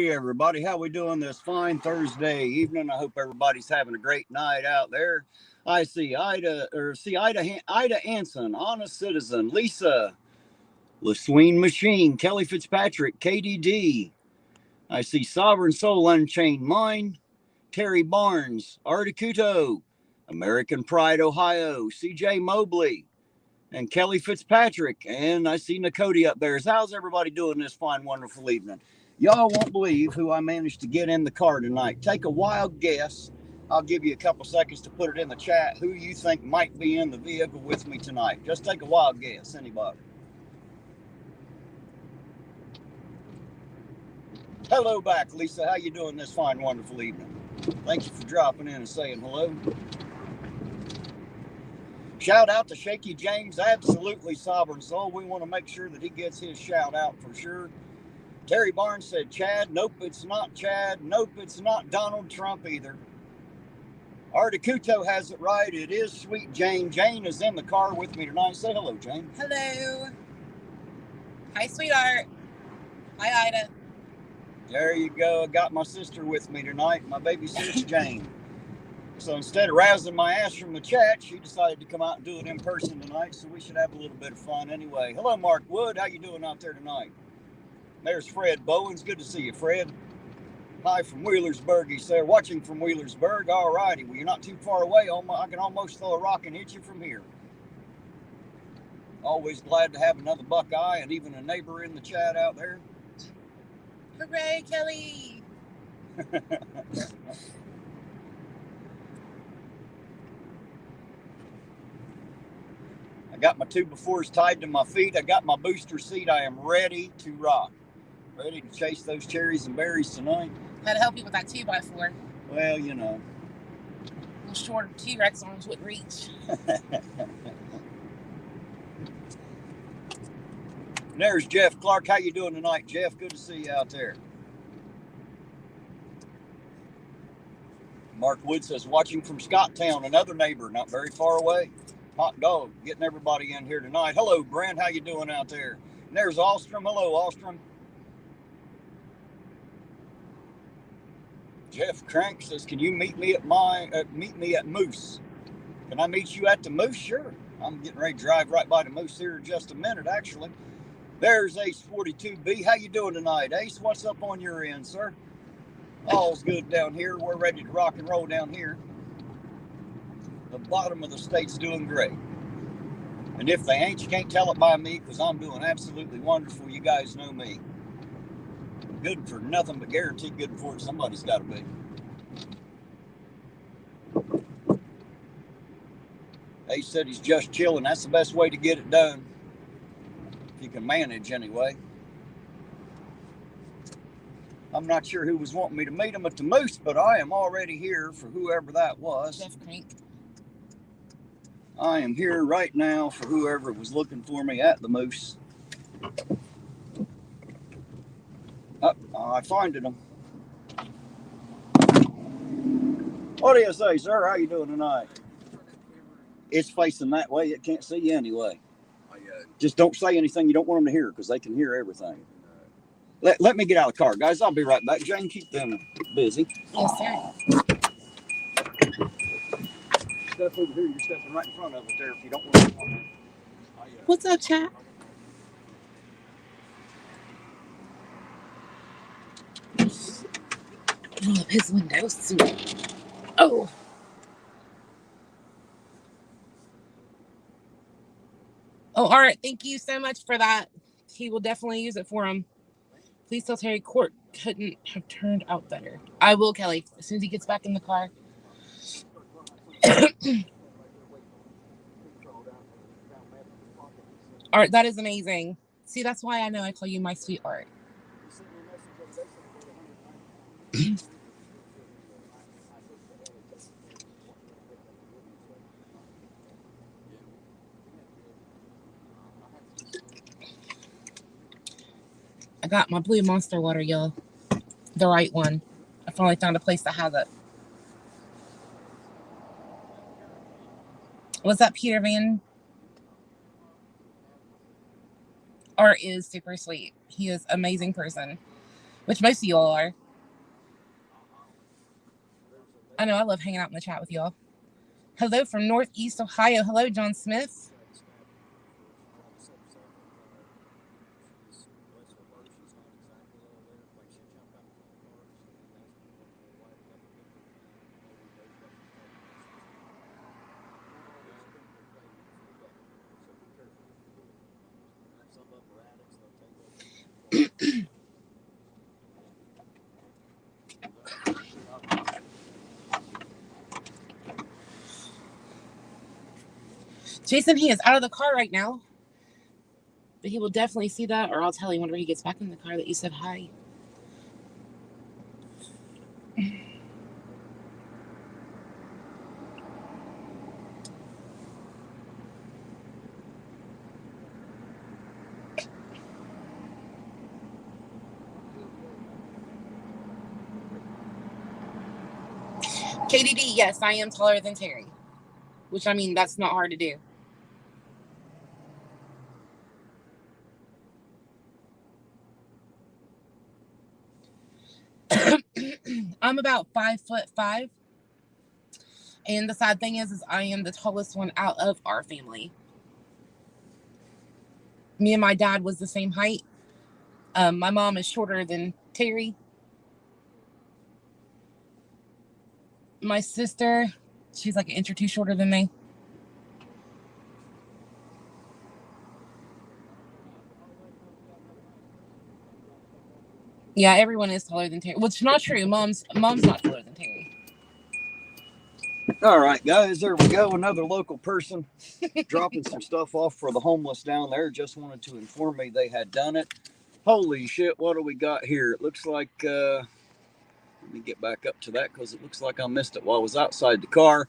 Hey everybody, how we doing this fine Thursday evening? I hope everybody's having a great night out there. I see Ida Anson, Honest Citizen, Lisa, LaSween Machine, Kelly Fitzpatrick, KDD. I see Sovereign Soul Unchained Mind, Terry Barnes, Articuto, American Pride Ohio, CJ Mobley, and Kelly Fitzpatrick. And I see Nakoti up there. How's everybody doing this fine, wonderful evening? Y'all won't believe who I managed to get in the car tonight. Take a wild guess. I'll give you a couple seconds to put it in the chat. Who you think might be in the vehicle with me tonight? Just take a wild guess. Anybody? Hello back, Lisa. How you doing this fine, wonderful evening? Thank you for dropping in and saying hello. Shout out to Shaky James. Absolutely, Sovereign Soul. We want to make sure that he gets his shout out for sure. Terry Barnes said Chad. Nope, it's not Chad. Nope, it's not Donald Trump either. Articuto has it right. It is Sweet Jane. Jane is in the car with me tonight. Say hello, Jane. Hello. Hi, sweetheart. Hi, Ida. There you go. I got my sister with me tonight, my baby sis Jane. So instead of razzing my ass from the chat, she decided to come out and do it in person tonight, so we should have a little bit of fun anyway. Hello, Mark Wood. How you doing out there tonight? There's Fred Bowens. Good to see you, Fred. Hi from Wheelersburg. He's there watching from Wheelersburg. All righty. Well, you're not too far away. I can almost throw a rock and hit you from here. Always glad to have another Buckeye and even a neighbor in the chat out there. Hooray, Kelly. I got my 2x4s tied to my feet. I got my booster seat. I am ready to rock. Ready to chase those cherries and berries tonight. Had to help you with that 2x4. Well, you know. Little short T-Rex arms wouldn't reach. There's Jeff Clark. How you doing tonight, Jeff? Good to see you out there. Mark Wood says, watching from Scotttown, another neighbor, not very far away. Hot dog, getting everybody in here tonight. Hello, Brent. How you doing out there? And there's Ostrom. Hello, Ostrom. Jeff Crank says, can you meet me at Moose? Can I meet you at the Moose? Sure. I'm getting ready to drive right by the Moose here in just a minute, actually. There's Ace 42B. How you doing tonight, Ace? What's up on your end, sir? All's good down here. We're ready to rock and roll down here. The bottom of the state's doing great. And if they ain't, you can't tell it by me, because I'm doing absolutely wonderful. You guys know me. Good for nothing but guaranteed good for it. Somebody's got to be. Ace said he's just chilling. That's the best way to get it done. If you can manage anyway. I'm not sure who was wanting me to meet him at the Moose, but I am already here for whoever that was. Jeff Crank. I am here right now for whoever was looking for me at the Moose. I finded him. What do you say, sir? How you doing tonight? It's facing that way. It can't see you anyway. Just don't say anything you don't want them to hear, because they can hear everything. Let me get out of the car, guys. I'll be right back. Jane, keep them busy. Yes, sir. Step over here. You're stepping right in front of it there if you don't want to come on there. What's up, chat? Oh, his window soon. Oh. Oh, all right. Thank you so much for that. He will definitely use it for him. Please tell Terry court couldn't have turned out better. I will, Kelly, as soon as he gets back in the car. Art, that is amazing. See, that's why I know I call you my sweetheart. I got my blue Monster water, y'all. The right one. I finally found a place that has it. What's up, Peter Van? Art is super sweet. He is an amazing person. which most of y'all are. I know I love hanging out in the chat with y'all. Hello from Northeast Ohio. Hello, John Smith. Jason, he is out of the car right now. But he will definitely see that, or I'll tell him whenever he gets back in the car that you said hi. KDD, yes, I am taller than Terry. Which, I mean, that's not hard to do. I'm about 5'5". And the sad thing is I am the tallest one out of our family. Me and my dad was the same height. My mom is shorter than Terry. My sister, she's like an inch or two shorter than me. Yeah, everyone is taller than Terry. Well, it's not true. Mom's not taller than Terry. All right, guys, there we go. Another local person dropping some stuff off for the homeless down there. Just wanted to inform me they had done it. Holy shit, what do we got here? It looks like, let me get back up to that because it looks like I missed it while I was outside the car.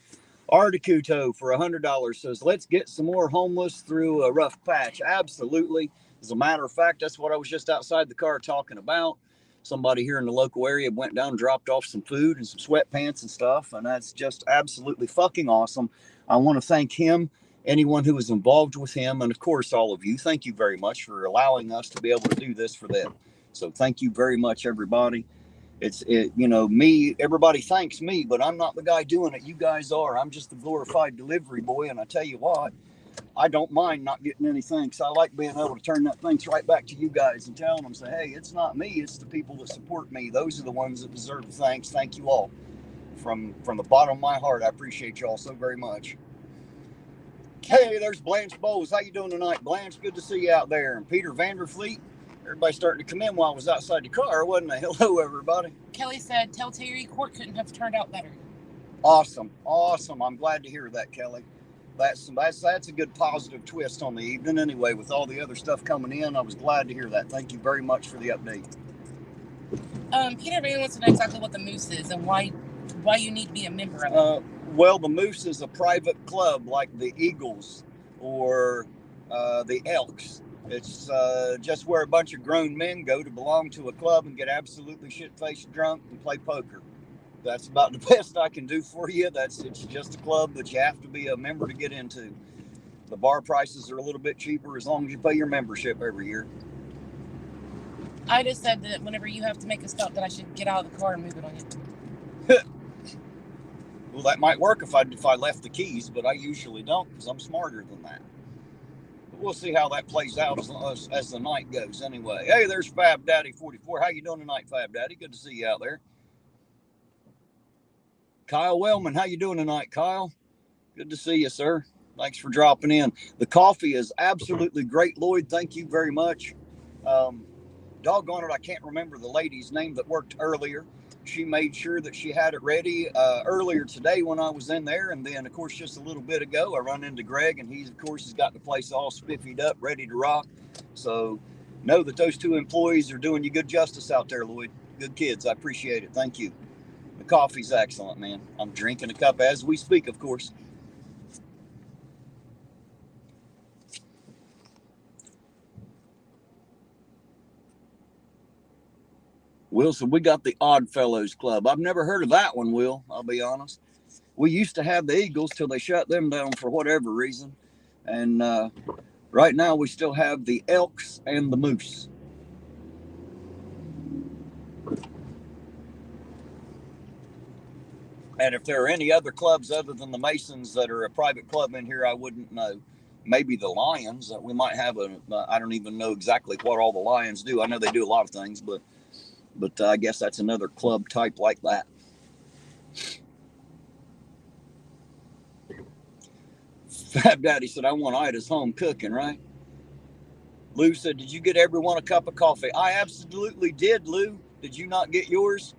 Articuto for $100 says, let's get some more homeless through a rough patch. Absolutely. As a matter of fact, that's what I was just outside the car talking about. Somebody here in the local area went down and dropped off some food and some sweatpants and stuff, and that's just absolutely fucking awesome. I want to thank him, anyone who was involved with him, and of course all of you. Thank you very much for allowing us to be able to do this for them. So thank you very much, everybody. Me, everybody thanks me, but I'm not the guy doing it. You guys are. I'm just the glorified delivery boy, and I tell you what, I don't mind not getting any thanks. I like being able to turn that thanks right back to you guys and telling them, say, hey, it's not me, it's the people that support me. Those are the ones that deserve the thanks. Thank you all. From the bottom of my heart, I appreciate you all so very much. Hey, there's Blanche Bowles. How you doing tonight, Blanche? Good to see you out there. And Peter Vanderfleet. Everybody starting to come in while I was outside the car, wasn't they? Hello, everybody. Kelly said, tell Terry court couldn't have turned out better. Awesome. I'm glad to hear that, Kelly. That's a good positive twist on the evening anyway. With all the other stuff coming in, I was glad to hear that. Thank you very much for the update. Peter really wants to know exactly what the Moose is and why you need to be a member of it. Well, the Moose is a private club like the Eagles or the Elks. It's just where a bunch of grown men go to belong to a club and get absolutely shit-faced drunk and play poker. That's about the best I can do for you. It's just a club that you have to be a member to get into. The bar prices are a little bit cheaper as long as you pay your membership every year. I just said that whenever you have to make a stop that I should get out of the car and move it on you. Well, that might work if I left the keys, but I usually don't because I'm smarter than that. But we'll see how that plays out as the night goes anyway. Hey, there's Fab Daddy 44. How you doing tonight, Fab Daddy? Good to see you out there. Kyle Wellman, how you doing tonight, Kyle? Good to see you, sir. Thanks for dropping in. The coffee is absolutely great, Lloyd. Thank you very much. Doggone it, I can't remember the lady's name that worked earlier. She made sure that she had it ready earlier today when I was in there. And then, of course, just a little bit ago, I run into Greg, and he, of course, has got the place all spiffied up, ready to rock. So know that those two employees are doing you good justice out there, Lloyd. Good kids. I appreciate it. Thank you. The coffee's excellent, man. I'm drinking a cup as we speak, of course. Will, so we got the Odd Fellows Club. I've never heard of that one, Will, I'll be honest. We used to have the Eagles till they shut them down for whatever reason. And right now we still have the Elks and the Moose. And if there are any other clubs other than the Masons that are a private club in here, I wouldn't know. Maybe the Lions. We might have I don't even know exactly what all the Lions do. I know they do a lot of things, but I guess that's another club type like that. Fab Daddy said, I want Ida's home cooking, right? Lou said, did you get everyone a cup of coffee? I absolutely did, Lou. Did you not get yours?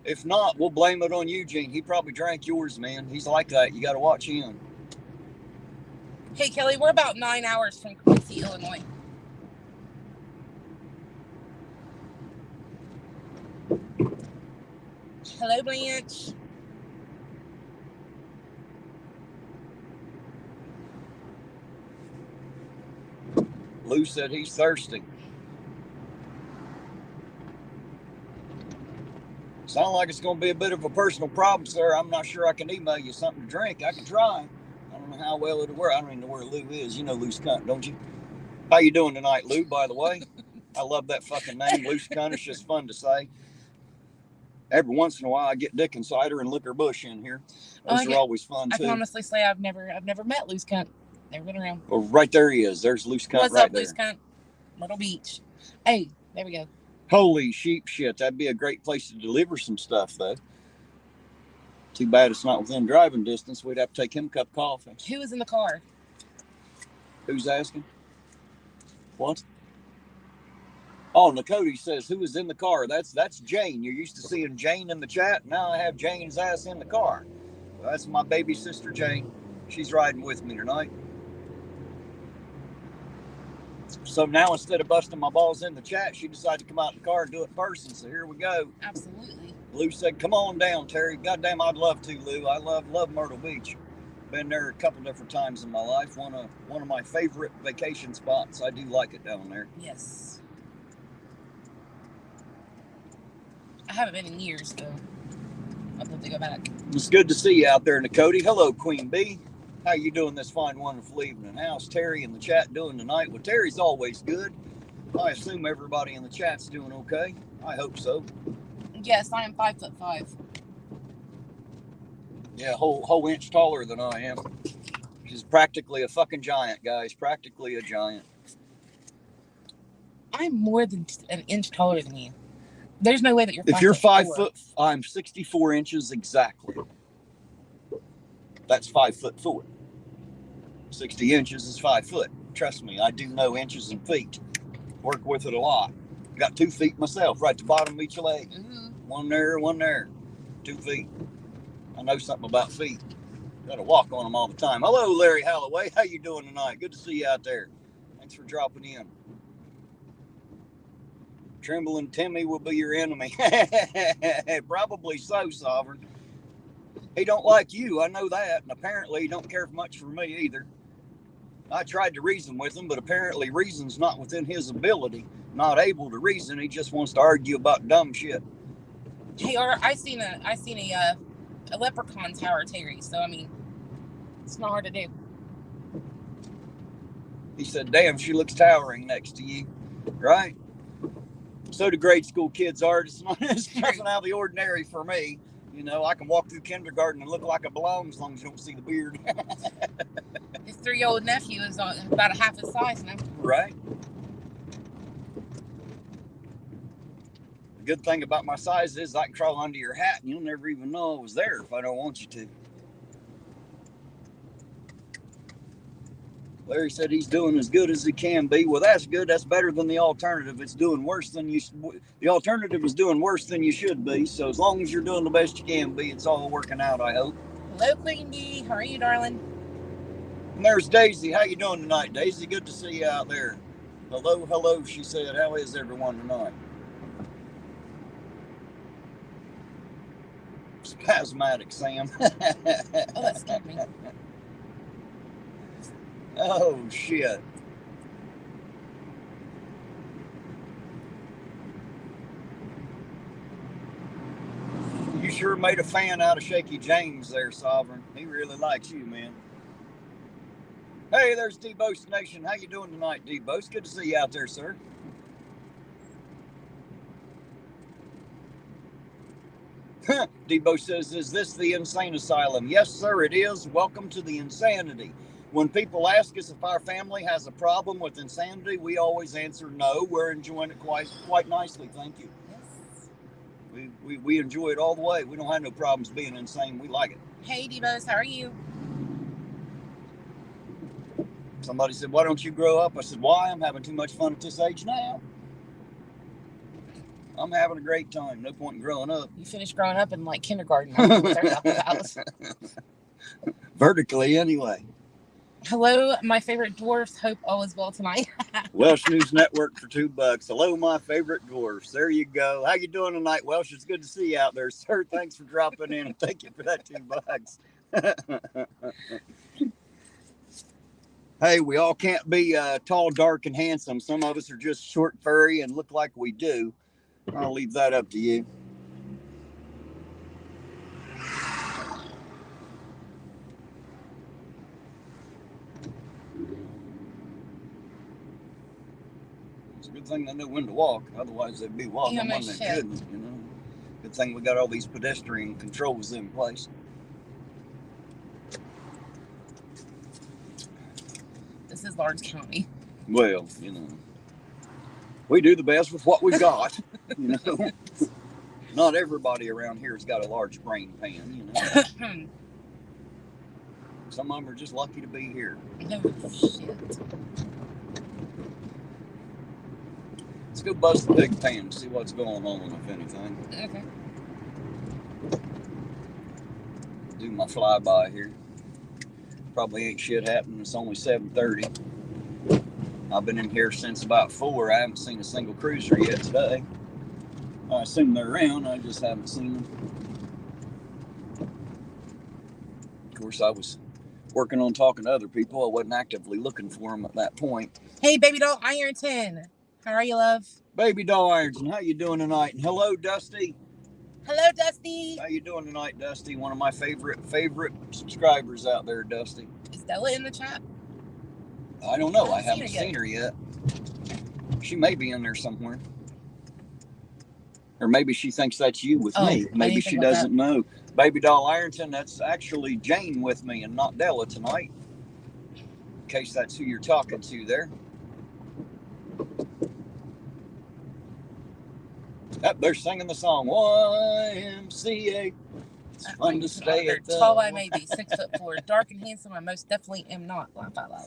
If not, we'll blame it on Eugene. He probably drank yours, man. He's like that. You got to watch him. Hey, Kelly, we're about 9 hours from Quincy, Illinois. Hello, Blanche. Lou said he's thirsty. Sound like it's going to be a bit of a personal problem, sir. I'm not sure I can email you something to drink. I can try. I don't know how well it'll work. I don't even know where Lou is. You know Lou's cunt, don't you? How you doing tonight, Lou, by the way? I love that fucking name. Lou's cunt. It's just fun to say. Every once in a while, I get Dick and Cider and Liquor Bush in here. Those are always fun, too. I can honestly say I've never met Loose Cunt. Never been around. Well, right there he is. There's Loose Cunt. What's right up, there. Loose Cunt? Myrtle Beach. Hey, there we go. Holy sheep shit. That'd be a great place to deliver some stuff, though. Too bad it's not within driving distance. We'd have to take him a cup of coffee. Who was in the car? Who's asking? What? Oh, Nakoti says, who is in the car? That's Jane. You're used to seeing Jane in the chat. Now I have Jane's ass in the car. Well, that's my baby sister, Jane. She's riding with me tonight. So now instead of busting my balls in the chat, she decided to come out in the car and do it in person. So here we go. Absolutely. Lou said, come on down, Terry. Goddamn, I'd love to, Lou. I love Myrtle Beach. Been there a couple different times in my life. One of my favorite vacation spots. I do like it down there. Yes. I haven't been in years, though. I'd love to go back. It's good to see you out there, Nakoti. Hello, Queen Bee. How you doing this fine, wonderful evening? How's Terry in the chat doing tonight? Well, Terry's always good. I assume everybody in the chat's doing okay. I hope so. Yes, I am 5'5". Yeah, whole inch taller than I am. She's practically a fucking giant, guys. Practically a giant. I'm more than an inch taller than you. There's no way that you're 5'4". If you're 5 foot, I'm 64 inches exactly. That's 5'4". 60 inches is 5 foot. Trust me, I do know inches and feet. Work with it a lot. Got 2 feet myself, right at the bottom of each leg. Mm-hmm. One there. 2 feet. I know something about feet. Got to walk on them all the time. Hello, Larry Holloway. How you doing tonight? Good to see you out there. Thanks for dropping in. Trembling Timmy will be your enemy. Probably so, Sovereign. He don't like you, I know that, and apparently he don't care much for me either. I tried to reason with him, but apparently reason's not within his ability. Not able to reason, he just wants to argue about dumb shit. Hey, I seen a leprechaun tower Terry, so I mean, it's not hard to do. He said, damn, she looks towering next to you, right? So do grade school kids are. It's nothing out of the ordinary for me. You know, I can walk through kindergarten and look like I belong as long as you don't see the beard. His 3-year-old nephew is about a half his size now. Right. The good thing about my size is I can crawl under your hat and you'll never even know I was there if I don't want you to. Larry said he's doing as good as he can be. Well, that's good. That's better than the alternative. It's doing worse than the alternative is doing worse than you should be. So as long as you're doing the best you can be, it's all working out, I hope. Hello, Queen Bee. How are you, darling? And there's Daisy. How you doing tonight, Daisy? Good to see you out there. Hello, she said. How is everyone tonight? Spasmatic, Sam. Oh, that scared me. Oh, shit. You sure made a fan out of Shaky James there, Sovereign. He really likes you, man. Hey, there's D-Boast Nation. How you doing tonight, D-Boast? Good to see you out there, sir. Debo says, is this the insane asylum? Yes, sir, it is. Welcome to the insanity. When people ask us if our family has a problem with insanity, we always answer no. We're enjoying it quite nicely. Thank you. Yes. We enjoy it all the way. We don't have no problems being insane. We like it. Hey, Devos, how are you? Somebody said, why don't you grow up? I said, why? I'm having too much fun at this age now. I'm having a great time. No point in growing up. You finished growing up in like kindergarten. I don't know what they're talking about. Vertically, anyway. Hello, my favorite dwarfs. Hope all is well tonight. Welsh News Network for $2. Hello, my favorite dwarfs. There you go. How you doing tonight, Welsh? It's good to see you out there, sir. Thanks for dropping in, and thank you for that $2. Hey, we all can't be tall, dark, and handsome. Some of us are just short, furry, and look like we do. I'll leave that up to you. It's a good thing they know when to walk. Otherwise, they'd be walking when they couldn't. You know, good thing we got all these pedestrian controls in place. This is Lawrence County. Well, you know, we do the best with what we got. You know, not everybody around here has got a large brain pan. You know, some of them are just lucky to be here. Oh, shit. Let's go bust the pig pan and see what's going on, if anything. Okay. Do my flyby here. Probably ain't shit happening. It's only 7:30. I've been in here since about 4. I haven't seen a single cruiser yet today. I assume they're around. I just haven't seen them. Of course, I was working on talking to other people. I wasn't actively looking for them at that point. Hey, baby doll Ironton. How are you, love? Baby doll Ironton, how you doing tonight? And hello, Dusty. Hello, Dusty. How you doing tonight, Dusty? One of my favorite subscribers out there, Dusty. Is Della in the chat? I don't know. I haven't seen her yet. She may be in there somewhere. Or maybe she thinks that's you with me. Maybe she doesn't know. Baby doll Ironton, that's actually Jane with me and not Della tonight. In case that's who you're talking to there. Oh, they're singing the song YMCA. It's fun to stay at the... Tall I may be, 6'4", dark and handsome. I most definitely am not. Laugh out loud.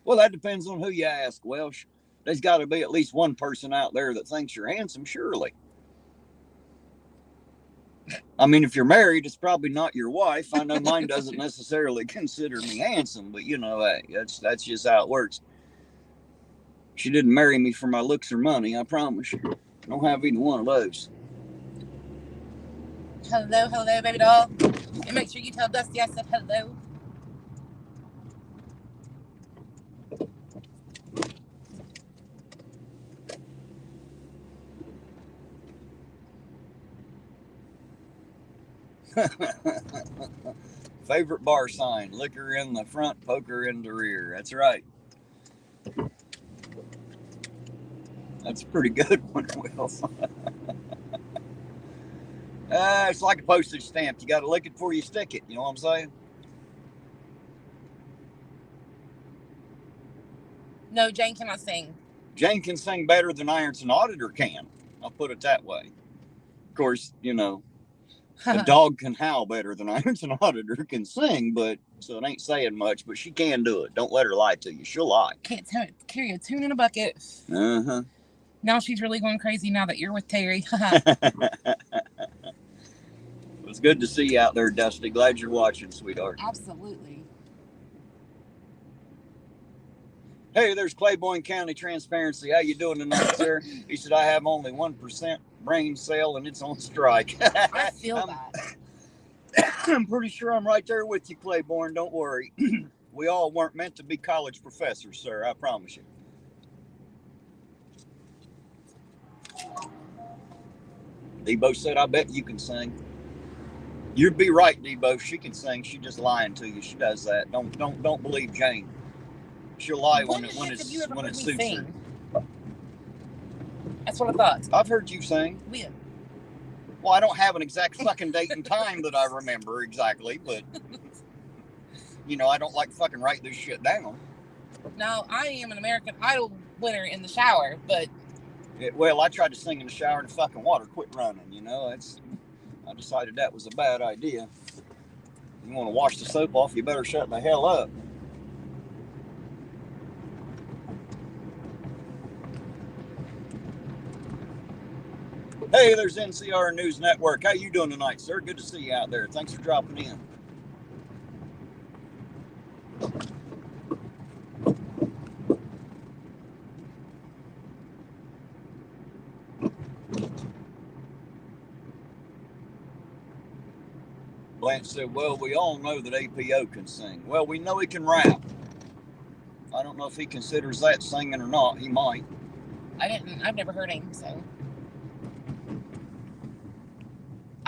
Well, that depends on who you ask, Welsh. There's got to be at least one person out there that thinks you're handsome, surely. I mean, if you're married, it's probably not your wife. I know mine doesn't necessarily consider me handsome, but you know, hey, that's just how it works. She didn't marry me for my looks or money, I promise you. I don't have either one of those. Hello, baby doll. And make sure you tell Dusty I said hello. Favorite bar sign, liquor in the front, poker in the rear. That's right. That's a pretty good one, Will. It's like a postage stamp. You got to lick it before you stick it. You know what I'm saying? No, Jane cannot sing. Jane can sing better than Ironton Auditor can. I'll put it that way. Of course, you know, a dog can howl better than Ironton Auditor can sing, but so it ain't saying much, but she can do it. Don't let her lie to you. She'll lie. Can't carry a tune in a bucket. Uh-huh. Now she's really going crazy now that you're with Terry. It's good to see you out there, Dusty. Glad you're watching, sweetheart. Absolutely. Hey, there's Claiborne County Transparency. How you doing tonight, sir? He said, I have only 1% brain cell and it's on strike. I feel that. I'm pretty sure I'm right there with you, Claiborne. Don't worry. We all weren't meant to be college professors, sir. I promise you. Debo said, I bet you can sing. You'd be right, Debo. She can sing. She's just lying to you. She does that. Don't believe Jane. She'll lie when it suits her. That's what I thought. I've heard you sing. When? Well, I don't have an exact fucking date and time that I remember exactly, but, I don't like fucking write this shit down. Now, I am an American Idol winner in the shower, but... Well, I tried to sing in the shower and the fucking water quit running, I decided that was a bad idea. You want to wash the soap off, you better shut the hell up. Hey, there's NCR News Network. How you doing tonight, sir? Good to see you out there. Thanks for dropping in. Blanche said, well, we all know that APO can sing. Well, we know he can rap. I don't know if he considers that singing or not. He might. I've never heard him, so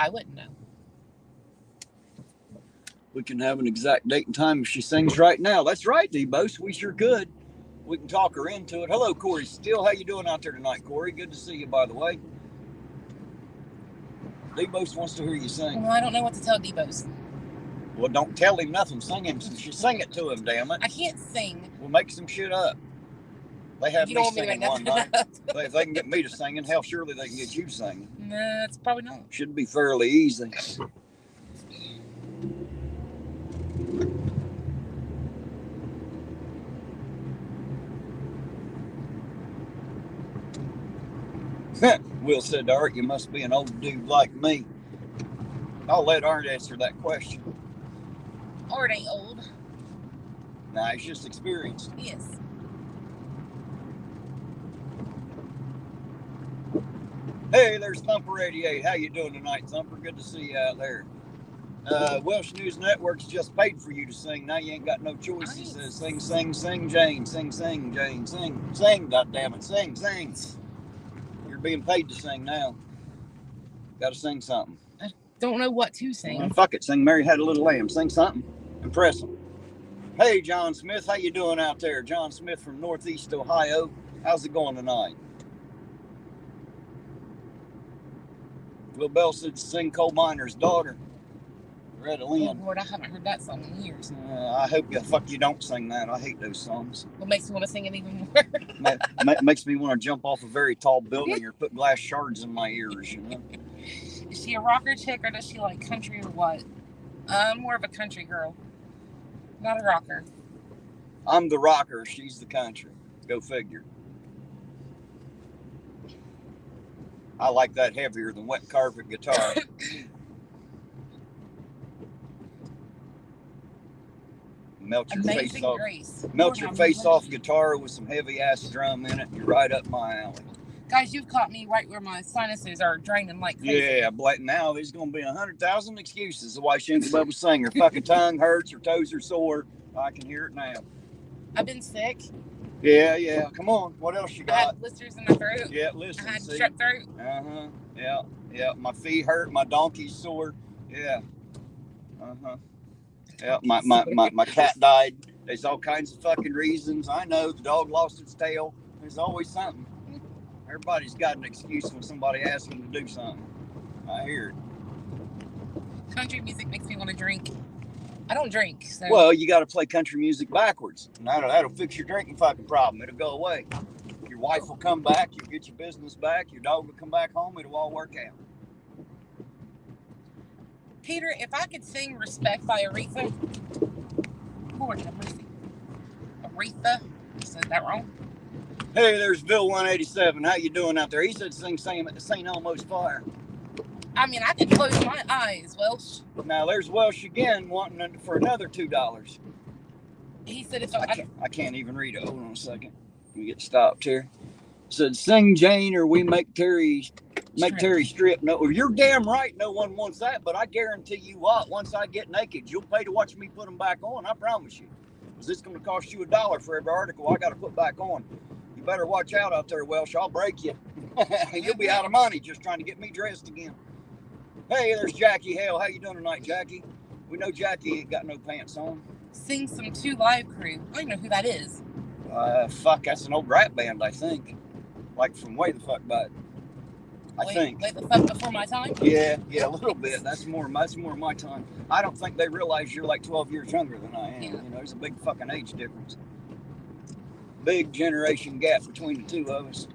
I wouldn't know. We can have an exact date and time if she sings right now. That's right, Debos. We sure could. We can talk her into it. Hello, Corey Steele. How you doing out there tonight, Corey? Good to see you, by the way. Debos wants to hear you sing. Well, I don't know what to tell Debos. Well, don't tell him nothing. Sing it to him, damn it. I can't sing. We'll make some shit up. They have me singing one night. If they can get me to singing, hell, surely they can get you singing. Nah, it's probably not. Should be fairly easy. Will said, Art, you must be an old dude like me. I'll let Art answer that question. Art ain't old. Nah, he's just experienced. Yes. Hey, there's Thumper 88. How you doing tonight, Thumper? Good to see you out there. Welsh News Network's just paid for you to sing. Now you ain't got no choice. He says, sing, sing, sing, Jane. Sing, sing, Jane. Sing, sing, goddammit. Sing, sing. You're being paid to sing now. Got to sing something. I don't know what to sing. Well, fuck it. Sing Mary Had a Little Lamb. Sing something. Impress them. Hey, John Smith. How you doing out there? John Smith from Northeast Ohio. How's it going tonight? Will Bell said sing Coal Miner's Daughter. Loretta Lynn. Oh, Lord, I haven't heard that song in years. I hope you don't sing that. I hate those songs. What makes me want to sing it even more? Makes me want to jump off a very tall building or put glass shards in my ears, Is she a rocker chick or does she like country or what? I'm more of a country girl. Not a rocker. I'm the rocker. She's the country. Go figure. I like that heavier than wet carpet guitar. Melt your face off. Melt your face off guitar with some heavy ass drum in it. You're right up my alley. Guys, you've caught me right where my sinuses are draining like crazy. Yeah, now there's gonna be 100,000 excuses of why she ain't able to sing. Her fucking tongue hurts, her toes are sore. I can hear it now. I've been sick. Yeah. Come on. What else you got? I had blisters in my throat. Yeah, listen. I had strep throat. Yeah. My feet hurt. My donkey's sore. Yeah. Yeah. My cat died. There's all kinds of fucking reasons. I know the dog lost its tail. There's always something. Everybody's got an excuse when somebody asks them to do something. I hear it. Country music makes me want to drink. I don't drink. So. Well, you got to play country music backwards. And that'll fix your drinking fucking problem. It'll go away. Your wife will come back. You'll get your business back. Your dog will come back home. It'll all work out. Peter, if I could sing Respect by Aretha. Lord have mercy. Aretha? I said that wrong. Hey, there's Bill 187. How you doing out there? He said sing St. Elmo's Fire. I mean, I can close my eyes, Welsh. Now, there's Welsh again wanting for another $2. He said if I can't even read it. Hold on a second. Let me get stopped here. Said, sing Jane or we make Terry strip. No, you're damn right no one wants that, but I guarantee you what, once I get naked, you'll pay to watch me put them back on. I promise you. Because it's going to cost you $1 for every article I got to put back on. You better watch out there, Welsh. I'll break you. You'll be out of money just trying to get me dressed again. Hey, there's Jackie Hale. How you doing tonight, Jackie? We know Jackie ain't got no pants on. Sing some 2 Live Crew. I don't know who that is. Fuck, that's an old rap band, I think. Like from way the fuck back. I think. Wait the fuck before my time? Yeah, a little bit. That's more my time. I don't think they realize you're like 12 years younger than I am. Yeah. You know, there's a big fucking age difference. Big generation gap between the two of us.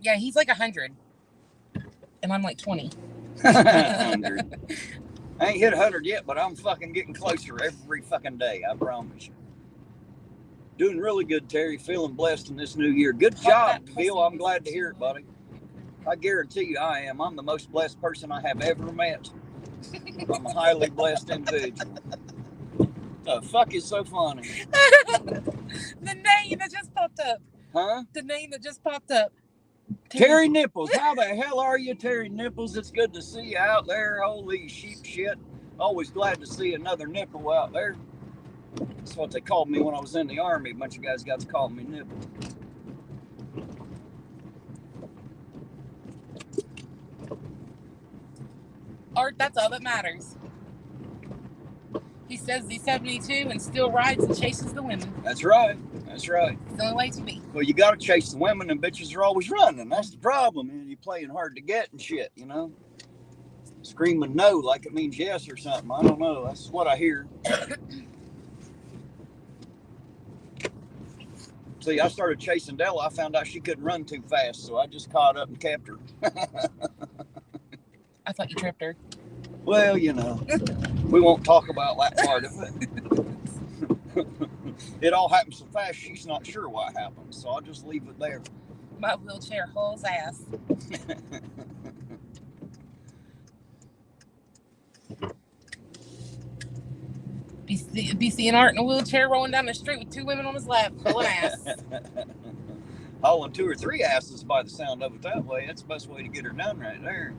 Yeah, he's like 100. And I'm like 20. 100. I ain't hit 100 yet, but I'm fucking getting closer every fucking day, I promise you. Doing really good, Terry. Feeling blessed in this new year. Good job, Bill. I'm glad to hear it, buddy. I guarantee you I am. I'm the most blessed person I have ever met. I'm a highly blessed individual. The fuck is so funny? The name that just popped up. Huh? The name that just popped up. Terry Nipples. How the hell are you, Terry Nipples? It's good to see you out there. Holy sheep shit. Always glad to see another nipple out there. That's what they called me when I was in the Army. A bunch of guys got to call me Nipple. Art, that's all that matters. He says he's 72 and still rides and chases the women. That's right. That's right. It's the only way to be. Well, you got to chase the women, and bitches are always running. That's the problem. And you're playing hard to get and shit, you know? Screaming no like it means yes or something. I don't know. That's what I hear. See, I started chasing Della. I found out she couldn't run too fast, so I just caught up and kept her. I thought you tripped her. Well, you know, we won't talk about that part of it. It all happened so fast, she's not sure what happened, so I'll just leave it there. My wheelchair hauls ass. Be seeing Art in a wheelchair rolling down the street with two women on his lap, hauling ass. Hauling 2 or 3 asses by the sound of it that way. That's the best way to get her done right there.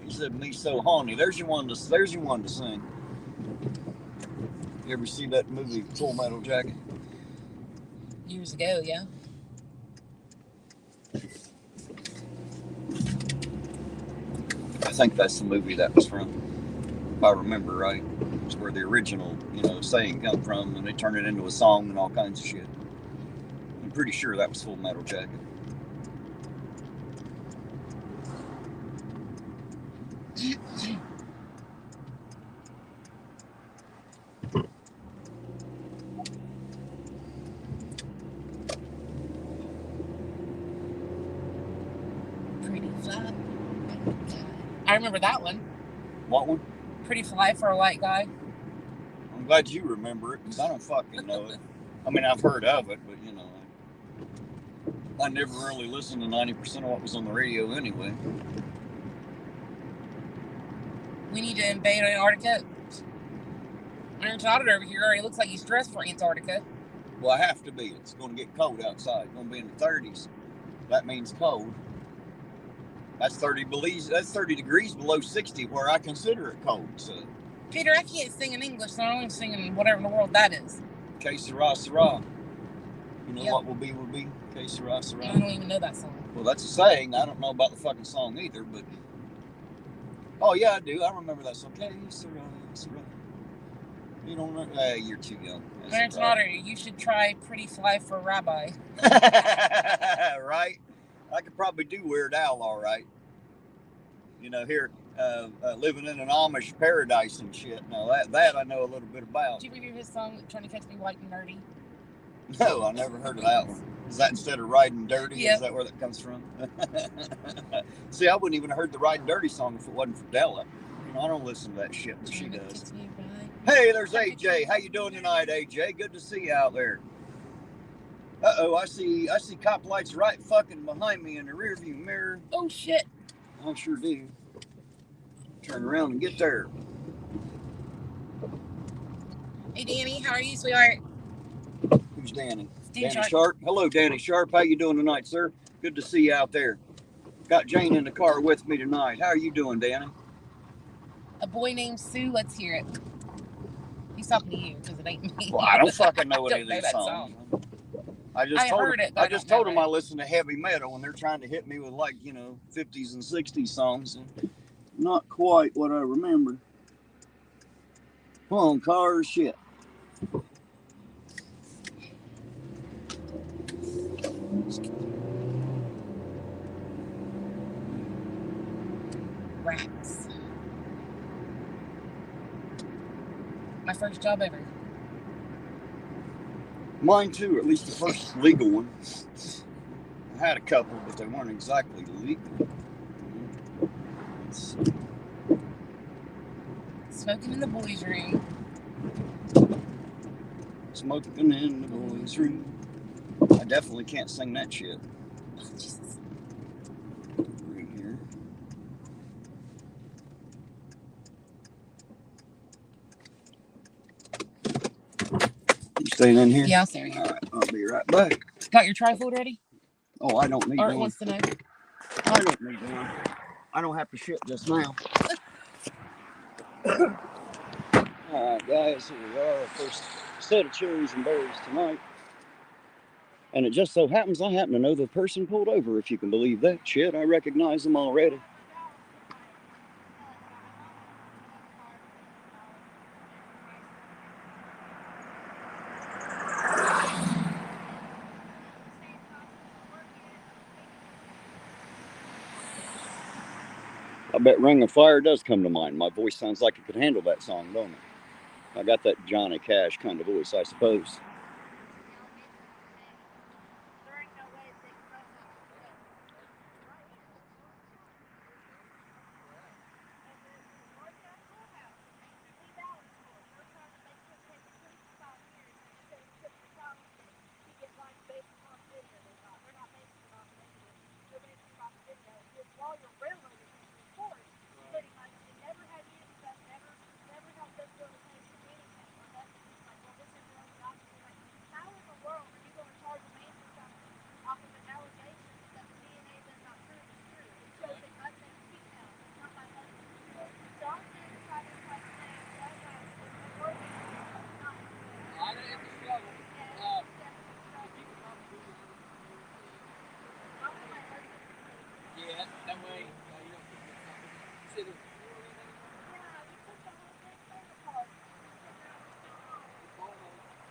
He said, "Me so horny." There's your one to sing. You ever see that movie Full Metal Jacket? Years ago, yeah. I think that's the movie that was from, if I remember right. It's where the original, saying come from, and they turned it into a song and all kinds of shit. I'm pretty sure that was Full Metal Jacket. Pretty fly. I remember that one. What one? Pretty fly for a white guy. I'm glad you remember it, because I don't fucking know it. I mean, I've heard of it, but I never really listened to 90% of what was on the radio anyway. We need to invade Antarctica. Irontonauditor over here already looks like he's dressed for Antarctica. Well, I have to be. It's going to get cold outside. It's going to be in the 30s. That means cold. That's 30 degrees below 60, where I consider it cold. So, Peter, I can't sing in English, so I'm only singing whatever in the world that is. Que sera, sera. You know what will be, will be. Que sera, sera. I don't even know that song. Well, that's a saying. I don't know about the fucking song either, but... Oh, yeah, I do. I remember that song. Que sera, sera. You don't know? You're too young. Irontonauditor, you should try Pretty Fly for Rabbi. Right? I could probably do Weird Al all right. Here, living in an Amish paradise and shit. Now, that I know a little bit about. Did you review his song, Trying to Catch Me White and Nerdy? No, I never heard of that one. Is that instead of Riding Dirty? Yep. Is that where that comes from? See, I wouldn't even have heard the Riding Dirty song if it wasn't for Della. I don't listen to that shit that she does. Hey, there's AJ. How you doing tonight, AJ? Good to see you out there. Uh-oh, I see cop lights right fucking behind me in the rearview mirror. Oh, shit. I sure do. Turn around and get there. Hey, Danny. How are you, sweetheart? Who's Danny? Danny Sharp. Hello, Danny Sharp. How you doing tonight, sir? Good to see you out there. Got Jane in the car with me tonight. How are you doing, Danny? A boy named Sue. Let's hear it. He's talking to you because it ain't me. Well, I don't fucking know any of know these that songs. song. I just heard it, but I just told them I listen to heavy metal, and they're trying to hit me with, like, 50s and 60s songs, and not quite what I remember. Come on, cars, shit. Rats. My first job ever. Mine too, at least the first legal one. I had a couple, but they weren't exactly legal. Smoking in the boys' room. Smoking in the boys' room. I definitely can't sing that shit. Oh, Jesus. Right here. You staying in here? Yeah, I'll stay in here. All right, I'll be right back. Got your trifold ready? Oh, I don't need Art one. wants to know. I don't need one. I don't have to shit just now. All right, guys, here we are. Our first set of cherries and berries tonight. And it just so happens I happen to know the person pulled over, if you can believe that shit. I recognize them already. I bet Ring of Fire does come to mind. My voice sounds like it could handle that song, don't it? I got that Johnny Cash kind of voice, I suppose.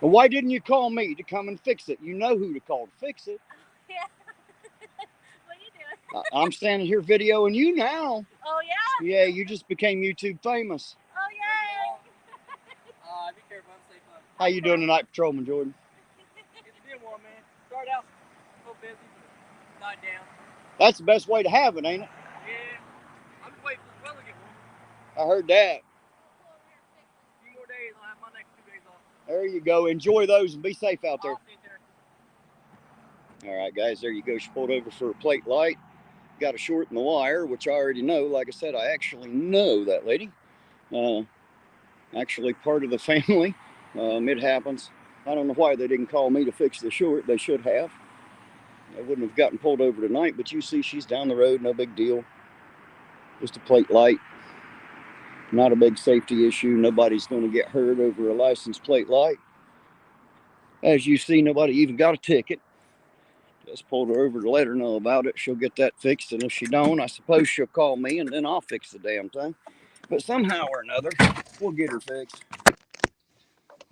Well, why didn't you call me to come and fix it? You know who to call to fix it. Yeah. What are you doing? I'm standing here videoing you now. Oh, yeah? Yeah, you just became YouTube famous. Oh, yay. Be careful, I'm safe. How you doing tonight, Patrolman Jordan? It's a good one, man. Started out a little busy, but died down. That's the best way to have it, ain't it? Yeah. I'm just waiting for the weather to get warm. I heard that. A few more days, I'll have my next 2 days off. There you go. Enjoy those and be safe out there. I'll sit there. All right, guys, there you go. She pulled over for a plate light. Got a short in the wire, which I already know. Like I said, I actually know that lady. Actually part of the family. It happens. I don't know why they didn't call me to fix the short. They should have. I wouldn't have gotten pulled over tonight, but you see she's down the road, no big deal. Just a plate light. Not a big safety issue. Nobody's going to get hurt over a license plate light. As you see, nobody even got a ticket. Just pulled her over to let her know about it. She'll get that fixed, and if she don't, I suppose she'll call me, and then I'll fix the damn thing. But somehow or another, we'll get her fixed.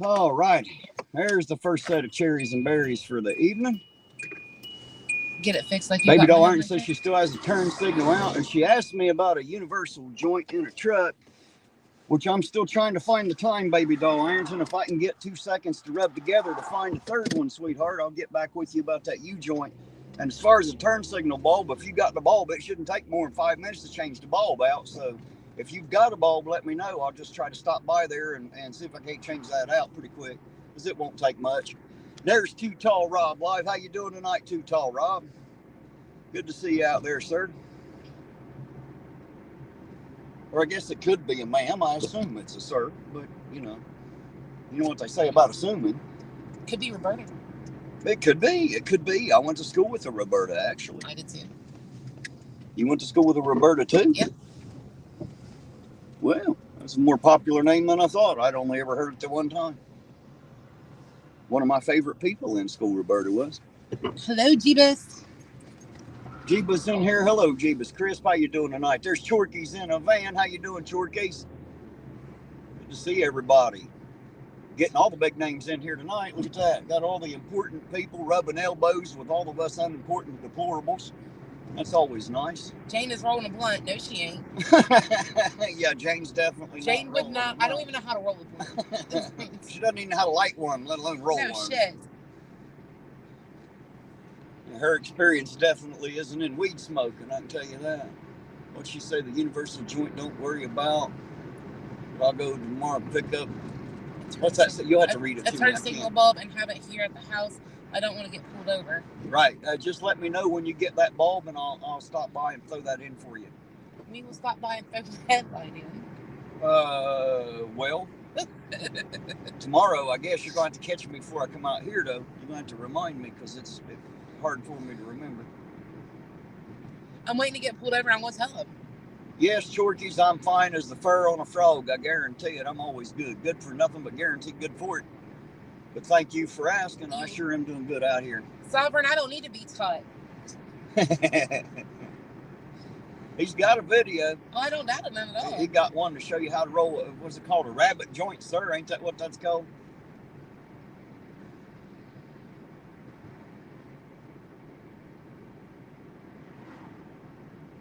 All righty. There's the first set of cherries and berries for the evening. Get it fixed like you Baby got doll my Iron number, says sir? she still has a turn signal out, and she asked me about a universal joint in a truck, which I'm still trying to find the time, Baby doll Irons, and if I can get 2 seconds to rub together to find the third one, sweetheart, I'll get back with you about that U-joint. And as far as the turn signal bulb, if you got the bulb, it shouldn't take more than 5 minutes to change the bulb out. So if you've got a bulb, let me know. I'll just try to stop by there and see if I can't change that out pretty quick, because it won't take much. There's Too Tall Rob live. How you doing tonight, Too Tall Rob? Good to see you out there, sir. Or I guess it could be a ma'am. I assume it's a sir, but you know what they say about assuming. Could be Roberta. It could be. It could be. I went to school with a Roberta, actually. I did too. You went to school with a Roberta too? Yep. Well, That's a more popular name than I thought. I'd only ever heard it the one time. One of my favorite people in school, Roberta, was. Hello, Jeebus. Jeebus in here. Hello, Jeebus. Chris, how you doing tonight? There's Chorkies in a van. How you doing, Chorkies? Good to see everybody. Getting all the big names in here tonight. Look at that. Got all the important people rubbing elbows with all of us unimportant deplorables. That's always nice. Jane is rolling a blunt. No, she ain't. Yeah, Jane's definitely Jane not would not. I don't even know how to roll a blunt. She doesn't even know how to light one, let alone roll no one. shit. Her experience definitely isn't in weed smoking, I can tell you that. What'd she say? The universal joint don't worry about. But I'll go tomorrow and pick up. What's that? You'll have to read it to me. A turn signal bulb and have it here at the house. I don't want to get pulled over. Right. Just let me know when you get that bulb, and I'll stop by and throw that in for you. We will stop by and throw the headlight in. Well, tomorrow, I guess you're going to have to catch me before I come out here, though. You're going to have to remind me because it's hard for me to remember. I'm waiting to get pulled over. I'm going to tell him. Yes, Chorkies, I'm fine as the fur on a frog. I guarantee it. I'm always good. Good for nothing, but guaranteed good for it. But thank you for asking. I sure am doing good out here. Sovereign, I don't need to be taught. He's got a video. Oh, I don't doubt it none at all. He got one to show you how to roll. What's it called? A rabbit joint, sir? Ain't that what that's called?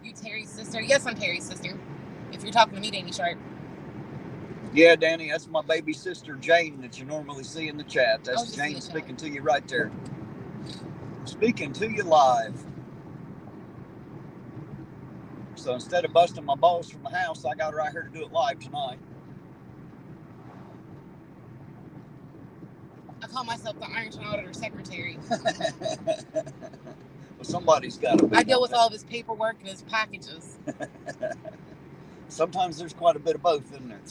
You Terry's sister? Yes, I'm Terry's sister. If you're talking to me, Danny Sharp. Yeah, Danny, that's my baby sister, Jane, that you normally see in the chat. That's Jane speaking to you right there. Speaking to you live. So instead of busting my balls from the house, I got her right here to do it live tonight. I call myself the Irontonauditor secretary. Well, somebody's got to be. I deal with all of his paperwork and his packages. Sometimes there's quite a bit of both, isn't there?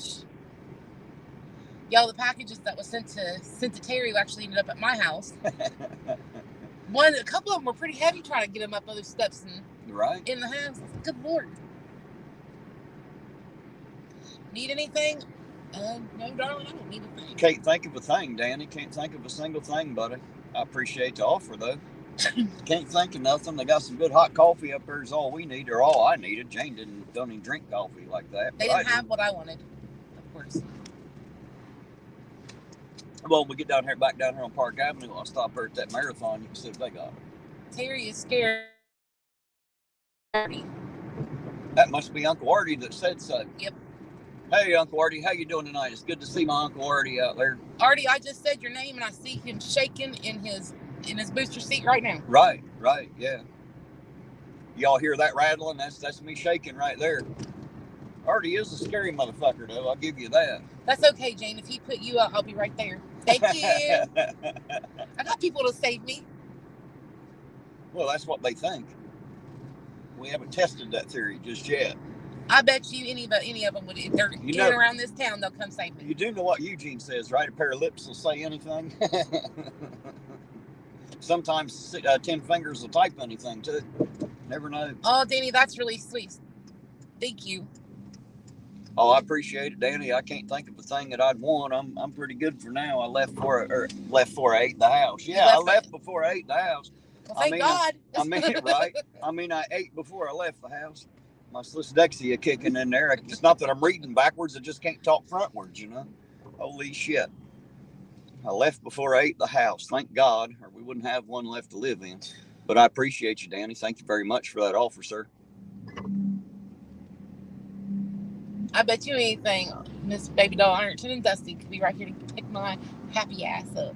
Y'all, the packages that was sent to Terry actually ended up at my house. A couple of them were pretty heavy trying to get them up other steps and right in the house. Good Lord. Need anything? No, darling, I don't need a thing. Can't think of a thing, Danny. Can't think of a single thing, buddy. I appreciate the offer, though. Can't think of nothing. They got some good hot coffee up there is all we need, or all I needed. Jane don't even drink coffee like that. They didn't have what I wanted, of course. Well, we get back down here on Park Avenue. I'll stop her at that marathon. You can see if they got it. Terry is scared. That must be Uncle Artie that said so. Yep. Hey, Uncle Artie, how you doing tonight? It's good to see my Uncle Artie out there. Artie, I just said your name, and I see him shaking in his booster seat right now. Right, yeah. Y'all hear that rattling? That's me shaking right there. Artie is a scary motherfucker, though. I'll give you that. That's okay, Jane. If he put you up, I'll be right there. Thank you. I got people to save me. Well, that's what they think. We haven't tested that theory just yet. I bet you any of them would. If they're getting around this town, they'll come save me. You do know what Eugene says, right? A pair of lips will say anything. Sometimes 10 fingers will type anything, too. Never know. Oh, Danny, that's really sweet. Thank you. Oh, I appreciate it, Danny. I can't think of a thing that I'd want. I'm pretty good for now. I left before I ate the house. Yeah, I left before I ate the house. Well, thank God. Right? I ate before I left the house. My dyslexia kicking in there. It's not that I'm reading backwards. I just can't talk frontwards, you know? Holy shit. I left before I ate the house. Thank God, or we wouldn't have one left to live in. But I appreciate you, Danny. Thank you very much for that offer, sir. I bet you anything, Miss Baby Doll Ironton and Dusty could be right here to pick my happy ass up.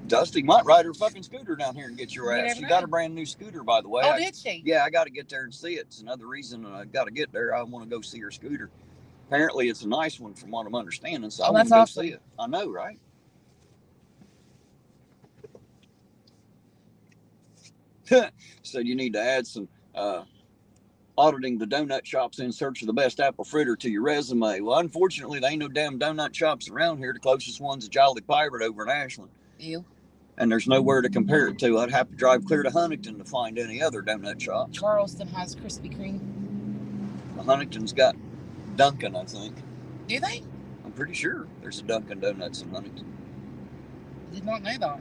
Dusty might ride her fucking scooter down here and get your ass. She got a brand new scooter, by the way. Oh, did she? Yeah, I got to get there and see it. It's another reason I got to get there. I want to go see her scooter. Apparently, it's a nice one from what I'm understanding, so I want to go see it. I know, right? So you need to add some auditing the donut shops in search of the best apple fritter to your resume. Well, unfortunately, there ain't no damn donut shops around here. The closest one's a Jolly Pirate over in Ashland. Ew. And there's nowhere to compare it to. I'd have to drive clear to Huntington to find any other donut shop. Charleston has Krispy Kreme. Huntington's got Dunkin', I think. Do they? I'm pretty sure there's a Dunkin' Donuts in Huntington. I did not know that.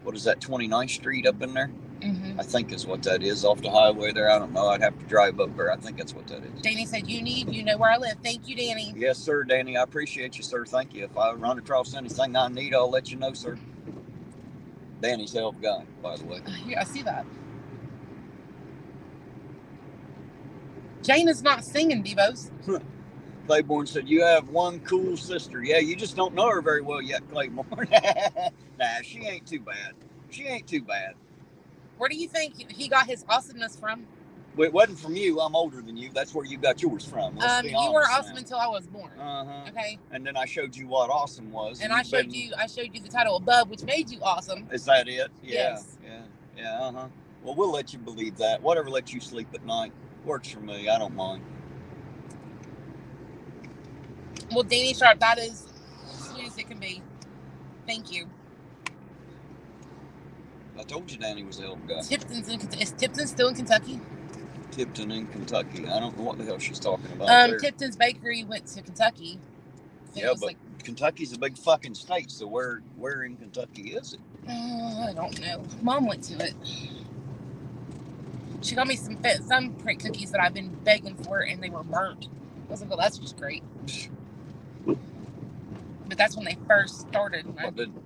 What is that, 29th Street up in there? Mm-hmm. I think is what that is, off the highway there. I don't know. I'd have to drive up there. I think that's what that is. Danny said, you know where I live. Thank you, Danny. Yes, sir, Danny. I appreciate you, sir. Thank you. If I run across anything I need, I'll let you know, sir. Danny's hell of a guy, by the way. Yeah, I see that. Jane is not singing, Devos. Claiborne said, you have one cool sister. Yeah, you just don't know her very well yet, Claiborne. Nah, she ain't too bad. She ain't too bad. Where do you think he got his awesomeness from? Well, it wasn't from you. I'm older than you. That's where you got yours from. Let's be honest. You were awesome until I was born. Uh-huh. Okay. And then I showed you what awesome was. And I showed you the title above, which made you awesome. Is that it? Yeah. Yes. Yeah, uh-huh. Well, we'll let you believe that. Whatever lets you sleep at night. Works for me. I don't mind. Well, Danny Sharp, that is sweet as it can be. Thank you. I told you Danny was a hell of a guy. Is Tipton still in Kentucky? Tipton in Kentucky. I don't know what the hell she's talking about there. Tipton's Bakery went to Kentucky. Yeah, but Kentucky's a big fucking state, so where in Kentucky is it? I don't know. Mom went to it. She got me some print cookies that I've been begging for, and they were burnt. I was like, well, that's just great. But that's when they first started.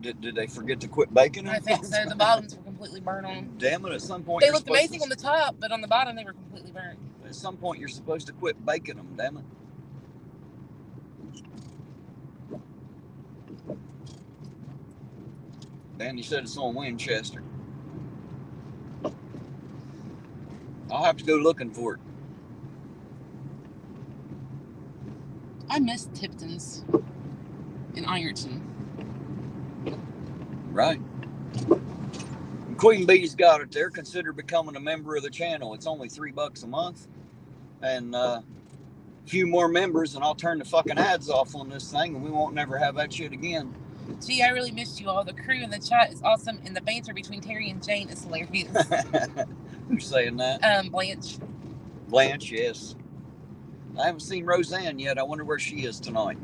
Did they forget to quit baking them? I think so. The bottoms were completely burnt on them. Damn it, at some point they looked amazing on the top, but on the bottom they were completely burnt. At some point you're supposed to quit baking them, damn it. Danny said it's on Winchester. I'll have to go looking for it. I miss Tipton's in Ironton. Right. Queen Bee's got it there. Consider becoming a member of the channel. It's only $3 a month. And a few more members and I'll turn the fucking ads off on this thing and we won't never have that shit again. Gee, I really missed you all. The crew in the chat is awesome and the banter between Terry and Jane is hilarious. Who's saying that? Blanche. Blanche, yes. I haven't seen Roseanne yet. I wonder where she is tonight.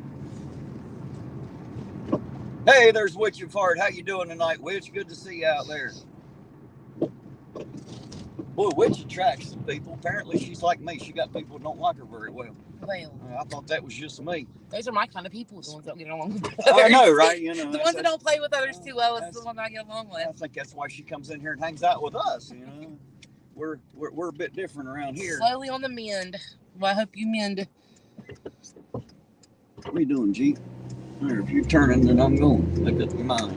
Hey, there's Witch of Heart. How you doing tonight, Witch? Good to see you out there. Boy, Witch attracts some people. Apparently, she's like me. She got people who don't like her very well. Well, I thought that was just me. Those are my kind of people, the ones that don't get along with others. I know, right? You know, the ones that don't play with others too well is the one I get along with. I think that's why she comes in here and hangs out with us. You know, we're a bit different around here. Slowly on the mend. Well, I hope you mend. What are you doing, G? There, if you're turning, then I'm going. Make up your mind.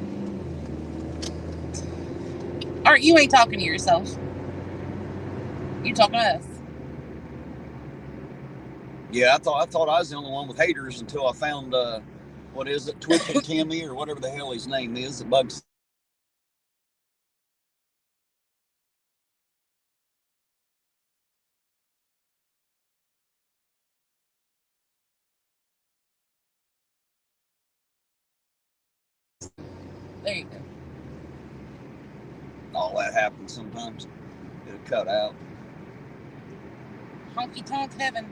Art, you ain't talking to yourself. You talking to us. Yeah, I thought I was the only one with haters until I found what is it, Twitch and Timmy or whatever the hell his name is. It bugs. There you go. All that happens sometimes. It'll cut out. Honky tonk heaven.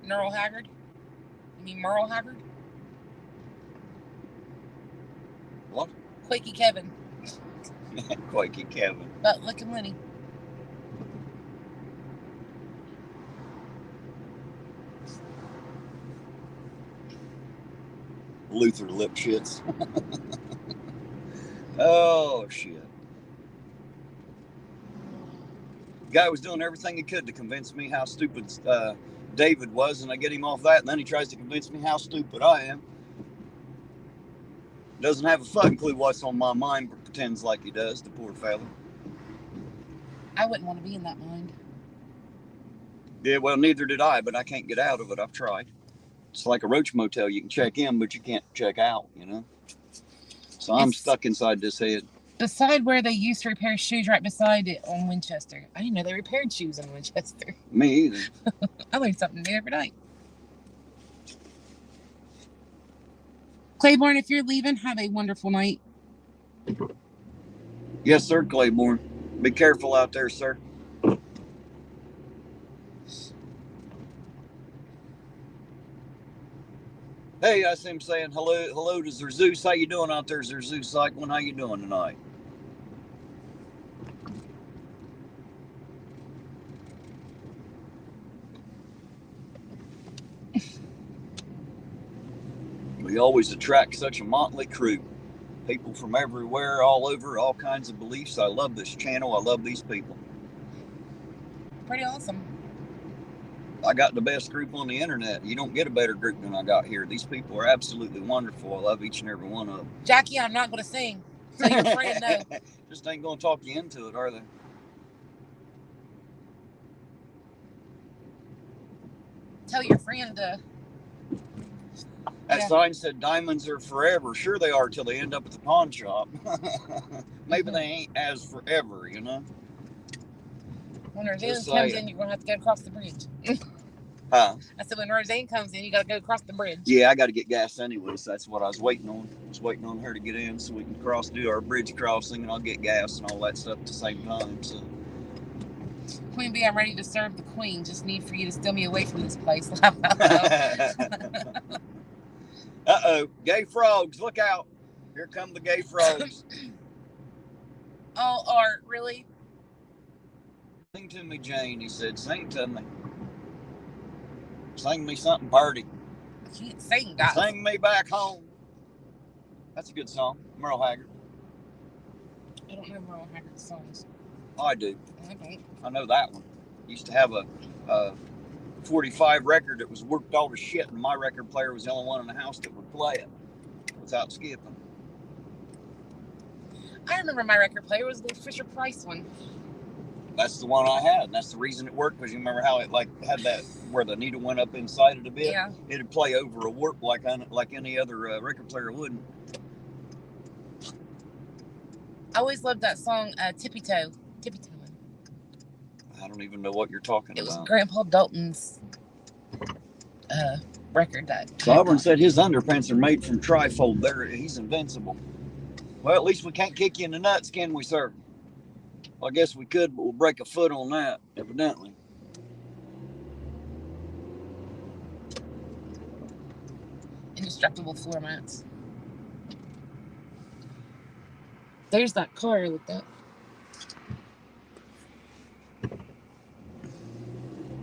Neural Haggard? You mean Merle Haggard? What? Quakey Kevin. Quakey Kevin. But looking Lenny. Luther Lipschitz. Oh, shit. Guy was doing everything he could to convince me how stupid David was, and I get him off that, and then he tries to convince me how stupid I am. Doesn't have a fucking clue what's on my mind, but pretends like he does, the poor fella. I wouldn't want to be in that mind. Yeah, well, neither did I, but I can't get out of it. I've tried. It's like a roach motel. You can check in, but you can't check out, you know? So I'm stuck inside this head. Beside where they used to repair shoes, right beside it on Winchester. I didn't know they repaired shoes in Winchester. Me either. I learn something new every night. Claiborne, if you're leaving, have a wonderful night. Yes, sir, Claiborne. Be careful out there, sir. Hey, I see him saying hello to Zeus. How you doing out there, Zeus Cycling? How you doing tonight? We always attract such a motley crew. People from everywhere, all over, all kinds of beliefs. I love this channel. I love these people. Pretty awesome. I got the best group on the internet. You don't get a better group than I got here. These people are absolutely wonderful. I love each and every one of them. Jackie, I'm not going to sing. Tell your friend no. Just ain't going to talk you into it, are they? Tell your friend to. That sign said diamonds are forever. Sure they are till they end up at the pawn shop. Maybe they ain't as forever, you know? When Roseanne comes in, you're going to have to go across the bridge. Huh? I said, when Roseanne comes in, you got to go across the bridge. Yeah, I got to get gas anyway, so that's what I was waiting on. I was waiting on her to get in so we can do our bridge crossing, and I'll get gas and all that stuff at the same time. So. Queen Bee, I'm ready to serve the queen. Just need for you to steal me away from this place. Uh-oh, gay frogs, look out. Here come the gay frogs. Oh, Art, really? Sing to me, Jane, he said. Sing to me. Sing me something party. I can't sing, guys. Sing me back home. That's a good song. Merle Haggard. I don't know Merle Haggard's songs. I do. I don't. I know that one. Used to have a 45 record that was worked all to shit, and my record player was the only one in the house that would play it without skipping. I remember my record player was the Fisher Price one. That's the one I had, and that's the reason it worked, because you remember how it like had that where the needle went up inside it a bit? Yeah. It'd play over a warp like any other record player wouldn't. I always loved that song, Tippy Toe. Tippy Toe. I don't even know what you're talking about. It was Grandpa Dalton's record. That Sovereign said his underpants are made from trifold. He's invincible. Well, at least we can't kick you in the nuts, can we, sir? Well, I guess we could, but we'll break a foot on that, evidently. Indestructible floor mats. There's that car I looked at.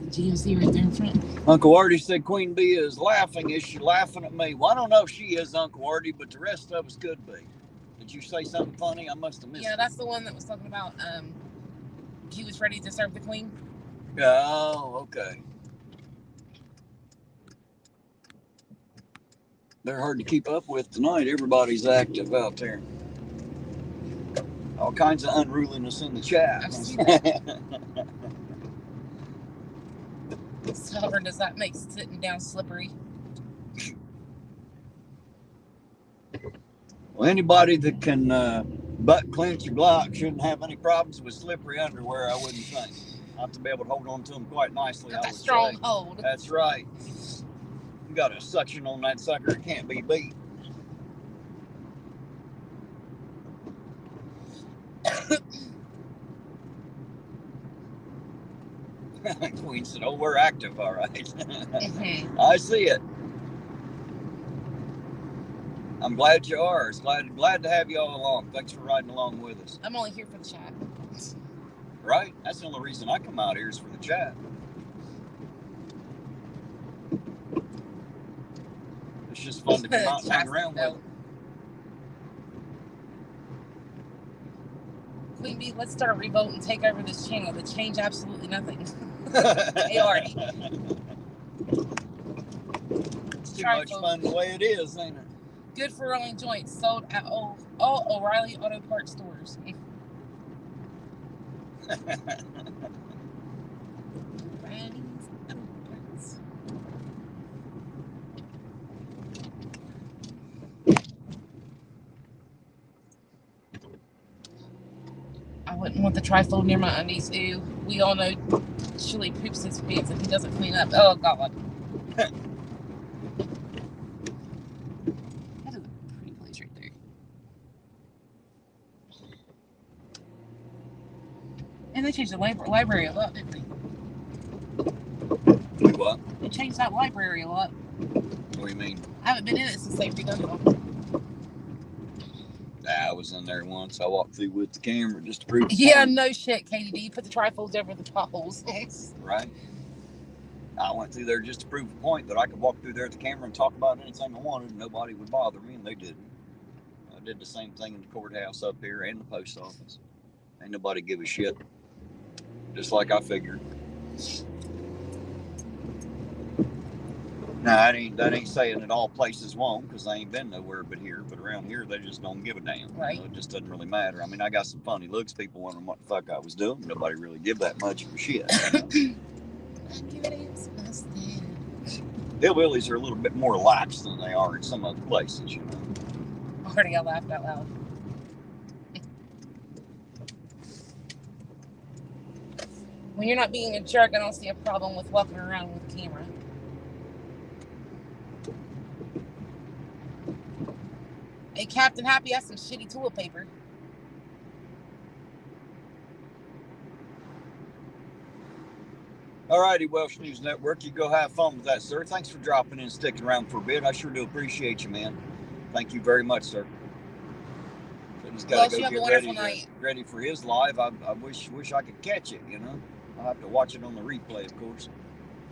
The GMC right there in front. Uncle Artie said Queen Bee is laughing. Is she laughing at me? Well, I don't know if she is, Uncle Artie, but the rest of us could be. Did you say something funny? I must have missed it. Yeah, that's the one that was talking about he was ready to serve the queen. Oh, okay. They're hard to keep up with tonight. Everybody's active out there. All kinds of unruliness in the chat. Sovereign, does that make sitting down slippery? Well, anybody that can butt clench a Glock shouldn't have any problems with slippery underwear, I wouldn't think. I have to be able to hold on to them quite nicely. Got that strong hold. That's right. You got a suction on that sucker, it can't be beat. Queen said, oh, we're active, all right. Mm-hmm. I see it. I'm glad you are. It's glad to have you all along. Thanks for riding along with us. I'm only here for the chat. Right? That's the only reason I come out here is for the chat. It's just fun to come out and hang around with them. Queen Bee, let's start a revolt and take over this channel to change absolutely nothing. Hey, Artie. It's too much fun the way it is, ain't it? Good for rolling joints. Sold at all O'Reilly Auto Parts stores. I wouldn't want the trifold near my undies. Ew. We all know Chili poops his pants if he doesn't clean up. Oh, God. That is a pretty place right there. And they changed the library a lot, didn't they? What? They changed that library a lot. What do you mean? I haven't been in it since they redone it all. I was in there once. I walked through with the camera just to prove the Yeah, point. no shit, KDD. Put the trifolds over the potholes. Right. I went through there just to prove the point that I could walk through there with the camera and talk about anything I wanted and nobody would bother me, and they didn't. I did the same thing in the courthouse up here and the post office. Ain't nobody give a shit. Just like I figured. Now, that ain't saying that all places won't, because I ain't been nowhere but here. But around here, they just don't give a damn. Right. You know, it just doesn't really matter. I mean, I got some funny looks. People wondering what the fuck I was doing. Nobody really give that much of a shit. You know? Hillbillies are a little bit more lax than they are in some other places, you know. Already I laughed out loud. When you're not being a jerk, I don't see a problem with walking around with the camera. Hey, Captain Happy has some shitty toilet paper. Alrighty, Welsh News Network, you go have fun with that, sir. Thanks for dropping in and sticking around for a bit. I sure do appreciate you, man. Thank you very much, sir. So he's got to go get ready for his live. I wish I could catch it, you know. I'll have to watch it on the replay, of course.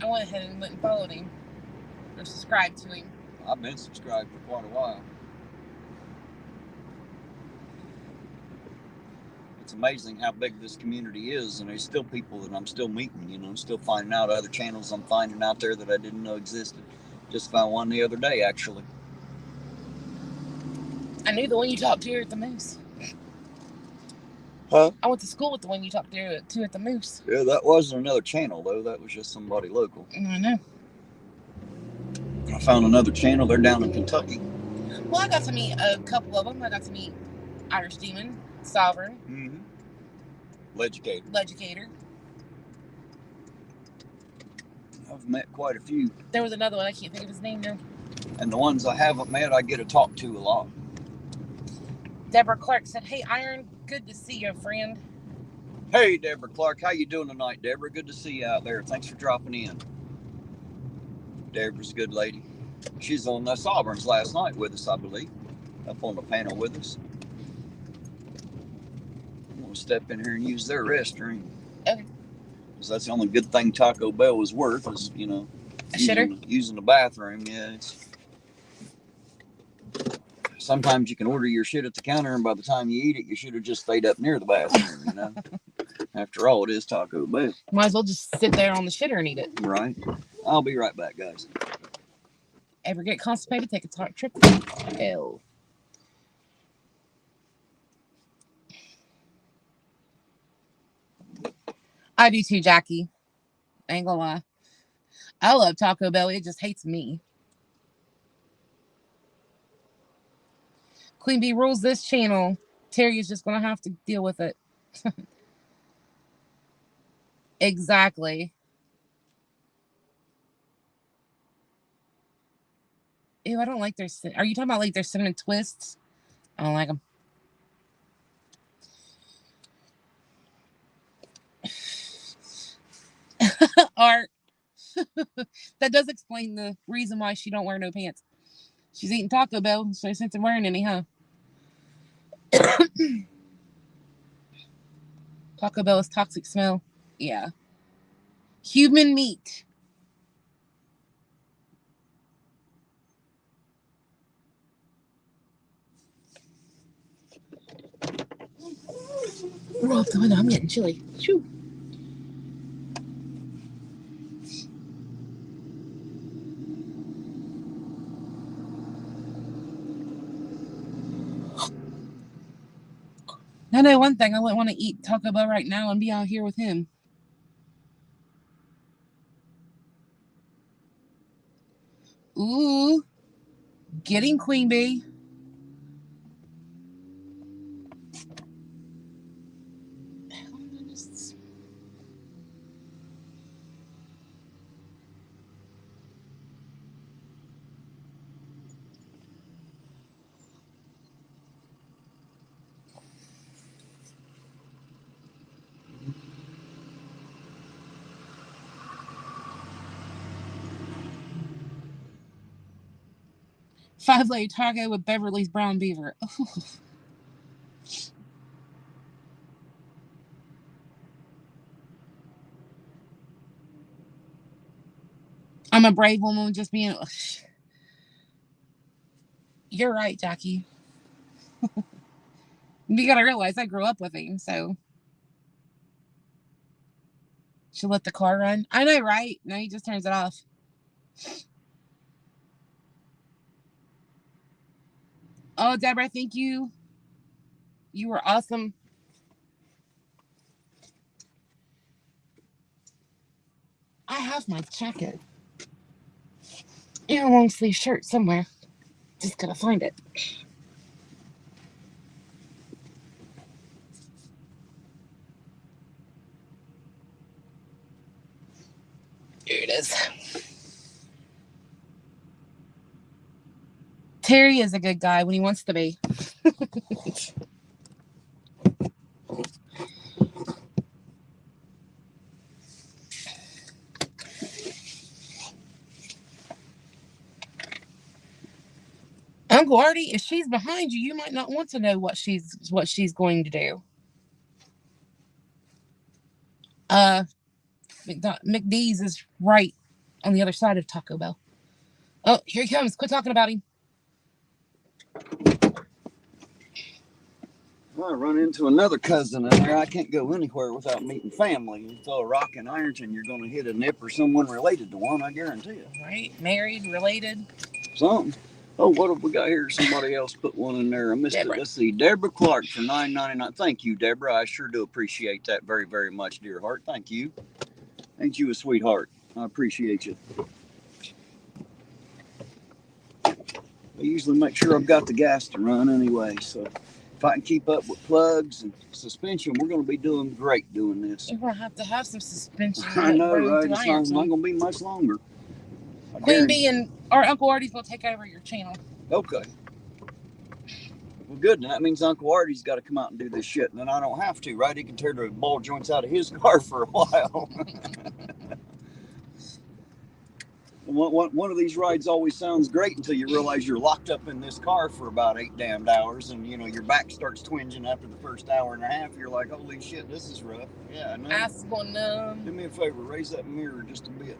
I went ahead and went and followed him. Or subscribed to him. I've been subscribed for quite a while. It's amazing how big this community is, and there's still people that I'm still meeting, you know, still finding out other channels I'm finding out there that I didn't know existed. Just found one the other day, actually. I knew the one you talked to at the Moose. Huh? I went to school with the one you talked to at the Moose. Yeah, that wasn't another channel, though. That was just somebody local. I know. I found another channel. They're down in Kentucky. Well, I got to meet a couple of them. I got to meet Irish Demon, Sovereign. Mm-hmm. Legicator. I've met quite a few. There was another one. I can't think of his name now. And the ones I haven't met, I get to talk to a lot. Deborah Clark said, "Hey, Iron, good to see you, friend." Hey, Deborah Clark. How you doing tonight, Deborah? Good to see you out there. Thanks for dropping in. Deborah's a good lady. She's on the Sovereigns last night with us, I believe. Up on the panel with us. I'm going to step in here and use their restroom. Okay. Because that's the only good thing Taco Bell is worth is, you know, using the bathroom. Yeah, it's... Sometimes you can order your shit at the counter, and by the time you eat it, you should have just stayed up near the bathroom, you know? After all, it is Taco Bell. Might as well just sit there on the shitter and eat it. Right. I'll be right back, guys. Ever get constipated? Take a trip to hell. I do too, Jackie. I ain't gonna lie. I love Taco Bell. It just hates me. Queen Bee rules this channel. Terry is just gonna have to deal with it. Exactly. Ew, I don't like their... Are you talking about like their cinnamon twists? I don't like them. Art. That does explain the reason why she don't wear no pants. She's eating Taco Bell, so since I'm wearing any, huh? Taco Bell is toxic smell. Yeah. Human meat. Roll up the window. I'm getting chilly. Shoo. I know one thing. I wouldn't want to eat Taco Bell right now and be out here with him. Ooh. Getting Queen Bee. 5-layer taco with Beverly's brown beaver. Ooh. I'm a brave woman just being... You're right, Jackie. You gotta realize I grew up with him, so... She'll let the car run. I know, right? No, he just turns it off. Oh, Deborah, thank you. You were awesome. I have my jacket in a long sleeve shirt somewhere. Just gotta find it. Here it is. Terry is a good guy when he wants to be. Uncle Artie, if she's behind you, you might not want to know what she's going to do. McDee's is right on the other side of Taco Bell. Oh, here he comes. Quit talking about him. I run into another cousin in there. I can't go anywhere without meeting family. You throw a rock in Ironton, you're going to hit a nip or someone related to one, I guarantee it. Right? Married, related. Something. Oh, what have we got here? Somebody else put one in there. I missed Deborah. It. Let's see. Deborah Clark for $9.99. Thank you, Deborah. I sure do appreciate that very, very much, dear heart. Thank you. Ain't you a sweetheart? I appreciate you. I usually make sure I've got the gas to run anyway, so if I can keep up with plugs and suspension, we're going to be doing great doing this. You're going to have some suspension. I know, right? It's not going to be much longer. Queen Bee and our Uncle Artie's going to take over your channel. Okay. Well, good. That means Uncle Artie's got to come out and do this shit, and then I don't have to, right? He can tear the ball joints out of his car for a while. One of these rides always sounds great until you realize you're locked up in this car for about 8 damned hours, and you know your back starts twinging after the first hour and a half. You're like, holy shit, this is rough. Yeah, no. Ass going numb. Do me a favor, raise that mirror just a bit.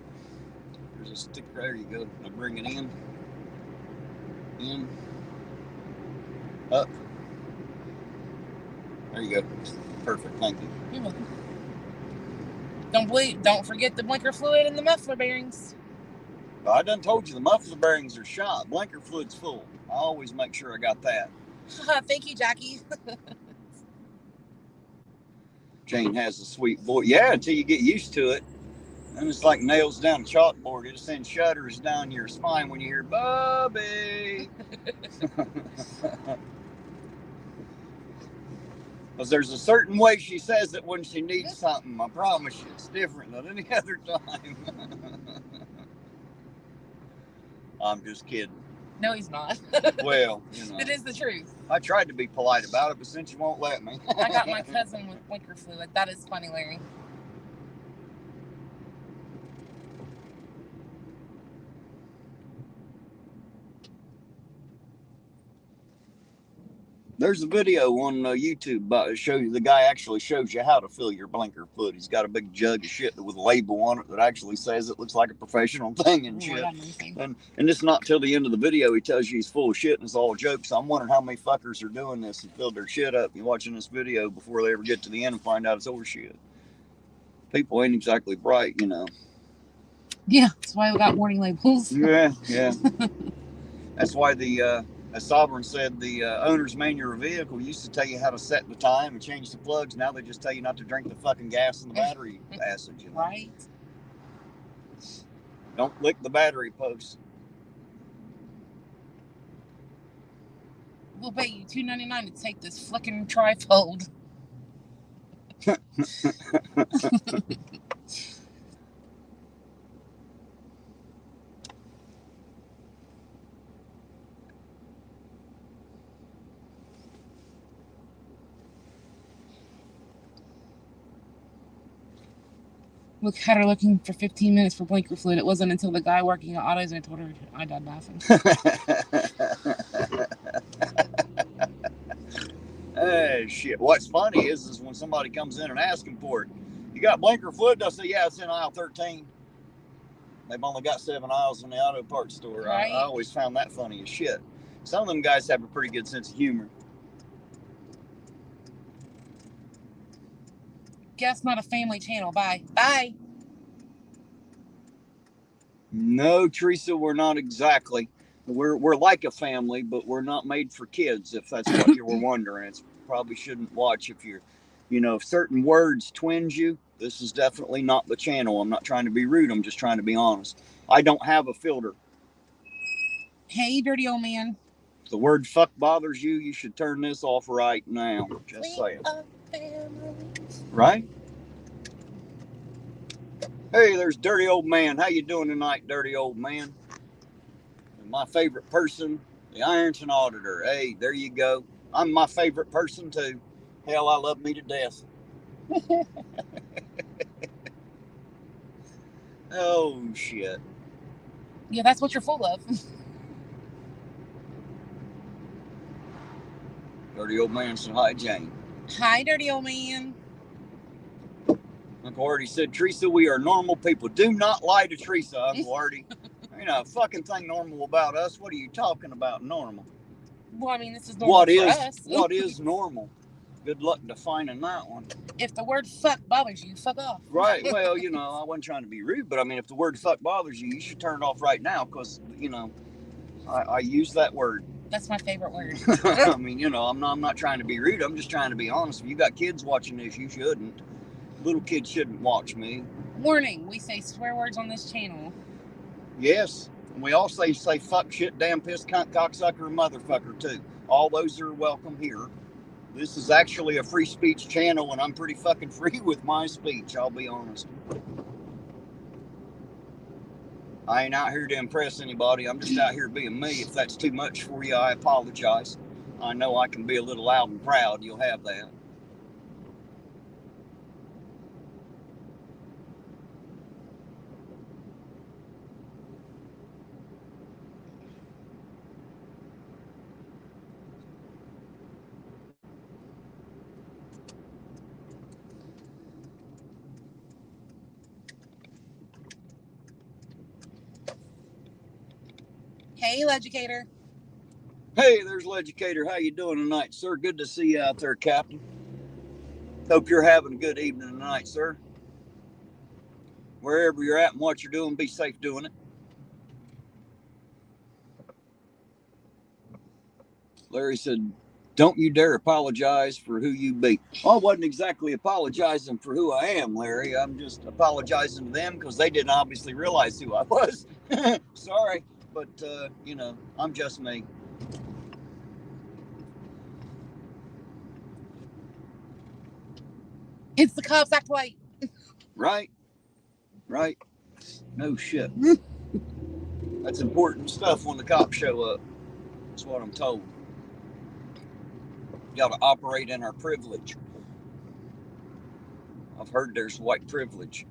There's a stick. There you go. Now bring it in, up. There you go. Perfect. Thank you. You're welcome. Don't forget the blinker fluid and the muffler bearings. I done told you the muffler bearings are shot. Blinker fluid's full. I always make sure I got that. Thank you, Jackie. Jane has a sweet voice. Yeah, until you get used to it. And it's like nails down a chalkboard. It sends shudders down your spine when you hear Bobby. Because there's a certain way she says it when she needs something. I promise you, it's different than any other time. I'm just kidding. No, he's not. Well, you know. It is the truth. I tried to be polite about it, but since you won't let me. I got my cousin with blinker fluid. That is funny, Larry. There's a video on YouTube about the guy actually shows you how to fill your blinker fluid. He's got a big jug of shit with a label on it that actually says it looks like a professional thing and shit. And it's not till the end of the video he tells you he's full of shit and it's all jokes. I'm wondering how many fuckers are doing this and filled their shit up. You're watching this video before they ever get to the end and find out it's over shit. People ain't exactly bright, you know. Yeah, that's why we got warning labels. Yeah. That's why as Sovereign said, the owner's manual of a vehicle used to tell you how to set the time and change the plugs. Now they just tell you not to drink the fucking gas in the battery passage. You know? Right. Don't lick the battery post. We'll pay you $2.99 to take this flicking trifold. Look, had her looking for 15 minutes for blinker fluid. It wasn't until the guy working at AutoZone told her I died laughing. Shit. What's funny is when somebody comes in and asks them for it, you got blinker fluid? I say, yeah, it's in aisle 13. They've only got 7 aisles in the auto parts store. Right. I always found that funny as shit. Some of them guys have a pretty good sense of humor. Guess not a family channel. Bye. Bye. No, Teresa, we're not exactly. We're like a family, but we're not made for kids, if that's what you were wondering. It's probably shouldn't watch if you're, if certain words twinge you. This is definitely not the channel. I'm not trying to be rude. I'm just trying to be honest. I don't have a filter. Hey, dirty old man. If the word fuck bothers you, you should turn this off right now. Just saying. Right? Hey, there's dirty old man. How you doing tonight, dirty old man? And my favorite person, the irontonauditor. Hey, there you go. I'm my favorite person too. Hell, I love me to death. Oh, shit. Yeah, that's what you're full of. Dirty old man said, hi, Jane. Hi, dirty old man. Uncle Artie said, Teresa, we are normal people. Do not lie to Teresa, Uncle Artie. Ain't a fucking thing normal about us. What are you talking about normal? Well, I mean, this is normal for us. What is normal? Good luck defining that one. If the word fuck bothers you, fuck off. Right. Well, I wasn't trying to be rude, but I mean, if the word fuck bothers you, you should turn it off right now because, I use that word. That's my favorite word. I mean, I'm not trying to be rude. I'm just trying to be honest. If you got kids watching this, you shouldn't. Little kids shouldn't watch me. Warning, we say swear words on this channel. Yes. And we all say fuck, shit, damn, piss, cunt, cocksucker, and motherfucker, too. All those are welcome here. This is actually a free speech channel, and I'm pretty fucking free with my speech, I'll be honest. I ain't out here to impress anybody. I'm just out here being me. If that's too much for you, I apologize. I know I can be a little loud and proud. You'll have that. Hey, Legicator. Hey, there's Legicator. How you doing tonight, sir? Good to see you out there, Captain. Hope you're having a good evening tonight, sir. Wherever you're at and what you're doing, be safe doing it. Larry said, don't you dare apologize for who you be. Well, I wasn't exactly apologizing for who I am, Larry. I'm just apologizing to them because they didn't obviously realize who I was. Sorry, but, I'm just me. It's the cops act white. Right? No shit. That's important stuff when the cops show up. That's what I'm told. You got to operate in our privilege. I've heard there's white privilege.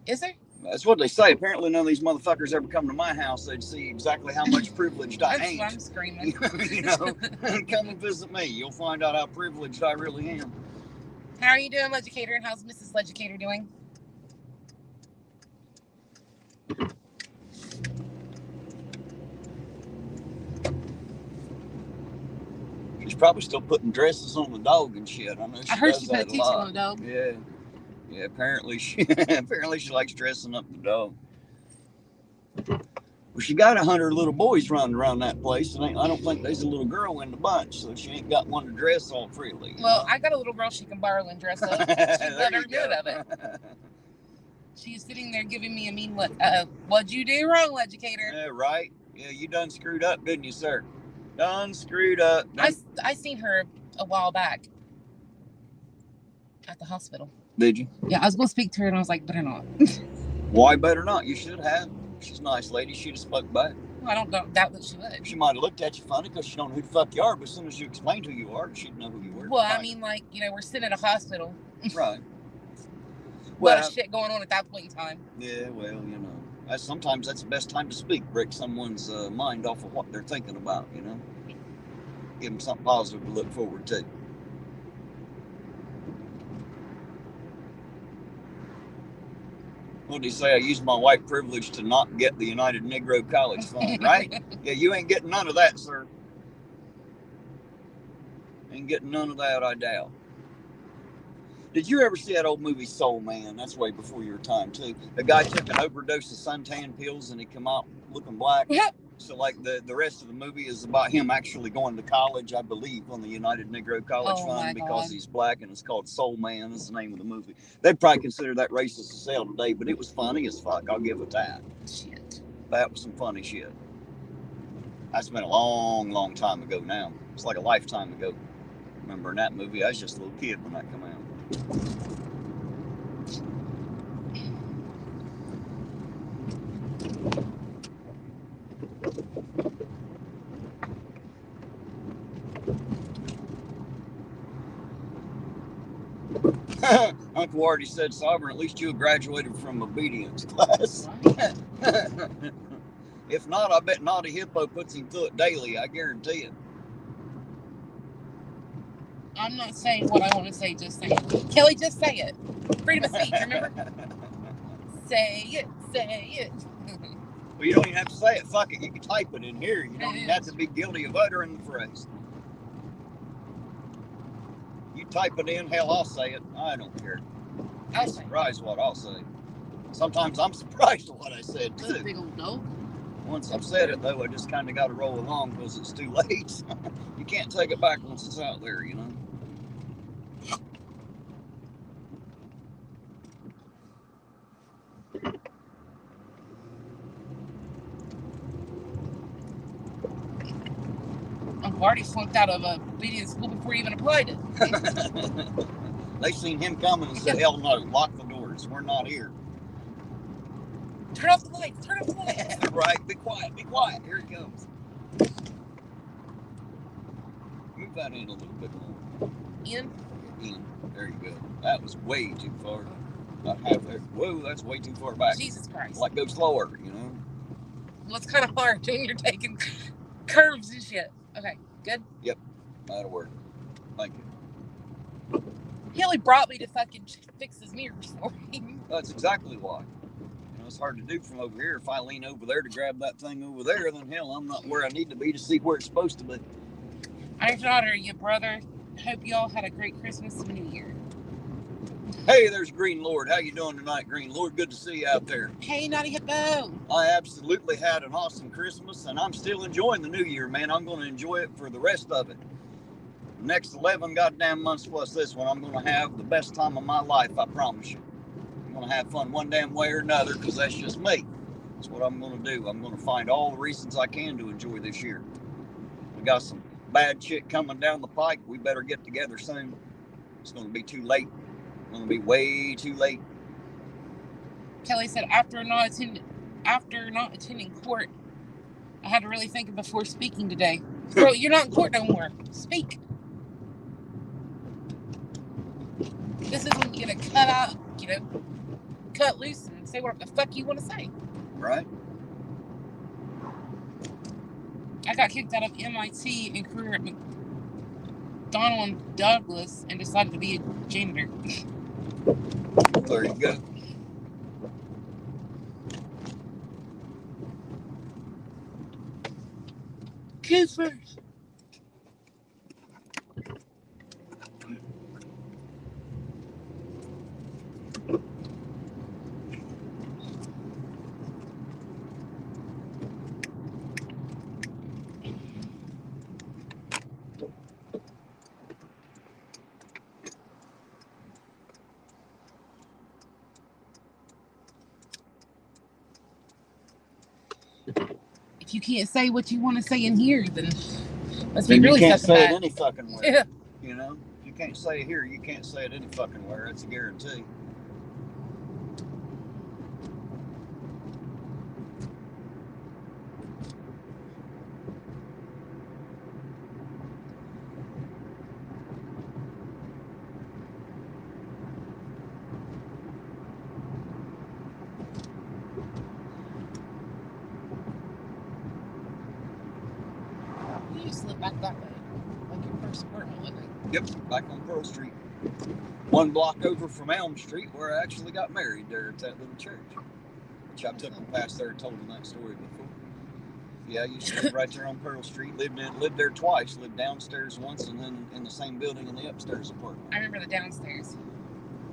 Is there? That's what they say. Apparently none of these motherfuckers ever come to my house. They'd see exactly how much privileged I ain't. I'm screaming. Come and visit me. You'll find out how privileged I really am. How are you doing, Legicator? And how's Mrs. Legicator doing? She's probably still putting dresses on the dog and shit. I heard she put a tutu on the dog. Yeah. Apparently she likes dressing up the dog. Well, she got 100 little boys running around that place, and I don't think there's a little girl in the bunch, so she ain't got one to dress all freely. Well, I got a little girl she can borrow and dress up. She's got every minute of it. She's sitting there giving me a mean look. What'd you do wrong, Legicator? Yeah, right. Yeah, you done screwed up, didn't you, sir? Done screwed up. I seen her a while back at the hospital. Did you? Yeah, I was going to speak to her, and I was like, better not. Why better not? You should have. She's a nice lady. She'd have spoke back. Well, I don't doubt that she would. She might have looked at you funny because she don't know who the fuck you are, but as soon as you explained who you are, she'd know who you were. Well, I mean, like, we're sitting at a hospital. Right. A lot of shit going on at that point in time. Yeah, well, sometimes that's the best time to speak. Break someone's mind off of what they're thinking about, Give them something positive to look forward to. What did he say? I used my white privilege to not get the United Negro College Fund, right? Yeah, you ain't getting none of that, sir. Ain't getting none of that, I doubt. Did you ever see that old movie Soul Man? That's way before your time, too. The guy took an overdose of suntan pills and he come out looking black. Yep. So, like, the rest of the movie is about him actually going to college, I believe, on the United Negro College Fund because he's black, and it's called Soul Man. Is the name of the movie. They'd probably consider that racist as hell today, but it was funny as fuck. I'll give it that. Shit. That was some funny shit. That's been a long, long time ago now. It's like a lifetime ago. Remember in that movie, I was just a little kid when that came out. Uncle Artie said, Sovereign, at least you graduated from obedience class. If not, I bet Naughty Hippo puts him through it daily. I guarantee it. I'm not saying what I want to say, just say it. Kelly, just say it. Freedom of speech, remember? Say it, say it. Well, you don't even have to say it. Fuck it. You can type it in here. You don't even have to be guilty of uttering the phrase. You type it in, hell, I'll say it. I don't care. I'm surprised what I'll say. Sometimes I'm surprised at what I said, too. That's a big old dog. Once I've said it, though, I just kind of got to roll along because it's too late. You can't take it back once it's out there, you know? Uncle Artie flunked out of obedience school before he even applied it. They seen him coming and said, hell no, lock the doors. We're not here. Turn off the lights, turn off the lights. Right, be quiet, here it comes. Move that in a little bit more. In? In, there you go. That was way too far. About half there. Whoa, that's way too far back. Jesus Christ. Like, go slower, you know? Well, it's kind of hard when you're taking curves and shit. Okay, good? Yep, that'll work. Thank you. He only brought me to fucking fix his mirrors for me. That's exactly why. You know, it's hard to do from over here. If I lean over there to grab that thing over there, then hell, I'm not where I need to be to see where it's supposed to be. Irontonauditor, your brother. Hope you all had a great Christmas and New Year. Hey, there's Green Lord. How you doing tonight, Green Lord? Good to see you out there. Hey, Naughty Hippo. I absolutely had an awesome Christmas, and I'm still enjoying the New Year, man. I'm going to enjoy it for the rest of it. The next 11 goddamn months plus this one, I'm going to have the best time of my life, I promise you. I'm going to have fun one damn way or another, because that's just me. That's what I'm going to do. I'm going to find all the reasons I can to enjoy this year. We got some bad shit coming down the pike. We better get together soon. It's going to be too late. It's going to be way too late. Kelly said, after not attending court, I had to really think before speaking today. Girl, you're not in court no more. Speak. This is when you get to cut out, cut loose and say what the fuck you want to say. Right. I got kicked out of MIT and career at McDonald and Douglas and decided to be a janitor. There you go. Kids first. If you can't say what you want to say in here, then let's be really you can't fucking say bad. it any fucking where. Yeah. You know, if you can't say it here, you can't say it any fucking where. That's a guarantee. You just slip back that way, like your first apartment living. Yep, back on Pearl Street. 1 block over from Elm Street, where I actually got married there at that little church. Which I took them past there and told them that story before. Yeah, I used to live right there on Pearl Street. Lived there twice. Lived downstairs once, and then in the same building in the upstairs apartment. I remember the downstairs.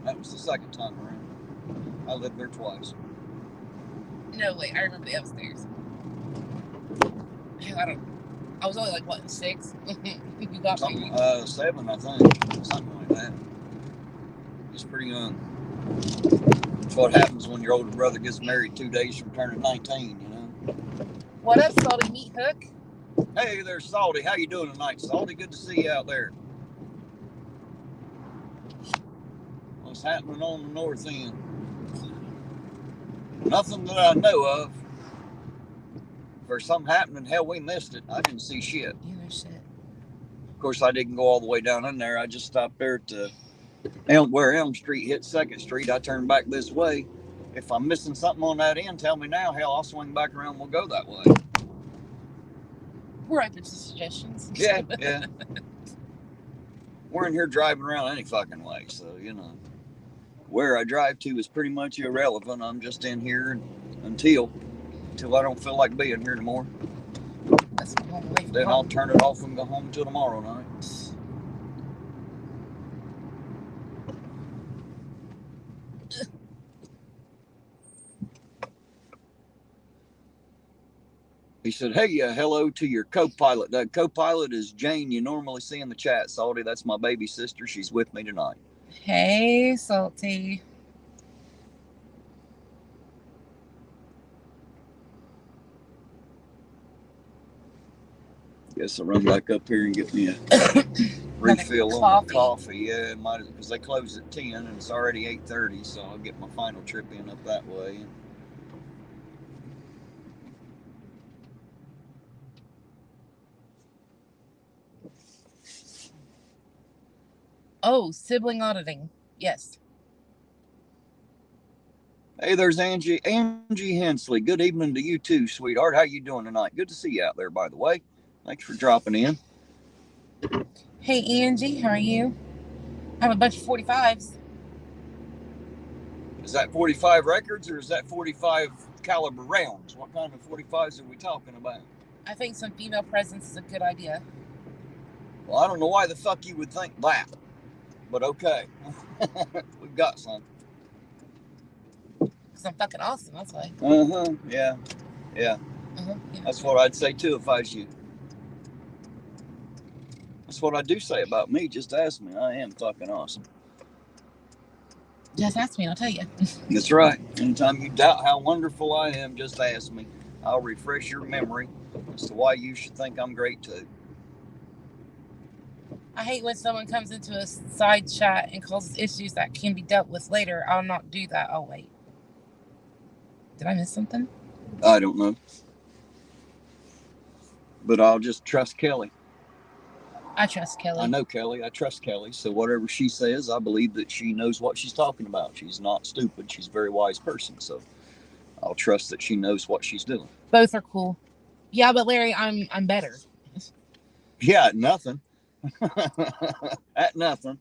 That was the second time around. I lived there twice. No, wait, I remember the upstairs. Hell, I was only like, what, 6? You got me. 7, I think. Something like that. Just pretty young. That's what happens when your older brother gets married 2 days from turning 19, you know? What up, Salty Meat Hook? Hey there, Salty. How you doing tonight, Salty? Good to see you out there. What's happening on the north end? Nothing that I know of. If there's something happening, hell, we missed it. I didn't see shit. You know shit. Of course, I didn't go all the way down in there. I just stopped there at where Elm Street hits 2nd Street. I turned back this way. If I'm missing something on that end, tell me now. Hell, I'll swing back around and we'll go that way. We're open to suggestions. Yeah. We're in here driving around any fucking way, so, you know. Where I drive to is pretty much irrelevant. I'm just in here until I don't feel like being here anymore. That's away from Then home. I'll turn it off and go home until tomorrow night. He said, hey, hello to your co-pilot. That co-pilot is Jane you normally see in the chat, Salty. That's my baby sister. She's with me tonight. Hey, Salty. Guess I'll run back up here and get me a refill on the coffee. Yeah, might because they close at 10 and it's already 8:30, so I'll get my final trip in up that way. Oh, sibling auditing. Yes. Hey, there's Angie Hensley. Good evening to you too, sweetheart. How you doing tonight? Good to see you out there, by the way. Thanks for dropping in. Hey, Angie, how are you? I have a bunch of 45s. Is that 45 records or is that 45 caliber rounds? What kind of 45s are we talking about? I think some female presence is a good idea. Well, I don't know why the fuck you would think that, but okay. We've got some. Because I'm fucking awesome, that's why. Yeah. Yeah. Yeah. That's what I'd say too if I was you. That's what I do say about me. Just ask me. I am fucking awesome. Just ask me, I'll tell you. That's right. Anytime you doubt how wonderful I am, just ask me. I'll refresh your memory as to why you should think I'm great too. I hate when someone comes into a side chat and causes issues that can be dealt with later. I'll not do that. I'll wait. Did I miss something? I don't know. But I'll just trust Kelly. I trust Kelly. I know Kelly. I trust Kelly. So whatever she says, I believe that she knows what she's talking about. She's not stupid. She's a very wise person. So I'll trust that she knows what she's doing. Both are cool. Yeah, but Larry, I'm better. Yeah, at nothing. At nothing.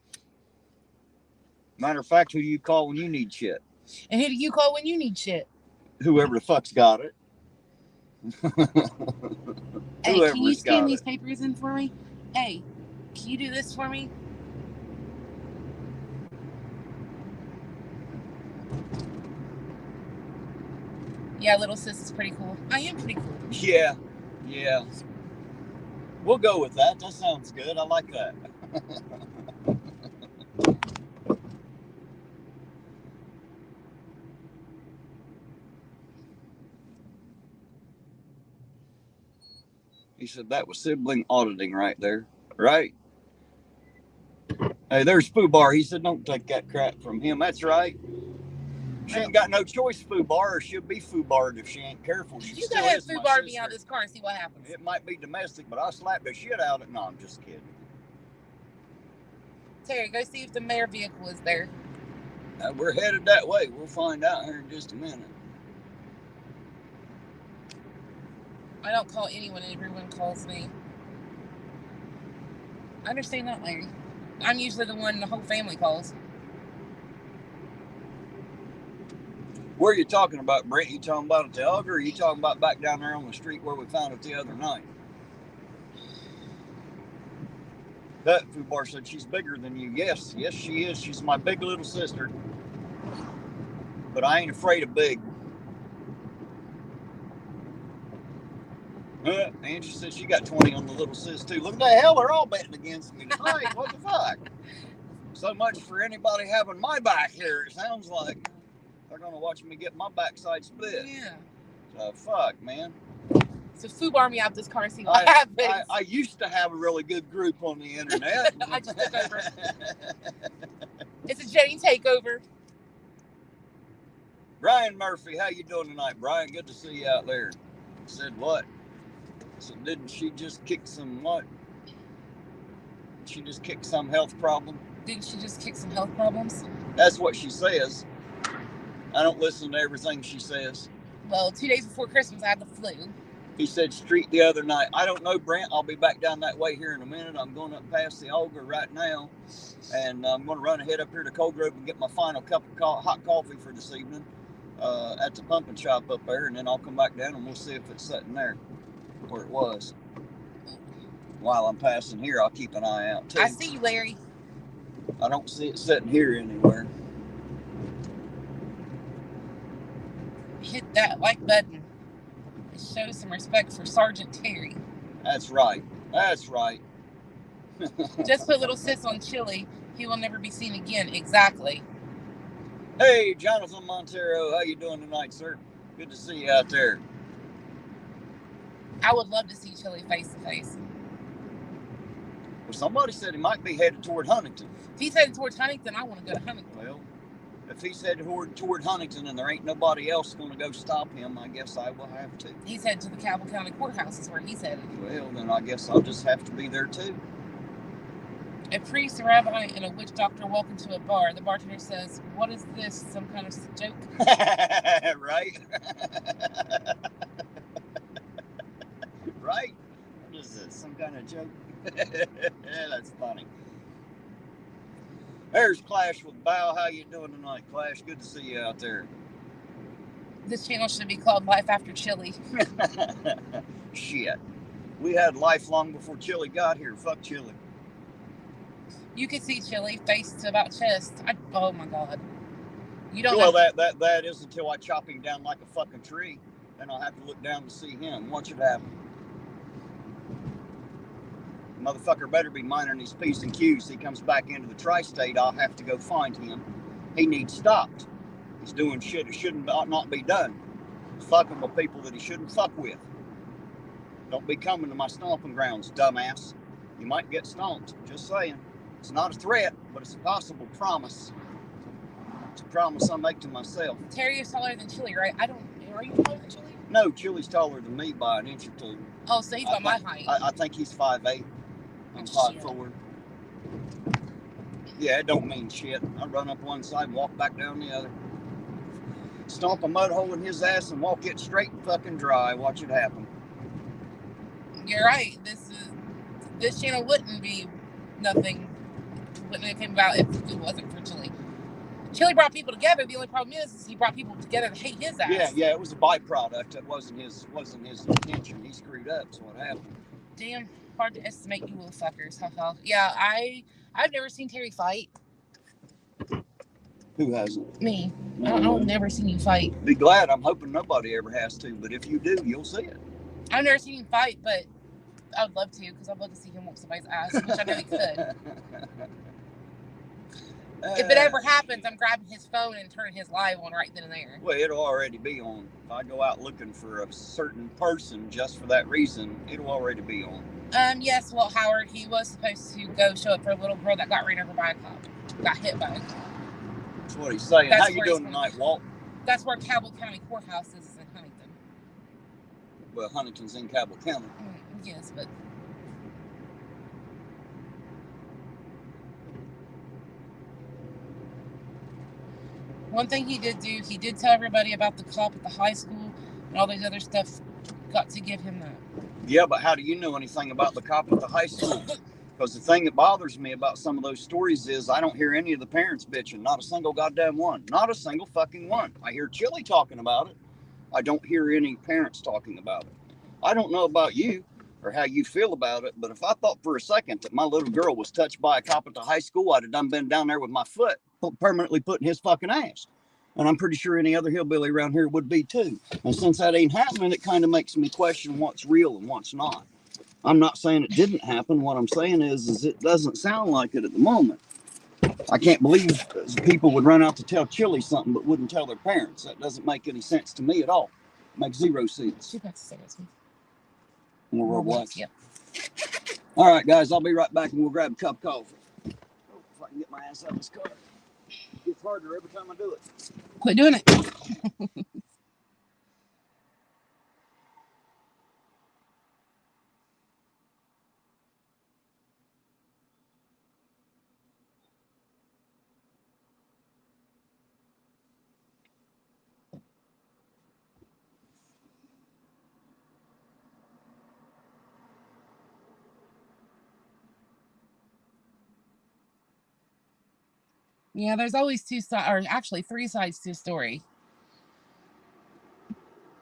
Matter of fact, who do you call when you need shit? And who do you call when you need shit? Whoever the fuck's got it. Hey, can you scan these papers in for me? Hey, can you do this for me? Yeah, little sis is pretty cool. I am pretty cool. Yeah. We'll go with that. That sounds good. I like that. He said that was sibling auditing right there. Right? Hey, there's Foobar. He said, don't take that crap from him. That's right. She ain't got no choice, Foobar, or she'll be Foobarred if she ain't careful. She You go ahead and Foobar me out of this car and see what happens. It might be domestic, but I'll slap the shit out of it. No, I'm just kidding. Terry, go see if the mayor vehicle is there. We're headed that way. We'll find out here in just a minute. I don't call anyone, everyone calls me. I understand that, Larry. I'm usually the one the whole family calls. Where are you talking about, Brent? You talking about at the Elder, or are you talking about back down there on the street where we found it the other night? That Fubar said she's bigger than you. Yes, she is. She's my big little sister. But I ain't afraid of big. Angie said she got 20 on the little sis too. Look at the hell, they're all betting against me tonight. What the fuck? So much for anybody having my back here, it sounds like. They're gonna watch me get my backside split. Yeah. So fuck, man. So Fubar me out this car and see what happens. I used to have a really good group on the internet. I just took over. It's a Jenny takeover. Brian Murphy, how you doing tonight, Brian? Good to see you out there. Said what? So didn't she just kick some what? She just kicked some health problem? Didn't she just kick some health problems? That's what she says. I don't listen to everything she says. Well, 2 days before Christmas, I had the flu. He said street the other night. I don't know, Brent. I'll be back down that way here in a minute. I'm going up past the Olga right now. And I'm going to run ahead up here to Cold Grove and get my final cup of hot coffee for this evening at the pumping shop up there. And then I'll come back down and we'll see if it's sitting there where it was. While I'm passing here, I'll keep an eye out too. I see you, Larry. I don't see it sitting here anywhere. Hit that like button. It shows some respect for Sergeant Terry. That's right. That's right. Just put little sis on chili. He will never be seen again. Exactly. Hey, Jonathan Montero. How you doing tonight, sir? Good to see you out there. I would love to see Chili face to face. Well, somebody said he might be headed toward Huntington. If he's headed towards Huntington, I want to go to Huntington. Well, if he's headed toward Huntington and there ain't nobody else going to go stop him, I guess I will have to. He's headed to the Cabell County Courthouse is where he's headed. Well, then I guess I'll just have to be there too. A priest, a rabbi, and a witch doctor walk into a bar. The bartender says, "What is this? Some kind of joke?" Right? Right? What is this? Some kind of joke? That's funny. There's Clash with Bow. How you doing tonight, Clash? Good to see you out there. This channel should be called Life After Chili. Shit. We had life long before Chili got here. Fuck Chili. You could see Chili face to about chest. Oh my God. You don't Well, know. that is until I chop him down like a fucking tree. Then I'll have to look down to see him. Watch it happen. Motherfucker better be minding his P's and Q's. He comes back into the tri-state, I'll have to go find him. He needs stopped. He's doing shit that shouldn't not be done. He's fucking with people that he shouldn't fuck with. Don't be coming to my stomping grounds, dumbass. You might get stomped. Just saying. It's not a threat, but it's a possible promise. It's a promise I make to myself. Terry is taller than Chili, right? Are you taller than Chili? No, Chili's taller than me by an inch or two. Oh, so he's about my height. I think he's 5'8". I'm 5'4". Yeah, it don't mean shit. I run up one side and walk back down the other. Stomp a mud hole in his ass and walk it straight and fucking dry. Watch it happen. You're right. This channel wouldn't be nothing. Wouldn't have came about if it wasn't for Chili. Chili brought people together. The only problem is he brought people together to hate his ass. Yeah, it was a byproduct. It wasn't his intention. He screwed up. So what happened? Damn, hard to estimate you little fuckers. Yeah, I've never seen Terry fight. Who hasn't? Me. I've never seen you fight. Be glad. I'm hoping nobody ever has to. But if you do, you'll see it. I've never seen him fight, but I would love to because I'd love to see him whoop somebody's ass, which I know he could. If it ever happens, I'm grabbing his phone and turning his live on right then and there. Well, it'll already be on. If I go out looking for a certain person just for that reason, it'll already be on. Yes, well, Howard, he was supposed to go show up for a little girl that got ran over by a cop. Got hit by a cop. That's what he's saying. How you doing tonight, Walt? That's where Cabell County Courthouse is in Huntington. Well, Huntington's in Cabell County. Yes, but... One thing he did do, he did tell everybody about the cop at the high school and all these other stuff. Got to give him that. Yeah, but how do you know anything about the cop at the high school? Because the thing that bothers me about some of those stories is I don't hear any of the parents bitching. Not a single goddamn one. Not a single fucking one. I hear Chili talking about it. I don't hear any parents talking about it. I don't know about you or how you feel about it, but if I thought for a second that my little girl was touched by a cop at the high school, I'd have done been down there with my foot permanently put in his fucking ass. And I'm pretty sure any other hillbilly around here would be too. And since that ain't happening, it kind of makes me question what's real and what's not. I'm not saying it didn't happen. What I'm saying is it doesn't sound like it at the moment. I can't believe people would run out to tell Chili something but wouldn't tell their parents. That doesn't make any sense to me at all. It makes zero sense. Two packs of cigarettes. More Roblox. Yep. All right, guys, I'll be right back and we'll grab a cup of coffee. Oh, if I can get my ass out of this car. It gets harder every time I do it. Quit doing it. Yeah, there's always two sides, or actually three sides to a story.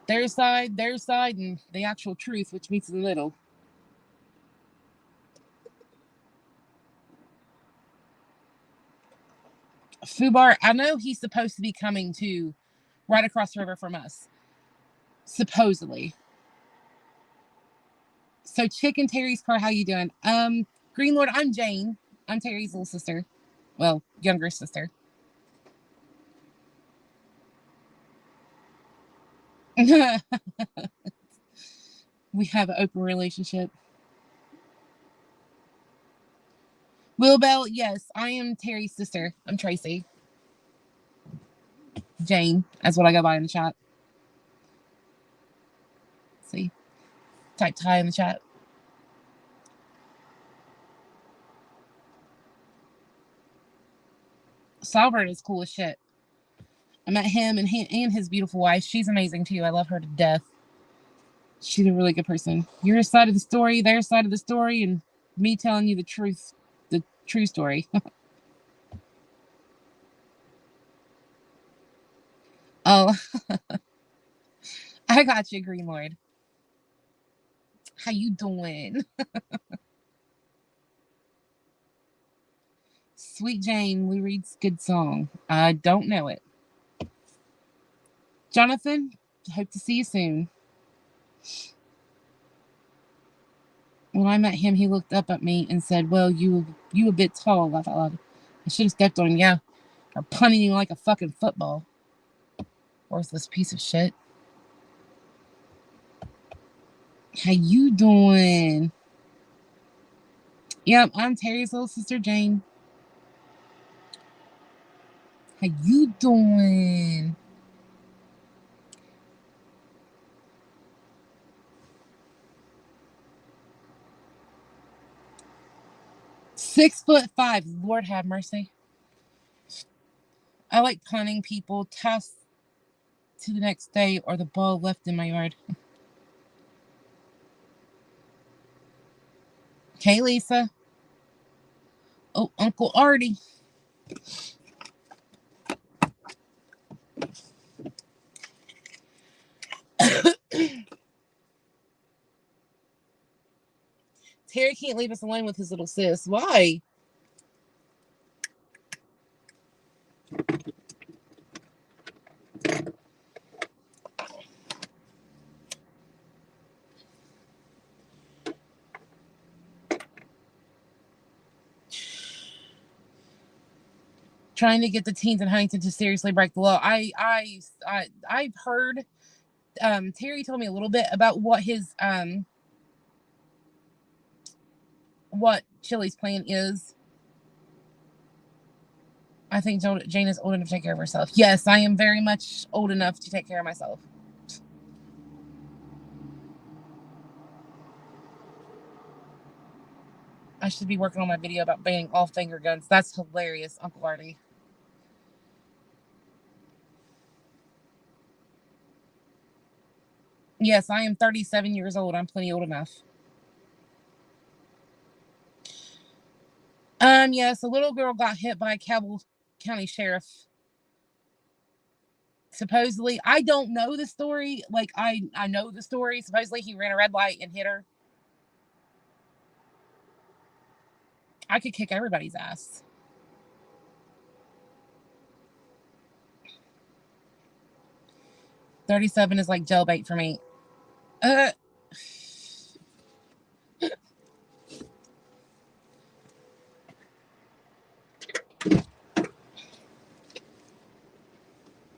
Their side, and the actual truth, which meets in the middle. Fubar, I know he's supposed to be coming to right across the river from us. Supposedly. So Chick and Terry's car, how you doing? Green Lord, I'm Jane. I'm Terry's little sister. Well, younger sister. We have an open relationship. Will Bell, yes, I am Terry's sister. I'm Tracy. Jane, that's what I go by in the chat. See? Type Ty in the chat. Salvert is cool as shit. I met him and his beautiful wife. She's amazing too. I love her to death. She's a really good person. Your side of the story, their side of the story, and me telling you the true story. Oh, I got you, Green Lord. How you doing? Sweet Jane, Lou Reed's good song. I don't know it. Jonathan, hope to see you soon. When I met him, he looked up at me and said, well, you a bit tall, laugh out loud. I should have stepped on you, or punting you like a fucking football. Worthless piece of shit. How you doing? Yep, I'm Terry's little sister, Jane. How you doing? (6'5". Lord have mercy. I like punting people, toss to the next day, or the ball left in my yard. Okay, Lisa. Oh, Uncle Artie. Terry can't leave us alone with his little sis. Why? Trying to get the teens in Huntington to seriously break the law. I've heard. Terry told me a little bit about what his what Chili's plan is. I think Jane is old enough to take care of herself. Yes, I am very much old enough to take care of myself. I should be working on my video about banning all finger guns. That's hilarious, Uncle Artie. Yes, I am 37 years old. I'm plenty old enough. Yes, a little girl got hit by a Cabell County sheriff. Supposedly, I don't know the story. Like, I know the story. Supposedly, he ran a red light and hit her. I could kick everybody's ass. $37 is like jailbait for me.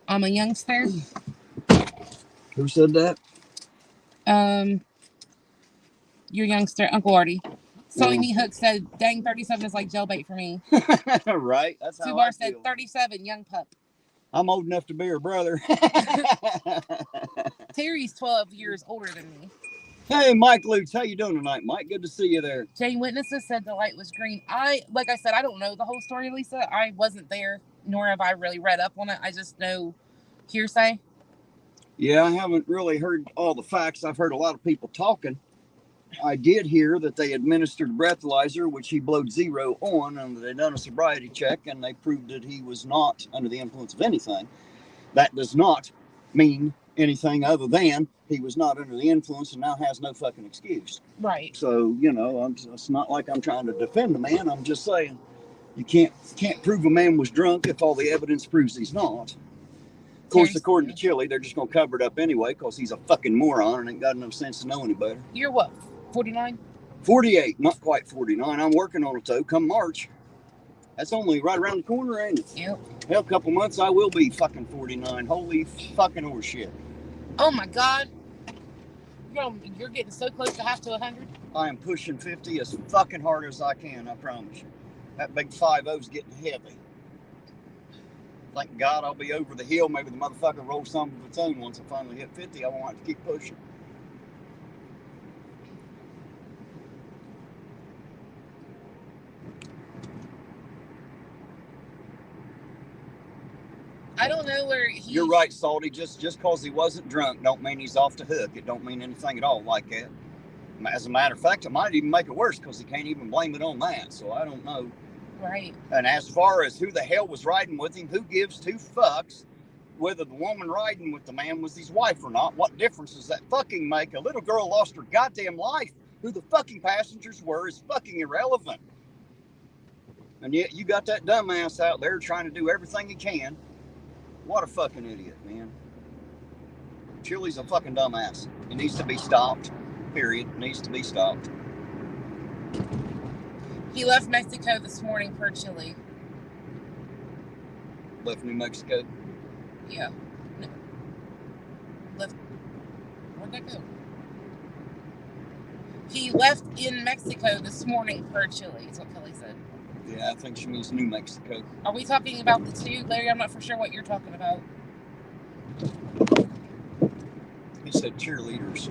I'm a youngster. Who said that? Your youngster, Uncle Artie. Sony Me Hook said, dang, 37 is like jailbait for me. Right, that's how Tubar I said, feel. 37, young pup. I'm old enough to be her brother. Terry's 12 years older than me. Hey, Mike Lutz, how you doing tonight, Mike? Good to see you there. Jane Witnesses said the light was green. Like I said, I don't know the whole story, Lisa. I wasn't there, nor have I really read up on it. I just know hearsay. Yeah, I haven't really heard all the facts. I've heard a lot of people talking. I did hear that they administered a breathalyzer, which he blowed 0 on, and they done a sobriety check, and they proved that he was not under the influence of anything. That does not mean anything other than he was not under the influence and now has no fucking excuse. Right. So, you know, it's not like I'm trying to defend the man. I'm just saying you can't prove a man was drunk if all the evidence proves he's not. Of course, according to Chili, they're just going to cover it up anyway because he's a fucking moron and ain't got enough sense to know any better. You're what, 49? 48, not quite 49. I'm working on it, though, come March. That's only right around the corner, ain't it? Yep. Hell, a couple months, I will be fucking 49. Holy fucking horseshit. Oh, my God. You're getting so close to half to 100. I am pushing 50 as fucking hard as I can, I promise you. That big 5-0's getting heavy. Thank God I'll be over the hill. Maybe the motherfucker rolls some of its own once I finally hit 50. I won't have to keep pushing. I don't know where You're right, Salty. Just because he wasn't drunk don't mean he's off the hook. It don't mean anything at all like that. As a matter of fact, it might even make it worse because he can't even blame it on that. So I don't know. Right. And as far as who the hell was riding with him, who gives two fucks whether the woman riding with the man was his wife or not? What difference does that fucking make? A little girl lost her goddamn life. Who the fucking passengers were is fucking irrelevant. And yet you got that dumbass out there trying to do everything he can. What a fucking idiot, man. Chili's a fucking dumbass. He needs to be stopped. Period. Needs to be stopped. He left Mexico this morning per Chile. Left New Mexico? Yeah. No. Left. Where'd that go? He left in Mexico this morning per Chile, is what Kelly said. Yeah, I think she means New Mexico. Are we talking about the two, Larry? I'm not for sure what you're talking about. He said cheerleaders.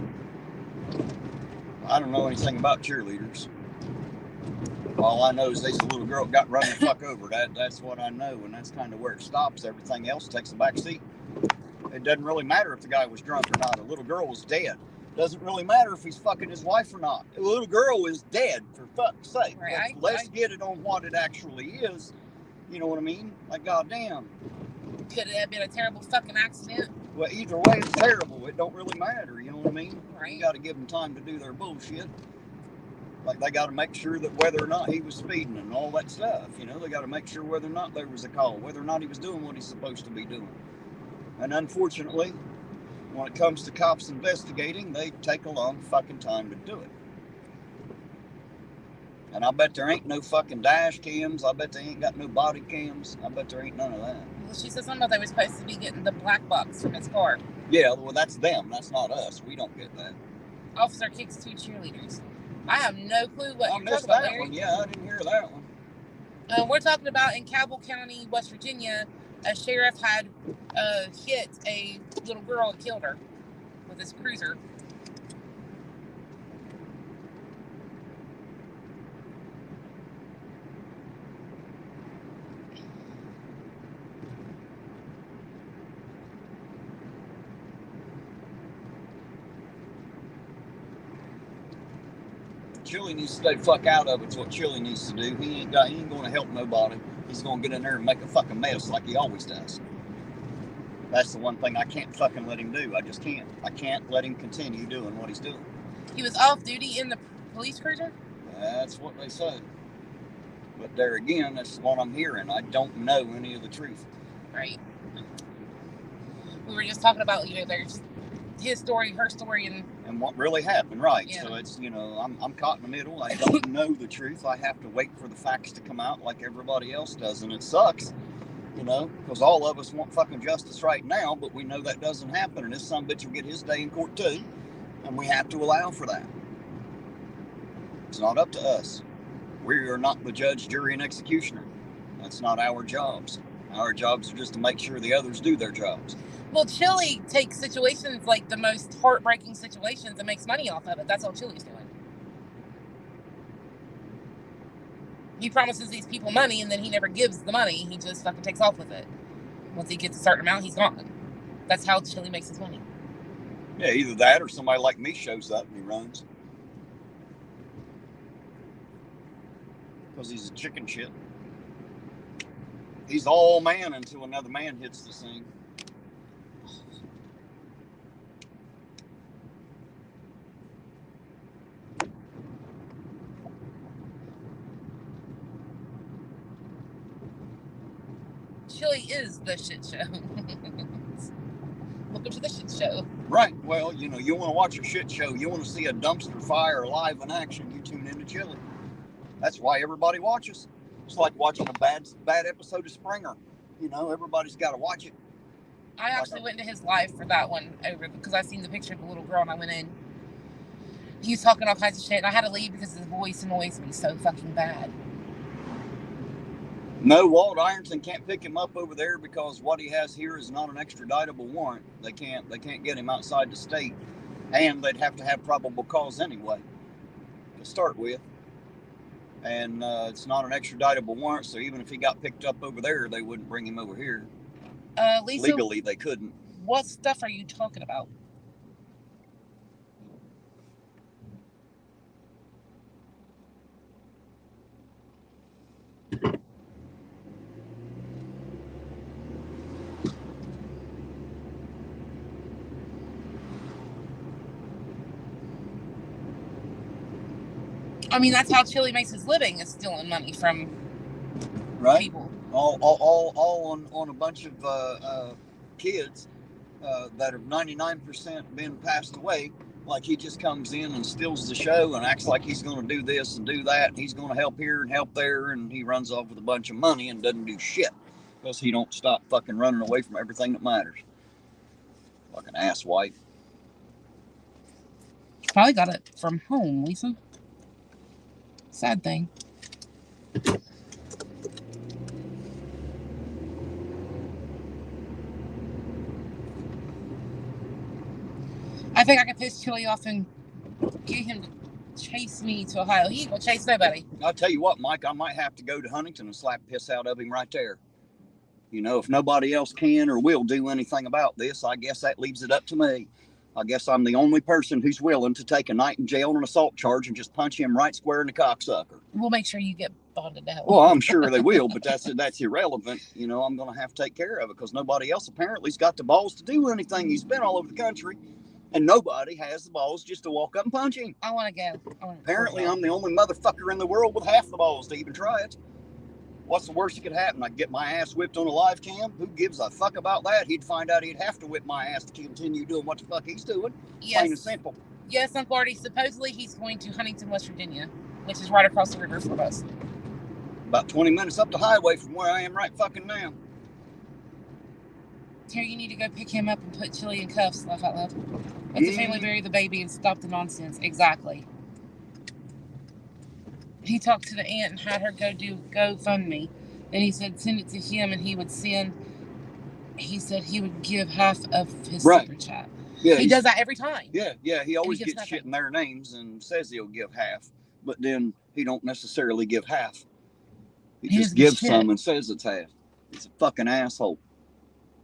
I don't know anything about cheerleaders. All I know is there's a little girl got run the fuck over. That's what I know, and that's kind of where it stops. Everything else takes a back seat. It doesn't really matter if the guy was drunk or not. A little girl was dead. Doesn't really matter if he's fucking his wife or not. A little girl is dead, for fuck's sake. Right, Let's get it on what it actually is. You know what I mean? Like, goddamn. Could it have been a terrible fucking accident? Well, either way, it's terrible. It don't really matter. You know what I mean? Right. You got to give them time to do their bullshit. Like, they got to make sure that whether or not he was speeding and all that stuff. You know, they got to make sure whether or not there was a call, whether or not he was doing what he's supposed to be doing. And unfortunately, when it comes to cops investigating, they take a long fucking time to do it. And I bet there ain't no fucking dash cams. I bet they ain't got no body cams. I bet there ain't none of that. Well, she said something about they were supposed to be getting the black box from his car. Yeah, well, that's them. That's not us. We don't get that. Officer kicks two cheerleaders. I have no clue what you're missed talking about, that Larry. one. Yeah, I didn't hear that one. We're talking about in Cabell County, West Virginia, a sheriff had hit a little girl and killed her with his cruiser. Chili needs to stay the fuck out of it's what Chili needs to do. He ain't going to help nobody. He's going to get in there and make a fucking mess like he always does. That's the one thing I can't fucking let him do. I just can't. I can't let him continue doing what he's doing. He was off duty in the police cruiser? That's what they say. But there again, that's what I'm hearing. I don't know any of the truth. Right. We were just talking about, there's his story, her story, and what really happened, right? Yeah. So it's, I'm caught in the middle. I don't know the truth. I have to wait for the facts to come out like everybody else does, and it sucks, because all of us want fucking justice right now, but we know that doesn't happen, and this sumbitch will get his day in court too, and we have to allow for that. It's not up to us. We are not the judge, jury, and executioner. That's not our jobs. Our jobs are just to make sure the others do their jobs. Well, Chili takes situations like the most heartbreaking situations and makes money off of it. That's all Chili's doing. He promises these people money and then he never gives the money. He just fucking takes off with it. Once he gets a certain amount, he's gone. That's how Chili makes his money. Yeah, either that or somebody like me shows up and he runs. Because he's a chicken shit. He's all man until another man hits the scene. Chili is the shit show. Welcome to the shit show. Right. Well, you want to watch a shit show. You want to see a dumpster fire live in action. You tune into Chili. That's why everybody watches. It's like watching a bad episode of Springer. Everybody's got to watch it. I actually went into his live for that one because I seen the picture of the little girl and I went in. He was talking all kinds of shit and I had to leave because his voice annoys me so fucking bad. No, Walt Ironton can't pick him up over there because what he has here is not an extraditable warrant. They can't get him outside the state, and they'd have to have probable cause anyway to start with. And it's not an extraditable warrant, so even if he got picked up over there, they wouldn't bring him over here. Lisa, legally, they couldn't. What stuff are you talking about? I mean, that's how Chili makes his living, is stealing money from people. All on a bunch of kids that have 99% been passed away. Like he just comes in and steals the show and acts like he's going to do this and do that. And he's going to help here and help there. And he runs off with a bunch of money and doesn't do shit because he don't stop fucking running away from everything that matters. Fucking asswipe. Probably got it from home, Lisa. Sad thing. I think I could piss Chili off and get him to chase me to Ohio. He ain't gonna chase nobody. I'll tell you what, Mike, I might have to go to Huntington and slap piss out of him right there. If nobody else can or will do anything about this, I guess that leaves it up to me. I guess I'm the only person who's willing to take a night in jail on an assault charge and just punch him right square in the cocksucker. We'll make sure you get bonded to hell. Well, I'm sure they will, but that's irrelevant. I'm going to have to take care of it because nobody else apparently's got the balls to do anything. He's been all over the country, and nobody has the balls just to walk up and punch him. I want to go. Apparently, I'm the only motherfucker in the world with half the balls to even try it. What's the worst that could happen? I get my ass whipped on a live cam? Who gives a fuck about that? He'd find out he'd have to whip my ass to continue doing what the fuck he's doing. Yes. Plain and simple. Yes, Uncle Artie. Supposedly he's going to Huntington, West Virginia, which is right across the river from us. About 20 minutes up the highway from where I am right fucking now. Terry, you need to go pick him up and put Chili in cuffs, laugh out loud. Let the family bury the baby and stop the nonsense. Exactly. He talked to the aunt and had her go do GoFundMe. And he said send it to him and he said he would give half of his super chat. Yeah, he does that every time. Yeah, he always gets shit in their names and says he'll give half. But then he don't necessarily give half. He just gives some and says it's half. He's a fucking asshole.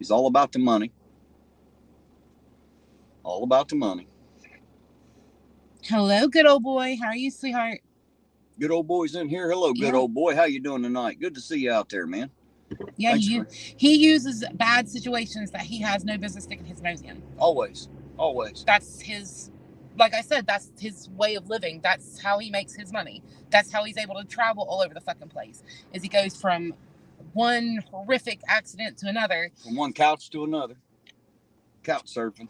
He's all about the money. All about the money. Hello, good old boy. How are you, sweetheart? Good old boy's in here. Hello, good Yeah. old boy. How you doing tonight? Good to see you out there, man. Yeah, Thanks he uses bad situations that he has no business sticking his nose in. Always. That's his, like I said, that's his way of living. That's how he makes his money. That's how he's able to travel all over the fucking place. Is he goes from one horrific accident to another. From one couch to another. Couch surfing.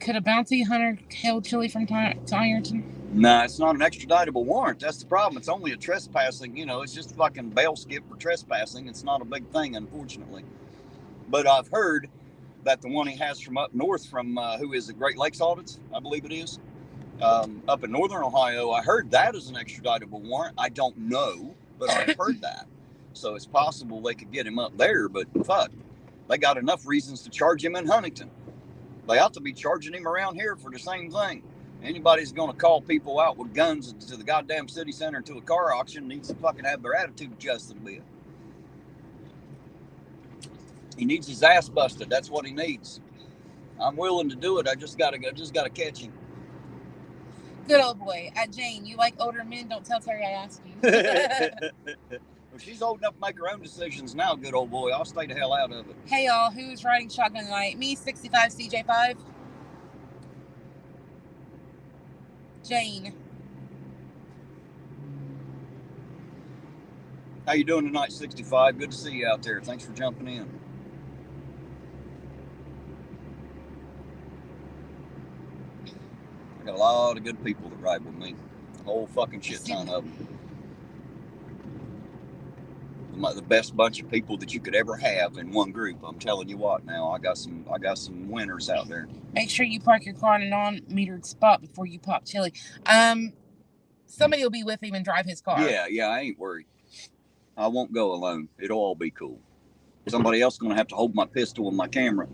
Could a bounty hunter hail Chili from Ironton? Nah, it's not an extraditable warrant. That's the problem. It's only a trespassing. You know, it's just fucking bail skip for trespassing. It's not a big thing, unfortunately. But I've heard that the one he has from up north from, who is the Great Lakes Audits, I believe it is, up in northern Ohio, I heard that is an extraditable warrant. I don't know, but I've heard that. So it's possible they could get him up there, but fuck, they got enough reasons to charge him in Huntington. They ought to be charging him around here for the same thing. Anybody's going to call people out with guns to the goddamn city center to a car auction needs to fucking have their attitude adjusted a bit. He needs his ass busted. That's what he needs. I'm willing to do it. I just gotta catch him. Good old boy. Jane, you like older men? Don't tell Terry I asked you. Well, she's old enough to make her own decisions now, good old boy. I'll stay the hell out of it. Hey, y'all. Who's riding shotgun tonight? Me, 65 CJ5. Jane. How you doing tonight, 65? Good to see you out there. Thanks for jumping in. I got a lot of good people that ride with me. A whole fucking shit ton of them. The best bunch of people that you could ever have in one group. I'm telling you what. Now I got some winners out there. Make sure you park your car in a non-metered spot before you pop Chili. Somebody will be with him and drive his car. Yeah, I ain't worried. I won't go alone. It'll all be cool. Somebody else is gonna have to hold my pistol and my camera,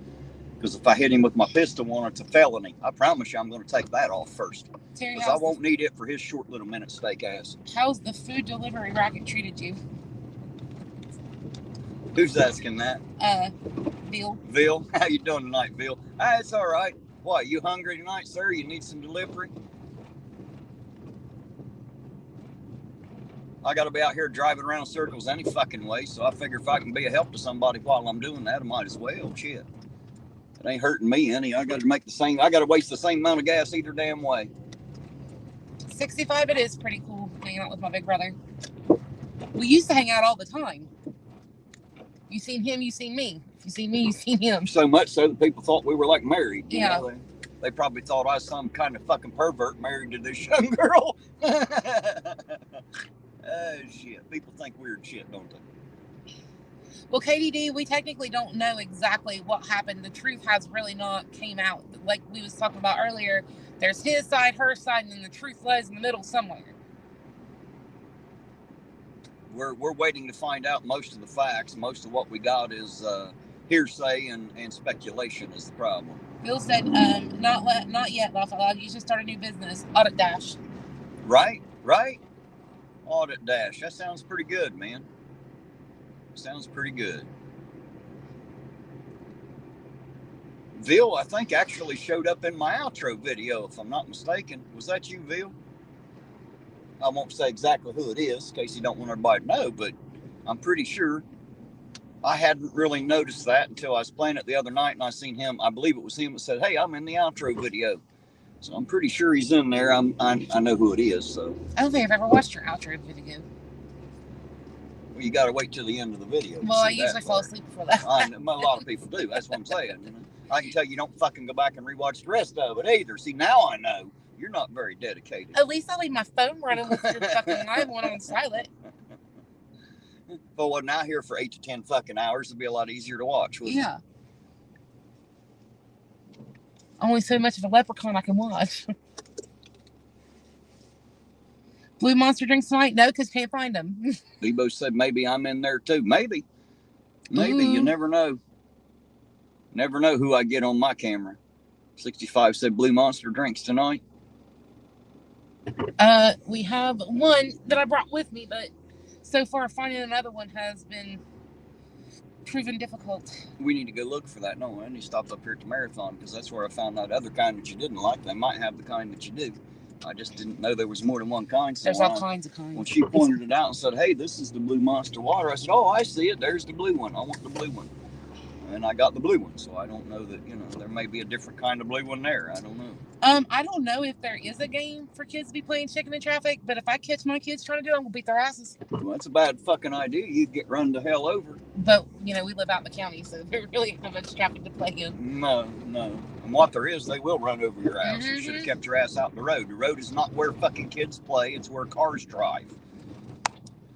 because if I hit him with my pistol on, it's a felony. I promise you, I'm gonna take that off first, because I won't need it for his short little minute steak ass. How's the food delivery racket treated you? Who's asking that? Bill. Bill, how you doing tonight, Bill? It's all right. What, you hungry tonight, sir? You need some delivery? I got to be out here driving around circles any fucking way, so I figure if I can be a help to somebody while I'm doing that, I might as well. Shit. It ain't hurting me any. I got to waste the same amount of gas either damn way. 65, it is pretty cool hanging out with my big brother. We used to hang out all the time. You seen him, you seen me. If you seen me, you seen him. So much so that people thought we were like married. Yeah. You know? They probably thought I was some kind of fucking pervert married to this young girl. Oh, shit. People think weird shit, don't they? Well, KDD, we technically don't know exactly what happened. The truth has really not came out. Like we was talking about earlier, there's his side, her side, and then the truth lies in the middle somewhere. We're waiting to find out most of the facts. Most of what we got is hearsay and speculation is the problem. Bill said, not yet, laugh out loud. You should start a new business, Audit Dash. Right. Audit Dash. That sounds pretty good, man. Sounds pretty good. Bill, I think, actually showed up in my outro video, if I'm not mistaken. Was that you, Bill? I won't say exactly who it is, in case you don't want everybody to know, but I'm pretty sure. I hadn't really noticed that until I was playing it the other night, and I seen him. I believe it was him that said, "Hey, I'm in the outro video." So I'm pretty sure he's in there. I know who it is. So I don't think I've ever watched your outro video. Well, you got to wait till the end of the video. Well, I usually fall asleep before that. A lot of people do. That's what I'm saying. You know? I can tell you don't fucking go back and rewatch the rest of it either. See, now I know. You're not very dedicated. At least I leave my phone running with your fucking live one on silent. If I wasn't out here for 8 to 10 fucking hours, it'd be a lot easier to watch, wouldn't it? Yeah. Only so much of a leprechaun I can watch. Blue Monster drinks tonight? No, because can't find them. Debo said maybe I'm in there too. Maybe. You never know. Never know who I get on my camera. 65 said Blue Monster drinks tonight. We have one that I brought with me, but so far finding another one has been proven difficult. We need to go look for that. No, and he stopped up here at the marathon because that's where I found that other kind that you didn't like. They might have the kind that you do. I just didn't know there was more than one kind. So there's all kinds of kinds. When she pointed it out and said, "Hey, this is the blue Monster water," I said, "Oh, I see it. There's the blue one. I want the blue one." And I got the blue one, so I don't know that, there may be a different kind of blue one there. I don't know. I don't know if there is a game for kids to be playing chicken in traffic, but if I catch my kids trying to do it, I'm gonna beat their asses. Well, that's a bad fucking idea. You'd get run to hell over. But, we live out in the county, so there really isn't much traffic to play in. No. And what there is, they will run over your ass. You should have kept your ass out the road. The road is not where fucking kids play. It's where cars drive.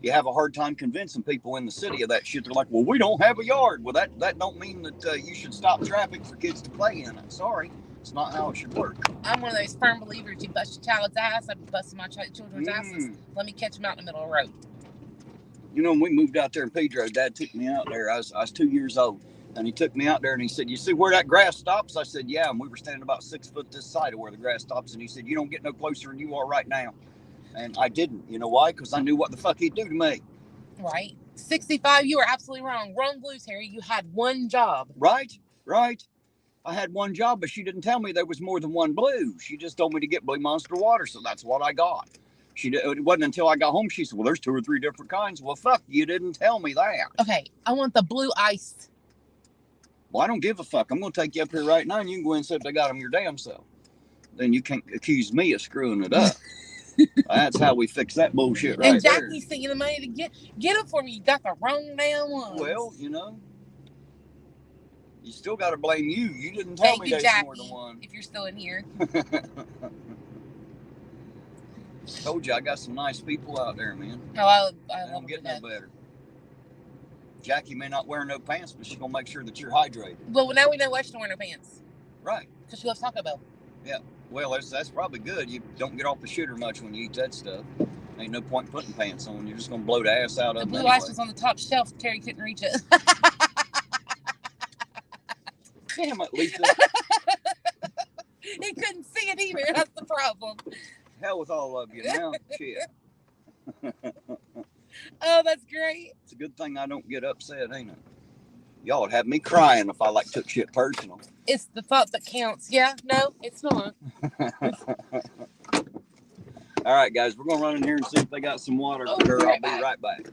You have a hard time convincing people in the city of that shit. They're like, well, we don't have a yard. Well, that don't mean that you should stop traffic for kids to play in it. Sorry. It's not how it should work. I'm one of those firm believers. You bust your child's ass, I've busted my children's asses. Let me catch them out in the middle of the road. When we moved out there in Pedro, Dad took me out there. I was 2 years old. And he took me out there and he said, "You see where that grass stops?" I said, "Yeah." And we were standing about 6 foot this side of where the grass stops. And he said, "You don't get no closer than you are right now." And I didn't. You know why? Because I knew what the fuck he'd do to me. Right. 65, you were absolutely wrong. Wrong blues, Harry. You had one job. Right. I had one job, but she didn't tell me there was more than one blue. She just told me to get blue Monster water, so that's what I got. It wasn't until I got home she said, "Well, there's 2 or 3 different kinds." Well, fuck, you didn't tell me that. Okay, I want the blue ice. Well, I don't give a fuck. I'm going to take you up here right now, and you can go in and see if they got them your damn self. Then you can't accuse me of screwing it up. That's how we fix that bullshit right there. And Jackie sent you the money to get them for me. You got the wrong damn ones. Well, you still got to blame you. You didn't tell me there's more than one. If you're still in here. Told you I got some nice people out there, man. Oh, I don't get no better. Jackie may not wear no pants, but she's gonna make sure that you're hydrated. Well, now we know why she don't wear no pants. Right. Because she loves Taco Bell. Yeah. Well, that's probably good. You don't get off the shitter much when you eat that stuff. Ain't no point in putting pants on. You're just gonna blow the ass out of it. The blue ice was on the top shelf. Terry couldn't reach it. Damn it, Lisa. He couldn't see it either. That's the problem. Hell with all of you now. Shit. Oh, that's great. It's a good thing I don't get upset, ain't it? Y'all would have me crying if I took shit personal. It's the thought that counts. Yeah, no, it's not. All right, guys, we're gonna run in here and see if they got some water. I'll be right back.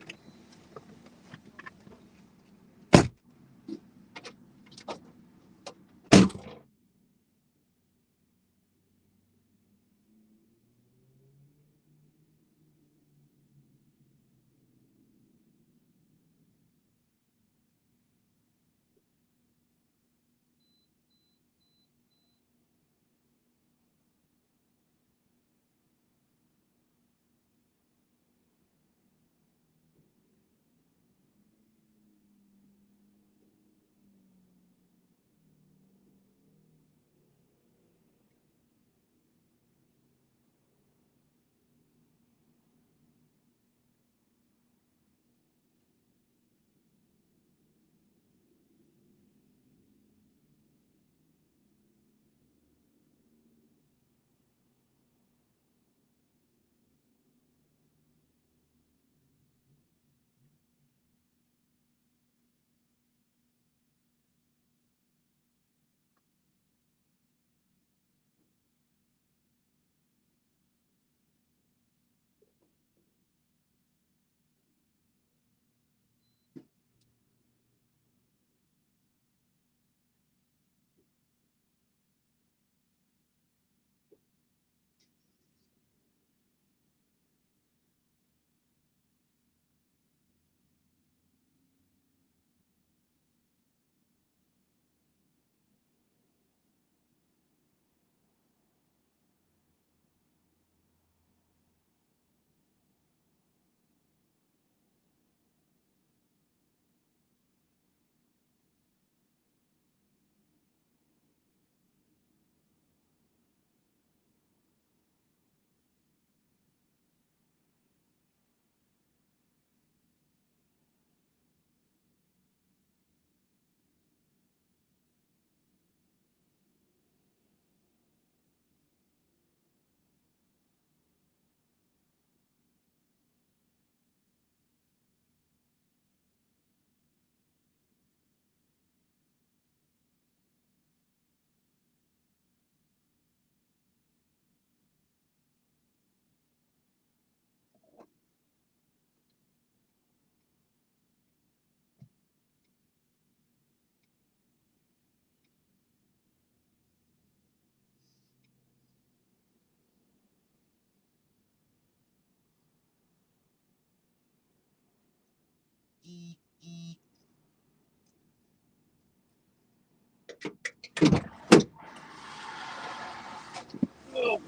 Oh.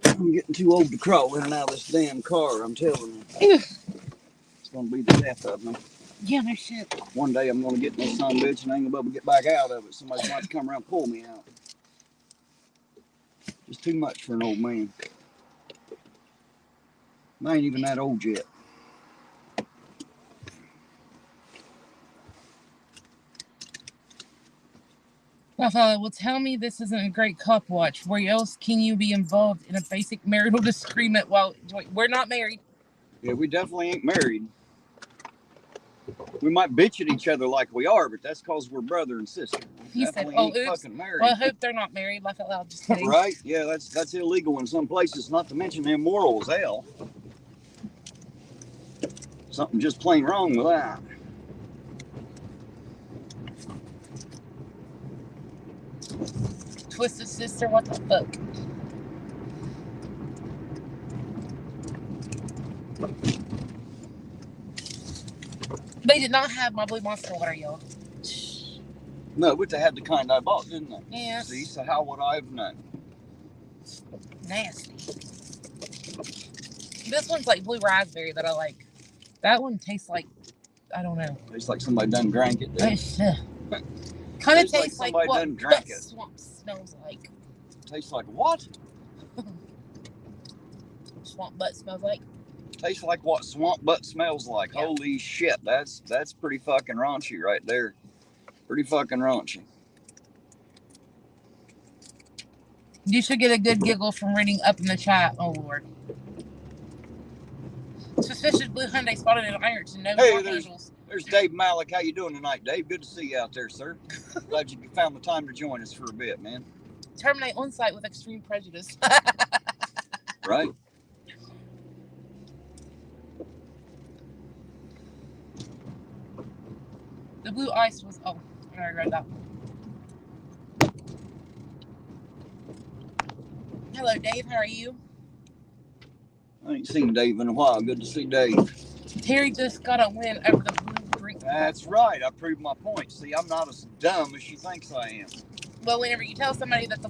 I'm getting too old to crawl in and out of this damn car, I'm telling you. It's going to be the death of me. Yeah, no shit. One day I'm going to get in this son of a bitch and I ain't going to be able to get back out of it. Somebody's going to have to come around and pull me out. Just too much for an old man. I ain't even that old yet. My father will tell me this isn't a great cop watch. Where else can you be involved in a basic marital disagreement while we're not married? Yeah, we definitely ain't married. We might bitch at each other like we are, but that's because we're brother and sister. We He said, definitely "Oh, ain't oops. fucking married." Well, I hope they're not married. Laugh out loud. Just kidding. Right? Yeah, that's illegal in some places. Not to mention immoral as hell. Something just plain wrong with that. Twisted sister, what the fuck? They did not have my blue monster water, y'all. No, but they had the kind I bought, didn't they? Yes. See, so how would I have known? Nasty. This one's like blue raspberry that I like. That one tastes like, I don't know. Tastes like somebody done drank it. Kind of tastes like somebody what done drank it. swamp smells like. Tastes like what? Swamp butt smells like. Tastes like what swamp butt smells like. Yeah. Holy shit, that's pretty fucking raunchy right there. Pretty fucking raunchy. You should get a good giggle from reading up in the chat. Oh Lord. Suspicious blue Hyundai spotted in Ironton. No more handles. There's Dave Malik. How you doing tonight, Dave? Good to see you out there, sir. Glad you found the time to join us for a bit, man. Terminate on site with extreme prejudice. Right. The blue ice was. Oh, I already read that. Hello, Dave. How are you? I ain't seen Dave in a while. Good to see Dave. Terry just got a win over the blue drink. That's right. I proved my point. See, I'm not as dumb as she thinks I am. Well, whenever you tell somebody that the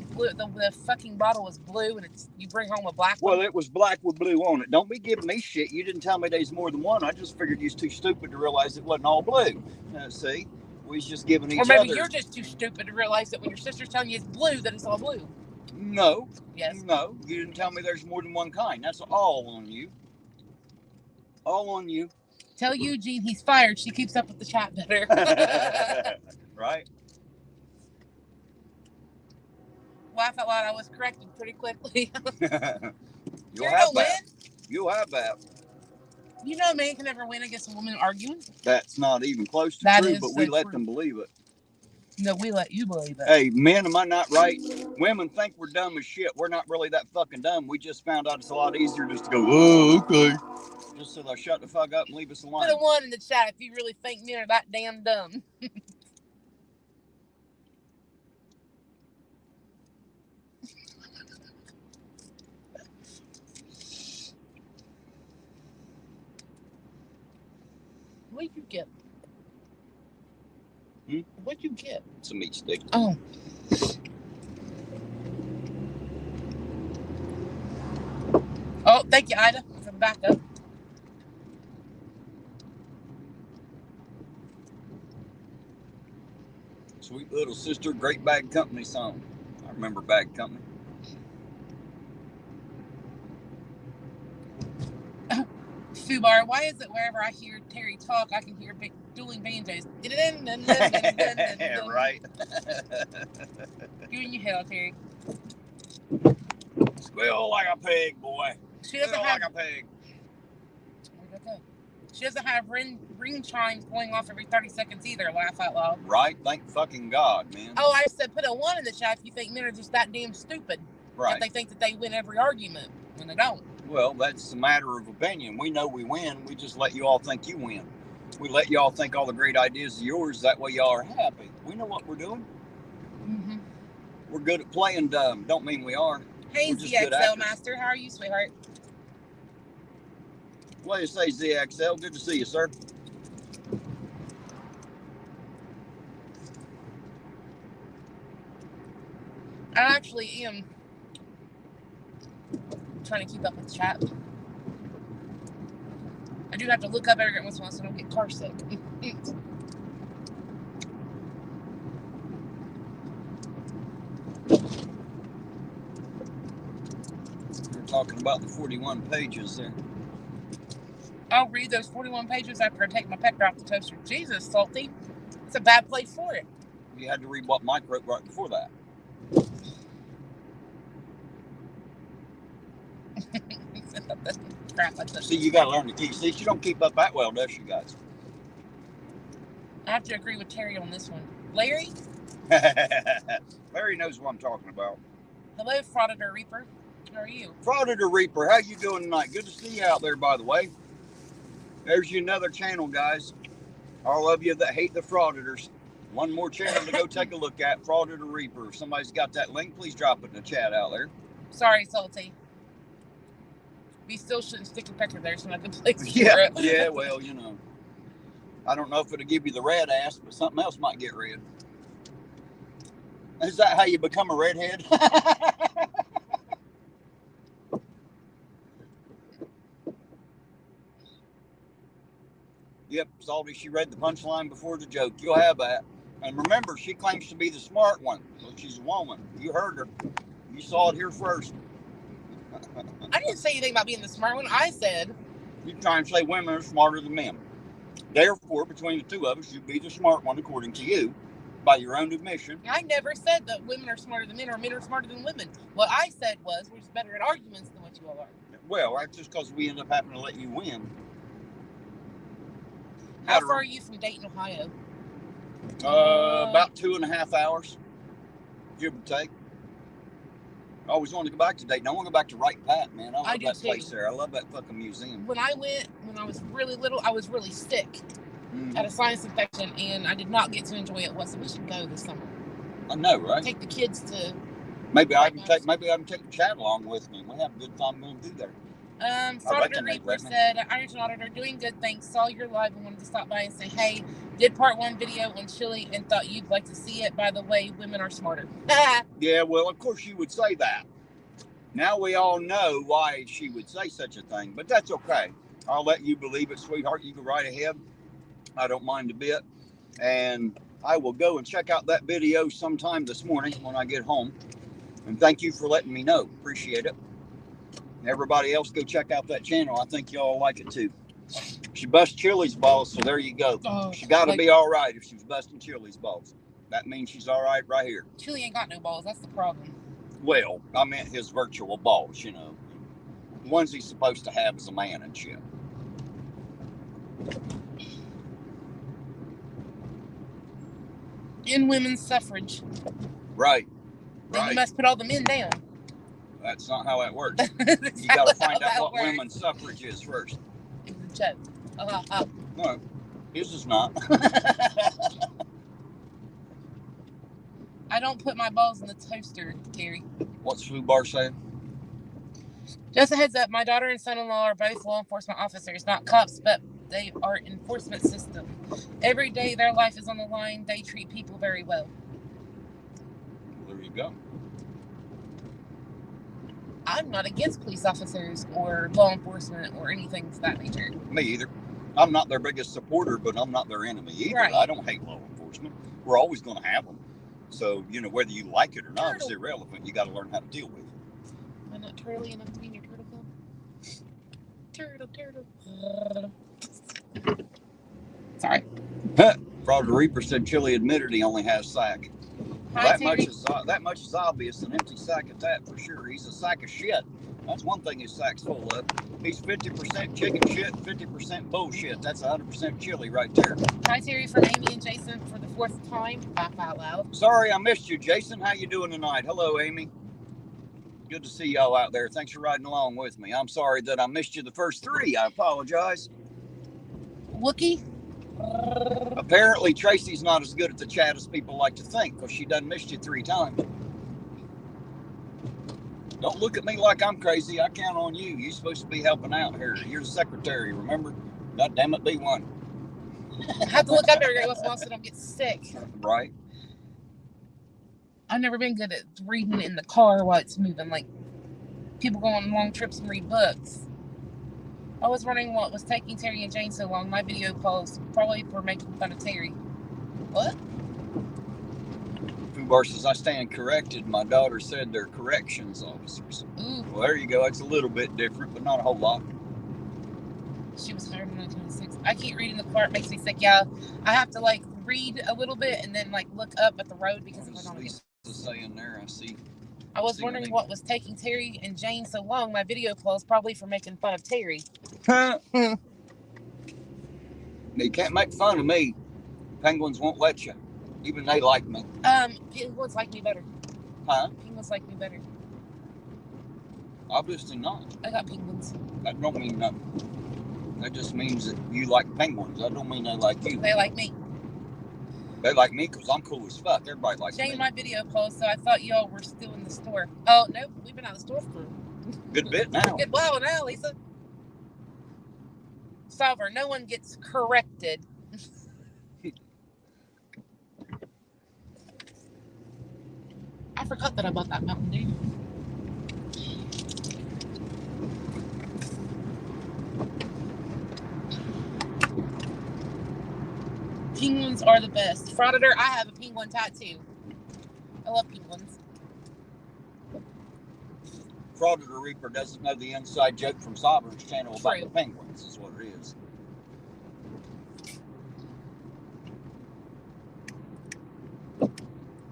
fucking bottle is blue and you bring home a black one. Well, it was black with blue on it. Don't be giving me shit. You didn't tell me there's more than one. I just figured you was too stupid to realize it wasn't all blue. See, we was just giving each other. Or maybe you're just too stupid to realize that when your sister's telling you it's blue, that it's all blue. No. Yes. No, you didn't tell me there's more than one kind. That's all on you. All on you. Tell Eugene he's fired. She keeps up with the chat better. Right. Laugh out loud. I was corrected pretty quickly. You'll have that. You'll have that. You know a man can never win against a woman arguing? That's not even close to true, but we let them believe it. No, we let you believe it. Hey, men, am I not right? Women think we're dumb as shit. We're not really that fucking dumb. We just found out it's a lot easier just to go, oh, okay. Just so they'll shut the fuck up and leave us alone. Put a 1 in the chat if you really think men are that damn dumb. What'd you get? What'd you get? It's a meat stick. Oh. Oh, thank you, Ida, for the backup. Sweet Little Sister, Great Bag Company song. I remember Bag Company. Fubar, why is it wherever I hear Terry talk, I can hear dueling banjos? Right. You and your hell, Terry. Squeal like a pig, boy. She doesn't Squeal have like a pig. She doesn't have ring chimes going off every 30 seconds either. Laugh out loud. Right. Thank fucking God, man. Oh, I said put a 1 in the chat if you think men are just that damn stupid. Right. If they think that they win every argument when they don't. Well, that's a matter of opinion. We know we win. We just let you all think you win. We let y'all think all the great ideas are yours. That way y'all are happy. We know what we're doing. Mm-hmm. We're good at playing dumb. Don't mean we aren't. Hey, ZXL Master. How are you, sweetheart? What do you say, ZXL? Good to see you, sir. I actually am trying to keep up with the chat. I do have to look up every once in a while so I don't get car sick. We're talking about the 41 pages there. I'll read those 41 pages after I take my pecker off the toaster. Jesus, Salty. It's a bad place for it. You had to read what Mike wrote right before that. See, you got to learn to keep. See, she don't keep up that well, does she, guys? I have to agree with Terry on this one. Larry? Larry knows what I'm talking about. Hello, Frauditor Reaper. How are you? Frauditor Reaper, how you doing tonight? Good to see you out there, by the way. There's you another channel, guys. All of you that hate the frauditors. One more channel to go take a look at, Frauditor Reaper. If somebody's got that link, please drop it in the chat out there. Sorry, Salty. We still shouldn't stick a pecker there. It's not a good place for Yeah, it. yeah, well, you know. I don't know if it'll give you the red ass, but something else might get red. Is that how you become a redhead? Yep, Salty, she read the punchline before the joke. You'll have that. And remember, she claims to be the smart one. Well, she's a woman. You heard her. You saw it here first. I didn't say anything about being the smart one. I said... You try and say women are smarter than men. Therefore, between the two of us, you'd be the smart one, according to you, by your own admission. I never said that women are smarter than men or men are smarter than women. What I said was we're just better at arguments than what you all are. Well, that's just because we end up having to let you win. How far are you from Dayton, Ohio? About 2.5 hours, give or take. I always wanted to go back to Dayton. I want to go back to Wright Pat, man. I love that place there. I love that fucking museum. When I went, when I was really little, I was really sick. Had a sinus infection, and I did not get to enjoy it. So we should go this summer. I know, right? Take the kids to. Maybe I can take the chat along with me. We'll have a good time going through there. Frauditor Reaper said, Ironton Auditor, doing good, thanks. Saw your live and wanted to stop by and say, hey, did part 1 video on chili and thought you'd like to see it. By the way, women are smarter. Yeah, well, of course you would say that. Now we all know why she would say such a thing, but that's okay. I'll let you believe it, sweetheart. You go right ahead. I don't mind a bit. And I will go and check out that video sometime this morning when I get home. And thank you for letting me know. Appreciate it. Everybody else, go check out that channel. I think y'all like it too. She busts Chili's balls, so there you go. Oh, she got to be all right if she's busting Chili's balls. That means she's all right right here. Chili ain't got no balls. That's the problem. Well, I meant his virtual balls, you know. The ones he's supposed to have as a man and shit. In women's suffrage. Right. Then you must put all the men down. That's not how that works. You got to find out what women's suffrage is first. It's a joke. No, his is not. I don't put my balls in the toaster, Terry. What's Flu Bar saying? Just a heads up, my daughter and son-in-law are both law enforcement officers, not cops, but they are enforcement system. Every day their life is on the line. They treat people very well. There you go. I'm not against police officers or law enforcement or anything of that nature. Me either. I'm not their biggest supporter, but I'm not their enemy either. Right. I don't hate law enforcement. We're always going to have them. So, you know, whether you like it or not, it's irrelevant. You got to learn how to deal with it. Am I not turtly enough to be in your turtle club? Turtle. Sorry. Frauditor Reaper said Chili admitted he only has sack. Hi, that much is obvious. An empty sack at that for sure. He's a sack of shit. That's one thing his sack's full of. He's 50% chicken shit, 50% bullshit. That's 100% Chili right there. Hi, Terry, from Amy and Jason for the 4th time. Laugh out loud. Sorry I missed you, Jason. How you doing tonight? Hello, Amy. Good to see y'all out there. Thanks for riding along with me. I'm sorry that I missed you the first 3. I apologize. Wookie? Apparently, Tracy's not as good at the chat as people like to think because she done missed you 3 times. Don't look at me like I'm crazy. I count on you. You're supposed to be helping out here. You're the secretary, remember? God damn it, be one. I have to look up every once in a while so I don't get sick. Right. I've never been good at reading in the car while it's moving. Like people go on long trips and read books. I was wondering what was taking Terry and Jane so long. My video post probably for making fun of Terry. What? Fubar says, I stand corrected. My daughter said they're corrections officers. Ooh. Well, there you go. It's a little bit different, but not a whole lot. She was hired in 1996. I can't read in the car. It makes me sick. Yeah, I have to like read a little bit and then like look up at the road because if I don't. Lisa's saying there, I see. I was wondering what was taking Terry and Jane so long. My video post probably for making fun of Terry. You can't make fun of me. Penguins won't let you. Even they like me. Penguins like me better. Huh? Penguins like me better. Obviously not. I got penguins. That don't mean nothing. That just means that you like penguins. That don't mean they like you. They like me. They like me because I'm cool as fuck. Everybody likes me. Jane, my video post, so I thought y'all were still in the store. Oh, nope. We've been out of the store for good bit now. Good while now, Lisa. Solver, no one gets corrected. I forgot that I bought that Mountain Dew. Penguins are the best. Frauditor, I have a penguin tattoo. I love penguins. Frauditor Reaper doesn't know the inside joke from Sovereign's channel about the penguins, is what it is.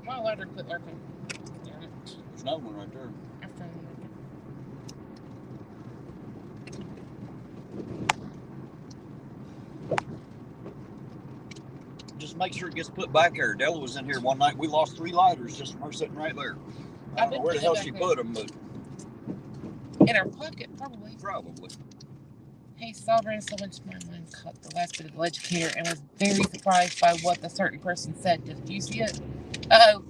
My lighter quit working. There's no one right there. Just make sure it gets put back there. Della was in here one night. We lost 3 lighters just from her sitting right there. I don't know where the hell she put them, but in her pocket, probably. Probably. Hey, Sovereign, so much my mind caught the last bit of the educator and was very surprised by what the certain person said. Did you see it? Uh-oh.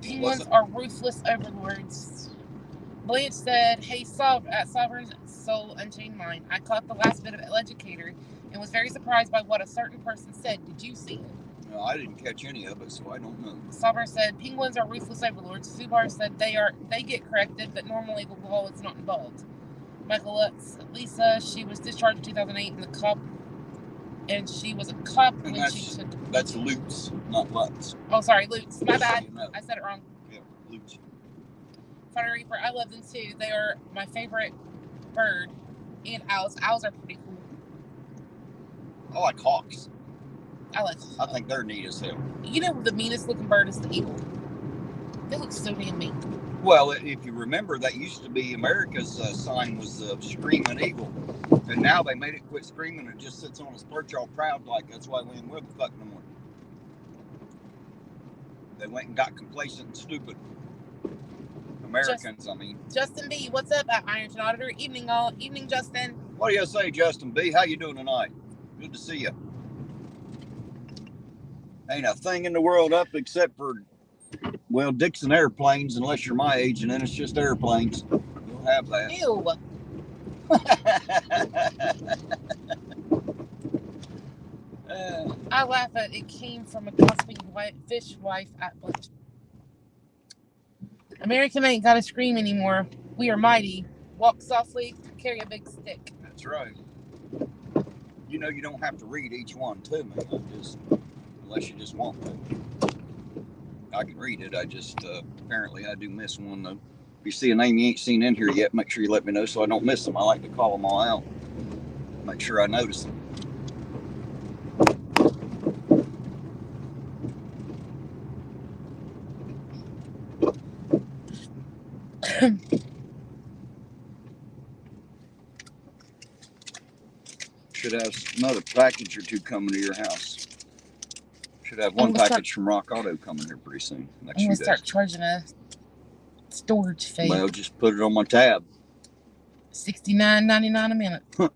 Penguins are ruthless overlords. Blanche said, hey, at Sovereign's Soul Unchained Mind, I caught the last bit of educator and was very surprised by what a certain person said. Did you see it? No, I didn't catch any of it, so I don't know. Sovereign said, penguins are ruthless overlords. Subar said they get corrected, but normally the law is not involved. Michael Lutz, Lisa, she was discharged in 2008 and she was a cop when she took... That's Lutz, not Lutz. Oh, sorry, Lutz. My bad. You know. I said it wrong. Yeah, Lutz. Fire Reaper, I love them too. They are my favorite bird. And owls. Owls are pretty cool. I like hawks. I think they're neat as hell. You know, the meanest looking bird is the eagle. They look so damn mean. Well, if you remember, that used to be America's sign was the screaming eagle. And now they made it quit screaming and just sits on its perch all proud like that's why we ain't with the fuck no more. They went and got complacent and stupid. Americans, I mean. Justin B, what's up at irontonauditor? Evening all. Evening, Justin. What do you say, Justin B? How you doing tonight? Good to see you. Ain't a thing in the world up except for, well, Dixon airplanes, unless you're my age, and then it's just airplanes. You'll have that. Ew. I laugh at it came from a gossiping fish wife at lunch. American ain't got to scream anymore. We are mighty. Walk softly, carry a big stick. That's right. You know, you don't have to read each one to me. Unless you just want to. I can read it. I just, apparently I do miss one, though. If you see a name you ain't seen in here yet, make sure you let me know so I don't miss them. I like to call them all out. Make sure I notice them. Should have another package or two coming to your house. Should have one package from Rock Auto coming here pretty soon. I'm going to start charging a storage fee. Well, just put it on my tab. $69.99 a minute. Huh.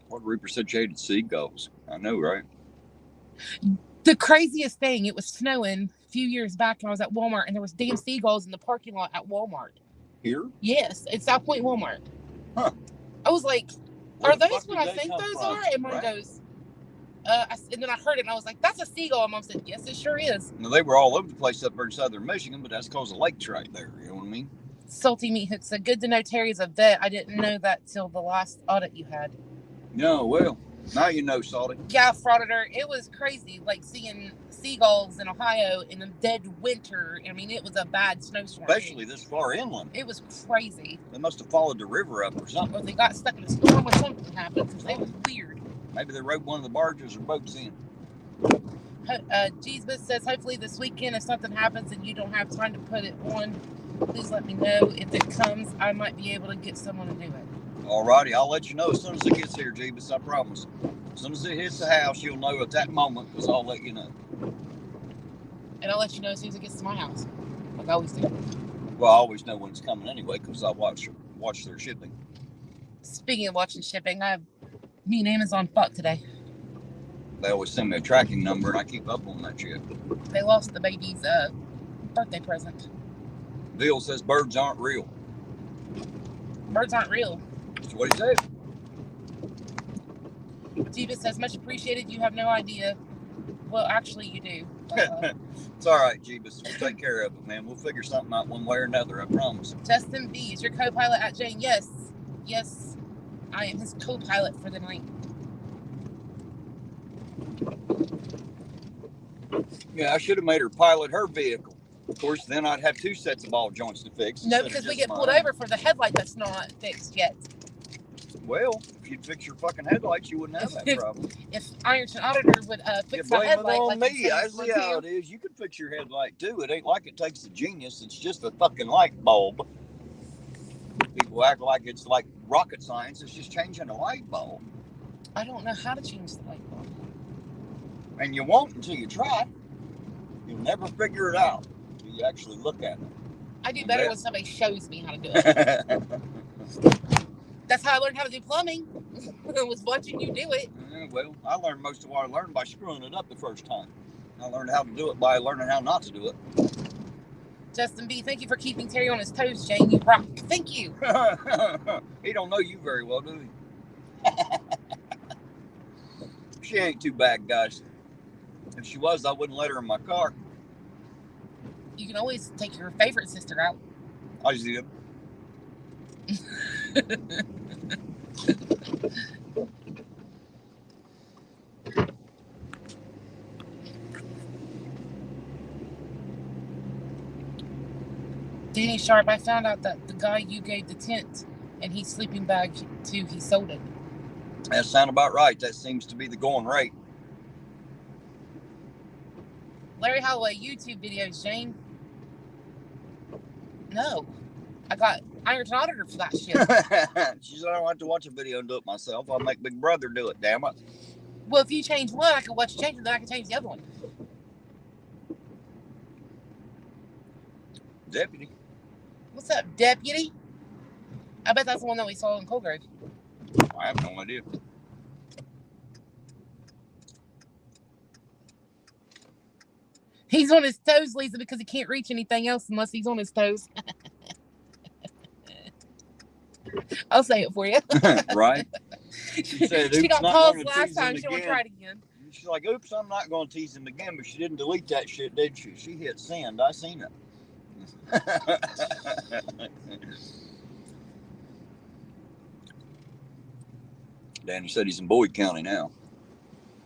What Reaper said she hated seagulls. I know, right? The craziest thing, it was snowing a few years back and I was at Walmart and there was damn seagulls in the parking lot at Walmart. Here? Yes, at South Point Walmart. Huh. I was like, Are those what I think those are? And mom goes, and then I heard it and I was like, that's a seagull. And Mom said, yes, it sure is. Now, they were all over the place up there in southern Michigan, but that's because the lake's right there. You know what I mean? Salty Meat Hook said, good to know Terry's a vet. I didn't know that till the last audit you had. No, well, now you know, Salty. Yeah, Frauditor, it was crazy, like seeing seagulls in Ohio in a dead winter. I mean, it was a bad snowstorm. Especially this far inland. It was crazy. They must have followed the river up or something. Or they got stuck in a storm or something happened, because it was weird. Maybe they rode one of the barges or boats in. Jesus says, hopefully this weekend, if something happens and you don't have time to put it on, please let me know. If it comes, I might be able to get someone to do it. Alrighty, I'll let you know as soon as it gets here, Jeebus, I promise. As soon as it hits the house, you'll know at that moment, because I'll let you know. And I'll let you know as soon as it gets to my house, like I always do. Well, I always know when it's coming anyway, because I watch their shipping. Speaking of watching shipping, me and Amazon fought today. They always send me a tracking number, and I keep up on that shit. They lost the baby's birthday present. Bill says birds aren't real. Birds aren't real. That's what he said. Diva says, much appreciated. You have no idea. Well, actually, you do. It's all right, Jeebus. We'll take care of it, man. We'll figure something out one way or another, I promise. Justin B, is your co-pilot at Jane? Yes. Yes, I am his co-pilot for the night. Yeah, I should have made her pilot her vehicle. Of course, then I'd have two sets of ball joints to fix. No, because we get pulled over for the headlight that's not fixed yet. Well, if you'd fix your fucking headlights, you wouldn't have that problem. If Ironton Auditor would fix my headlight, on like me. I see how it is. You can fix your headlight too. It ain't like it takes a genius. It's just a fucking light bulb. People act like it's like rocket science. It's just changing a light bulb. I don't know how to change the light bulb. And you won't until you try. You'll never figure it out until you actually look at it. I do better when somebody shows me how to do it. That's how I learned how to do plumbing. I was watching you do it. Well, I learned most of what I learned by screwing it up the first time. I learned how to do it by learning how not to do it. Justin B, thank you for keeping Terry on his toes, Jane. You rock. Thank you. He don't know you very well, do he? She ain't too bad, guys. If she was, I wouldn't let her in my car. You can always take your favorite sister out. I see him. Danny Sharp, I found out that the guy you gave the tent and he's sleeping bag too, he sold it. That sounds about right. That seems to be the going rate. Larry Holloway, YouTube videos, Jane. No. I got Ironton Auditor for that shit. She said I don't have to watch a video and do it myself. I'll make Big Brother do it, damn it. Well, if you change one, I can watch you change it, then I can change the other one. Deputy. What's up, Deputy? I bet that's the one that we saw in Colgrove. I have no idea. He's on his toes, Lisa, because he can't reach anything else unless he's on his toes. I'll say it for you. Right? She said, she got paused last time. She won't try it again. She's like, oops, I'm not going to tease him again. But she didn't delete that shit, did she? She hit send. I seen it. Danny said he's in Boyd County now.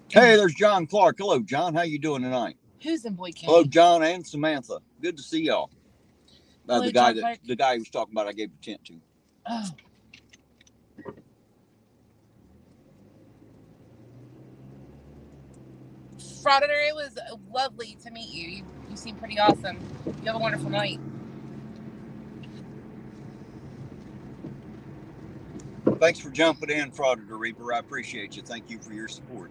Hey, there's John Clark. Hello, John. How you doing tonight? Who's in Boyd County? Hello, John and Samantha. Good to see y'all. Hello, the guy who was talking about I gave the tent to. Oh. Frauditor, it was lovely to meet you. You seem pretty awesome. You have a wonderful night. Thanks for jumping in, Frauditor Reaper. I appreciate you. Thank you for your support.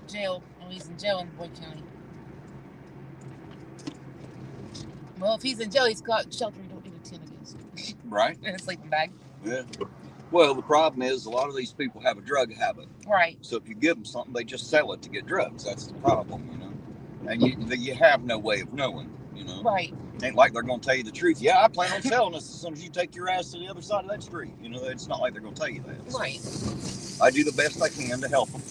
Jail. Oh, he's in jail in Boyd County. Well, if he's in jail, he's got shelter. You don't need a tent, I guess. Right. And a sleeping bag. Yeah. Well, the problem is a lot of these people have a drug habit. Right. So if you give them something, they just sell it to get drugs. That's the problem, you know. And you have no way of knowing, you know. Right. Ain't like they're going to tell you the truth. Yeah, I plan on selling this as soon as you take your ass to the other side of that street. You know, it's not like they're going to tell you that. Right. I do the best I can to help them.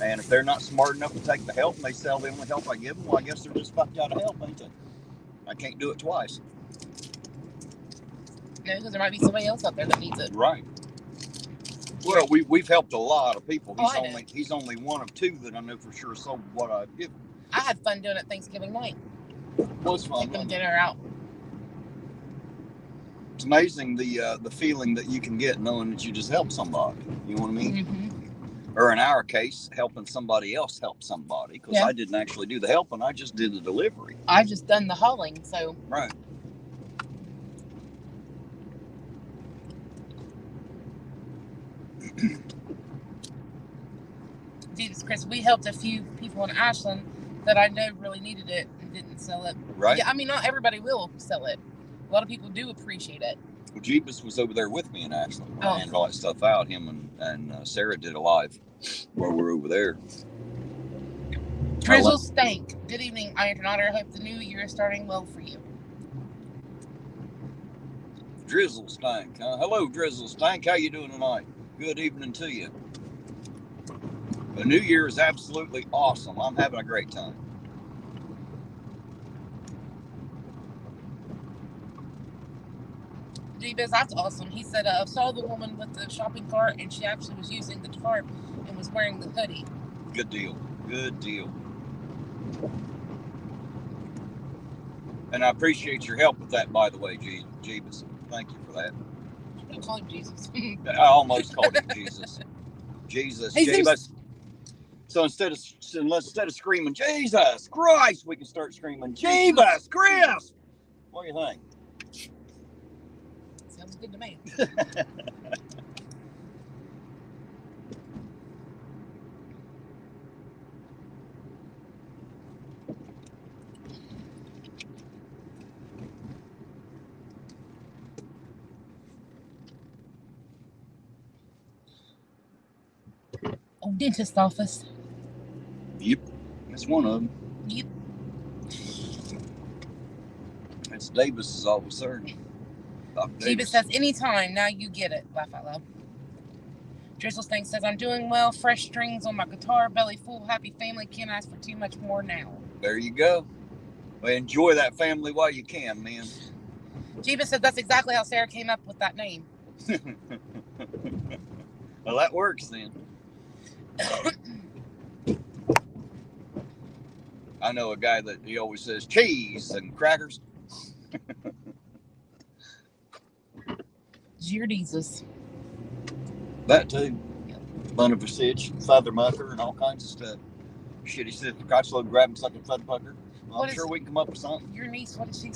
And if they're not smart enough to take the help and they sell the only help I give them, well, I guess they're just fucked out of help, ain't they? I can't do it twice. No, because there might be somebody else out there that needs it. Right. Well, we've helped a lot of people. Oh, He's only one of two that I know for sure sold what I give him. I had fun doing it Thanksgiving night. Was fun. Taking dinner out. It's amazing the feeling that you can get knowing that you just helped somebody. You know what I mean? Mm-hmm. Or in our case, helping somebody else help somebody, because Yeah. I didn't actually do the helping. I just did the delivery. I've just done the hauling, so. Right. Jesus Chris, we helped a few people in Ashland that I know really needed it and didn't sell it. Right. Yeah, I mean, not everybody will sell it. A lot of people do appreciate it. Well, Jeebus was over there with me in Ashland. Oh. I handed all that stuff out. Him and Sarah did a live while we're over there. Drizzle Stank. Good evening, Irontonauditor. Hope the new year is starting well for you. Drizzle Stank, huh? Hello, Drizzle Stank. How you doing tonight? Good evening to you. The new year is absolutely awesome. I'm having a great time. Jeebus, that's awesome. He said, I saw the woman with the shopping cart and she actually was using the tarp and was wearing the hoodie. Good deal. Good deal. And I appreciate your help with that, by the way, Jeebus. Thank you for that. I'm going to call him Jesus. I almost called him Jesus. Jesus, Jeebus. So instead of screaming, Jesus Christ, we can start screaming, Jeebus Chris. What do you think? Sounds good to me. Oh, dentist office. Yep, that's one of them. Yep. It's Davis's office, sir. Jeebus says, anytime, now you get it. Laugh out loud. Drizzle Stank says, I'm doing well. Fresh strings on my guitar. Belly full. Happy family. Can't ask for too much more now. There you go. Well, enjoy that family while you can, man. Jeebus said that's exactly how Sarah came up with that name. Well, that works then. I know a guy that he always says cheese and crackers. Jesus. That too. Bun of a sitch, feather mucker, and all kinds of stuff. Shit, he said, for God's sake, grab him sucking feather pucker. Well, I'm sure we can come up with something. Your niece, what is she?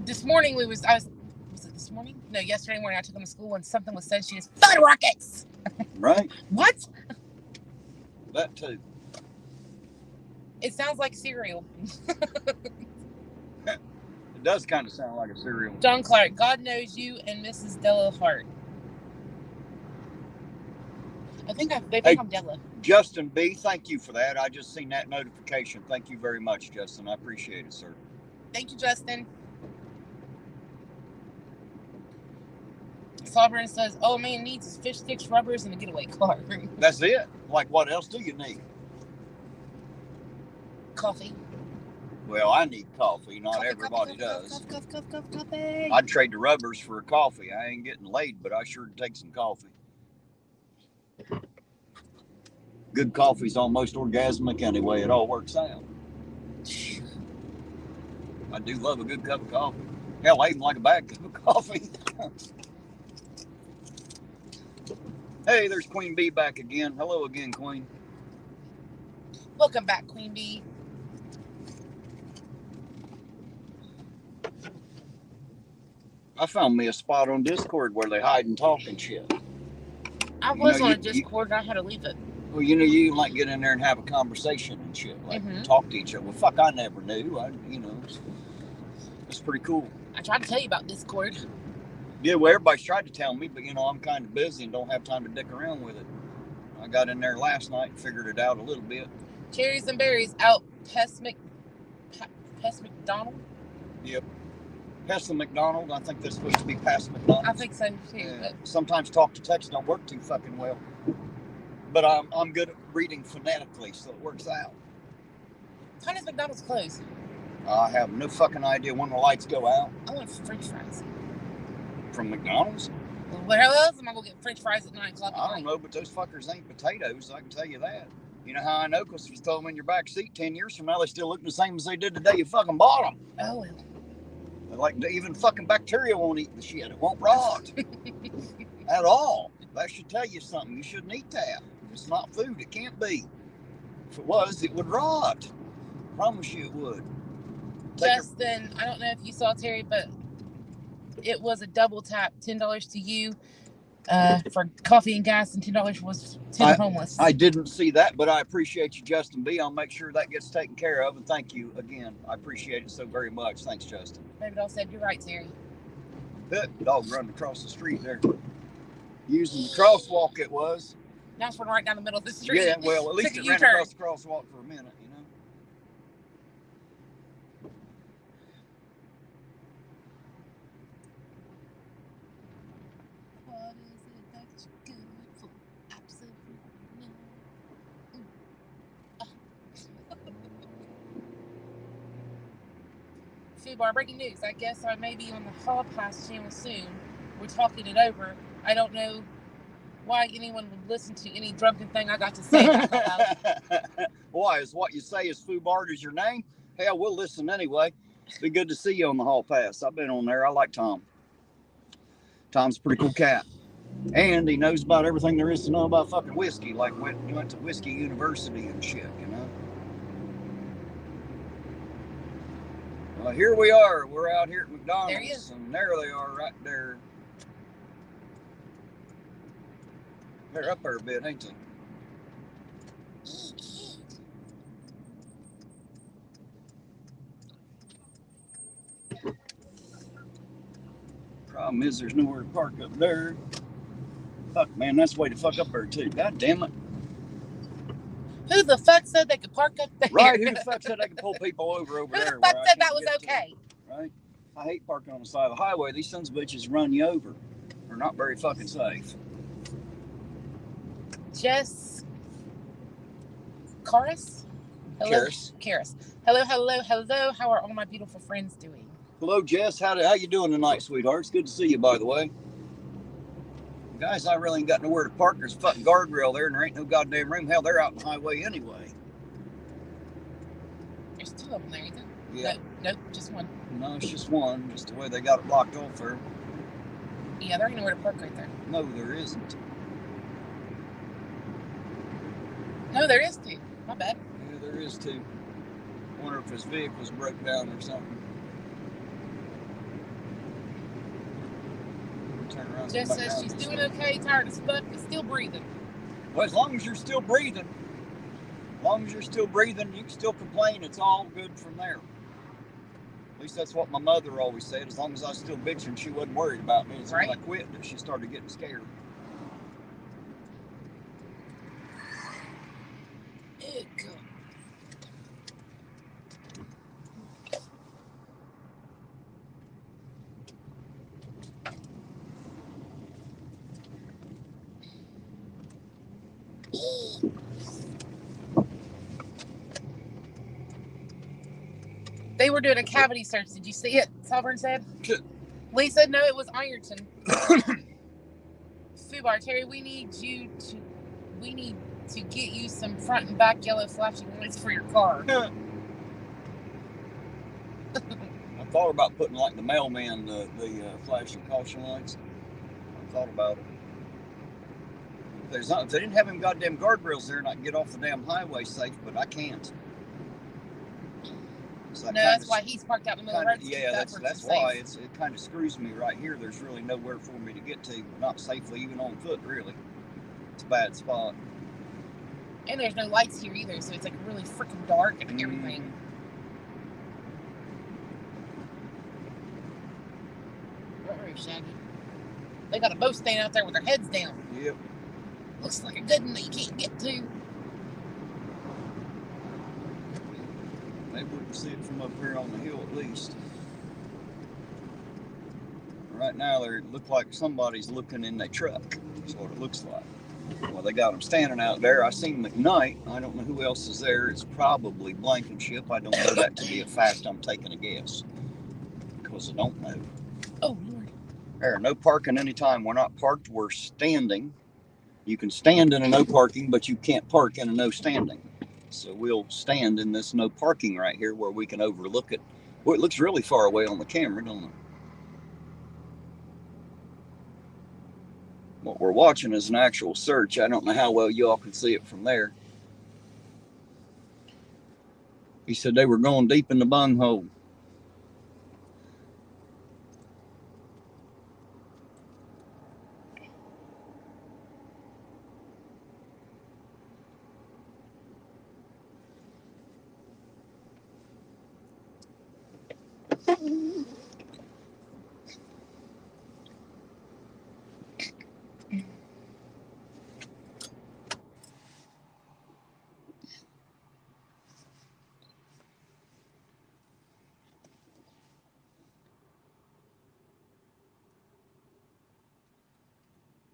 This morning was it this morning? No, yesterday morning I took him to school and something was said. She has fun rockets. Right. What? That too. It sounds like cereal. It does kind of sound like a cereal. John Clark, God knows you and Mrs. Della Hart. They think I'm Della. Justin B, thank you for that. I just seen that notification. Thank you very much, Justin. I appreciate it, sir. Thank you, Justin. Sovereign says, all a man needs is fish sticks, rubbers, and a getaway car. That's it. Like, what else do you need? Coffee. Well, I need coffee. Not everybody does. Coffee. I'd trade the rubbers for a coffee. I ain't getting laid, but I sure take some coffee. Good coffee's almost orgasmic anyway. It all works out. I do love a good cup of coffee. Hell, I even like a bad cup of coffee. Hey, there's Queen Bee back again. Hello again, Queen. Welcome back, Queen Bee. I found me a spot on Discord where they hide and talk and shit. I was on a Discord and I had to leave it. Well, you know, you like get in there and have a conversation and shit, like talk to each other. Well, fuck, I never knew. It's pretty cool. I tried to tell you about Discord. Yeah, well, everybody's tried to tell me, but I'm kind of busy and don't have time to dick around with it. I got in there last night and figured it out a little bit. Cherries and berries out. Pess McDonald. Yep. Past the McDonald's. I think that's supposed to be past McDonald's. I think so too. Yeah. But Sometimes talk to text don't work too fucking well. But I'm good at reading phonetically, so it works out. what time does McDonald's close? I have no fucking idea when the lights go out. I want French fries. From McDonald's? Well, where else am I gonna get French fries at 9 o'clock? I don't know, but those fuckers ain't potatoes. I can tell you that. You know how I know? Because if you throw them in your back seat 10 years from now, they still look the same as they did the day you fucking bought them. Oh well. They're like even fucking bacteria won't eat the shit. It won't rot at all. That should tell you something. You shouldn't eat that. It's not food. It can't be. If it was, it would rot. I promise you it would. Justin, I don't know if you saw Terry, but it was a double tap. $10 to you for coffee and gas, and $10 was to homeless. I didn't see that, but I appreciate you, Justin B. I'll make sure that gets taken care of, and thank you again. I appreciate it so very much. Thanks, Justin. Maybe I'll said you're right, Terry. That dog running across the street there. Using the crosswalk it was. Now it's running right down the middle of the street. Yeah, well, at least it ran across the crosswalk for a minute, you know. What is it that you're good for? Absolutely no. Food bar, breaking news. I guess I may be on the Hall Pass channel soon. We're talking it over. I don't know why anyone would listen to any drunken thing I got to say. Why? Is what you say is Foo Bart is your name? Hell, we'll listen anyway. Be good to see you on the Hall Pass. I've been on there. I like Tom. Tom's a pretty cool cat. And he knows about everything there is to know about fucking whiskey. Like he went to Whiskey University and shit, you know? Well, here we are. We're out here at McDonald's. There he is. And there they are right there. They're up there a bit, ain't they? Problem is, there's nowhere to park up there. Fuck, man, that's the way to fuck up there, too. God damn it. Who the fuck said they could park up there? Right, who the fuck said they could pull people over there? Who the fuck said that was okay? Right? I hate parking on the side of the highway. These sons of bitches run you over. They're not very fucking safe. Jess Karis? Hello. Karis. Hello. How are all my beautiful friends doing? Hello, Jess. How you doing tonight, sweetheart? It's good to see you, by the way. Guys, I really ain't got nowhere to park. There's a fucking guardrail there, and there ain't no goddamn room. Hell, they're out on the highway anyway. There's two of them there, either. Yeah. Nope, just one. No, it's just one. Just the way they got it blocked off there. Yeah, there ain't nowhere to park right there. No, there isn't. No, there is two. My bad. Yeah, there is two. Wonder if his vehicle's broke down or something. Turn around. Jess says she's doing okay, tired as fuck, but still breathing. Well, as long as you're still breathing, you can still complain. It's all good from there. At least that's what my mother always said. As long as I was still bitching, she wasn't worried about me. As soon as I quit, that she started getting scared. They were doing a cavity search. Did you see it? Sovereign said. Lisa, no, it was Ironton. Fubar, Terry, we need to get you some front and back yellow flashing lights for your car. I thought about putting like the mailman the flashing caution lights. I thought about it. If they didn't have them goddamn guardrails there, and I can get off the damn highway safe, but I can't. So no, that's why he's parked out in the middle of the road. Yeah, that's why it kind of screws me right here. There's really nowhere for me to get to, not safely, even on foot, really. It's a bad spot. And there's no lights here either, so it's like really freaking dark and everything. Shaggy. They got a boat standing out there with their heads down. Yep. Looks like a good one that you can't get to. Maybe we can see it from up here on the hill at least. right now they look like somebody's looking in their truck. That's what it looks like. Well, they got them standing out there. I seen McKnight. I don't know who else is there. It's probably Blankenship. I don't know that to be a fact. I'm taking a guess because I don't know. Oh, Lord. There, no parking anytime we're not parked. We're standing. You can stand in a no parking, but you can't park in a no standing. So we'll stand in this no parking right here where we can overlook it. Well, it looks really far away on the camera, don't it? What we're watching is an actual search. I don't know how well you all can see it from there. He said they were going deep in the bunghole.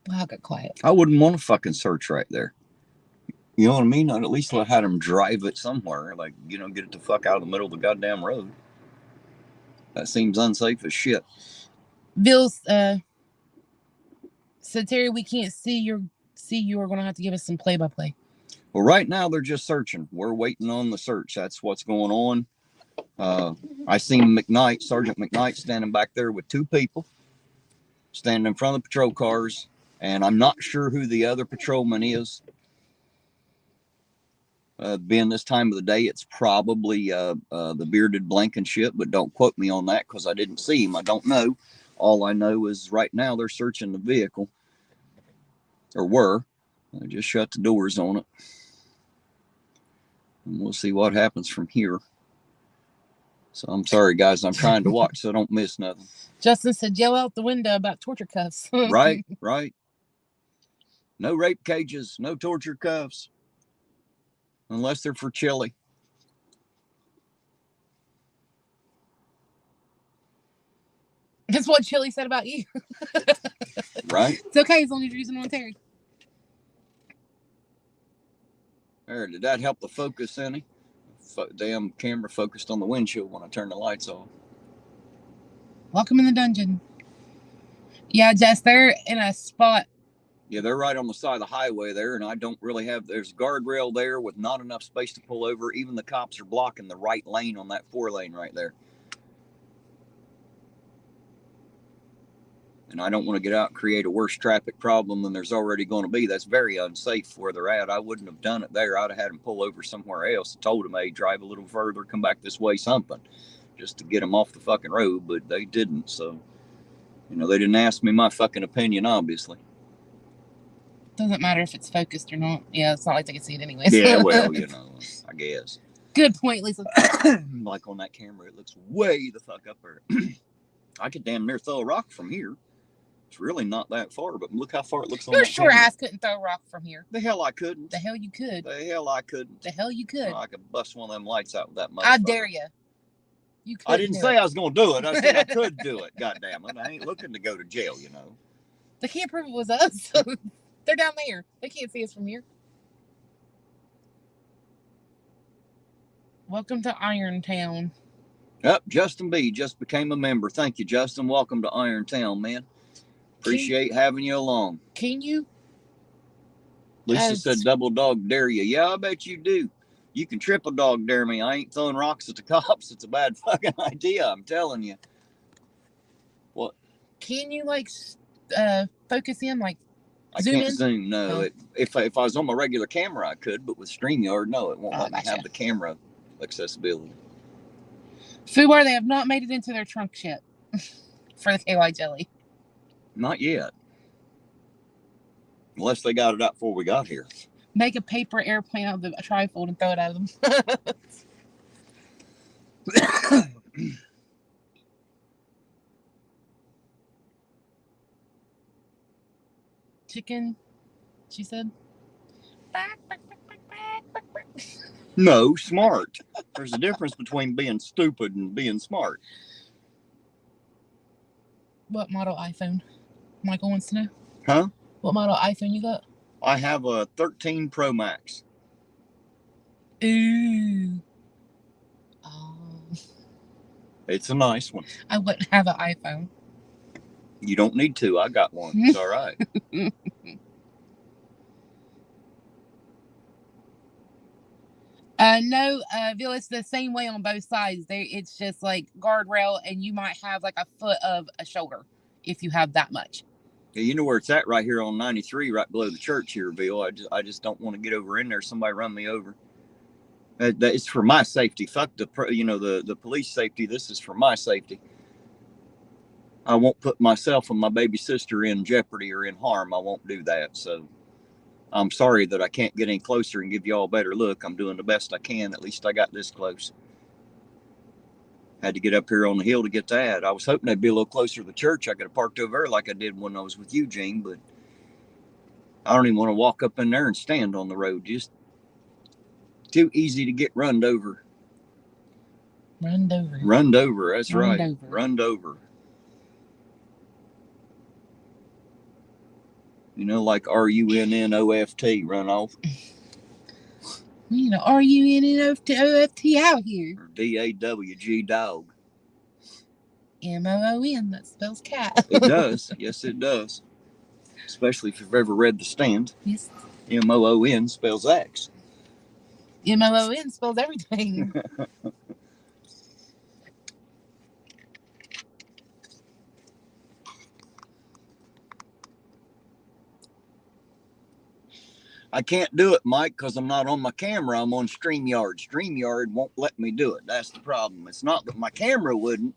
Wow, I got quiet. I wouldn't want to fucking search right there. You know what I mean? I'd at least let them drive it somewhere. Like, you know, get it the fuck out of the middle of the goddamn road. That seems unsafe as shit. Bill said, Terry, we can't see you. Are going to have to give us some play-by-play. Well, right now they're just searching. We're waiting on the search. That's what's going on. I seen McKnight, Sergeant McKnight, standing back there with two people, standing in front of the patrol cars, and I'm not sure who the other patrolman is. Being this time of the day, it's probably the bearded Blankenship, but don't quote me on that because I didn't see him. I don't know. All I know is right now they're searching the vehicle, or were. I just shut the doors on it. And we'll see what happens from here. So I'm sorry, guys. I'm trying to watch so I don't miss nothing. Justin said, yell out the window about torture cuffs. Right. No rape cages, no torture cuffs. Unless they're for chili. That's what Chili said about you. Right. It's okay as long as you're using on Terry. There, did that help the focus any? Damn camera focused on the windshield when I turned the lights off. Welcome in the dungeon. Yeah, Jess, they're in a spot. Yeah, they're right on the side of the highway there, and I don't really have, there's a guardrail there with not enough space to pull over. Even the cops are blocking the right lane on that 4-lane right there. And I don't want to get out and create a worse traffic problem than there's already going to be. That's very unsafe where they're at. I wouldn't have done it there. I'd have had them pull over somewhere else and told them, hey, drive a little further, come back this way, something, just to get them off the fucking road, but they didn't. So, you know, they didn't ask me my fucking opinion, obviously. Doesn't matter if it's focused or not. Yeah, it's not like they can see it anyways. Yeah, well, you know, I guess. Good point, Lisa. Like on that camera, it looks way the fuck up there. I could damn near throw a rock from here. It's really not that far, but look how far it looks on Your that sure camera. ass couldn't throw a rock from here. The hell I couldn't. The hell you could. The hell I couldn't. The hell you could. I could bust one of them lights out with that motherfucker. I dare you. You could. I didn't say I was going to do it. I said I could do it. God damn it. I ain't looking to go to jail, you know. They can't prove it was us. They're down there. They can't see us from here. Welcome to Irontown. Yep, Justin B. just became a member. Thank you, Justin. Welcome to Irontown, man. Appreciate having you along. Can you? Lisa said double dog dare you. Yeah, I bet you do. You can triple dog dare me. I ain't throwing rocks at the cops. It's a bad fucking idea. I'm telling you. What? Can you like focus in like? I can't zoom. No, if I was on my regular camera, I could, but with StreamYard, no, it won't let me have the camera accessibility. Fubar, they have not made it into their trunk yet for the KY jelly. Not yet. Unless they got it out before we got here. Make a paper airplane out of the trifold and throw it at them. Chicken, she said. No, smart. There's a difference between being stupid and being smart. What model iPhone? Michael wants to know. Huh? What model iPhone you got? I have a 13 Pro Max. Ooh. Oh. It's a nice one. I wouldn't have an iPhone. You don't need to. I got one. It's all right. No, Bill, it's the same way on both sides. It's just like guardrail, and you might have like a foot of a shoulder if you have that much. Yeah, you know where it's at right here on 93, right below the church here, Bill. I just don't want to get over in there. Somebody run me over. It's for my safety. Fuck the police safety. This is for my safety. I won't put myself and my baby sister in jeopardy or in harm. I won't do that. So I'm sorry that I can't get any closer and give you all a better look. I'm doing the best I can. At least I got this close. Had to get up here on the hill to get that. I was hoping they'd be a little closer to the church. I could have parked over there like I did when I was with you, Gene, but I don't even want to walk up in there and stand on the road. Just too easy to get runned over. Runned over. Runned over, that's Runned right. over. Runned over. You know, like RUNNOFT, run off. You know, RUNNOFT out here. Or DAWG, dog. MOON, that spells cat. It does. Yes, it does. Especially if you've ever read The Stand. Yes. MOON spells X. MOON spells everything. I can't do it, Mike, because I'm not on my camera. I'm on StreamYard. StreamYard won't let me do it. That's the problem. It's not that my camera wouldn't,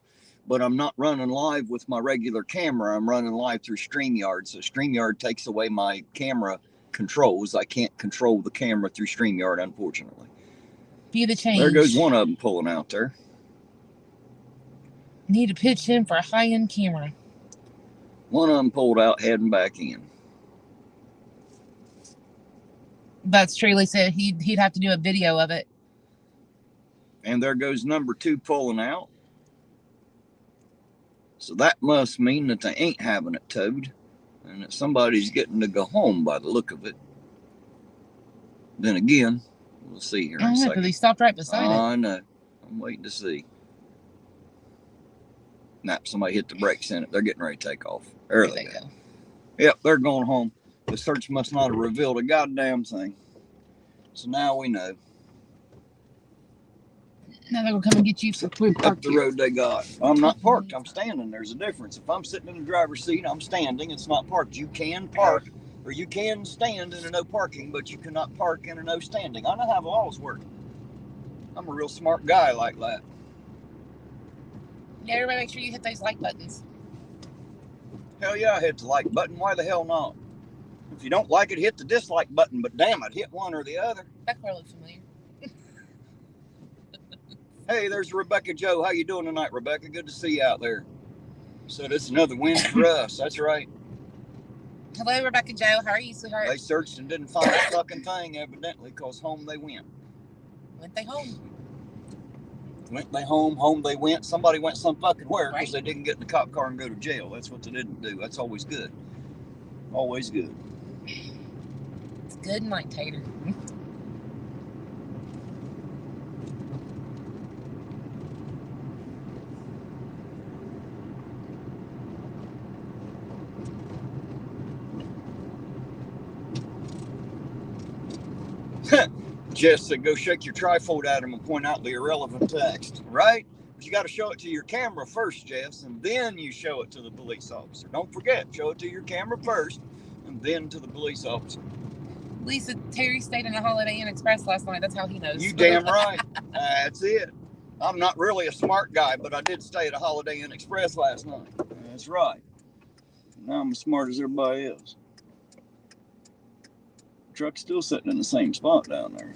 but I'm not running live with my regular camera. I'm running live through StreamYard. So StreamYard takes away my camera controls. I can't control the camera through StreamYard, unfortunately. Be the change. There goes one of them pulling out there. Need to pitch in for a high-end camera. One of them pulled out, heading back in. That's true. He said he'd have to do a video of it. And there goes number 2 pulling out. So that must mean that they ain't having it towed. And that somebody's getting to go home by the look of it. Then again, we'll see here in a second. Because he stopped right beside it. I know. I'm waiting to see. Nah, somebody hit the brakes in it. They're getting ready to take off. There they go. Yep, they're going home. The search must not have revealed a goddamn thing. So now we know. Now they're going to come and get you for Up the road they got. I'm not parked. I'm standing. There's a difference. If I'm sitting in the driver's seat, I'm standing. It's not parked. You can park, or you can stand in a no parking, but you cannot park in a no standing. I know how the laws work. I'm a real smart guy like that. Yeah, everybody make sure you hit those like buttons. Hell yeah, I hit the like button. Why the hell not? If you don't like it, hit the dislike button. But damn it, hit one or the other. That car looks familiar. Hey, there's Rebecca Joe. How you doing tonight, Rebecca? Good to see you out there. So this is another win for us. That's right. Hello, Rebecca Joe. How are you, sweetheart? They searched and didn't find a fucking thing, evidently, because home they went. Went they home? Went they home, home they went. Somebody went some fucking where because Right. they didn't get in the cop car and go to jail. That's what they didn't do. That's always good. Always good. It's good night, Tater. Jess said, go shake your trifold at him and point out the irrelevant text, right? But you got to show it to your camera first, Jess, and then you show it to the police officer. Don't forget, show it to your camera first and then to the police officer. Lisa, Terry stayed in a Holiday Inn Express last night. That's how he knows. You damn right. That's it. I'm not really a smart guy, but I did stay at a Holiday Inn Express last night. That's right. Now I'm as smart as everybody else. Truck's still sitting in the same spot down there.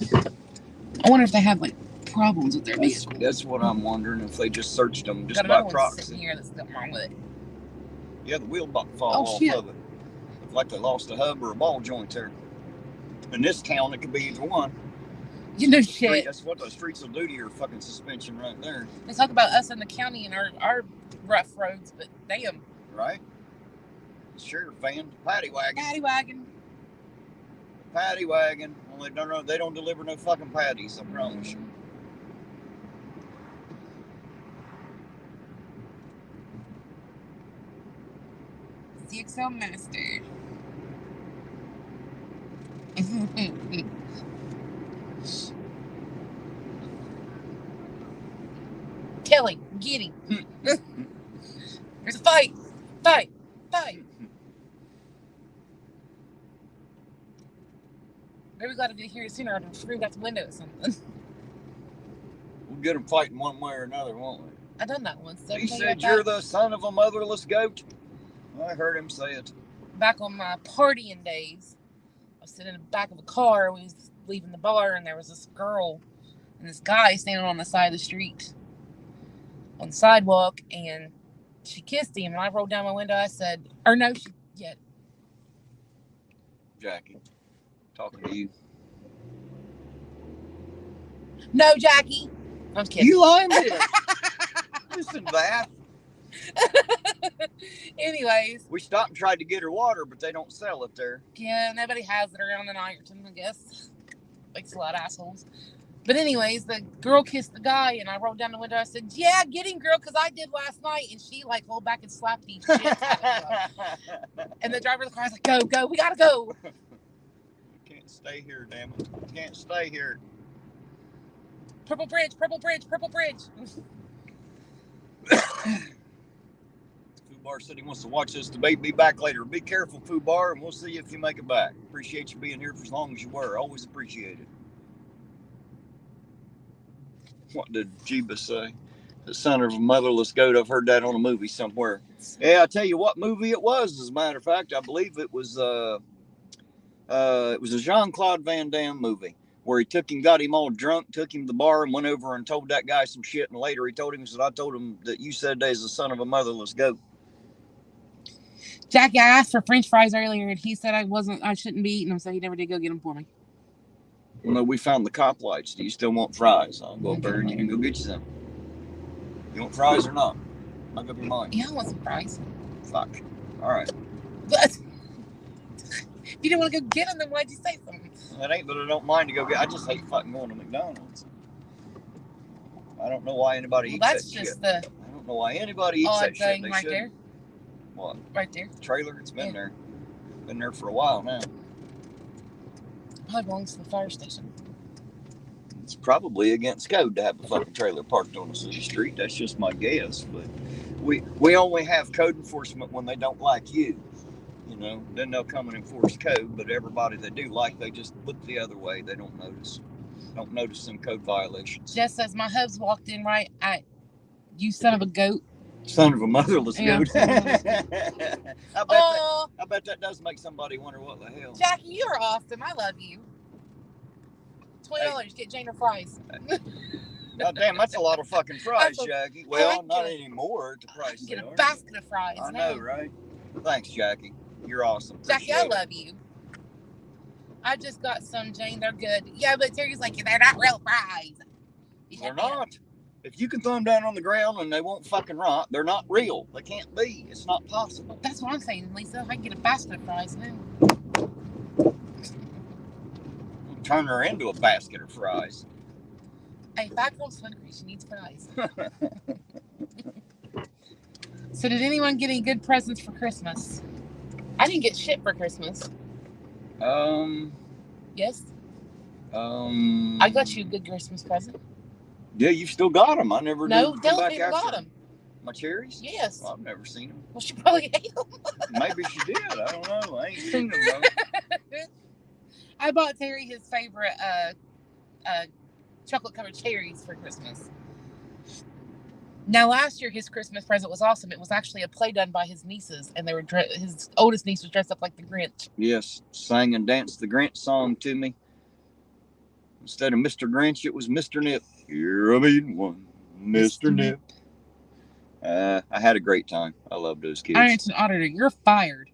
I wonder if they have like problems with their vehicle. That's what I'm wondering, if they just searched them just Got by another one sitting proxy. here that's something wrong with it. Yeah, the wheel fall off shit. of it. Looked like they lost a hub or a ball joint there. In this town, it could be either one. You know shit. That's what the streets will do to your fucking suspension right there. They talk about us in the county and our rough roads, but damn, Right? Sure, fan. Paddy wagon. Paddy wagon. Paddy wagon. Only they don't deliver no fucking patties, I promise you. CXL Master. Kelly, get him. There's a fight. Fight. Maybe we got to get here sooner. I've screwed out the window or something. We'll get them fighting one way or another, won't we? I done that once. So he said you're the son of a motherless goat. I heard him say it. Back on my partying days, I was sitting in the back of a car. We was leaving the bar, and there was this girl and this guy standing on the side of the street on the sidewalk, and she kissed him. And I rolled down my window. I said, or no, she yet. Jackie, talking to you. No, Jackie. I'm kidding. You lying, bitch. Listen to that. Anyways, we stopped and tried to get her water, but they don't sell it there. Yeah, nobody has it around in Ironton, I guess. Makes a lot of assholes. But anyways, the girl kissed the guy, and I rolled down the window. I said, "Yeah, get him, girl, because I did last night." And she like rolled back and slapped the shit out of him. And the driver of the car was like, "Go, we gotta go." Can't stay here, damn it. Can't stay here. Purple Bridge. Bar said he wants to watch this debate. Be back later. Be careful, Foo Bar, and we'll see if you make it back. Appreciate you being here for as long as you were. Always appreciate it. What did Jeeba say? The son of a motherless goat. I've heard that on a movie somewhere. Yeah, I'll tell you what movie it was, as a matter of fact. I believe it was a Jean-Claude Van Damme movie where he got him all drunk, took him to the bar, and went over and told that guy some shit. And later he told him, he said, "I told him that you said that he's the son of a motherless goat." Jackie, I asked for French fries earlier, and he said I shouldn't be eating them, so he never did go get them for me. Well, no, we found the cop lights. Do you still want fries? I'll go up there and you can go get you some. You want fries or not? Make up your mind. Yeah, I want some fries. Fuck. All right. But if you didn't want to go get them, then why'd you say something? That ain't, but I don't mind to go get. I just hate fucking going to McDonald's. I don't know why anybody eats that shit. That's just the. I don't know why anybody eats that shit. They right there. What? Right there. Trailer. It's been there. Been there for a while now. Probably belongs to the fire station. It's probably against code to have a fucking trailer parked on a city street. That's just my guess. But we only have code enforcement when they don't like you. You know, then they'll come and enforce code. But everybody they do like, they just look the other way. They don't notice. Don't notice some code violations. Just as my hubs walked in right at you, son of a goat. Son of a motherless goat. I bet that does make somebody wonder what the hell. Jackie, you're awesome. I love you. $20, get Jane her fries. God damn, that's a lot of fucking fries, Jackie. Well, not anymore at the price. Get a basket of fries. I know, right? Thanks, Jackie. You're awesome. Jackie, I love you. I just got some, Jane. They're good. Yeah, but Terry's like, they're not real fries. They're not. If you can throw them down on the ground and they won't fucking rot, they're not real. They can't be. It's not possible. That's what I'm saying, Lisa. I can get a basket of fries now. Turn her into a basket of fries. Hey, fat girl's hungry. She needs fries. So did anyone get any good presents for Christmas? I didn't get shit for Christmas. Yes? I got you a good Christmas present. Yeah, you've still got them. I never No, did. Della got them. My cherries? Yes. Well, I've never seen them. Well, she probably ate them. Maybe she did. I don't know. I ain't seen them, though. I bought Terry his favorite chocolate-covered cherries for Christmas. Now, last year, his Christmas present was awesome. It was actually a play done by his nieces, and they were his oldest niece was dressed up like the Grinch. Yes, sang and danced the Grinch song to me. Instead of Mr. Grinch, it was Mr. Nip. You're a mean one, Mr. Nip. I had a great time. I love those kids. Ironton Auditor, you're fired.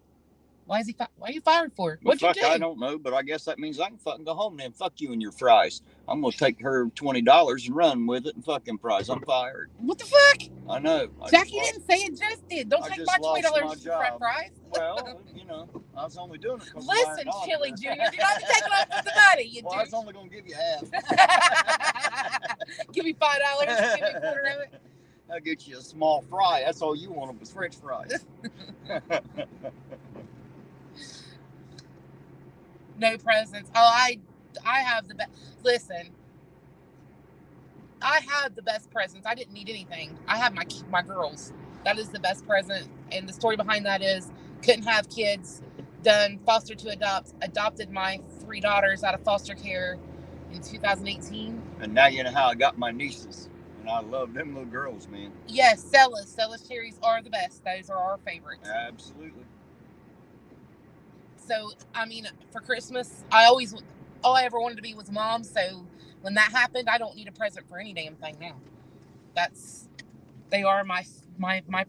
Why is he? Why are you fired for? Well, What'd you do? I don't know, but I guess that means I can fucking go home then. Fuck you and your fries. I'm gonna take her $20 and run with it and fucking fries. I'm fired. What the fuck? I know. Jackie didn't say it. Just did. Don't take my $20 for french fries. Well, I was only doing it because listen, Chili Junior, do not be taking off with the money. You I was only gonna give you half. Give me $5. Give me a quarter of it. I'll get you a small fry. That's all you wanted was French fries. No presents. Oh, I have the best. Listen, I had the best presents. I didn't need anything. I have my girls. That is the best present. And the story behind that is couldn't have kids. Done foster to adopt. Adopted my 3 daughters out of foster care in 2018. And now you know how I got my nieces. And I love them little girls, man. Yes, Cella's cherries are the best. Those are our favorites. Absolutely. So, I mean, for Christmas, all I ever wanted to be was mom. So when that happened, I don't need a present for any damn thing now. They are my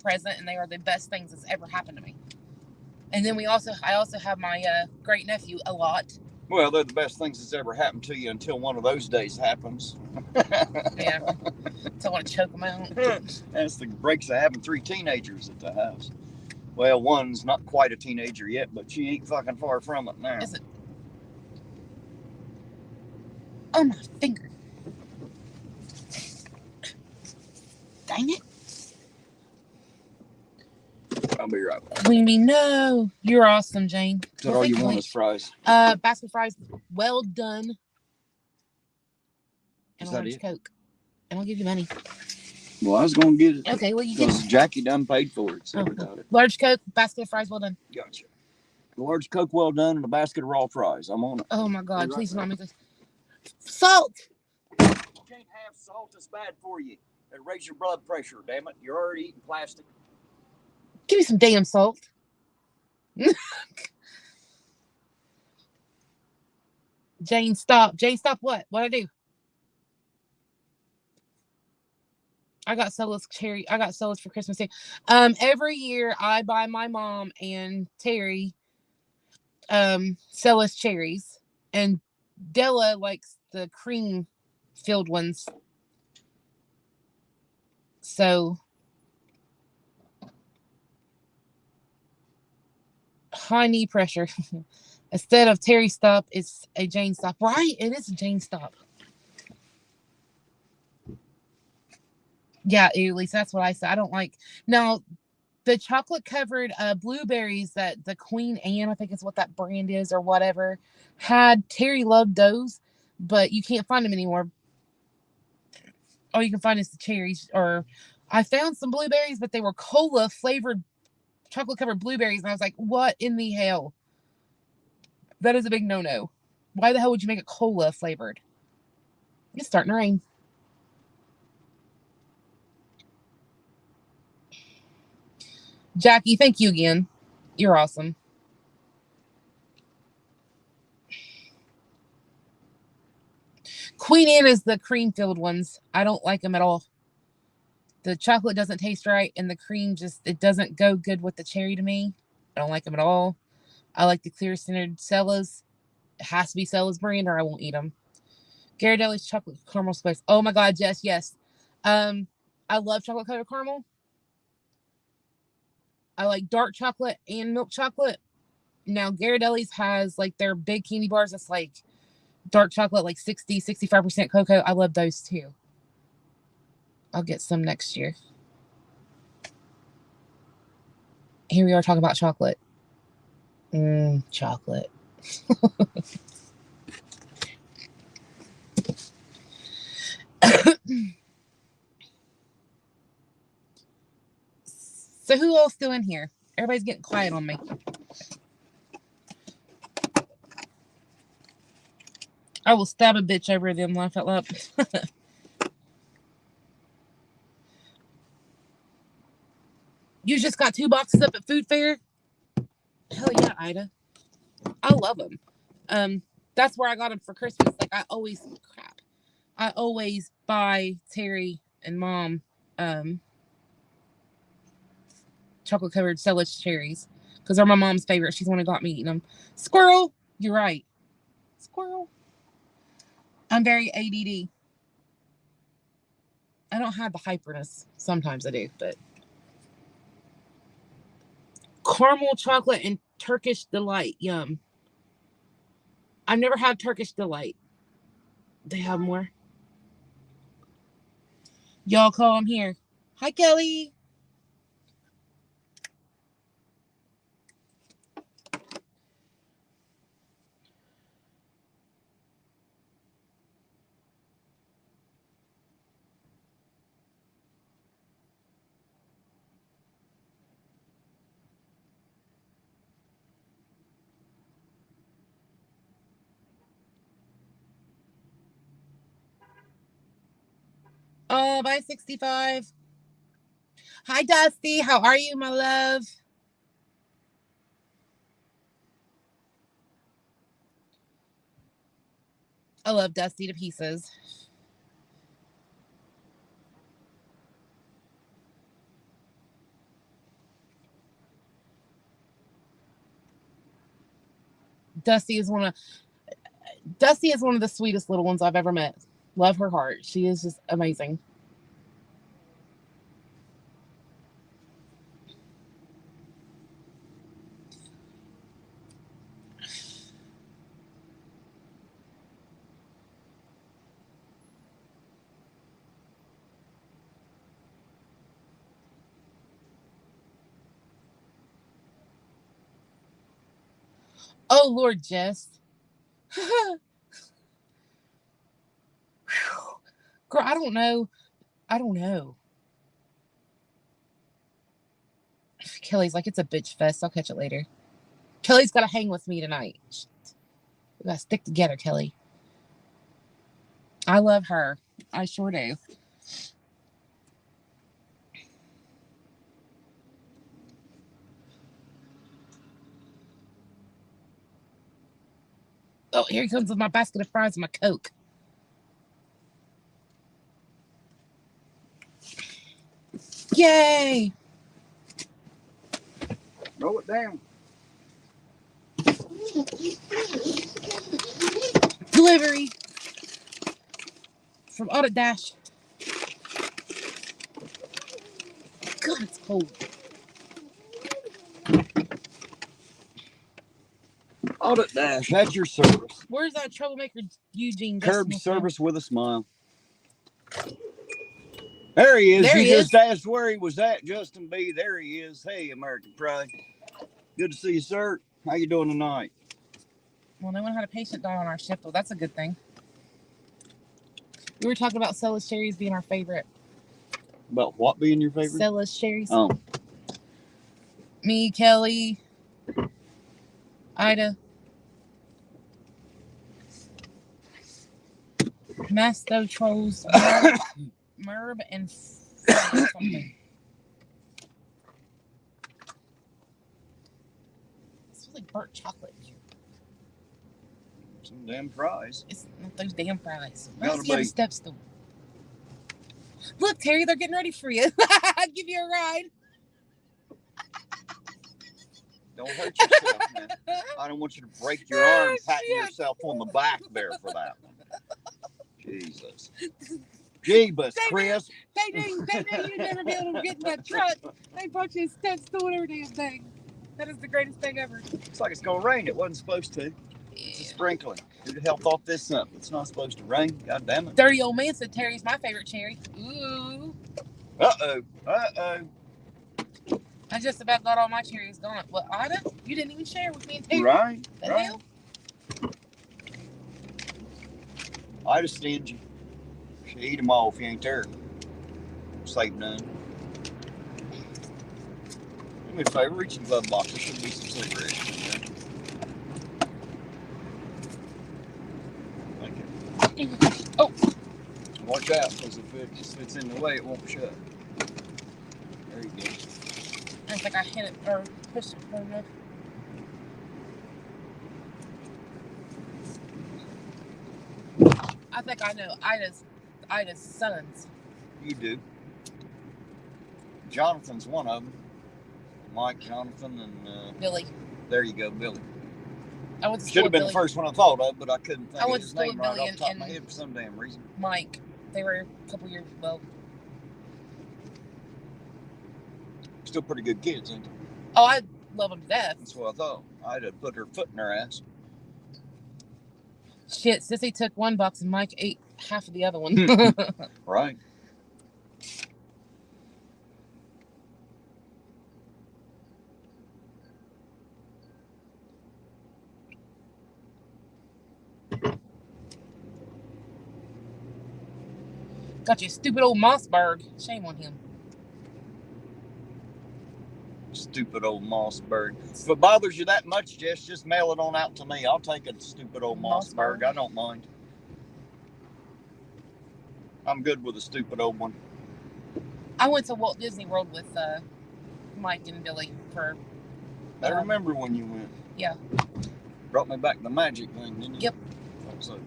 present, and they are the best things that's ever happened to me. And then I also have my great nephew a lot. Well, they're the best things that's ever happened to you until one of those days happens. Yeah. So I want to choke them out. That's the breaks of having 3 teenagers at the house. Well, one's not quite a teenager yet, but she ain't fucking far from it now. Is it? Oh, my finger. Dang it. I'll be right back. Queen Bee, no. You're awesome, Jane. Is that all you want is fries? Basket fries, well done. And a large Coke. And I'll give you money. Well, I was going to get it. Okay, well, you get it. Jackie done paid for it, so we got it. Large Coke, basket of fries, well done. Gotcha. A large Coke, well done, and a basket of raw fries. I'm on it. Oh, my God. Please do not make this. Salt! You can't have salt. It's bad for you. It'll raise your blood pressure, damn it. You're already eating plastic. Give me some damn salt. Jane, stop. Jane, stop what? What'd I do? I got Cella's for Christmas too. Every year I buy my mom and Terry Cella's cherries, and Della likes the cream filled ones. So high knee pressure. Instead of Terry stop, it's a Jane stop. Right? It is a Jane stop. Yeah, at least that's what I said. I don't like. Now, the chocolate covered blueberries that the Queen Anne, I think is what that brand is or whatever, had. Terry loved those, but you can't find them anymore. All you can find is the cherries. Or I found some blueberries, but they were cola flavored chocolate covered blueberries, and I was like, what in the hell? That is a big no-no. Why the hell would you make it cola flavored? It's starting to rain. Jackie, thank you again. You're awesome. Queen Anne is the cream-filled ones. I don't like them at all. The chocolate doesn't taste right, and the cream it doesn't go good with the cherry to me. I don't like them at all. I like the clear centered Cella's. It has to be Cella's brand, or I won't eat them. Ghirardelli's chocolate caramel spice. Oh my God, yes. I love chocolate covered caramel. I like dark chocolate and milk chocolate. Now, Ghirardelli's has like their big candy bars. That's like dark chocolate, like 65% cocoa. I love those too. I'll get some next year. Here we are talking about chocolate. Chocolate. So who else still in here? Everybody's getting quiet on me. I will stab a bitch over them, laugh out loud. You just got 2 boxes up at Food Fair? Hell yeah, Ida. I love them. That's where I got them for Christmas. Like I always buy Terry and Mom chocolate covered Cella's cherries Because they're my mom's favorite. She's the one who got me eating them. Squirrel. You're right. Squirrel. I'm very ADD. I don't have the hyperness. Sometimes I do, but. Caramel chocolate and Turkish delight. Yum. I've never had Turkish delight. They have more. Y'all call them here. Hi, Kelly. Oh, bye 65. Hi, Dusty. How are you, my love? I love Dusty to pieces. Dusty is one of the sweetest little ones I've ever met. Love her heart. She is just amazing. Oh, Lord, Jess. Girl, I don't know. Kelly's like, it's a bitch fest. I'll catch it later. Kelly's got to hang with me tonight. We got to stick together, Kelly. I love her. I sure do. Oh, here he comes with my basket of fries and my Coke. Yay! Roll it down. Delivery from Audit Dash. God, it's cold. Audit Dash at your service. Where's that troublemaker Eugene? Curb service with a smile. There he is. There You he just is. asked where he was at, Justin B. There he is. Hey, American Pride. Good to see you, sir. How you doing tonight? Well, no one had a patient die on our shift. Well, that's a good thing. We were talking about Cella's cherries being our favorite. About what being your favorite? Cella's cherries. Oh. Me, Kelly, Ida, Masto Trolls, Merb, and something. It smells like burnt chocolate in here. Some damn fries. It's not those damn fries. Why Gotta does he have a be. step stool? Look, Terry, they're getting ready for you. I'll give you a ride. Don't hurt yourself, man. I don't want you to break your arm patting yourself on the back there for that one. Jesus. Jeebus, Chris. They knew you'd never be able to get in that truck. They brought you a step stool and every damn thing. That is the greatest thing ever. Looks like it's going to rain. It wasn't supposed to. It's a sprinkling. Who'd help off this something? It's not supposed to rain. God damn it. Dirty old man said Terry's my favorite cherry. Ooh. Uh-oh. Uh-oh. I just about got all my cherries gone. Well, Ida, you didn't even share with me and Terry. Right. The right. hell? Ida's stingy. She eat them all if you ain't there. Save none. Do me a favor, reach in the glove box. There should be some cigarettes in there. Thank you. Oh. Watch out, because if it's in the way, it won't shut. There you go. I think I hit it or pushed it far enough. I think I know Ida's sons. You do. Jonathan's one of them. Mike, Jonathan, and Billy. There you go, Billy. I went to school Should have with been Billy. the first one I thought of, but I couldn't think I of went to his school name with right Billy off the top of my and head for some damn reason. Mike. They were a couple years, well. Still pretty good kids, ain't they? Oh, I love them to death. That's what I thought. I'd have put her foot in her ass. Shit, Sissy took one box and Mike ate half of the other one. Right. Got you stupid old Mossberg. Shame on him. Stupid old Mossberg. If it bothers you that much, Jess, just mail it on out to me. I'll take a stupid old Mossberg. I don't mind. I'm good with a stupid old one. I went to Walt Disney World with Mike and Billy for... I remember when you went. Yeah. Brought me back the magic thing, didn't you? Yep. So,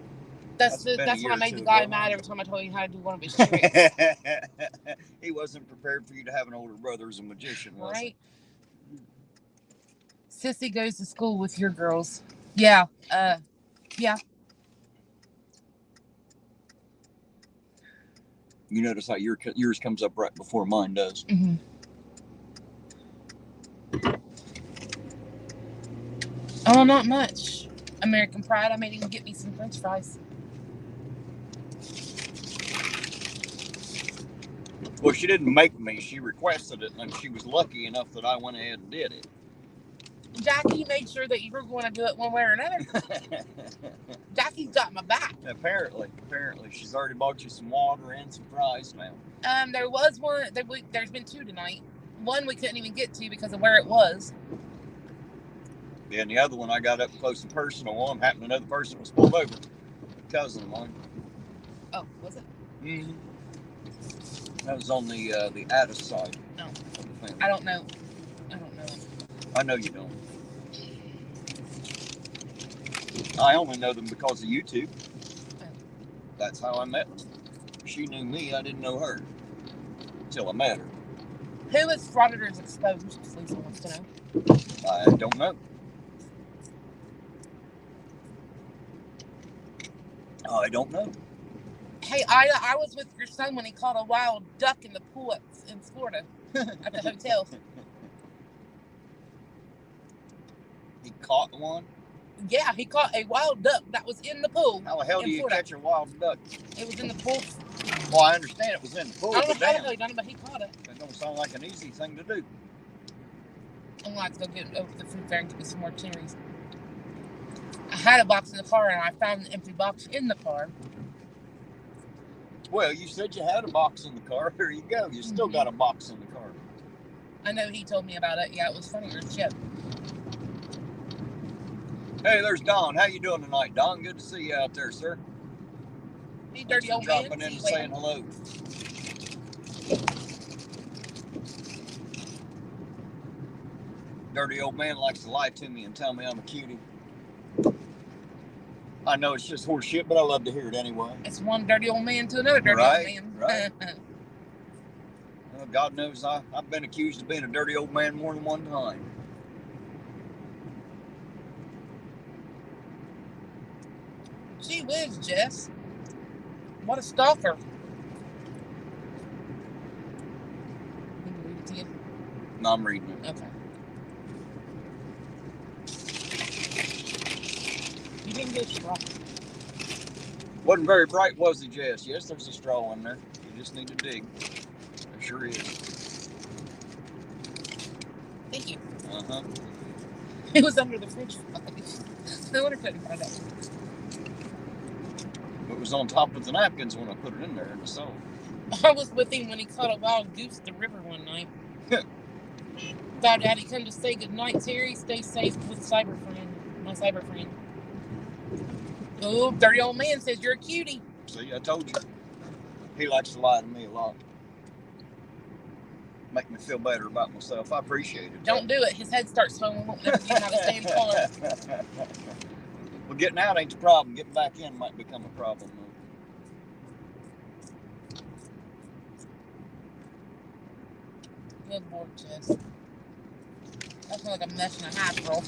that's when I made the guy mad every time I told him how to do one of his tricks. He wasn't prepared for you to have an older brother as a magician, was right? Sissy goes to school with your girls. Yeah. Yeah. You notice how yours comes up right before mine does. Mm-hmm. Oh, not much. American Pride. I made him get me some French fries. Well, she didn't make me. She requested it, and she was lucky enough that I went ahead and did it. Jackie made sure that you were going to do it one way or another. Jackie's got my back. Apparently. She's already bought you some water and some fries now. There was one. There's been two tonight. One we couldn't even get to because of where it was. Yeah, and the other one I got up close and personal on. Happened another person was pulled over. A cousin of mine. Oh, was it? Mm-hmm. That was on the Addis side. No. I don't know. I know you don't. I only know them because of YouTube. Oh. That's how I met them. She knew me, I didn't know her. Until I met her. Who is Frauditors Exposed? Lisa wants to know. I don't know. I don't know. Hey, I was with your son when he caught a wild duck in the pool in Florida at the hotel. He caught one? Yeah, he caught a wild duck that was in the pool. How the hell do you Florida. catch a wild duck? It was in the pool. Well, I understand it was in the pool. I don't know but how the damn, hell he done it, but he caught it. that don't sound like an easy thing to do. I'm going to have to go get over to the food fair and get me some more cherries. I had a box in the car and I found an empty box in the car. Well, you said you had a box in the car. Here you go. You still got a box in the car. I know he told me about it. Yeah, it was funnier than shit. Hey, there's Don. How you doing tonight, Don? Good to see you out there, sir. Hey, dirty old man. Dropping man. in and saying hello. Dirty old man likes to lie to me and tell me I'm a cutie. I know it's just horse shit, but I love to hear it anyway. It's one dirty old man to another dirty old man. Right. Well, God knows I've been accused of being a dirty old man more than one time. Gee whiz, Jess. What a stalker. Can you read it to you? No, I'm reading it. Okay. You didn't get a straw. Wasn't very bright, was he, Jess? Yes, there's a straw in there. You just need to dig. There sure is. Thank you. Uh-huh. It was under the fridge fries. No wonder I couldn't find it. It was on top of the napkins when I put it in there in the salt. I was with him when he caught a wild goose at the river one night. Thought Daddy come to say goodnight, Terry. Stay safe with my cyber friend. Oh, dirty old man says you're a cutie. See, I told you. He likes to lie to me a lot. Make me feel better about myself. I appreciate it. Don't do it. His head starts swelling. Won't never get out of the same car. Well, getting out ain't the problem. Getting back in might become a problem, though. Good Lord, Jess. That's more like a mesh and a half, bro.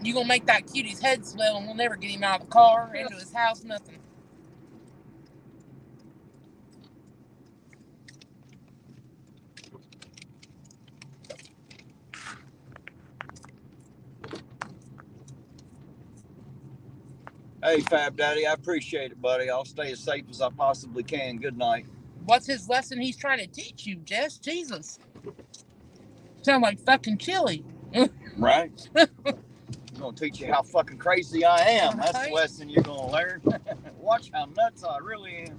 You gonna make that cutie's head swell and we'll never get him out of the car, into his house, nothing. Hey, Fab Daddy, I appreciate it, buddy. I'll stay as safe as I possibly can. Good night. What's his lesson he's trying to teach you, Jess? Jesus. Sound like fucking Chili. Right? I'm gonna teach you how fucking crazy I am. That's the Right? lesson you're gonna learn. Watch how nuts I really am.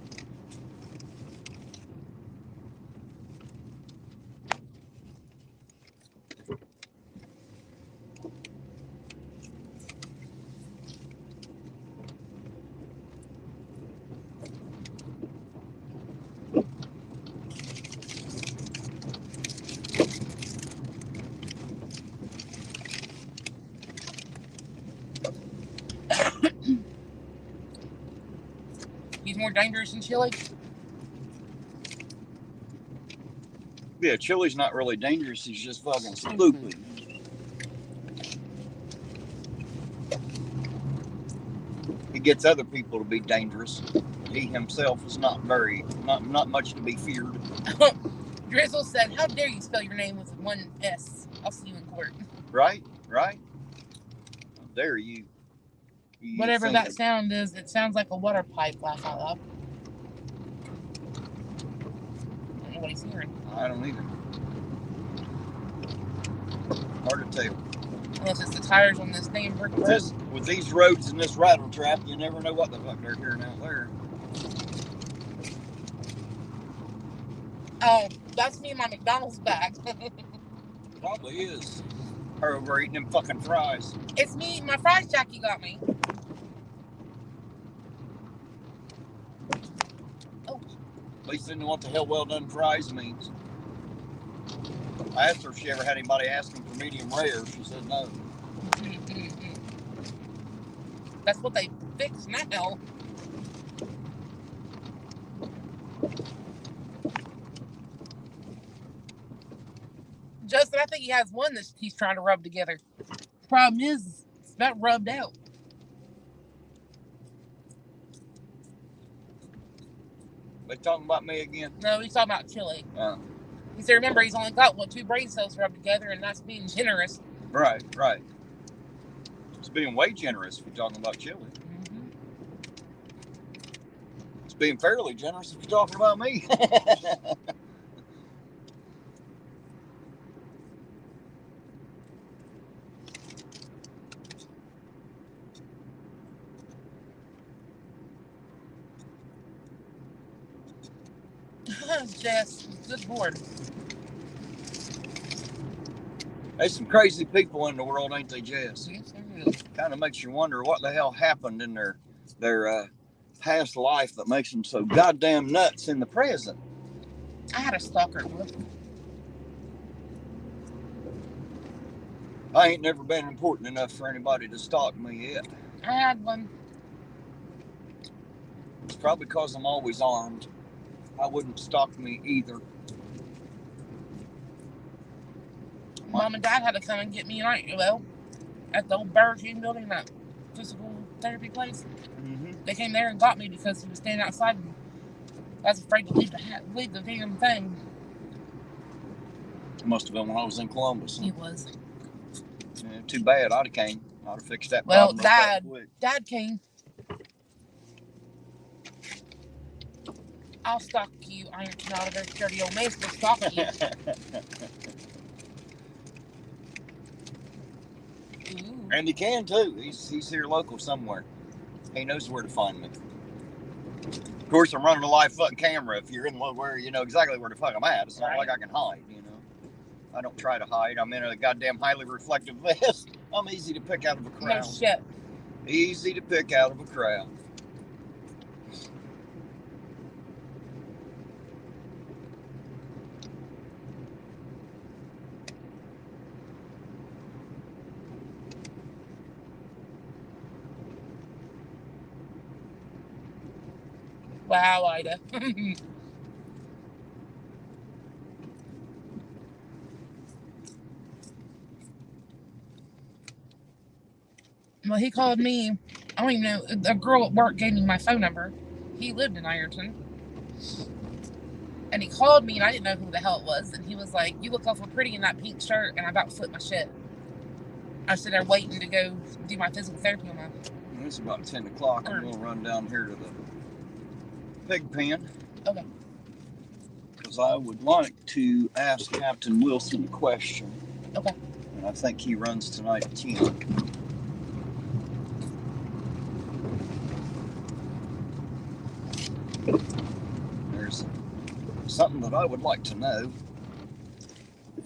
He's more dangerous than Chili? Yeah, Chili's not really dangerous. He's just fucking stupid. He gets other people to be dangerous. He himself is not much to be feared. Drizzle said, "How dare you spell your name with one S? I'll see you in court." Right? How dare you? Whatever that sound is, it sounds like a water pipe, laugh out loud. I don't know what he's hearing. I don't either. Hard to tell. Unless it's the tires on this damn brick road. With these roads and this rattle trap, you never know what the fuck they're hearing out there. Oh, that's me in my McDonald's bag. Probably is. Her over eating them fucking fries. It's me eating my fries Jackie got me. Oh. At least they know what the hell well done fries means. I asked her if she ever had anybody asking for medium rare. She said no. That's what they fix now. Justin, I think he has one that he's trying to rub together. Problem is, it's about rubbed out. They talking about me again? No, he's talking about Chili. He said, remember, he's only got, 2 brain cells rubbed together, and that's being generous. Right. It's being way generous if you're talking about Chili. Mm-hmm. It's being fairly generous if you're talking about me. Jess, good Lord. There's some crazy people in the world, ain't they, Jess? Yes, there is. Kind of makes you wonder what the hell happened in their past life that makes them so goddamn nuts in the present. I had a stalker. I ain't never been important enough for anybody to stalk me yet. I had one. It's probably because I'm always armed. I wouldn't stalk me either. Mom and Dad had to come and get me at the old Burger King building, that physical therapy place. Mm-hmm. They came there and got me because he was standing outside and I was afraid to leave the damn thing. It must have been when I was in Columbus. He was. Yeah, too bad. I'd have came. I'd have fixed that Well, problem. Dad came. I'll stalk you, irontonauditor. Dirty old mace will stalk you. Ooh. And he can too. He's here local somewhere. He knows where to find me. Of course, I'm running a live fucking camera. If you're in where you know exactly where the fuck I'm at, it's not like I can hide. I don't try to hide. I'm in a goddamn highly reflective vest. I'm easy to pick out of a crowd. No shit. Easy to pick out of a crowd. Wow, Ida. Well, he called me. I don't even know. A girl at work gave me my phone number. He lived in Ironton. And he called me, and I didn't know who the hell it was. And he was like, "You look awful pretty in that pink shirt." And I about flipped my shit. I was sitting there waiting to go do my physical therapy on my... It's about 10 o'clock. I'm going to run down here to the pig pen. Okay. Because I would like to ask Captain Wilson a question. Okay. And I think he runs tonight at 10. There's something that I would like to know.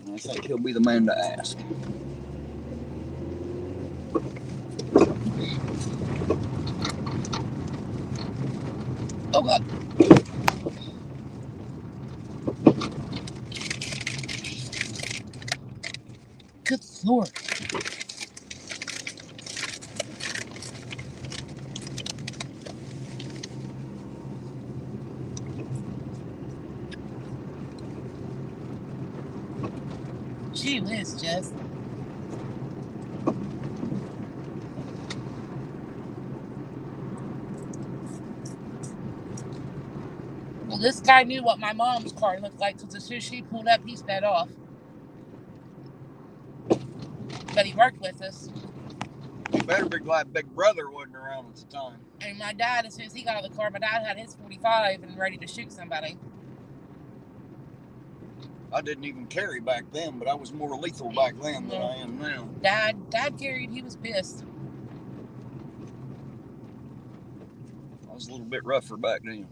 And I think he'll be the man to ask. Oh, God. Good Lord. Gee whiz, Jess. Well, this guy knew what my mom's car looked like because as soon as she pulled up, he sped off. But he worked with us. You better be glad Big Brother wasn't around at the time. And my dad, as soon as he got out of the car, my dad had his 45 and ready to shoot somebody. I didn't even carry back then, but I was more lethal back then than I am now. Dad carried, he was pissed. I was a little bit rougher back then.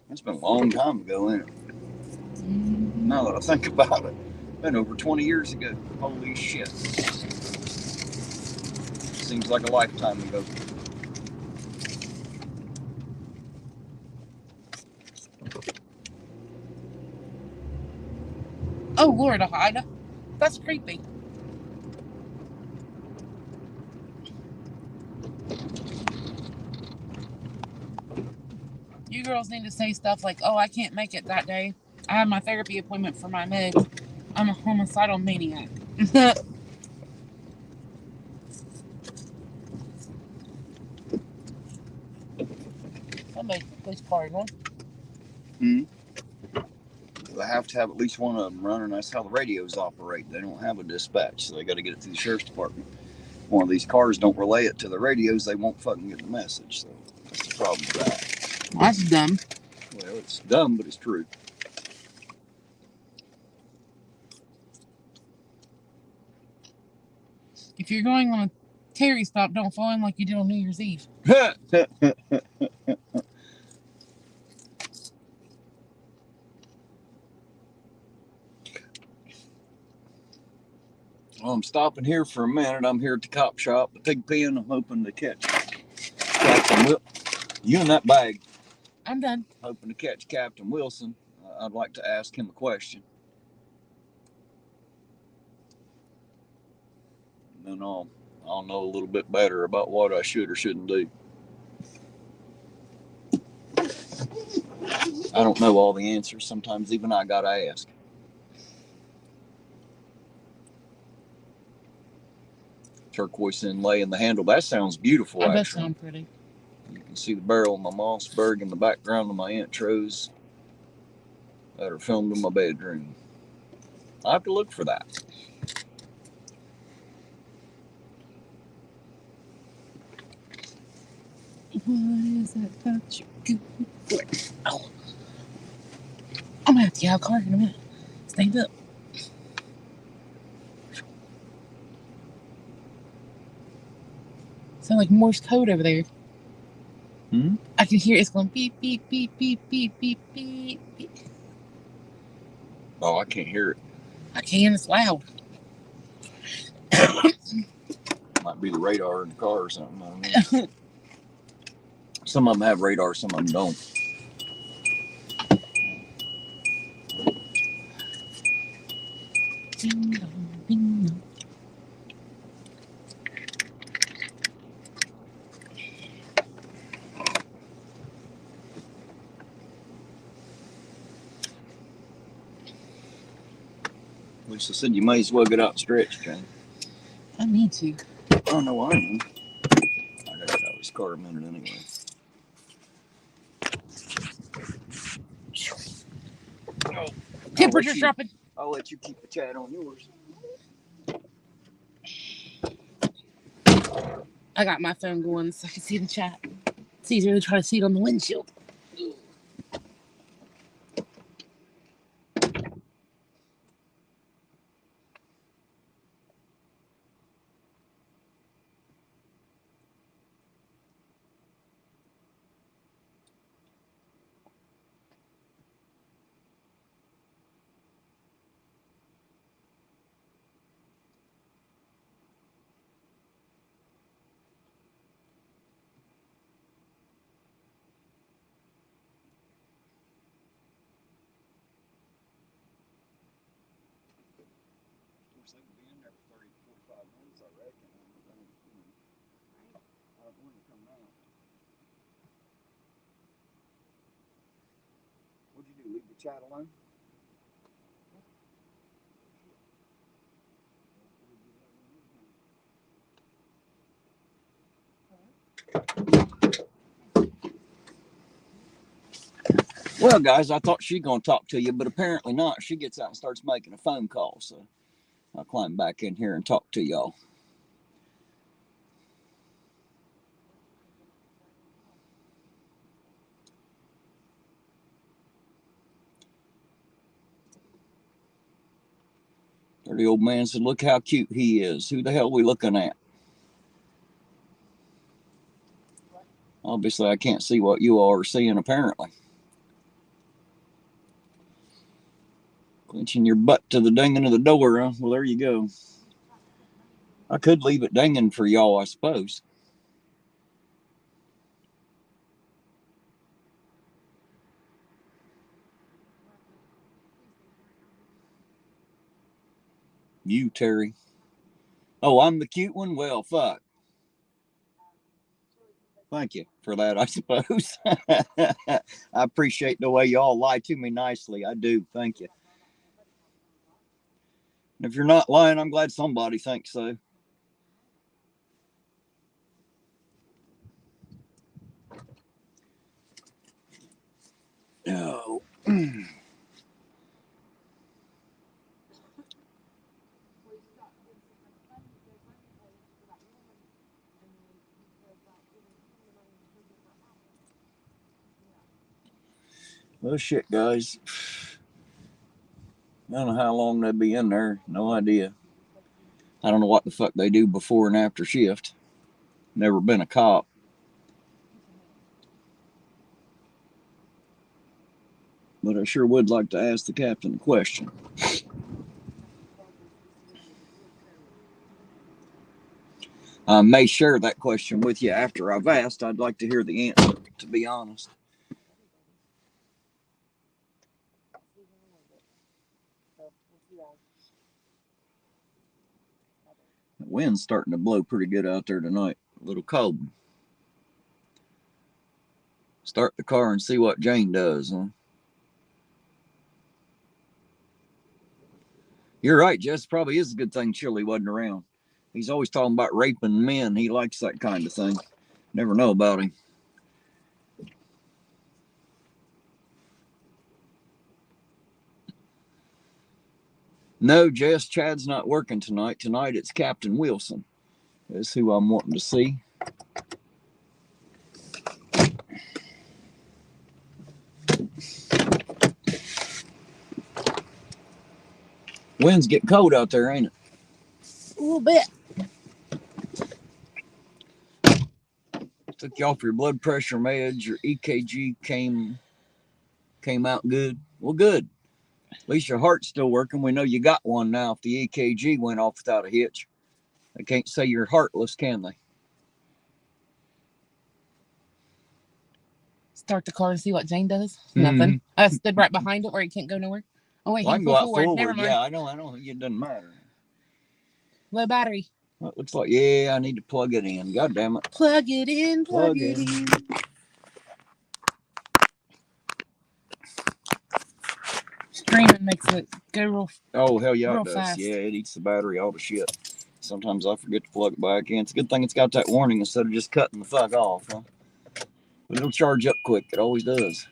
It's been a long time ago, ain't it? Mm-hmm. Now that I think about it, been over 20 years ago. Holy shit. Seems like a lifetime ago. Oh, Lord, Ida. That's creepy. You girls need to say stuff like, "Oh, I can't make it that day. I have my therapy appointment for my meds. I'm a homicidal maniac." Somebody put this card on. They have to have at least one of them running. That's how the radios operate. They don't have a dispatch, so they got to get it to the sheriff's department. One of these cars don't relay it to the radios, they won't fucking get the message. So that's the problem with that. Well, that's dumb. Well, it's dumb, but it's true. If you're going on a Terry stop, don't fall in like you did on New Year's Eve. Well, I'm stopping here for a minute. I'm here at the cop shop, the pig pen. I'm hoping to catch Captain Wilson. You in that bag. I'm done. Hoping to catch Captain Wilson. I'd like to ask him a question. And then I'll know a little bit better about what I should or shouldn't do. I don't know all the answers. Sometimes even I gotta ask. Turquoise inlay in the handle. That sounds beautiful, That does actually. sound pretty. You can see the barrel of my Mossberg in the background of my intros that are filmed in my bedroom. I have to look for that. What is it about you good? Oh. I'm gonna have to get out of the car in a minute. Stand up. Sound like Morse code over there. I can hear it's going beep, beep, beep, beep, beep, beep, beep, beep. Oh, I can't hear it. I can, it's loud. Might be the radar in the car or something. I don't know. Some of them have radar, some of them don't. Ding dong, ding dong. Lisa said you may as well get out and stretch, Jane. I need to. Oh, no, I am. I gotta get out of this car a minute anyway. Oh, Temperature's dropping. I'll let you keep the chat on yours. I got my phone going so I can see the chat. It's easier to try to see it on the windshield. They can be in there for 30 to 45 minutes, I reckon. I don't want to come out. What'd you do? Leave the chat alone? Well, guys, I thought she'd gonna talk to you, but apparently not. She gets out and starts making a phone call, so I'll climb back in here and talk to y'all. Dirty old man said, "Look how cute he is. Who the hell are we looking at?" Obviously, I can't see what you all are seeing, apparently. Clenching your butt to the dinging of the door, huh? Well, there you go. I could leave it dinging for y'all, I suppose. You, Terry. Oh, I'm the cute one? Well, fuck. Thank you for that, I suppose. I appreciate the way y'all lie to me nicely. I do. Thank you. And if you're not lying, I'm glad somebody thinks so. Oh. Well, shit, guys. I don't know how long they'll be in there. No idea. I don't know what the fuck they do before and after shift. Never been a cop. But I sure would like to ask the captain a question. I may share that question with you after I've asked. I'd like to hear the answer, to be honest. The wind's starting to blow pretty good out there tonight. A little cold. Start the car and see what Jane does, huh? You're right, Jess. Probably is a good thing Chili wasn't around. He's always talking about raping men. He likes that kind of thing. Never know about him. No, Jess, Chad's not working tonight. Tonight it's Captain Wilson. That's who I'm wanting to see. Wind's getting cold out there, ain't it? A little bit. Took you off your blood pressure meds. Your EKG came out good. Well, good. At least your heart's still working. We know you got one now. If the EKG went off without a hitch, they can't say you're heartless, can they? Start the car and see what Jane does. Nothing. I stood right behind it where he can't go nowhere. Oh wait, Well, I he can can go go out forward. Never mind. Yeah, I don't think it doesn't matter. Low battery. Well, it looks like, yeah, I need to plug it in. God damn it. Plug it in. Plug it in. Streaming makes it go real. Oh, hell yeah, real it does. fast. Yeah, it eats the battery, all the shit. Sometimes I forget to plug it back in. It's a good thing it's got that warning instead of just cutting the fuck off, huh? But it'll charge up quick. It always does.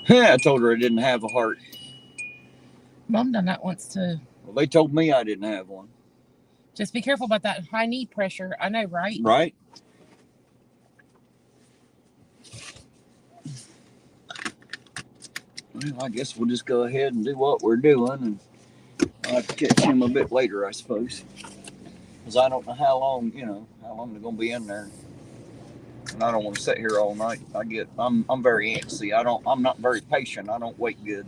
Yeah, I told her I didn't have a heart. Mom done that once too. Well, they told me I didn't have one. Just be careful about that high knee pressure. I know, right? Right? Well, I guess we'll just go ahead and do what we're doing, and I'll have to catch him a bit later, I suppose. Because I don't know how long they're going to be in there. And I don't want to sit here all night. I'm very antsy. I'm not very patient. I don't wait good.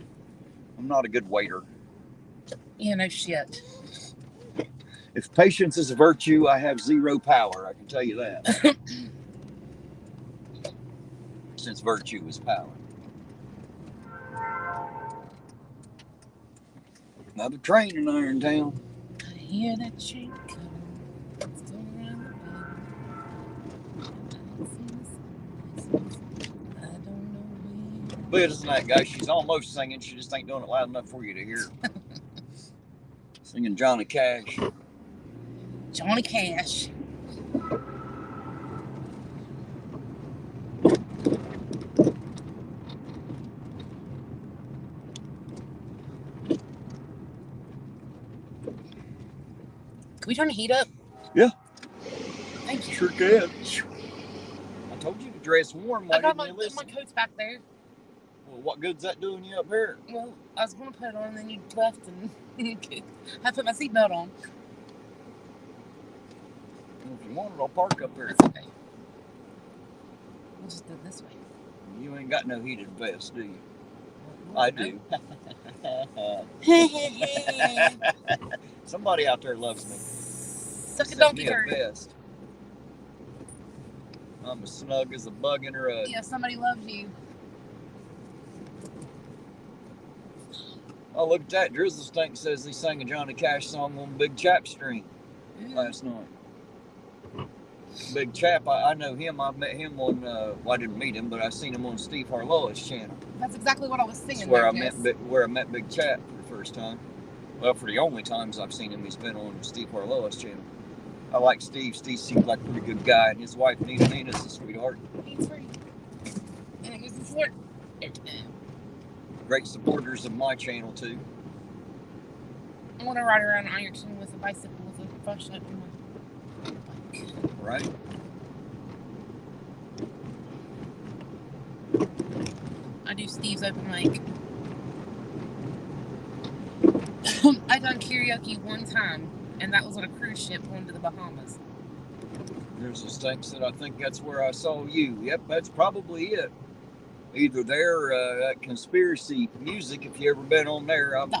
I'm not a good waiter. Yeah, no shit. If patience is a virtue, I have zero power. I can tell you that. Since virtue is power. Another train in Irontown. I hear that train coming. It's going around the bend. I don't know where. But isn't that guy? She's almost singing. She just ain't doing it loud enough for you to hear. Singing Johnny Cash. Johnny Cash. Can we turn the heat up? Yeah. Thank you. Sure can. I told you to dress warm. Why I got didn't you listen? my coat's back there. Well, what good's that doing you up here? Well, I was going to put it on, and then you left, and I put my seatbelt on. Well, if you want it, I'll park up here. It's okay. We'll just do it this way. You ain't got no heated vest, do you? I do. Somebody out there loves me. Suck a donkey turd. Vest. I'm as snug as a bug in a rug. Yeah, somebody loves you. Oh, look at that. Drizzle Stink says he sang a Johnny Cash song on Big Chap Stream last night. Big Chap, I know him. I met him on, I didn't meet him, but I seen him on Steve Harlow's channel. That's exactly what I was singing. That's where I met Big Chap for the first time. Well, for the only times I've seen him, he's been on Steve Harlow's channel. I like Steve. Steve seems like a pretty good guy, and his wife Nina's a sweetheart. He's free. And it goes to flirt. Great supporters of my channel too. I want to ride around Ironton with a bicycle with a flashlight on my bike. Right. I do Steve's open mic. I done karaoke one time, and that was on a cruise ship going to the Bahamas. There's a Stink said, I think that's where I saw you. Yep, that's probably it. Either there or at Conspiracy Music, if you ever been on there. I've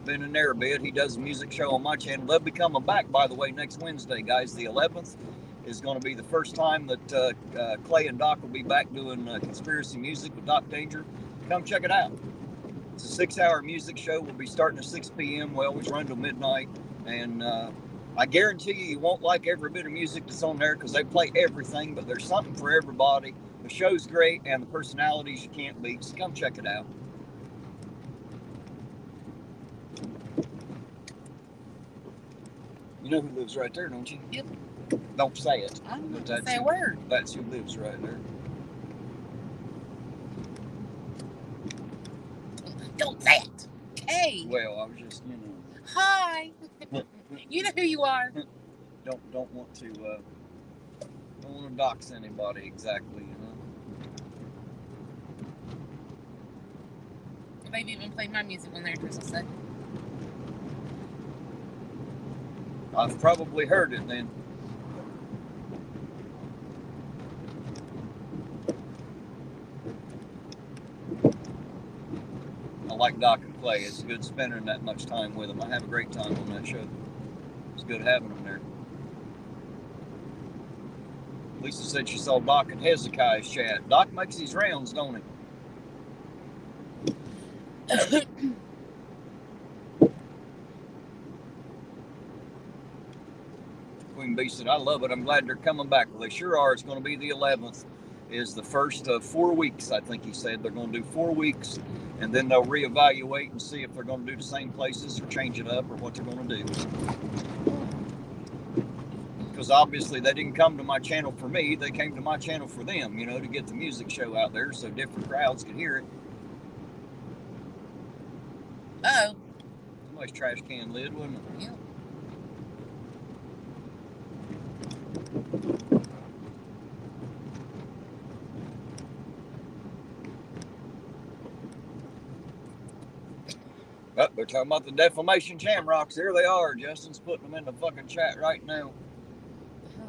been in there a bit. He does a music show on my channel. They'll be coming back, by the way, next Wednesday, guys. The 11th is going to be the first time that Clay and Doc will be back doing Conspiracy Music with Doc Danger. Come check it out. It's a 6-hour music show. We'll be starting at 6 p.m. We always run till midnight. And I guarantee you won't like every bit of music that's on there because they play everything, but there's something for everybody. The show's great, and the personalities you can't beat. So come check it out. You know who lives right there, don't you? Yep. Don't say it. I don't know But say a word. That's who lives right there. Don't say it. Hey. Well, I was just, Hi. You know who you are. don't want to dox anybody exactly, They've even played my music on there, Drizzle said. I've probably heard it then. I like Doc and Clay. It's good spending that much time with them. I have a great time on that show. It's good having them there. Lisa said she saw Doc and Hezekiah's chat. Doc makes these rounds, don't he? Queen Bee said, I love it. I'm glad they're coming back. Well, they sure are. It's going to be the 11th. is the first of 4 weeks. I think he said they're going to do 4 weeks, and then they'll reevaluate and see if they're going to do the same places or change it up or what they're going to do. Because obviously they didn't come to my channel for me, they came to my channel for them, you know, to get the music show out there so different crowds can hear it. Uh-oh. Somebody's trash can lid, wasn't it? Yeah. Oh, they're talking about the defamation shamrocks. Here they are. Justin's putting them in the fucking chat right now.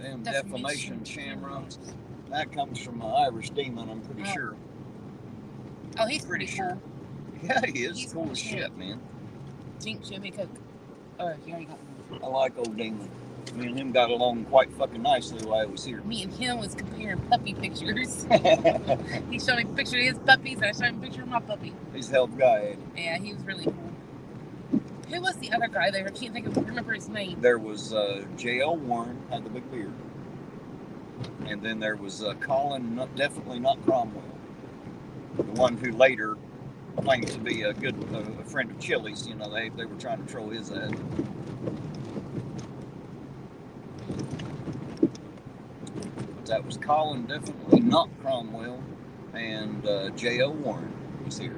Damn defamation shamrocks. That comes from an Irish demon, I'm pretty sure. Oh, he's pretty cool. Yeah, he is. He's cool as shit, man. Drink, show me a Coke. Oh, you already got one. I like old demon. Me and him got along quite fucking nicely while I was here. Me and him was comparing puppy pictures. He showed me a picture of his puppies, and I showed him a picture of my puppy. He's a hell of a guy, ain't he? Yeah, he was really cool. Who was the other guy there? I can't remember his name. There was J.L. Warren, had the big beard. And then there was Colin, definitely not Cromwell. The one who later claimed to be a good a friend of Chili's. You know, they were trying to troll his ass. That was Colin, definitely not Cromwell, and J.O. Warren was here.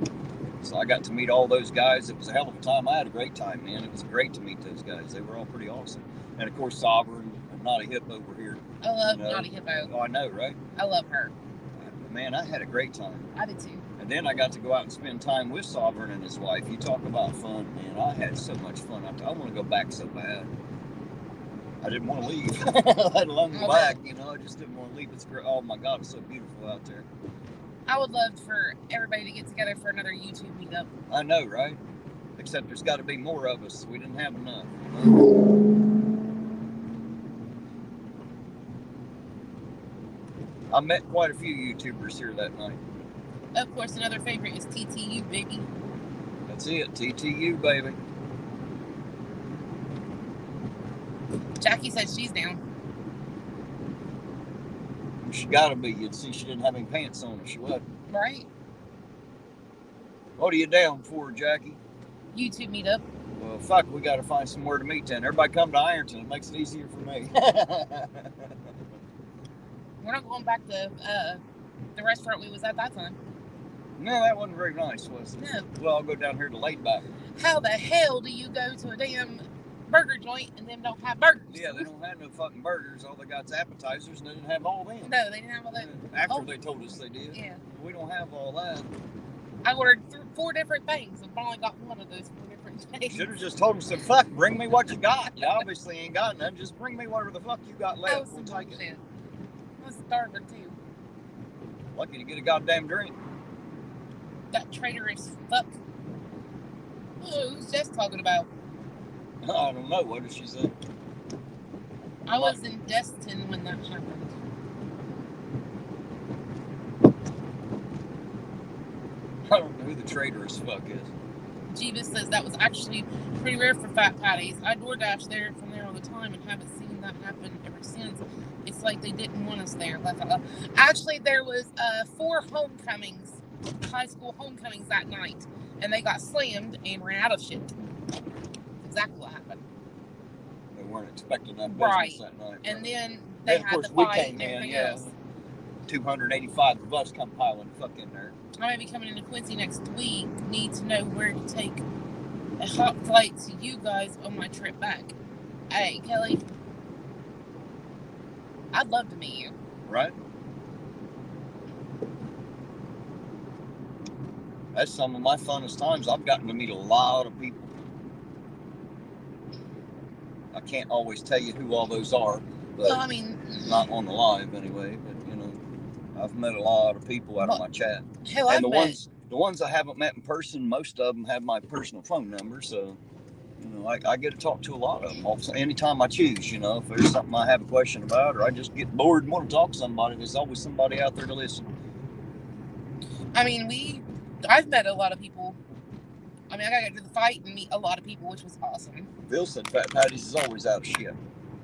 So I got to meet all those guys. It was a hell of a time. I had a great time, man. It was great to meet those guys. They were all pretty awesome. And of course, Sovereign and Naughty Hippo were here. I love Naughty Hippo. Oh, I know, right? I love her. Man, I had a great time. I did too. And then I got to go out and spend time with Sovereign and his wife. You talk about fun, man. I had so much fun. I want to go back so bad. I didn't want to leave, let alone go back. You know, I just didn't want to leave. It's great. Oh my God, it's so beautiful out there. I would love for everybody to get together for another YouTube meetup. I know, right? Except there's got to be more of us. We didn't have enough. You know? I met quite a few YouTubers here that night. Of course, another favorite is TTU, baby. That's it, TTU, baby. Jackie says she's down. She gotta be. You'd see she didn't have any pants on if she wasn't. Right? What are you down for, Jackie? YouTube meetup. Well, fuck, we gotta find somewhere to meet then. Everybody come to Ironton. It makes it easier for me. We're not going back to the restaurant we was at that time. No, that wasn't very nice, was it? No. Well, I'll go down here to Laid Back. How the hell do you go to a damn burger joint and them don't have burgers? Yeah, they don't have no fucking burgers. All they got's appetizers, and they didn't have all them. No, they didn't have all that. After they told us they did. Yeah. We don't have all that. I ordered 4 different things and finally got one of those 4 different things. Should have just told them, said, fuck, bring me what you got. You obviously ain't got none. Just bring me whatever the fuck you got left. We'll take it. I was starving too. Lucky to get a goddamn drink. That traitorous fuck. Oh, who's Jess talking about? I don't know. What did she say? I was in Destin when that happened. I don't know who the traitorous fuck is. Jeebus says that was actually pretty rare for fat patties. I DoorDash there from there all the time and haven't seen that happen ever since. It's like they didn't want us there. Actually, there was 4 homecomings, high school homecomings that night, and they got slammed and ran out of shit. That's exactly what happened. They weren't expecting that business that night. And then they had the fight and everything else. 285 of us come piling fuck in there. I may be coming into Quincy next week. Need to know where to take a hot flight to you guys on my trip back. Hey, Kelly. I'd love to meet you. Right? That's some of my funnest times. I've gotten to meet a lot of people. I can't always tell you who all those are, but well, I mean, not on the live anyway. But you know, I've met a lot of people out of my chat. Hell, and the ones I haven't met in person, most of them have my personal phone number, so you know, I get to talk to a lot of them. Also, anytime I choose, you know, if there's something I have a question about, or I just get bored and want to talk to somebody, there's always somebody out there to listen. I mean, I've met a lot of people. I mean, I got to go to the fight and meet a lot of people, which was awesome. Bill said Fat Patty's is always out of shit.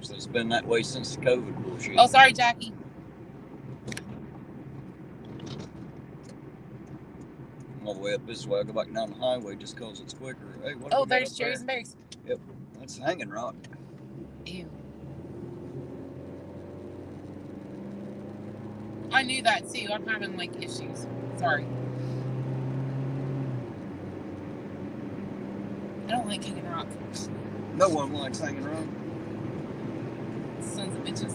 So it's been that way since the COVID bullshit. Oh, sorry, Jackie. all the way up this way. I'll go back down the highway just because it's quicker. Hey, what? Oh, there's cherries and berries. Yep, that's Hanging Rock. Ew. I knew that too. I'm having like issues. Sorry. I don't like Hanging Rock. No one likes Hanging Rock. Sons of bitches.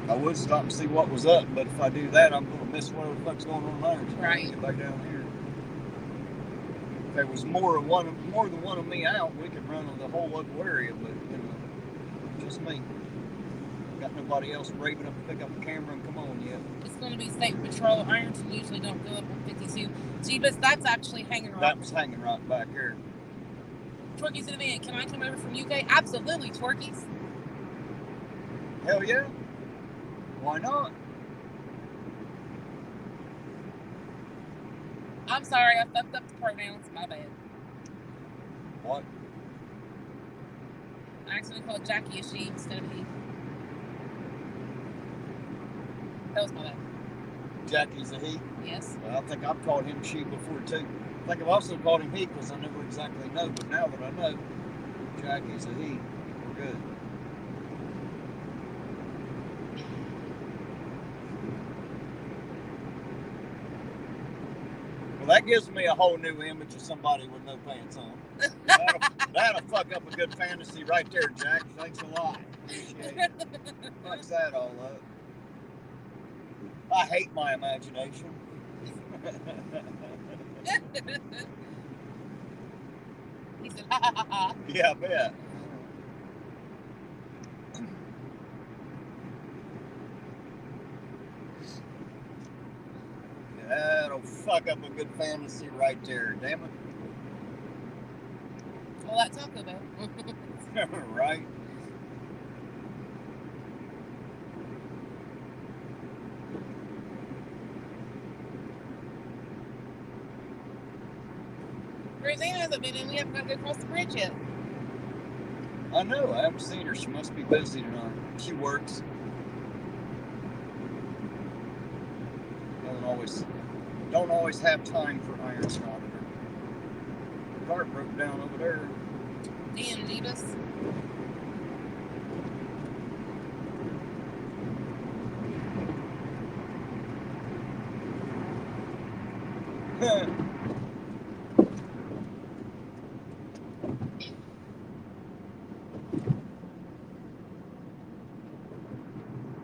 I would stop and see what was up, but if I do that, I'm going to miss what the fuck's going on there. So Right. Get back down here. If there was more than one of me out, we could run the whole local area, but just me. Got nobody else brave enough to pick up the camera and come on yet. It's going to be State Patrol. Ironton usually don't go up on 52. Jeebus, that's actually Hanging Rock. That was Hanging Rock back here. Twerky's in a van. Can I come over from UK? Absolutely, Twerky's. Hell yeah. Why not? I'm sorry, I fucked up the pronouns. My bad. What? I accidentally called Jackie a she instead of he. That was my bad. Jackie's a he? Yes. Well, I think I've called him she before too. I think I've also called him he because I never exactly know, but now that I know, Jackie's a he. We're good. Well, that gives me a whole new image of somebody with no pants on. That'll fuck up a good fantasy right there, Jack. Thanks a lot. Appreciate it. Fucks that all up. I hate my imagination. He said, ha ha ha ha. Yeah, I bet. That'll fuck up a good fantasy right there, damn it. Well, that Taco Bell. Right? Rosanna hasn't been in. We haven't got to go across the bridge yet. I know, I haven't seen her. She must be busy tonight. She works. Don't always have time for irontonauditor. The car broke down over there. Damn, Jeebus.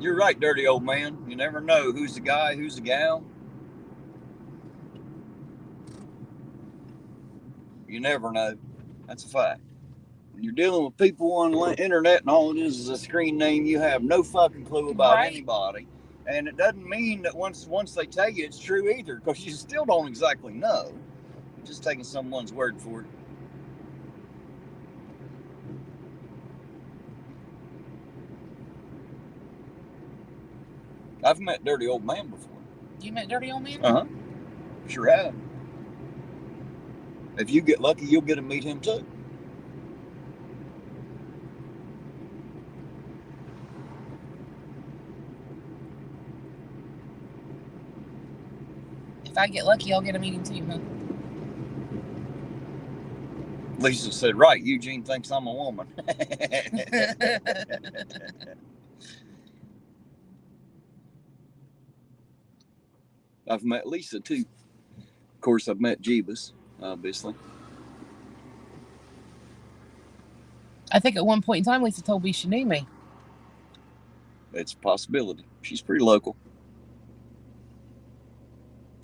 You're right, dirty old man. You never know who's the guy, who's the gal. You never know. That's a fact. When you're dealing with people on the internet and all it is a screen name, you have no fucking clue about anybody. And it doesn't mean that once they tell you it's true either, because you still don't exactly know. You're just taking someone's word for it. I've met dirty old man before. You met dirty old man? Uh-huh. Sure have. If you get lucky, you'll get to meet him too. If I get lucky, I'll get a meeting too, huh? Lisa said, right, Eugene thinks I'm a woman. I've met Lisa too. Of course, I've met Jeebus, obviously. I think at one point in time, Lisa told me she knew me. It's a possibility. She's pretty local.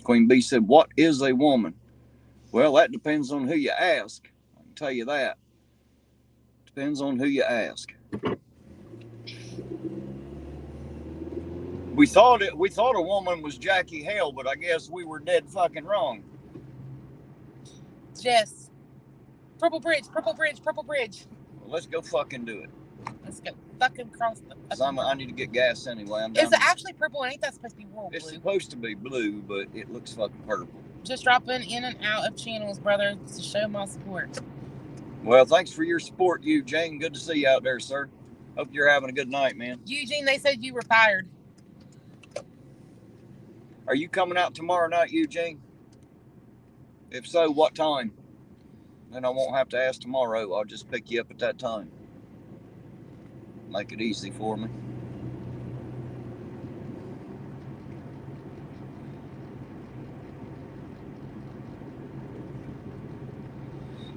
Queen Bee said, what is a woman? Well, that depends on who you ask. I can tell you that. Depends on who you ask. We thought a woman was Jackie Hale, but I guess we were dead fucking wrong. Jess. Purple Bridge, Purple Bridge, Purple Bridge. Well, let's go fucking do it. Let's go fucking cross the... I need to get gas anyway. Is it actually purple? Ain't that supposed to be world blue? It's supposed to be blue, but it looks fucking purple. Just dropping in and out of channels, brother, to show my support. Well, thanks for your support, Eugene. Good to see you out there, sir. Hope you're having a good night, man. Eugene, they said you were fired. Are you coming out tomorrow night, Eugene? If so, what time? Then I won't have to ask tomorrow. I'll just pick you up at that time. Make it easy for me.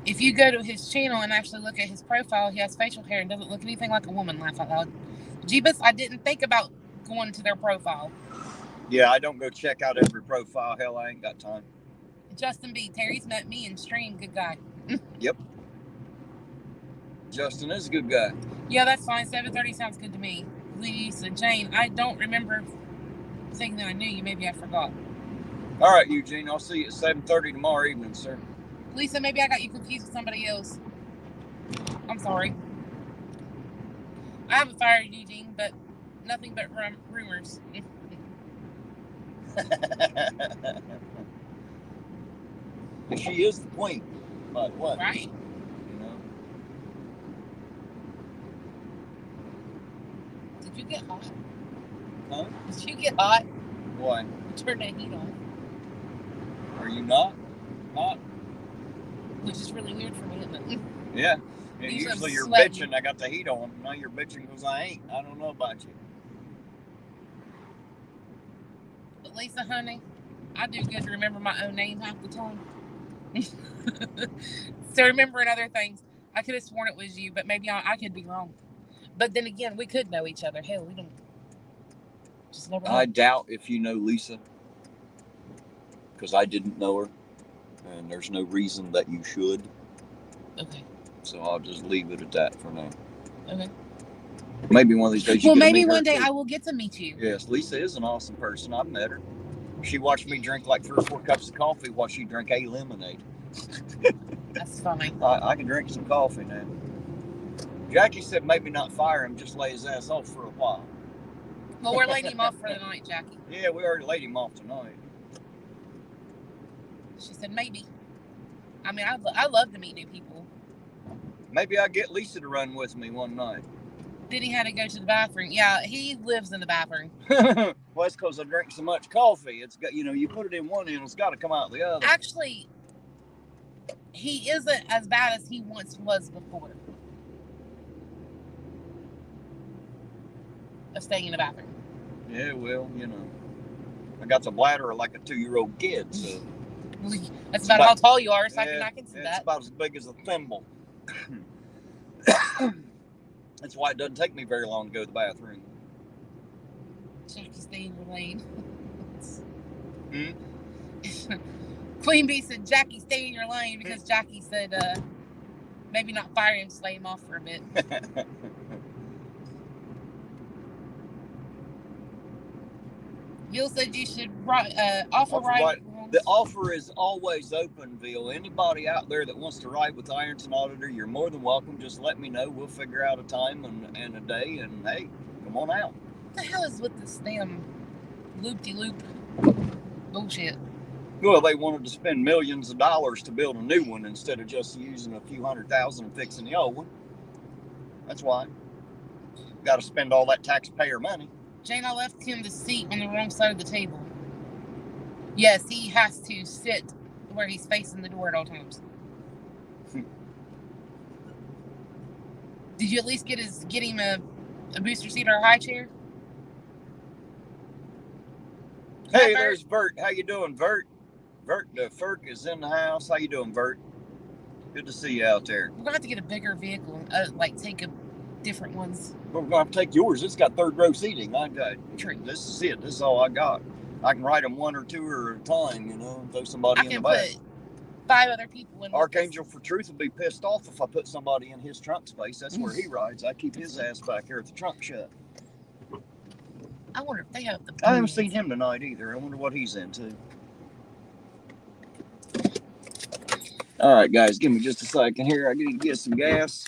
If you go to his channel and actually look at his profile, he has facial hair and doesn't look anything like a woman. Laugh out loud. Jeebus, I didn't think about going to their profile. Yeah, I don't go check out every profile. Hell, I ain't got time. Justin B. Terry's met me in stream. Good guy. Yep. Justin is a good guy. Yeah, that's fine. 7:30 sounds good to me. Lisa Jane, I don't remember thinking that I knew you. Maybe I forgot. All right, Eugene. I'll see you at 7:30 tomorrow evening, sir. Lisa, maybe I got you confused with somebody else. I'm sorry. I haven't fired Eugene, but nothing but rumors. She is the queen. But what? Right. You know? Did you get hot? Huh? Did you get hot? Why? Turn that heat on. Are you not? Not? Which is really weird for me, isn't it? Yeah. Usually Usually you're sweating. bitching. I got the heat on. Now you're bitching because I ain't. I don't know about you. But Lisa, honey, I do good to remember my own name half the time. So remembering other things, I could have sworn it was you, but maybe I could be wrong. But then again, we could know each other. Hell, we don't. Just never know. I doubt if you know Lisa, because I didn't know her, and there's no reason that you should. Okay. So I'll just leave it at that for now. Okay. Maybe one of these days you Well, get to maybe meet her, one day too. I will get to meet you. Yes, Lisa is an awesome person. I've met her. She watched me drink like 3 or 4 cups of coffee while she drank a lemonade. That's fine. I can drink some coffee now. Jackie said maybe not fire him, just lay his ass off for a while. Well, we're laying him off for the night, Jackie. Yeah, we already laid him off tonight. She said maybe. I mean, I love to meet new people. Maybe I'll get Lisa to run with me one night. Then he had to go to the bathroom. Yeah, he lives in the bathroom. Well, it's because I drink so much coffee. It's got, you put it in one end, it's got to come out the other. Actually, he isn't as bad as he once was before. Of staying in the bathroom. Yeah, well, I got the bladder of like a 2-year-old kid, so. That's about how tall you are, so I can see that. It's about as big as a thimble. That's why it doesn't take me very long to go to the bathroom. Jackie, stay in your lane. Hmm? Queen Bee said, Jackie, stay in your lane, because Jackie said, maybe not fire him, slay him off for a bit. Bill said you should offer ride. The offer is always open, Bill. Anybody out there that wants to ride with Ironton Auditor, you're more than welcome. Just let me know. We'll figure out a time and a day, and hey, come on out. What the hell is with this damn loop-de-loop bullshit? Well, they wanted to spend millions of dollars to build a new one instead of just using a few $100,000 and fixing the old one. That's why. Got to spend all that taxpayer money. Jane, I left him the seat on the wrong side of the table. Yes, he has to sit where he's facing the door at all times. Did you at least get him a booster seat or a high chair? Hey, Hi, there's Vert. How you doing, Vert? Vert, the Ferk is in the house. How you doing, Vert? Good to see you out there. We're gonna have to get a bigger vehicle, take different ones. We're gonna have to take yours. It's got 3rd row seating. I got. True. This is it. This is all I got. I can ride them 1 or 2 at a time. Throw somebody in the back. I can put 5 other people in. Archangel for Truth would be pissed off if I put somebody in his trunk space. That's where he rides. I keep his ass back here at the trunk shut. I wonder if they have the. I haven't seen him tonight either. I wonder what he's into. All right, guys, give me just a second here. I need to get some gas.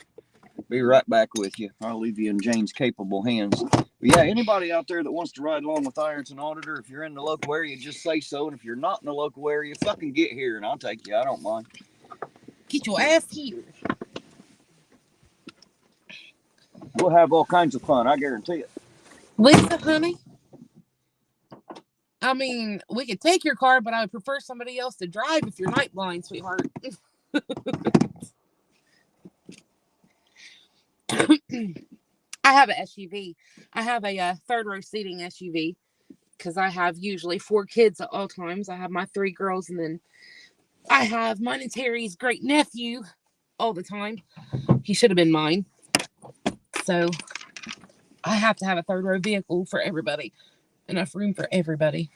Be right back with you. I'll leave you in Jane's capable hands. But yeah, anybody out there that wants to ride along with Ironton Auditor, if you're in the local area, just say so. And if you're not in the local area, fucking get here and I'll take you. I don't mind. Get your ass here. We'll have all kinds of fun. I guarantee it. Lisa, honey, I mean, we could take your car, but I would prefer somebody else to drive if you're night blind, sweetheart. I have an SUV. I have a third row seating SUV because I have usually 4 kids at all times. I have my 3 girls, and then I have mine and Terry's great nephew all the time. He should have been mine. So I have to have a third row vehicle for everybody. Enough room for everybody.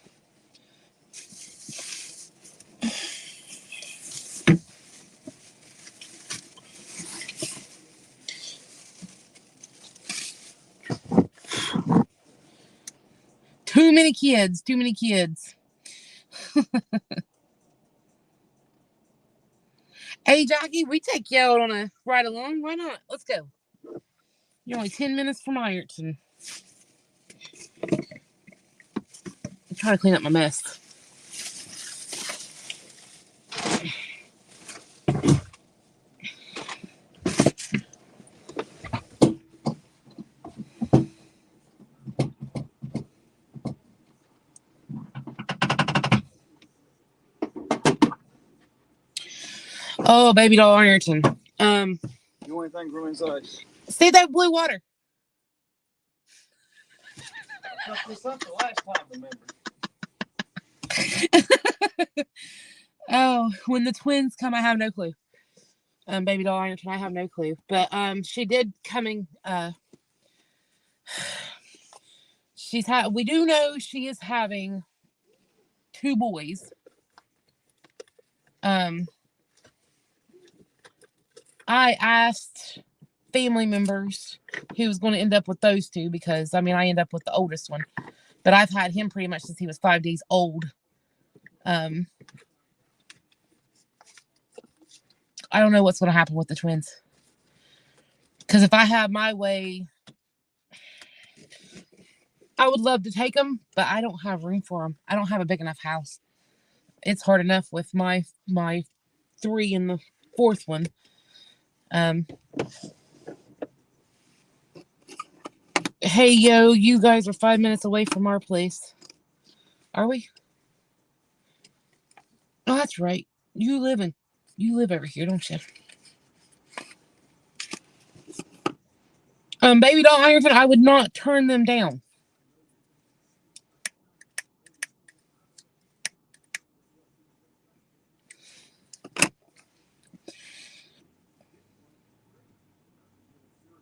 Too many kids. Too many kids. Hey, Jackie, we take you out on a ride along. Why not? Let's go. You're only 10 minutes from Ironton. I'm trying to clean up my mess. Oh, baby doll Ironton. You want anything from inside? Save that blue water. This up the last time, remember? Oh, when the twins come, I have no clue. Baby doll Ironton, I have no clue. But she did coming. We do know she is having 2 boys. I asked family members who was going to end up with those 2 because I end up with the oldest one, but I've had him pretty much since he was 5 days old. I don't know what's going to happen with the twins, because if I have my way, I would love to take them, but I don't have room for them. I don't have a big enough house. It's hard enough with my 3 and the 4th one. Hey, yo, you guys are 5 minutes away from our place. Are we? Oh, that's right. You live over here, don't you? Baby doll Ironton, I would not turn them down.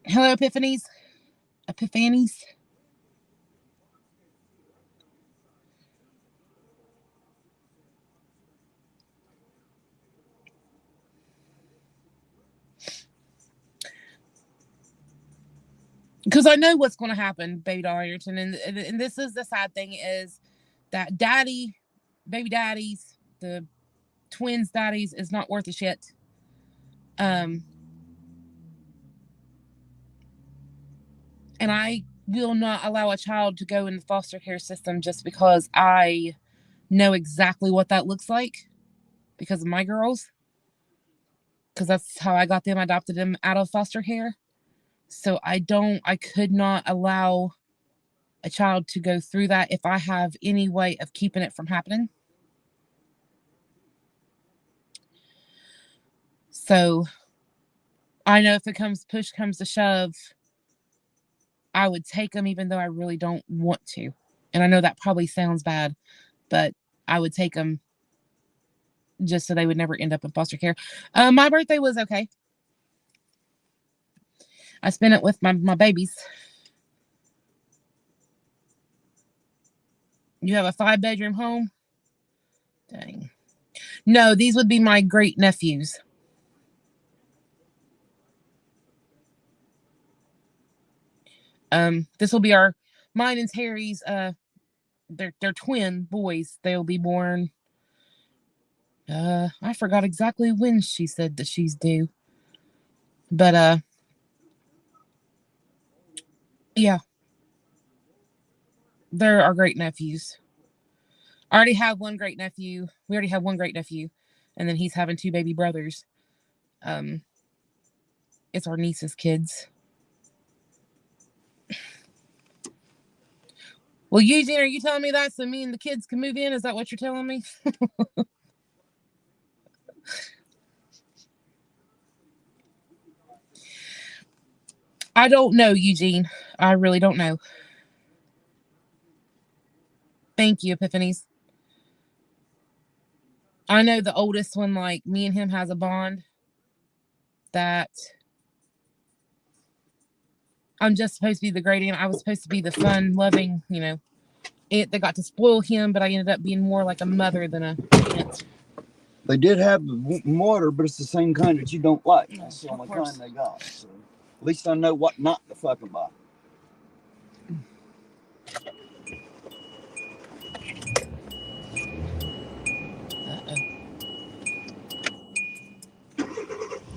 Hello, Epiphanies. Because I know what's going to happen, baby doll Ironton, and this is the sad thing is that baby daddies, the twins daddies is not worth a shit. And I will not allow a child to go in the foster care system just because I know exactly what that looks like because of my girls. Because that's how I got them. I adopted them out of foster care. So I could not allow a child to go through that if I have any way of keeping it from happening. So I know if push comes to shove, I would take them even though I really don't want to. And I know that probably sounds bad, but I would take them just so they would never end up in foster care. My birthday was okay. I spent it with my babies. You have a 5-bedroom home? Dang. No, these would be my great nephews. This will be mine and Terry's, they're twin boys. They'll be born. I forgot exactly when she said that she's due. But, yeah. They're our great nephews. I already have one great nephew. We already have one great nephew. And then he's having 2 baby brothers. It's our niece's kids. Well, Eugene, are you telling me that so me and the kids can move in? Is that what you're telling me? I don't know, Eugene. I really don't know. Thank you, Epiphanies. I know the oldest one, like me and him has a bond that I'm just supposed to be the great aunt. I was supposed to be the fun, loving, aunt that got to spoil him, but I ended up being more like a mother than a aunt. They did have water, but it's the same kind that you don't like. That's the only kind they got. So at least I know what not to fucking buy.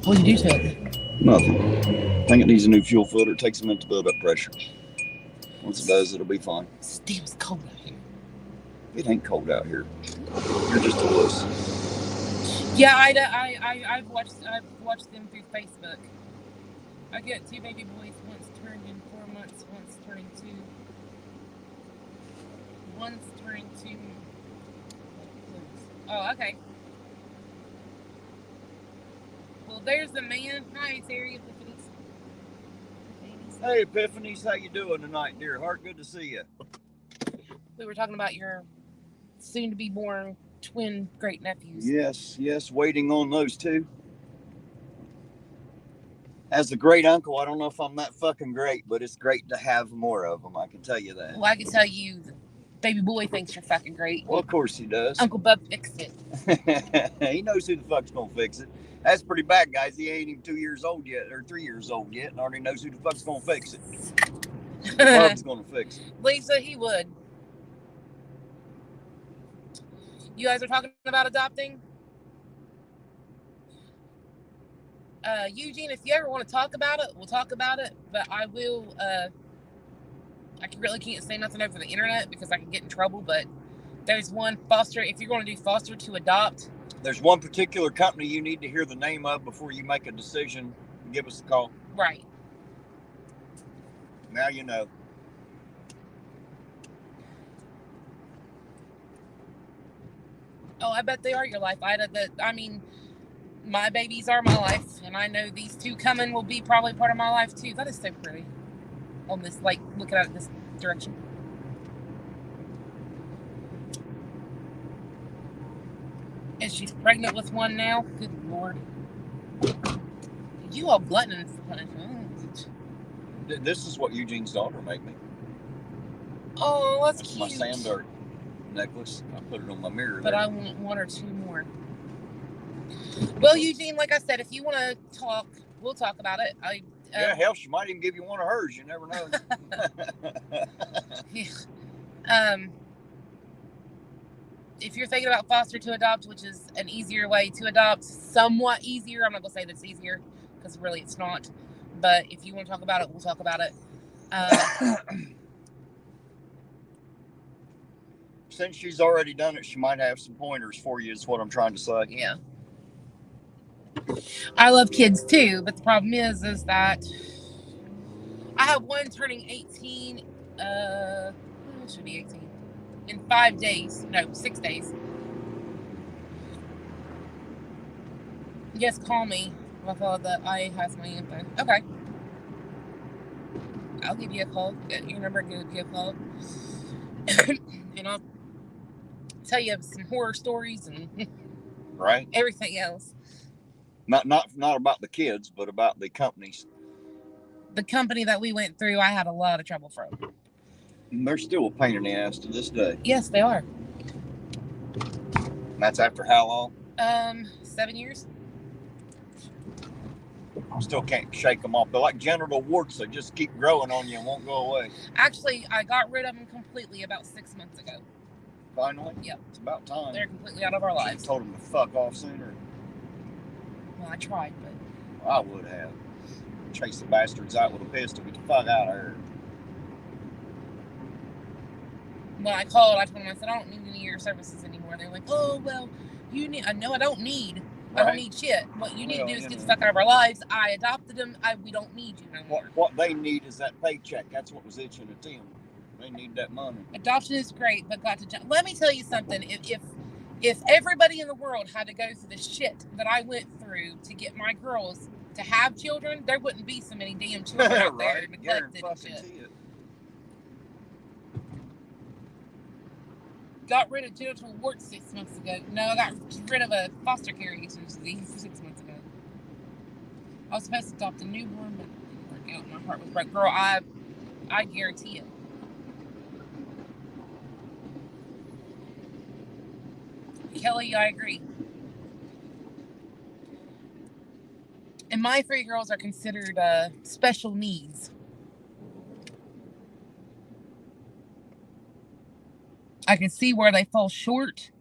What do you do to it? Nothing. I think it needs a new fuel filter. It takes a minute to build up pressure. Once it does, it'll be fine. Damn, it's cold out here. It ain't cold out here. You're just a wuss. Yeah, I've watched them through Facebook. I get 2 baby boys, once turned in 4 months, once turning 2. One's turning 2. Oh, okay. Well, there's the man. Hi, Terry. Hey, Epiphanies, how you doing tonight, dear heart? Good to see you. We were talking about your soon-to-be born twin great nephews. Yes, waiting on those 2. As a great uncle, I don't know if I'm that fucking great, but it's great to have more of them. I can tell you that. Well, I can tell you, baby boy thinks you're fucking great. Well, of course he does. Uncle Bub fixed it. He knows who the fuck's gonna fix it. That's pretty bad, guys. He ain't even 2 years old yet, or 3 years old yet, and already knows who the fuck's gonna fix it. Bub's gonna fix it. Lisa, he would. You guys are talking about adopting? Eugene, if you ever want to talk about it, we'll talk about it. But I will, I really can't say nothing over the internet because I can get in trouble. But there's one foster, if you're going to do foster to adopt. There's one particular company you need to hear the name of before you make a decision. Give us a call. Right. Now you know. Oh, I bet they are your life, Ida. My babies are my life, and I know these 2 coming will be probably part of my life too. That is so pretty. On this, like, looking at it this direction. And she's pregnant with one now. Good Lord. You all gluttonous. This is what Eugene's daughter made me. Oh, that's cute. My sand dart necklace. I put it on my mirror. But there. I want 1 or 2 more. Well, Eugene, like I said, if you want to talk, we'll talk about it. Yeah, hell, she might even give you one of hers. You never know. If you're thinking about foster to adopt, which is an easier way to adopt, somewhat easier. I'm not going to say that's easier because really it's not. But if you want to talk about it, we'll talk about it. Since she's already done it, she might have some pointers for you, is what I'm trying to say. Yeah. I love kids too, but the problem is that I have one turning 18. It should be 18 in 5 days. No, 6 days. Yes, call me. I thought that I has my info. Okay. I'll give you a call. Get your number, give you a call. And I'll tell you some horror stories and right, everything else. Not about the kids, but about the companies. The company that we went through, I had a lot of trouble from. And they're still a pain in the ass to this day. Yes, they are. And that's after how long? 7 years. I still can't shake them off. They're like genital warts. They just keep growing on you and won't go away. Actually, I got rid of them completely about 6 months ago. Finally? Yep. It's about time. They're completely out of our lives. Told them to fuck off sooner. Well, I tried, but... I would have. Chase the bastards out with a pistol. Get the fuck out of here. When I called, I told them, I said, I don't need any of your services anymore. They're like, oh, well, you need... No, I don't need. Right. I don't need shit. What you need to do is get the fuck out of our lives. I adopted them. We don't need you no more. What they need is that paycheck. That's what was itching at them. They need that money. Adoption is great, but let me tell you something. If everybody in the world had to go through the shit that I went through to get my girls to have children, there wouldn't be so many damn children out there neglected and shit. Got rid of genital warts 6 months ago. No, I got rid of a foster care disease 6 months ago. I was supposed to adopt a newborn, but it didn't work out. My heart was broke. Girl, I guarantee it. Kelly, I agree. And my 3 girls are considered special needs. I can see where they fall short,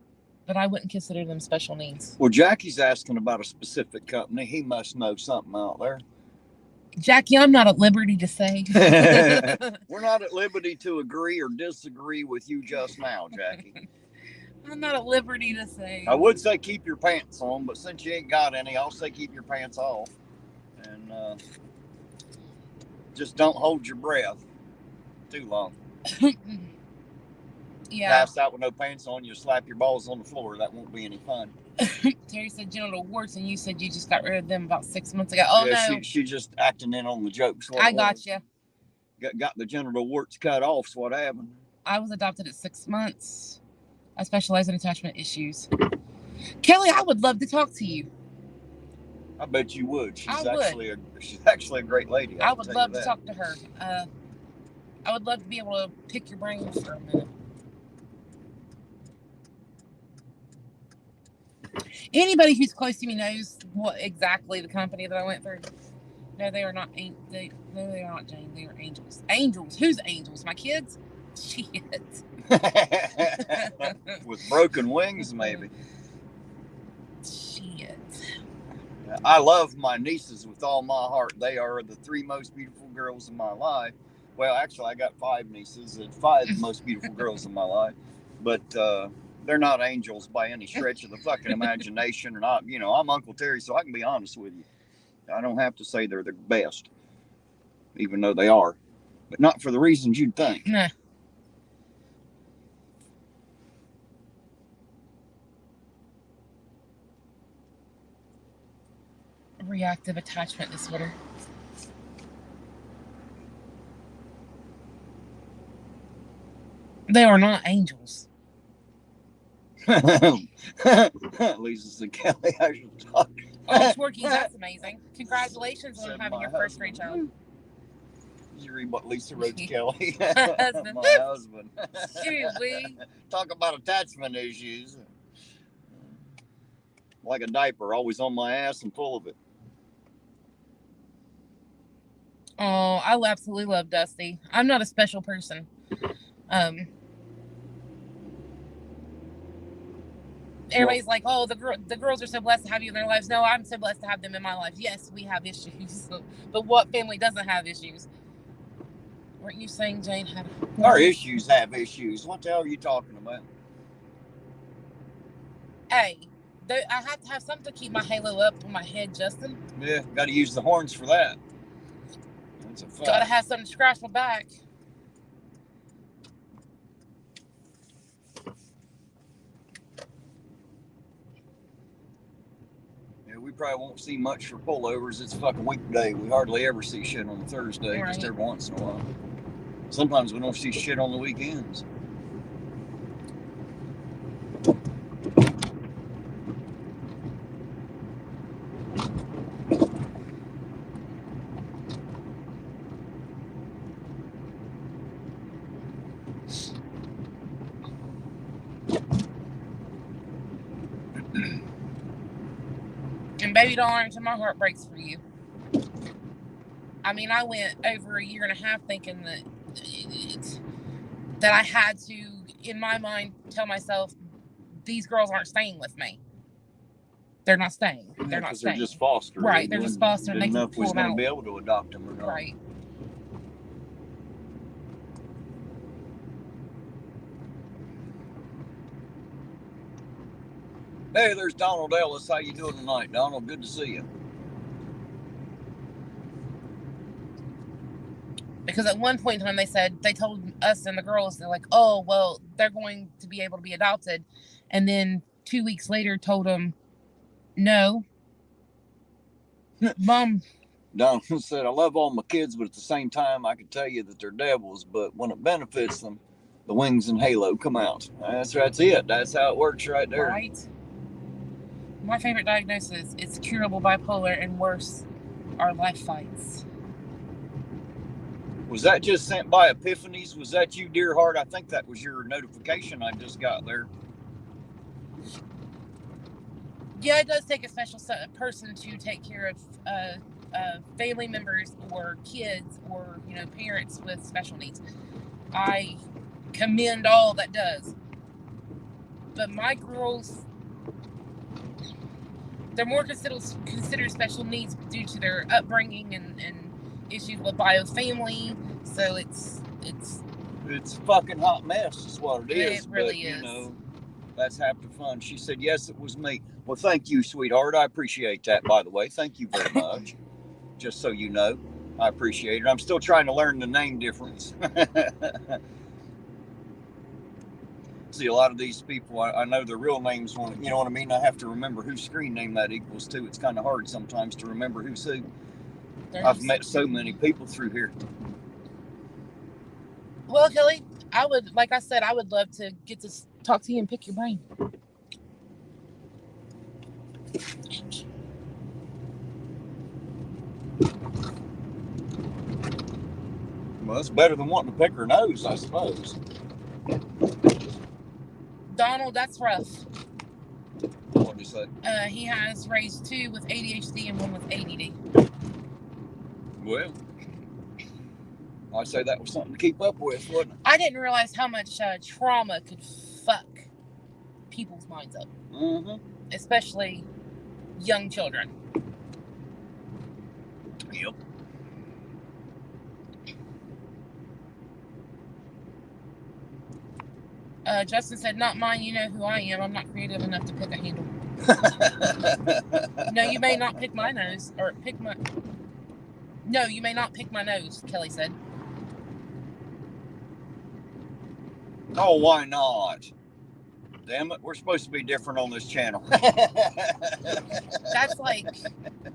but I wouldn't consider them special needs. Well, Jackie's asking about a specific company. He must know something out there. Jackie, I'm not at liberty to say. We're not at liberty to agree or disagree with you just now, Jackie. I'm not at liberty to say. I would say keep your pants on, but since you ain't got any, I'll say keep your pants off. And just don't hold your breath too long. Yeah. Pass out with no pants on, you slap your balls on the floor. That won't be any fun. Terry said genital warts, and you said you just got rid of them about 6 months ago. Oh, yeah, no. She just acting in on the jokes. I got you. Got the genital warts cut off, so what happened? I was adopted at 6 months. I specialize in attachment issues. Kelly, I would love to talk to you. I bet you would. She's would. actually a great lady. I would love to talk to her. I would love to be able to pick your brains for a minute. Anybody who's close to me knows what exactly the company that I went through. No, they are not. They are not Jane. They are angels. Angels. Who's angels? My kids? Shit. With broken wings, maybe. Shit. I love my nieces with all my heart. They are the 3 most beautiful girls in my life. Well, actually, I got 5 nieces and 5 most beautiful girls in my life. But they're not angels by any stretch of the fucking imagination. And I'm Uncle Terry, so I can be honest with you. I don't have to say they're the best, even though they are, but not for the reasons you'd think. Nah. Reactive attachment disorder. They are not angels. Lisa said, Kelly, I should talk. Oh, Schwarkies, that's amazing. Congratulations on having your first great child. Did you read what Lisa wrote to Kelly? Husband. My husband. Shoot, we. Talk about attachment issues. Like a diaper, always on my ass and full of it. Oh, I absolutely love Dusty. I'm not a special person. Everybody's like, oh, the girls are so blessed to have you in their lives. No, I'm so blessed to have them in my life. Yes, we have issues. But what family doesn't have issues? Weren't you saying Jane had... Our issues have issues. What the hell are you talking about? Hey, I have to have something to keep my halo up on my head, Justin. Yeah, got to use the horns for that. That's a fact. Got to have something to scratch my back. We probably won't see much for pullovers. It's a fucking weekday. We hardly ever see shit on a Thursday, right. Just every once in a while. Sometimes we don't see shit on the weekends. And baby darn, my heart breaks for you. I mean, I went over a year and a half thinking that I had to, in my mind, tell myself, these girls aren't staying with me. They're not staying. They're not staying. They're just fostering. Right, they're just fostering. Didn't know if we was going to be able to adopt them or not. Right. Hey, there's Donald Ellis. How you doing tonight, Donald? Good to see you. Because at one point in time they told us and the girls, they're like, oh, well, they're going to be able to be adopted. And then 2 weeks later told them, no. Mom. Donald said, I love all my kids, but at the same time, I can tell you that they're devils, but when it benefits them, the wings and halo come out. That's it. That's how it works right there. Right. My favorite diagnosis is curable bipolar, and worse are life fights. Was that just sent by Epiphanies? Was that you, dear heart? I think that was your notification I just got there. Yeah, it does take a special person to take care of family members or kids or, parents with special needs. I commend all that does. But my girls, they're more considered special needs due to their upbringing and issues with biofamily. So it's a fucking hot mess is what it is. It really is. That's half the fun. She said, yes, it was me. Well, thank you, sweetheart. I appreciate that, by the way. Thank you very much. Just so you know, I appreciate it. I'm still trying to learn the name difference. See, a lot of these people, I know their real names, you know what I mean? I have to remember whose screen name that equals to. It's kind of hard sometimes to remember who's who. I've met so many people through here. Well, Kelly, I would love to get to talk to you and pick your brain. Well, it's better than wanting to pick her nose, I suppose. Donald, that's rough. What'd you say? He has raised 2 with ADHD and 1 with ADD. Well, I'd say that was something to keep up with, wasn't it? I didn't realize how much trauma could fuck people's minds up. Mm-hmm. Especially young children. Yep. Justin said, not mine, you know who I am. I'm not creative enough to pick a handle. No, you may not pick my nose. No, you may not pick my nose, Kelly said. Oh, why not? Damn it, we're supposed to be different on this channel. That's like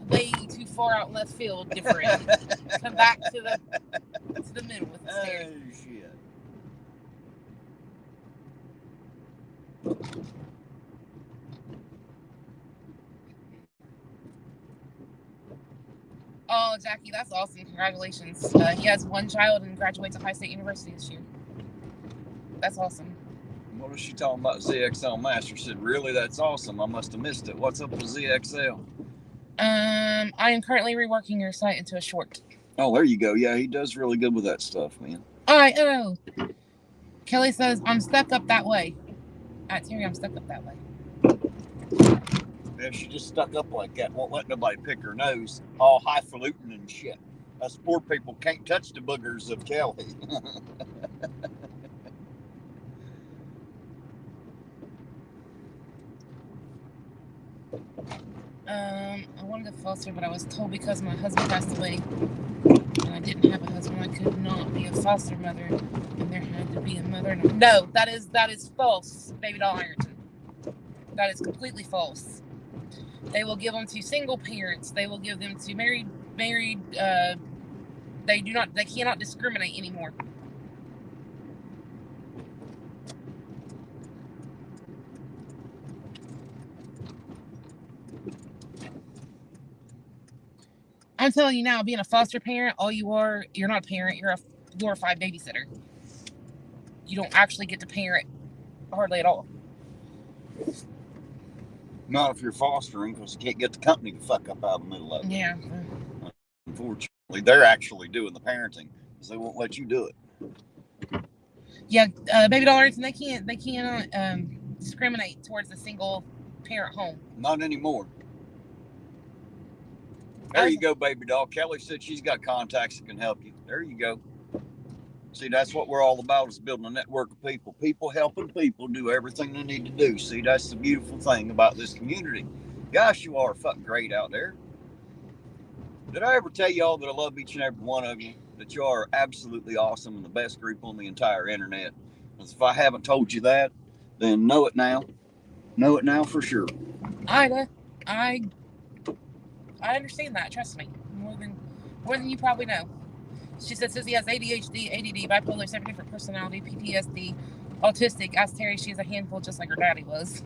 way too far out left field different. Come back to the middle with the stairs. Oh, shit. Oh, Jackie, that's awesome. Congratulations. He has 1 child and graduates at High State University this year. That's awesome. What was she talking about? ZXL Master said, really? That's awesome. I must have missed it. What's up with ZXL? I am currently reworking your site into a short. Oh, there you go. Yeah, he does really good with that stuff, man. I know. Kelly says, I'm stuck up that way. Terry, I'm stuck up that way. Yeah, she just stuck up like that. Won't let nobody pick her nose. All highfalutin and shit. Us poor people can't touch the boogers of Kelly. I wanted to foster, but I was told because my husband passed away and I didn't have a husband, I could not be a foster mother, and there had to be a mother. No, that is false, Baby Doll Ironton. That is completely false. They will give them to single parents. They will give them to married. They cannot discriminate anymore. I'm telling you now, being a foster parent, you're not a parent, you're a glorified babysitter. You don't actually get to parent hardly at all. Not if you're fostering, because you can't get the company to fuck up out of the middle of it. Yeah. Unfortunately, they're actually doing the parenting, because they won't let you do it. Yeah, Baby Doll Ironton, they cannot discriminate towards a single parent home. Not anymore. There you go, Baby Doll. Kelly said she's got contacts that can help you. There you go. See, that's what we're all about, is building a network of people. People helping people do everything they need to do. See, that's the beautiful thing about this community. Gosh, you are fucking great out there. Did I ever tell y'all that I love each and every one of you? That you are absolutely awesome and the best group on the entire internet. Because if I haven't told you that, then know it now. Know it now for sure. Ida, I understand that. Trust me, more than you probably know. She said Susie has ADHD, ADD, bipolar, 7 different personality, PTSD, autistic. Ask Terry, she's a handful just like her daddy was.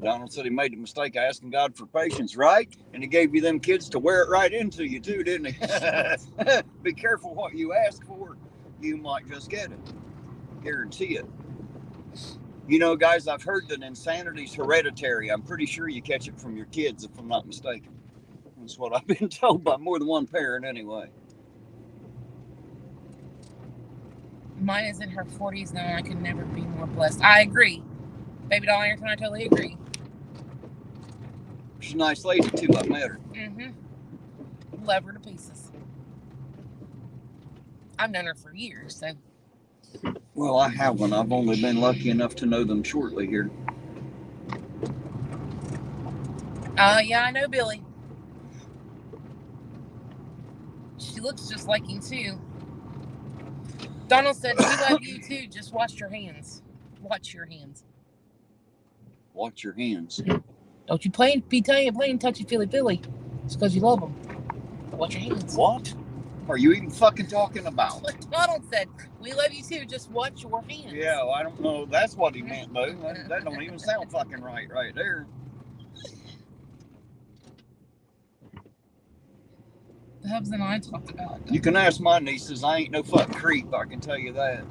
Donald said he made the mistake of asking God for patience, right? And he gave you them kids to wear it right into you too, didn't he? Be careful what you ask for. You might just get it. Guarantee it. You know, guys, I've heard that insanity's hereditary. I'm pretty sure you catch it from your kids, if I'm not mistaken. That's what I've been told by more than one parent anyway. Mine is in her 40s now. I could never be more blessed. I agree. Baby doll Ironton, I totally agree. She's a nice lady, too. I met her. Mm-hmm. Love her to pieces. I've known her for years, so. Well, I haven't. I've only been lucky enough to know them shortly here. Yeah, I know Billy. She looks just like him, too. Donald said, we love you, too. Just wash your hands. Watch your hands. Watch your hands. Don't you be playing touchy-feely-feely. It's because you love them. Watch your hands. What are you even fucking talking about? What Donald said. We love you, too. Just watch your hands. Yeah, well, I don't know. That's what he meant, though. That don't even sound fucking right there. The hubs and I talked about it. You can ask my nieces. I ain't no fucking creep, I can tell you that.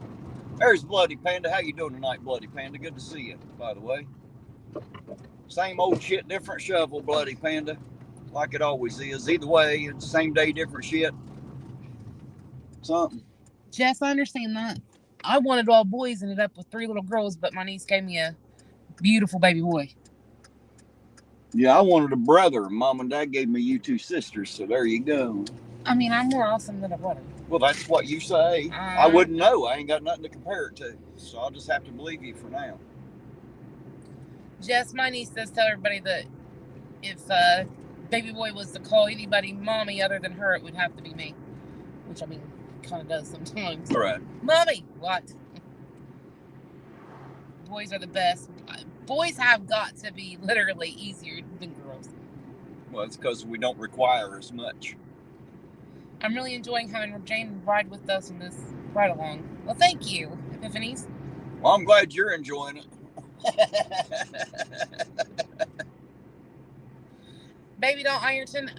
There's Bloody Panda. How you doing tonight, Bloody Panda? Good to see you, by the way. Same old shit, different shovel, Bloody Panda. Like it always is. Either way, it's same day, different shit. Something. Jess, I understand that. I wanted all boys, ended up with 3 little girls, but my niece gave me a beautiful baby boy. Yeah, I wanted a brother. Mom and Dad gave me you 2 sisters, so there you go. I mean, I'm more awesome than a brother. Well, that's what you say. I wouldn't know. I ain't got nothing to compare it to, so I'll just have to believe you for now. Jess, my niece does tell everybody that if baby boy was to call anybody mommy other than her, it would have to be me. Which, I mean, kind of does sometimes. Right. Mommy! What? Boys are the best. Boys have got to be literally easier than girls. Well, it's because we don't require as much. I'm really enjoying having Jane ride with us in this ride along. Well, thank you, Epiphanies. Well, I'm glad you're enjoying it. Baby doll Ironton,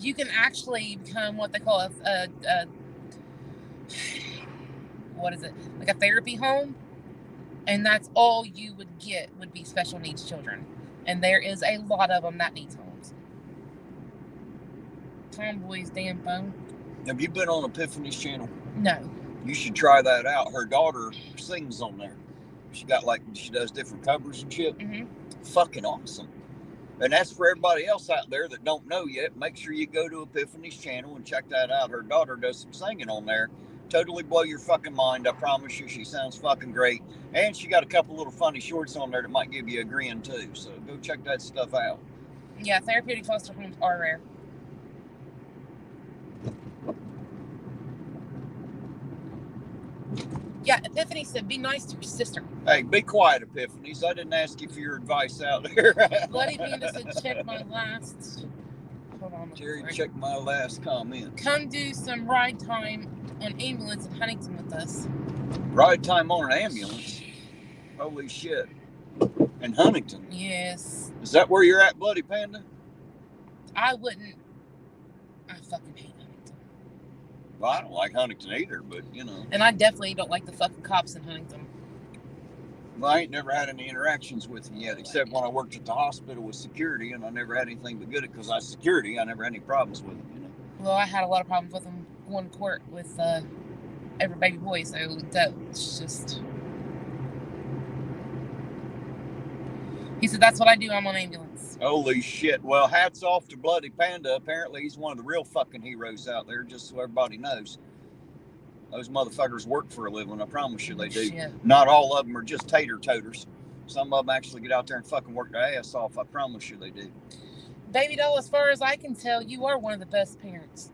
you can actually become what they call a what is it? Like a therapy home. And that's all you would get would be special needs children. And there is a lot of them that needs homes. Tomboy's damn phone. Have you been on Epiphany's channel? No. You should try that out. Her daughter sings on there. She does different covers and shit. Mm-hmm. Fucking awesome. And that's for everybody else out there that don't know yet. Make sure you go to Epiphany's channel and check that out. Her daughter does some singing on there. Totally blow your fucking mind. I promise you, she sounds fucking great. And she got a couple little funny shorts on there that might give you a grin too. So go check that stuff out. Yeah, therapeutic foster homes are rare. Yeah, Epiphany said, be nice to your sister. Hey, be quiet, Epiphanies. I didn't ask you for your advice out there. Bloody Panda said, check my last... Hold on. Terry, check my last comment. Come do some ride time on ambulance in Huntington with us. Ride time on an ambulance? Holy shit. In Huntington? Yes. Is that where you're at, Bloody Panda? I wouldn't. I fucking hate Huntington. Well, I don't like Huntington either, but, you know. And I definitely don't like the fucking cops in Huntington. Well, I ain't never had any interactions with them yet, except when I worked at the hospital with security, and I never had anything but good at because I was security. I never had any problems with them, you know. Well, I had a lot of problems with them going to court with every baby boy, so that's just... He said, that's what I do, I'm on ambulance. Holy shit. Well, hats off to Bloody Panda. Apparently, he's one of the real fucking heroes out there, just so everybody knows. Those motherfuckers work for a living, I promise you they do. Shit. Not all of them are just tater toters. Some of them actually get out there and fucking work their ass off, I promise you they do. Baby doll, as far as I can tell, you are one of the best parents.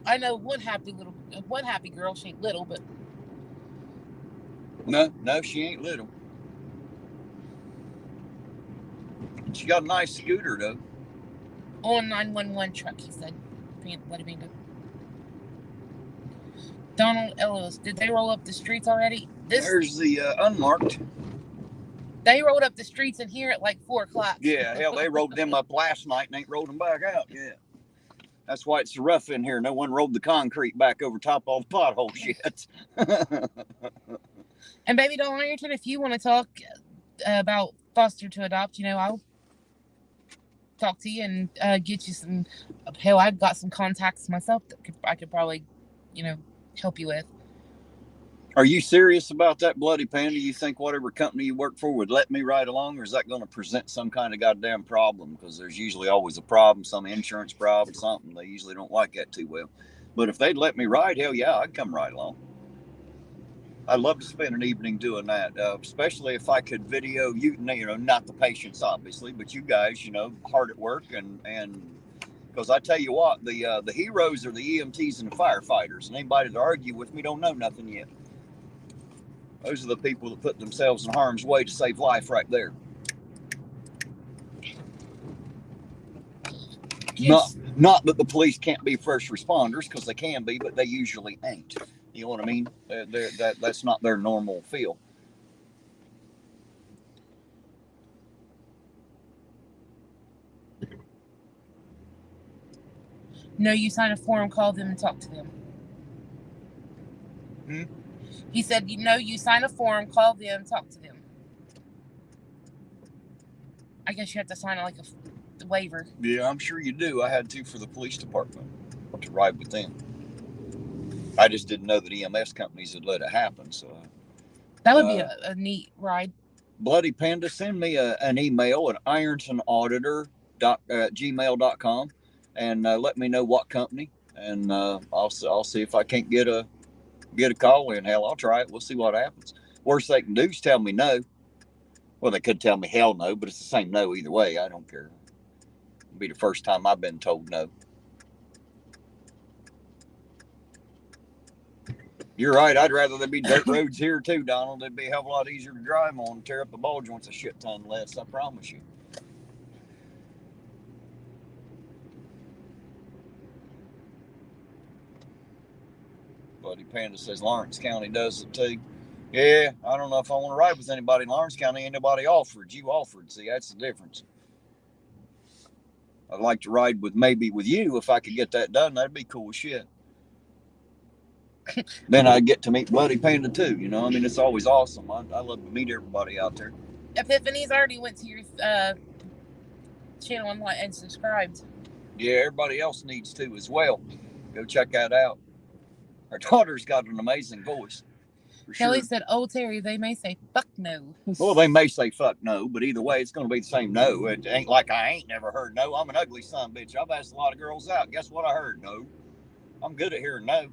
I know one happy girl. She ain't little, but No, she ain't little. She got a nice scooter though. on 911 truck, he said. What do you mean? Donald Ellis, did they roll up the streets already? There's the unmarked. They rolled up the streets in here at like 4 o'clock. Yeah, hell, they rolled them up last night and ain't rolled them back out yet. That's why it's rough in here. No one rolled the concrete back over top of all the pothole shit. And Baby Doll Ironton, if you want to talk about foster to adopt, I'll talk to you and get you some. Hell, I've got some contacts myself that I could probably, help you with. Are you serious about that, Bloody Panda? You think whatever company you work for would let me ride along, or is that going to present some kind of goddamn problem? Because there's usually always a problem, some insurance problem, something. They usually don't like that too well. But if they'd let me ride, hell yeah, I'd come right along. I'd love to spend an evening doing that, especially if I could video you, not the patients, obviously, but you guys, hard at work. And because I tell you what, the heroes are the EMTs and the firefighters. And anybody that argue with me don't know nothing yet. Those are the people that put themselves in harm's way to save life right there. Yes. Not that the police can't be first responders, because they can be, but they usually ain't. You know what I mean? That's not their normal feel. No, you sign a form, call them and talk to them. He said, you sign a form, call them, talk to them. I guess you have to sign like a waiver. Yeah, I'm sure you do. I had to for the police department to ride with them. I just didn't know that EMS companies would let it happen. So that would be a neat ride. Bloody Panda, send me an email at irontonauditor@gmail.com and let me know what company, and I'll see if I can't get a call in. Hell, I'll try it. We'll see what happens. Worst they can do is tell me no. Well, they could tell me hell no, but it's the same no either way. I don't care. It'll be the first time I've been told no. You're right. I'd rather there be dirt roads here too, Donald. It'd be a hell of a lot easier to drive on and tear up the ball joints a shit ton less, I promise you. Bloody Panda says Lawrence County does it too. Yeah, I don't know if I want to ride with anybody in Lawrence County. Ain't nobody offered. You offered. See, that's the difference. I'd like to ride maybe with you if I could get that done. That'd be cool as shit. Then I'd get to meet Bloody Panda too. It's always awesome. I love to meet everybody out there. Epiphany's already went to your channel and subscribed. Yeah, everybody else needs to as well. Go check that out. Our daughter's got an amazing voice. Kelly said, "Oh, Terry, they may say fuck no." Well, they may say fuck no, but either way, it's going to be the same no. It ain't like I ain't never heard no. I'm an ugly son of a bitch. I've asked a lot of girls out. Guess what I heard? No. I'm good at hearing no.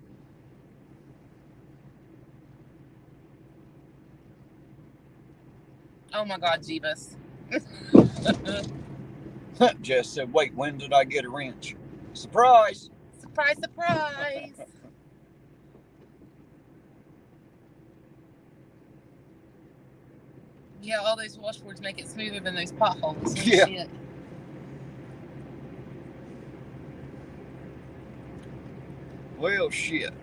Oh my God, Jeebus. Jess said, wait, when did I get a wrench? Surprise. Surprise, surprise. Yeah, all those washboards make it smoother than those potholes. Yeah. Shit. Well, shit.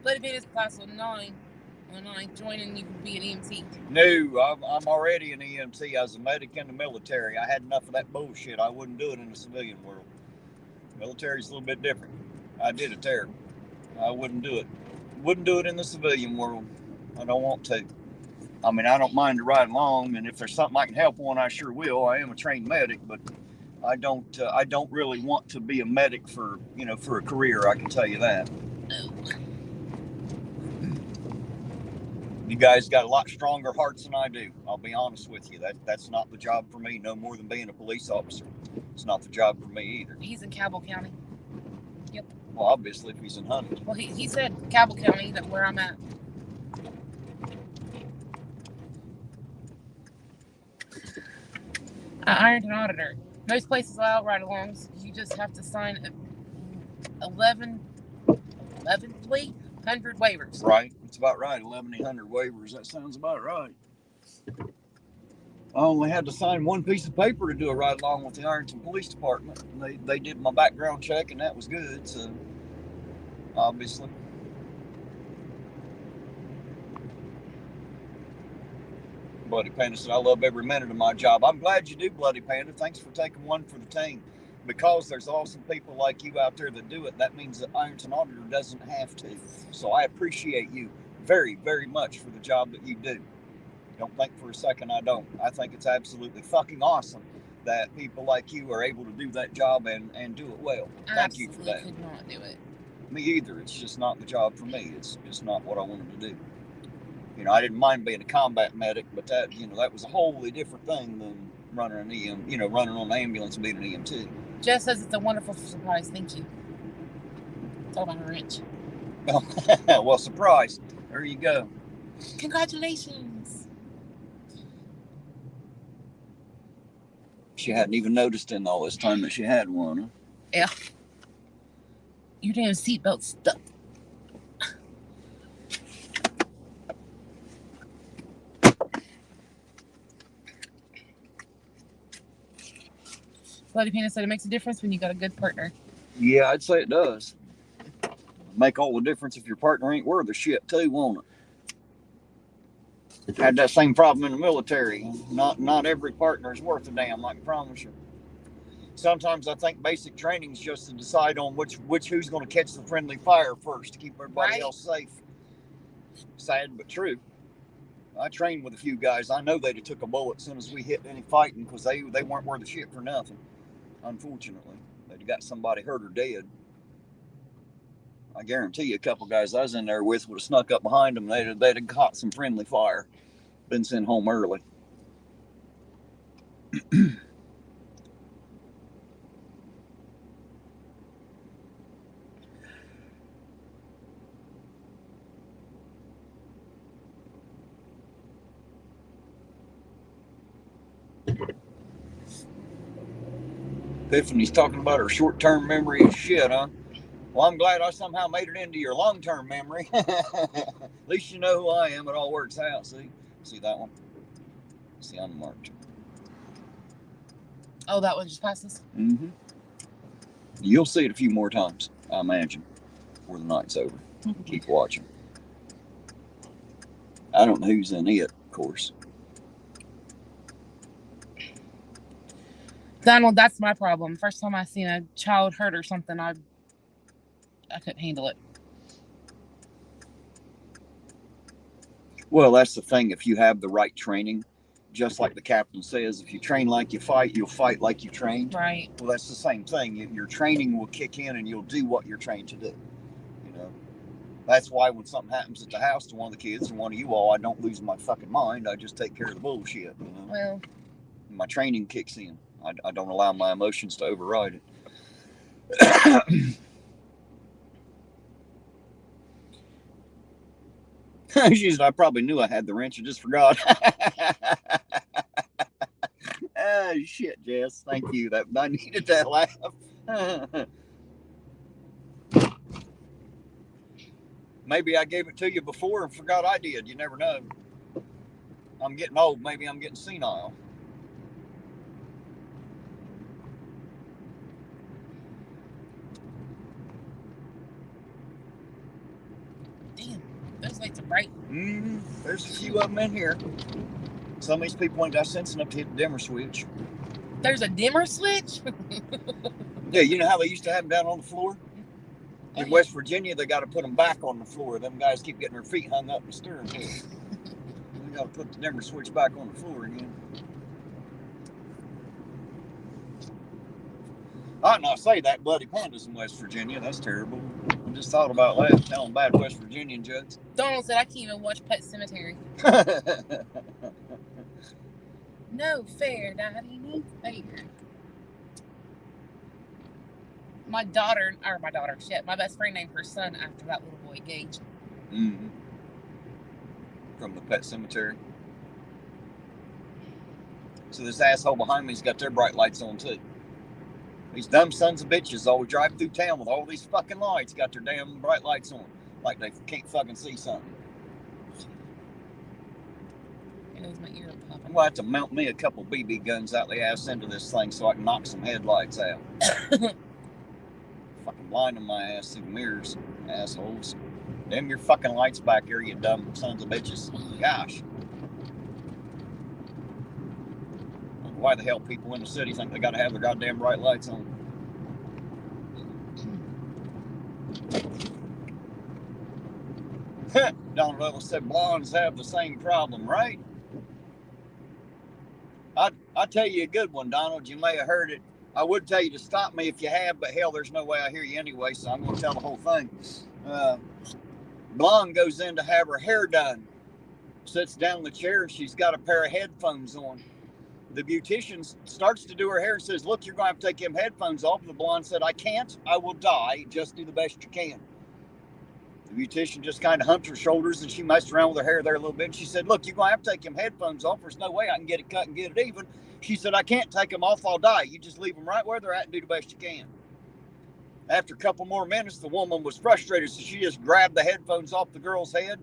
Bloody Penis class on 9. When I join and you can be an EMT. No, I'm already an EMT. I was a medic in the military. I had enough of that bullshit. I wouldn't do it in the civilian world. Military's a little bit different. I did it there. I wouldn't do it. Wouldn't do it in the civilian world. I don't want to. I mean, I don't mind to ride along, and if there's something I can help on, I sure will. I am a trained medic, but I don't really want to be a medic for a career. I can tell you that. You guys got a lot stronger hearts than I do. I'll be honest with you. That's not the job for me, no more than being a police officer. It's not the job for me either. He's in Cabell County. Yep. Well, obviously, if he's in Huntington. Well, he said Cabell County, that's where I'm at. Ironton auditor. Most places allow ride-alongs. You just have to sign 1,100 waivers. Right. It's about right. 1,100 waivers. That sounds about right. I only had to sign one piece of paper to do a ride-along with the Ironton Police Department. They did my background check, and that was good. So, obviously. Bloody Panda said, I love every minute of my job. I'm glad you do, Bloody Panda. Thanks for taking one for the team. Because there's awesome people like you out there that do it, that means that Ironton Auditor doesn't have to. So I appreciate you very, very much for the job that you do. Don't think for a second I don't. I think it's absolutely fucking awesome that people like you are able to do that job and do it well. Thank you for that. I could not do it. Me either. It's just not the job for me. It's just not what I wanted to do. You know, I didn't mind being a combat medic, but that, you know, that was a wholly different thing than running an EM, you know, running on an ambulance and being an EMT. Jess says it's a wonderful surprise. Thank you. It's all about a wrench. Well, surprise. There you go. Congratulations. She hadn't even noticed in all this time that she had one. Huh? Yeah. Your damn seatbelt stuck. Bloody Peanut said it makes a difference when you got a good partner. Yeah, I'd say it does. Make all the difference if your partner ain't worth a shit too, won't it? Had that same problem in the military. Not every partner is worth a damn, I can promise you. Sometimes I think basic training is just to decide on who's going to catch the friendly fire first to keep everybody else safe. Sad but true. I trained with a few guys. I know they'd have took a bullet as soon as we hit any fighting because they weren't worth a shit for nothing. Unfortunately, they'd got somebody hurt or dead. I guarantee you, a couple guys I was in there with would have snuck up behind them. They'd have caught some friendly fire. Been sent home early. Tiffany's talking about her short-term memory is shit, huh? Well, I'm glad I somehow made it into your long-term memory. At least you know who I am. It all works out. See that one? See, unmarked. Oh, that one just passes? Mm-hmm. You'll see it a few more times, I imagine, before the night's over. Keep watching. I don't know who's in it, of course. Donald, that's my problem. First time I seen a child hurt or something, I couldn't handle it. Well, that's the thing. If you have the right training, just like the captain says, if you train like you fight, you'll fight like you trained. Right. Well, that's the same thing. Your training will kick in and you'll do what you're trained to do. You know, that's why when something happens at the house to one of the kids or one of you all, I don't lose my fucking mind. I just take care of the bullshit. You know? Well, my training kicks in. I don't allow my emotions to override it. She said, I probably knew I had the wrench. I just forgot. Oh, shit, Jess. Thank you. I needed that laugh. Maybe I gave it to you before and forgot I did. You never know. I'm getting old. Maybe I'm getting senile. Those lights are bright. There's a few of them in here. Some of these people ain't got sense enough to hit the dimmer switch. There's a dimmer switch? Yeah, you know how they used to have them down on the floor? In West Virginia, they got to put them back on the floor. Them guys keep getting their feet hung up in the steering wheel. They got to put the dimmer switch back on the floor again. I'd not say that. Bloody Pandas in West Virginia. That's terrible. just thought about that, telling bad West Virginian jokes. Donald said I can't even watch Pet Cemetery. No fair, Daddy needs fair. My best friend named her son after that little boy, Gage. Mm-hmm. From the Pet Cemetery. So this asshole behind me's got their bright lights on too. These dumb sons of bitches always drive through town with all these fucking lights, got their damn bright lights on, like they can't fucking see something. It was my ear popping. I'm gonna have to mount me a couple BB guns out the ass into this thing so I can knock some headlights out. Fucking blinding my ass through mirrors, assholes. Damn your fucking lights back here, you dumb sons of bitches. Gosh. Why the hell people in the city think they gotta have their goddamn bright lights on? Donald Little said blondes have the same problem, right? I'll tell you a good one, Donald. You may have heard it. I would tell you to stop me if you have, but hell, there's no way I hear you anyway, so I'm going to tell the whole thing. Blonde goes in to have her hair done. Sits down in the chair, and she's got a pair of headphones on. The beautician starts to do her hair and says, look, you're going to have to take them headphones off. The blonde said, I can't. I will die. Just do the best you can. The beautician just kind of humped her shoulders and she messed around with her hair there a little bit. And she said, look, you're going to have to take them headphones off. There's no way I can get it cut and get it even. She said, I can't take them off. I'll die. You just leave them right where they're at and do the best you can. After a couple more minutes, the woman was frustrated, so she just grabbed the headphones off the girl's head.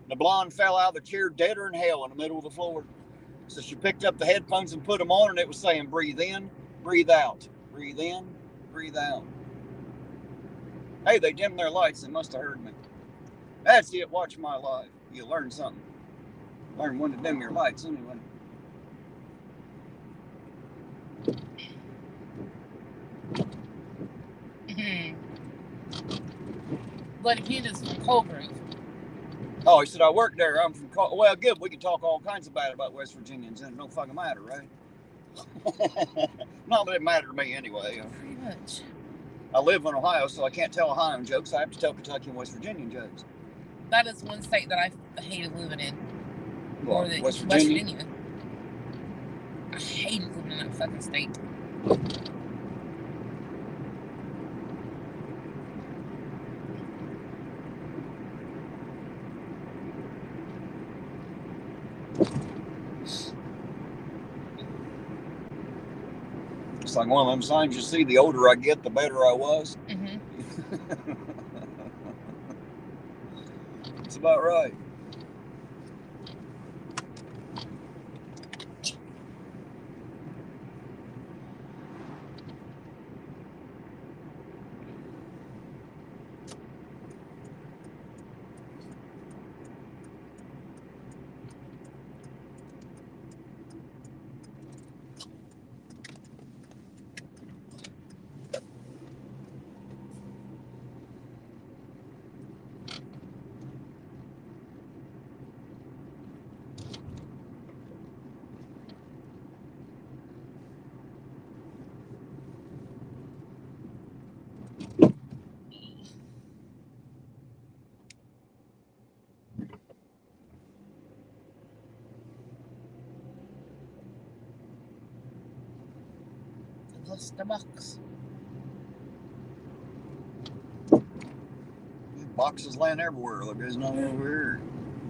The blonde fell out of the chair deader in hell in the middle of the floor. So she picked up the headphones and put them on, and it was saying, breathe in, breathe out. Breathe in, breathe out. Hey, they dimmed their lights. They must have heard me. That's it. Watch my life. You'll learn something. Learn when to dim your lights anyway. Bloody Candace from Colgrove. Oh, he said, I work there. I'm from well, good. We can talk all kinds of bad about West Virginians, and it don't fucking matter, right? Not that it mattered to me anyway. Pretty much. I live in Ohio, so I can't tell Ohioan jokes. I have to tell Kentucky and West Virginian jokes. That is one state that I hated living in. Well, West Virginia. I hated living in that fucking state. It's like one of them signs you see, the older I get, the better I was. Mm-hmm. That's about right. Lost the box. Boxes laying everywhere. Look, there's none over here.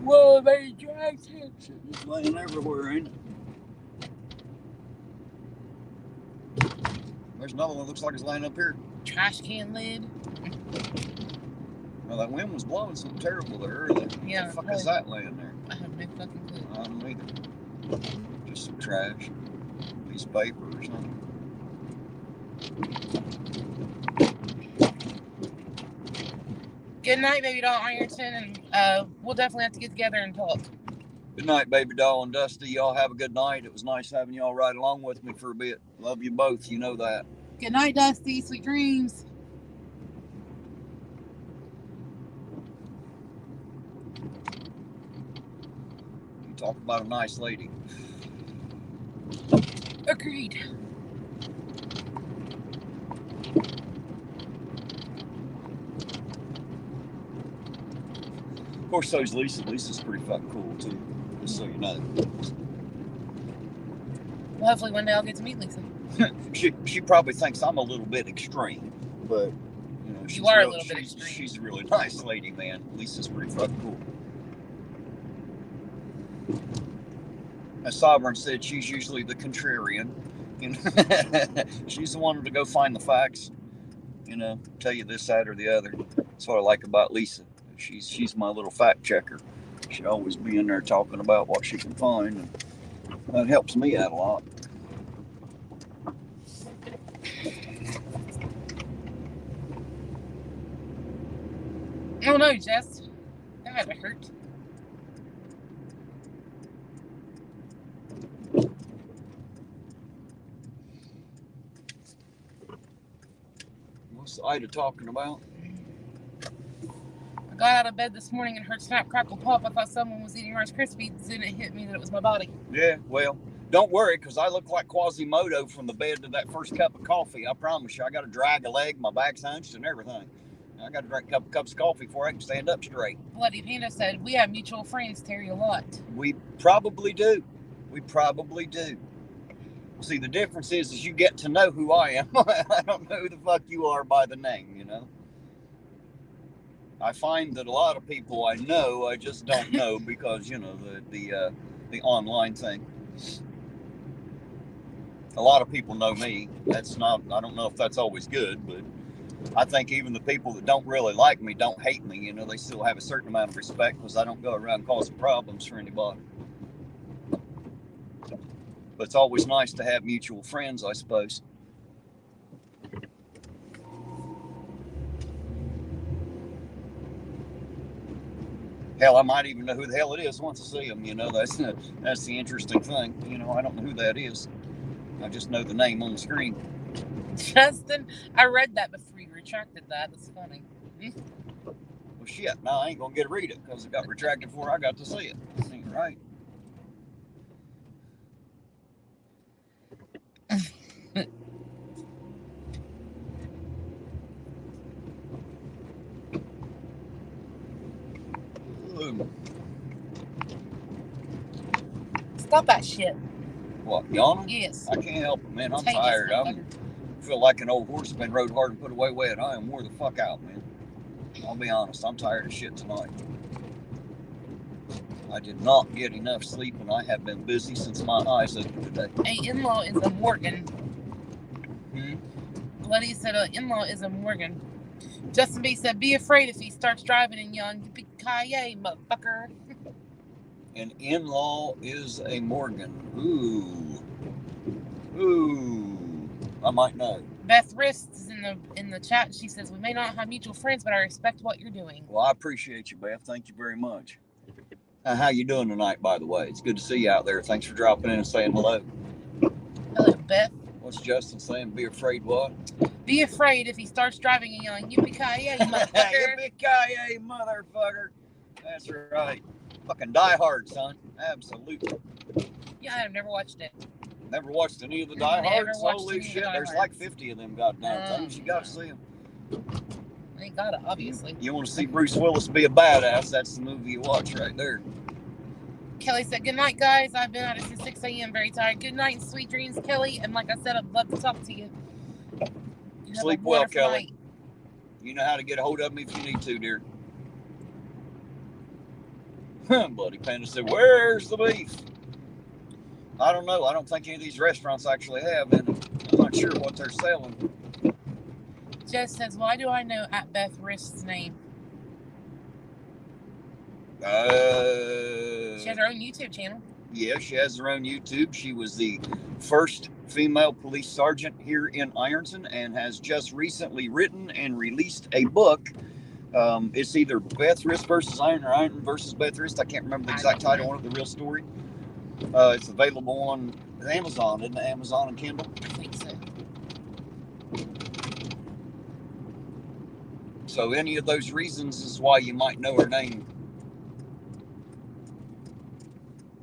Whoa, they dragged it. Shit just laying everywhere, ain't it? There's another one that looks like it's laying up here. Trash can lid. Well, that wind was blowing something terrible there earlier. Yeah. What the fuck is that laying there? I have no fucking clue. I don't either. Just some trash. Piece of paper or something. Good night, baby doll Ironton, and we'll definitely have to get together and talk. Good night, baby doll and Dusty. Y'all have a good night. It was nice having y'all ride along with me for a bit. Love you both. You know that. Good night, Dusty. Sweet dreams. You talk about a nice lady. Agreed. course, so's Lisa. Lisa's pretty fucking cool too. Just so you know. Well, hopefully one day I'll get to meet Lisa. She probably thinks I'm a little bit extreme, but you know, You are a little bit extreme. She's a really nice lady, man. Lisa's pretty fucking cool. As Sovereign said, she's usually the contrarian. You know? She's the one to go find the facts. You know, tell you this, that, or the other. That's what I like about Lisa. She's my little fact checker. She'll always be in there talking about what she can find, and that helps me out a lot. Oh no, Jess. That had to hurt. What's Ida talking about? I got out of bed this morning and heard snap, crackle, pop. I thought someone was eating Rice Krispies, and it hit me that it was my body. Yeah, well, don't worry, because I look like Quasimodo from the bed to that first cup of coffee. I promise you, I got to drag a leg, my back's hunched and everything. I got to drink a couple cups of coffee before I can stand up straight. Bloody Panda said, we have mutual friends, Terry, a lot. We probably do. We probably do. See, the difference is you get to know who I am. I don't know who the fuck you are by the name, you know? I find that a lot of people I know, I just don't know because, you know, the online thing. A lot of people know me. That's not, I don't know if that's always good, but I think even the people that don't really like me don't hate me. You know, they still have a certain amount of respect because I don't go around causing problems for anybody. But it's always nice to have mutual friends, I suppose. Hell, I might even know who the hell it is once I see them. You know, that's the interesting thing. You know, I don't know who that is. I just know the name on the screen. Justin, I read that before you retracted that. That's funny. Well, shit. Now I ain't gonna get to read it because it got retracted before I got to see it. That ain't right. Stop that shit. What, yawning? Yes. I can't help it, man. I'm Take tired. it, I feel like an old horse that's been rode hard and put away wet. I am wore the fuck out, man. I'll be honest. I'm tired of shit tonight. I did not get enough sleep, and I have been busy since my eyes opened today. A in-law is a Morgan. Hmm? Bloody said an in-law is a Morgan. Justin B said, be afraid if he starts driving and yelling, yippee-ki-yay, motherfucker. An in-law is a Morgan. Ooh. I might know. Beth Wrist is in the chat. She says, we may not have mutual friends, but I respect what you're doing. Well, I appreciate you, Beth. Thank you very much. How you doing tonight, by the way? It's good to see you out there. Thanks for dropping in and saying hello. Hello, Beth. What's Justin saying? Be afraid what? Be afraid if he starts driving and yelling, yippee-ki-yay, motherfucker. Yippee-ki-yay, motherfucker. That's right. Fucking Die Hard, son. Absolutely. Yeah, I've never watched it. Never watched any of the Die Hards? Holy any of the shit. Die There's Hards. like 50 of them goddamn things. You gotta see them. I ain't got it, obviously. You want to see Bruce Willis be a badass? That's the movie you watch right there. Kelly said, good night, guys. I've been at it since 6 a.m. Very tired. Good night and sweet dreams, Kelly. And like I said, I'd love to talk to you. Sleep well, Kelly. Night. You know how to get a hold of me if you need to, dear. Bloody Panda said, where's the beef? I don't know. I don't think any of these restaurants actually have any. I'm not sure what they're selling. Jess says, why do I know at Beth Wrist's name? She has her own YouTube channel. Yeah, she has her own YouTube. She was the first female police sergeant here in Ironton and has just recently written and released a book. It's either Beth Wrist versus Iron or Iron versus Beth Wrist. I can't remember the exact title on it, the real story. It's available on Amazon, isn't it? Amazon and Kindle? I think so. So any of those reasons is why you might know her name.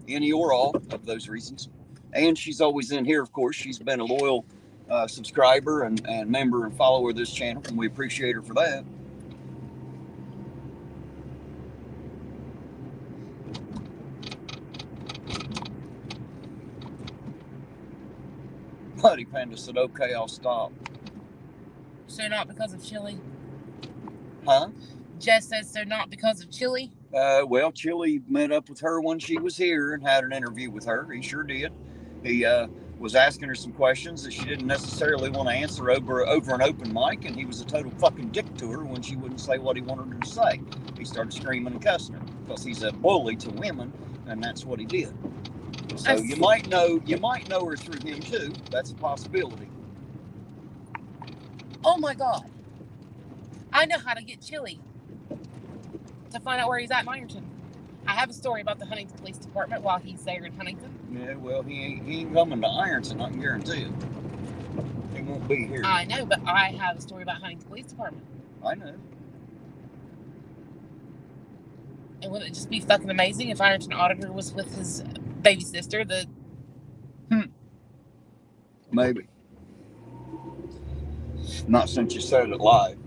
Any or all of those reasons. And she's always in here, of course. She's been a loyal subscriber and member and follower of this channel, and we appreciate her for that. Buddy Panda said, okay, I'll stop. So not because of Chili? Huh? Jess says so not because of Chili? Well, Chili met up with her when she was here and had an interview with her. He sure did. He was asking her some questions that she didn't necessarily want to answer over an open mic, and he was a total fucking dick to her when she wouldn't say what he wanted her to say. He started screaming and cussing her because he's a bully to women, and that's what he did. So you might know her through him too. That's a possibility. Oh my God. I know how to get Chili to find out where he's at in Ironton. I have a story about the Huntington Police Department while he's there in Huntington. Yeah, well, he ain't coming to Ironton, I can guarantee it. He won't be here. I know, but I have a story about Huntington Police Department. I know. And wouldn't it just be fucking amazing if Ironton Auditor was with his baby sister, the... Maybe. Not since you said it live.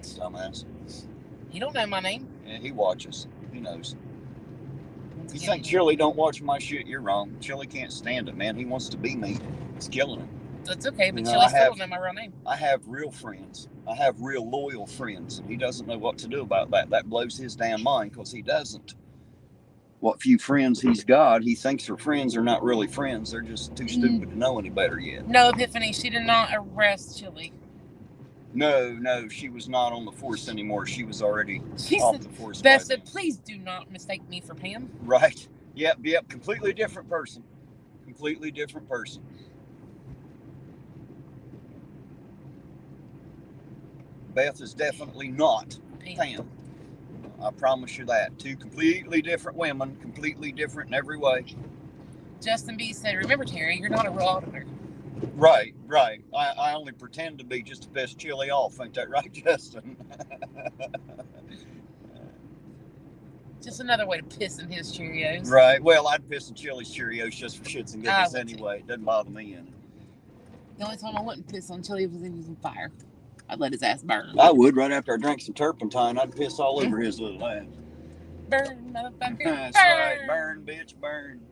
Dumbass. He don't know my name. Yeah, he watches. He knows. You think Chili don't watch my shit? You're wrong. Chili can't stand it, man. He wants to be me. It's killing him. That's okay, but Chili still don't know my real name. I have real friends. I have real loyal friends, and he doesn't know what to do about that. That blows his damn mind because he doesn't. What few friends he's got, he thinks her friends are not really friends. They're just too stupid to know any better yet. No, Epiphany, she did not arrest Chili. No, she was not on the force anymore. She was already off the force. Beth said, please do not mistake me for Pam. Right. Yep. Completely different person. Completely different person. Beth is definitely not Pam. I promise you that. Two completely different women, completely different in every way. Justin B said, remember, Terry, you're not a real auditor. Right. I only pretend to be just to piss Chili off. Ain't that right, Justin? Just another way to piss in his Cheerios. Right. Well, I'd piss in Chili's Cheerios just for shits and giggles anyway. It doesn't bother me any. The only time I wouldn't piss on Chili was if he was on fire. I'd let his ass burn. I would. Right after I drank some turpentine, I'd piss all over his little ass. Burn, motherfucker. That's right. Burn, bitch, burn.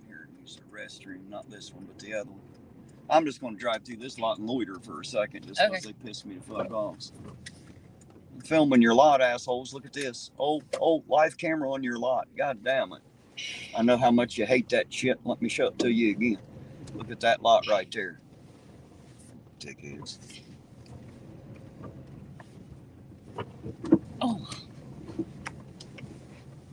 Here, use the restroom. Not this one, but the other one. I'm just going to drive through this lot and loiter for a second just because they piss me the fuck off. I'm filming your lot, assholes. Look at this. Old live camera on your lot. God damn it. I know how much you hate that shit. Let me show it to you again. Look at that lot right there. Dickheads. Oh.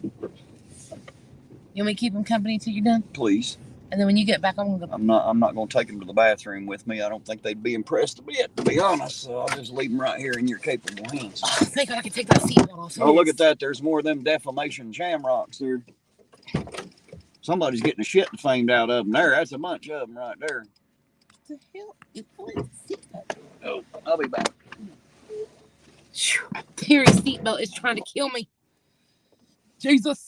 You want me to keep him company till you're done? Please. And then when you get back, I'm gonna go. I'm not gonna take him to the bathroom with me. I don't think they'd be impressed a bit, to be honest. So I'll just leave them right here in your capable hands. Oh, thank God I can take that seatbelt off. Oh, look at that. There's more of them defamation shamrocks there. Somebody's getting the shit famed out of them there. That's a bunch of them right there. What the hell is pulling the seatbelt? Oh, I'll be back. Terry's seatbelt is trying to kill me. Jesus.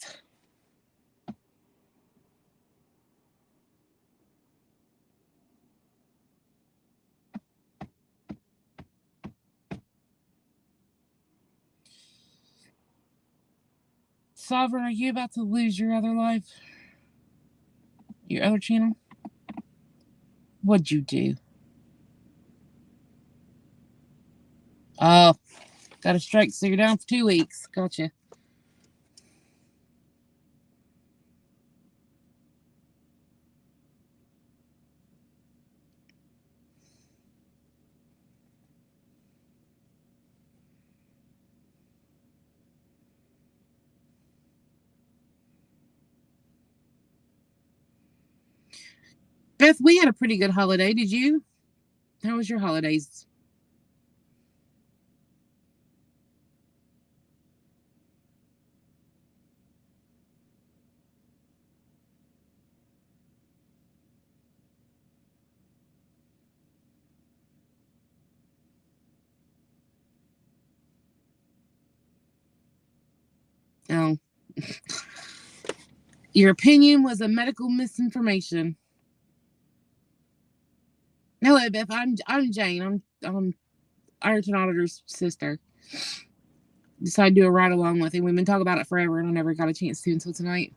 Sovereign, are you about to lose your other life? Your other channel? What'd you do? Oh, got a strike, so you're down for 2 weeks. Gotcha. Beth, we had a pretty good holiday. Did you? How was your holidays? Oh. Your opinion was a medical misinformation. Hello, Beth. I'm Jane. I'm Ironton Auditor's sister. Decided to do a ride along with him. We've been talking about it forever, and I never got a chance to until tonight.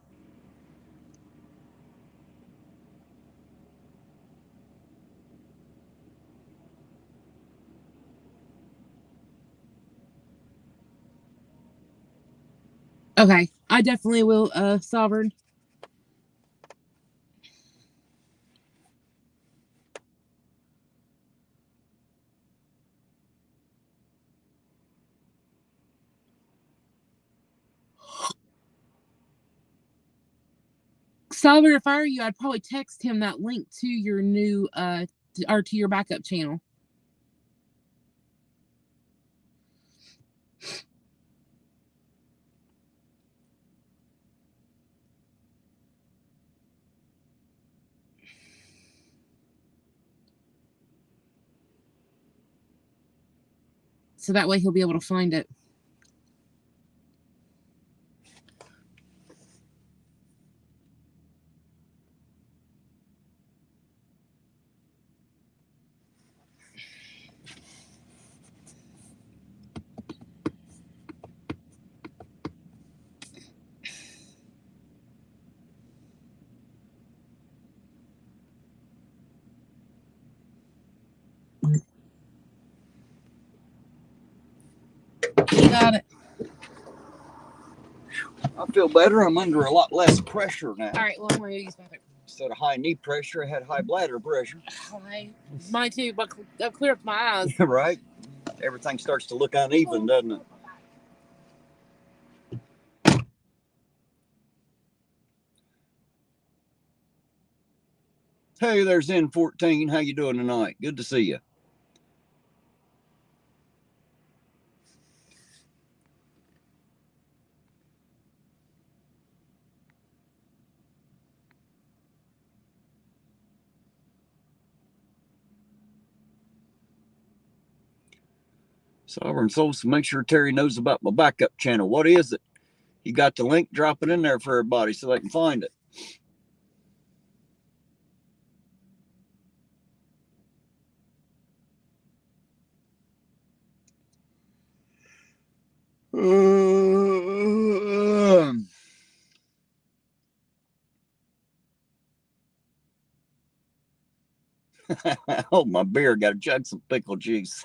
Okay, I definitely will, Sovereign. Sovereign, if I were you, I'd probably text him that link to your new, or to your backup channel. So that way he'll be able to find it. You got it. I feel better. I'm under a lot less pressure now. All right, well, I'm going to use my Instead of high knee pressure, I had high bladder pressure. Mine too, but I'll clear up my eyes. Right? Everything starts to look uneven, doesn't it? Hey, there's N14. How you doing tonight? Good to see you. Sovereign Soul, so make sure Terry knows about my backup channel. What is it? You got the link? Drop it in there for everybody so they can find it. Oh, my beer. Got to chug some pickle juice.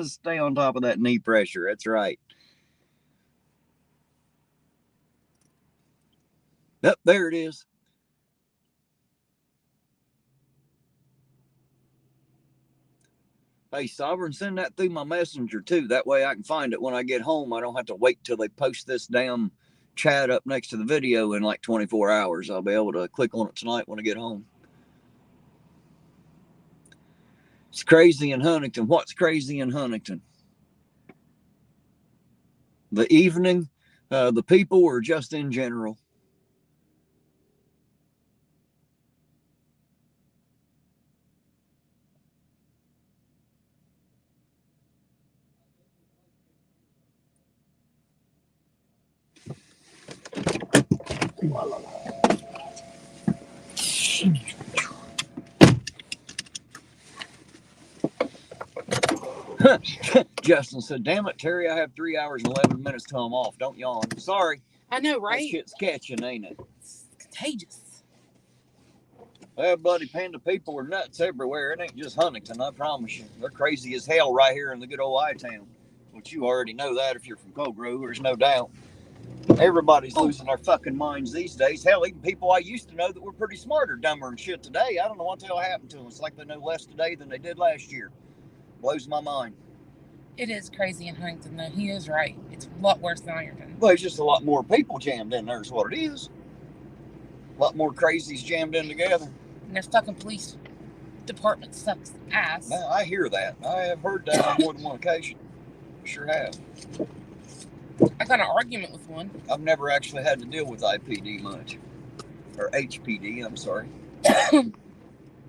Stay on top of that knee pressure. That's right. Yep, there it is. Hey, Sovereign, send that through my messenger too. That way I can find it when I get home. I don't have to wait till they post this damn chat up next to the video in like 24 hours. I'll be able to click on it tonight when I get home. It's crazy in Huntington. What's crazy in Huntington? The evening, the people, or just in general? Justin said, damn it, Terry, I have 3 hours and 11 minutes till I'm off. Don't yawn. Sorry. I know, right? That shit's catching, ain't it? It's contagious. Well, buddy, panda people are nuts everywhere. It ain't just Huntington, I promise you. They're crazy as hell right here in the good old I-town. Which you already know that if you're from Cold Grove, there's no doubt. Everybody's losing their fucking minds these days. Hell, even people I used to know that were pretty smart are dumber and shit today. I don't know what the hell happened to them. It's like they know less today than they did last year. Blows my mind. It is crazy in Huntington, though. He is right. It's a lot worse than Ironton. Well, there's just a lot more people jammed in there is what it is. A lot more crazies jammed in together. And their fucking police department sucks ass. Now, I hear that. I have heard that on more than one occasion. Sure have. I got an argument with one. I've never actually had to deal with IPD much. Or HPD, I'm sorry.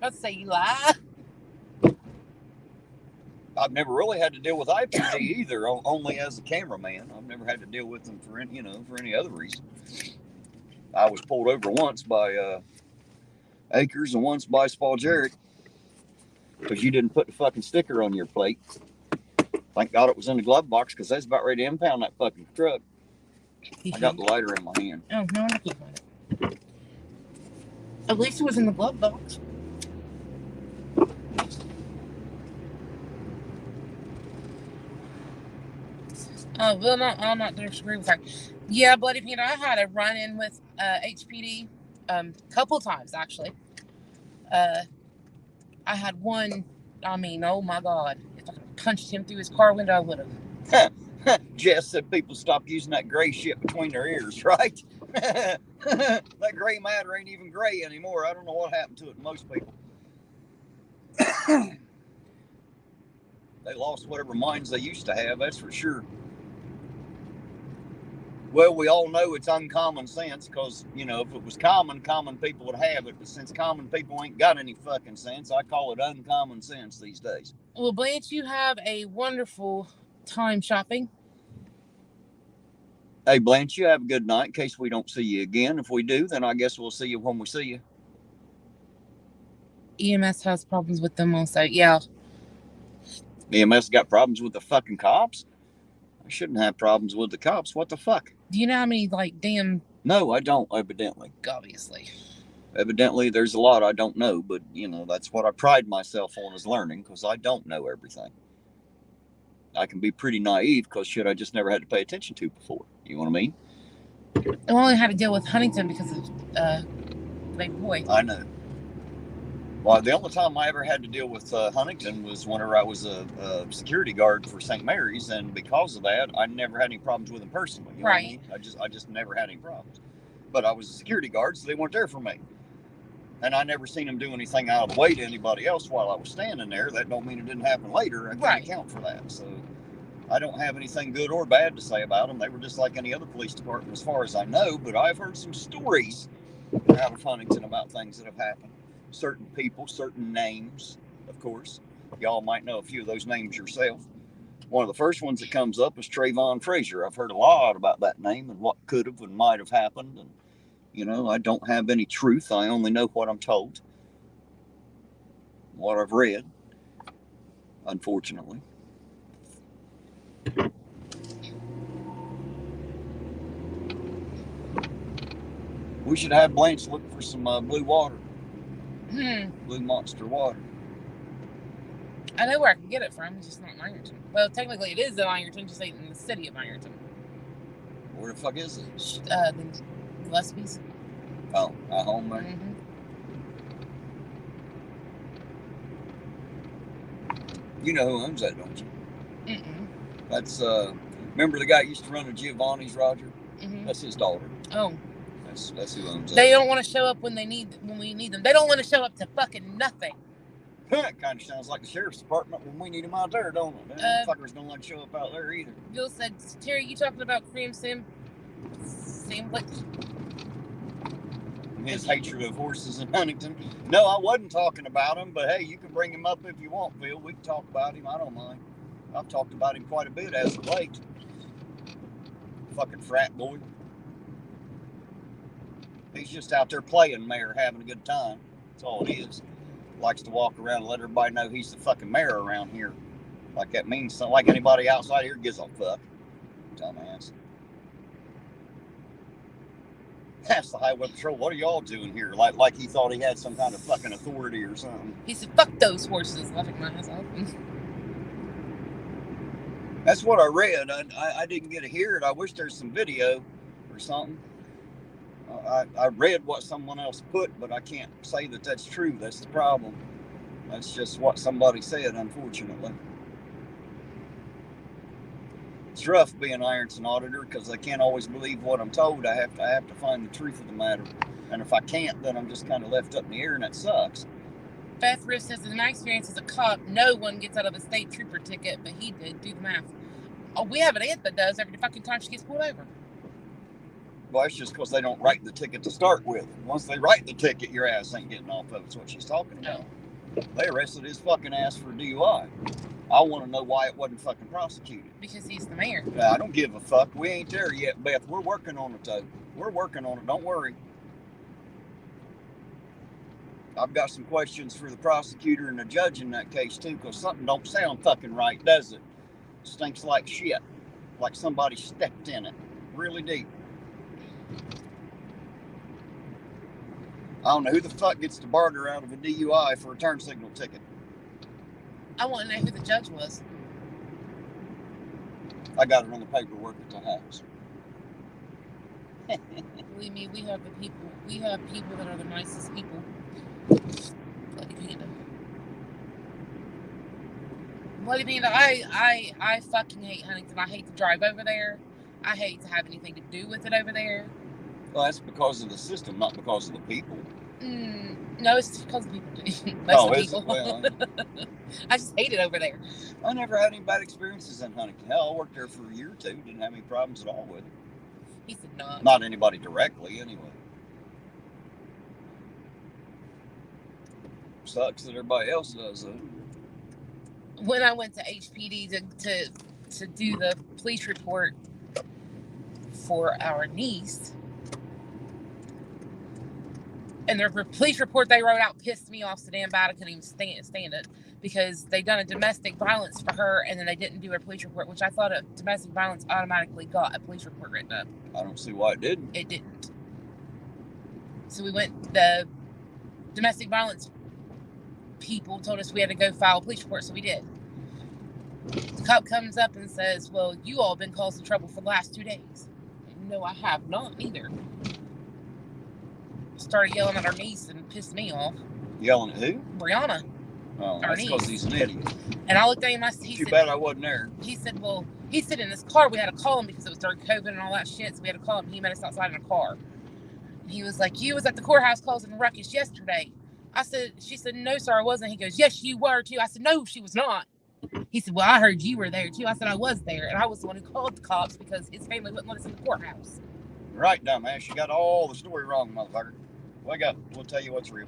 Let's say you lie. I've never really had to deal with IPD either, only as a cameraman. I've never had to deal with them for any other reason. I was pulled over once by Akers and once by Spalgeric because you didn't put the fucking sticker on your plate. Thank God it was in the glove box because I was about ready to impound that fucking truck. I got the lighter in my hand. Oh, no, I can't find it. At least it was in the glove box. Well, I'm not disagree with her. Yeah, Bloody Peanut. I had a run-in with HPD couple times, actually. I had one, I mean, oh my God. If I could punched him through his car window, I would have. Jess said people stop using that gray shit between their ears, right? That gray matter ain't even gray anymore. I don't know what happened to it in most people. They lost whatever minds they used to have, that's for sure. Well, we all know it's uncommon sense because, you know, if it was common people would have it. But since common people ain't got any fucking sense, I call it uncommon sense these days. Well, Blanche, you have a wonderful time shopping. Hey, Blanche, you have a good night in case we don't see you again. If we do, then I guess we'll see you when we see you. EMS has problems with them also, yeah. EMS got problems with the fucking cops? I shouldn't have problems with the cops. What the fuck? Do you know how many, like, damn... No, I don't, evidently. Obviously. Evidently, there's a lot I don't know, but, you know, that's what I pride myself on is learning, because I don't know everything. I can be pretty naive, because shit I just never had to pay attention to before. You know what I mean? I only had to deal with Huntington because of baby boy. I know. Well, the only time I ever had to deal with Huntington was whenever I was a security guard for St. Mary's, and because of that, I never had any problems with him personally. You know right. What I mean? I just never had any problems. But I was a security guard, so they weren't there for me. And I never seen him do anything out of the way to anybody else while I was standing there. That don't mean it didn't happen later. I can't account for that. So I don't have anything good or bad to say about them. They were just like any other police department as far as I know. But I've heard some stories out of Huntington about things that have happened. Certain people, certain names, of course. Y'all might know a few of those names yourself. One of the first ones that comes up is Trayvon Frazier. I've heard a lot about that name and what could have and might have happened. And, you know, I don't have any truth. I only know what I'm told, what I've read, unfortunately. We should have Blanche look for some blue water. Blue Monster water. I know where I can get it from. It's just not in Ironton. Well, technically it is in Ironton, just ain't in the city of Ironton. Where the fuck is it? The Gillespie's. Oh, at home there? Mm-hmm. You know who owns that, don't you? Mm-mm. That's, remember the guy who used to run the Giovanni's, Roger? Mm-hmm. That's his daughter. Oh. That's who owns that. They don't want to show up when we need them. They don't want to show up to fucking nothing. That kind of sounds like the sheriff's department when we need them out there, don't it? Them fuckers don't like to show up out there either. Bill said, Terry, you talking about Cream Sim? His hatred of horses in Huntington. No, I wasn't talking about him, but hey, you can bring him up if you want, Phil. We can talk about him. I don't mind. I've talked about him quite a bit as of late. Fucking frat boy. He's just out there playing mayor, having a good time. That's all it is. Likes to walk around and let everybody know he's the fucking mayor around here. Like that means something. Like anybody outside here gives a fuck. Dumbass. That's the highway patrol. What are y'all doing here? Like he thought he had some kind of fucking authority or something. He said, fuck those horses. Laughing my ass off. That's what I read. I didn't get to hear it. I wish there's some video or something. I read what someone else put, but I can't say that that's true. That's the problem. That's just what somebody said, unfortunately. It's rough being an Ironton auditor because I can't always believe what I'm told. I have to find the truth of the matter. And if I can't, then I'm just kind of left up in the air, and that sucks. Beth Riff says, in my experience as a cop, no one gets out of a state trooper ticket, but he did. Do the math. Oh, we have an aunt that does every fucking time she gets pulled over. Well, it's just because they don't write the ticket to start with. Once they write the ticket, your ass ain't getting off of it. That's what she's talking about. No. They arrested his fucking ass for DUI. I want to know why it wasn't fucking prosecuted. Because he's the mayor. I don't give a fuck. We ain't there yet, Beth. We're working on it, though. We're working on it. Don't worry. I've got some questions for the prosecutor and the judge in that case, too, because something don't sound fucking right, does it? Stinks like shit. Like somebody stepped in it. Really deep. I don't know who the fuck gets to barter out of a DUI for a turn signal ticket. I want to know who the judge was. I got it on the paperwork at the house. Believe me, we have people that are the nicest people. Bloody panda. Bloody panda, I fucking hate Huntington. I hate to drive over there. I hate to have anything to do with it over there. Well, that's because of the system, not because of the people. No, it's because of people. Oh, Most of is people. it? Well, I just hate it over there. I never had any bad experiences in Huntington. Hell, I worked there for a year or two. Didn't have any problems at all with it. He said not. Not anybody directly, anyway. Sucks that everybody else does, though. When I went to HPD to do the police report for our niece, and the police report they wrote out pissed me off so damn bad I couldn't even stand it, because they done a domestic violence for her and then they didn't do a police report, which I thought a domestic violence automatically got a police report written up. I don't see why it didn't. It didn't. So we went, the domestic violence people told us we had to go file a police report, so we did. The cop comes up and says, well, you all been causing trouble for the last 2 days. No, I have not either. Started yelling at our niece and pissed me off. Yelling at who? Brianna. Oh, that's because he's an idiot. And I looked at him, he Too said, bad I wasn't there. He said, well, he said in this car, we had to call him because it was during COVID and all that shit, so we had to call him. He met us outside in a car. He was like, you was at the courthouse causing a ruckus yesterday. She said, no, sir, I wasn't. He goes, yes, you were too. I said, no, she was not. He said, well, I heard you were there too. I said, I was there. And I was the one who called the cops because his family wouldn't let us in the courthouse. Right, dumbass. You got all the story wrong, motherfucker. Wake up. We'll tell you what's real.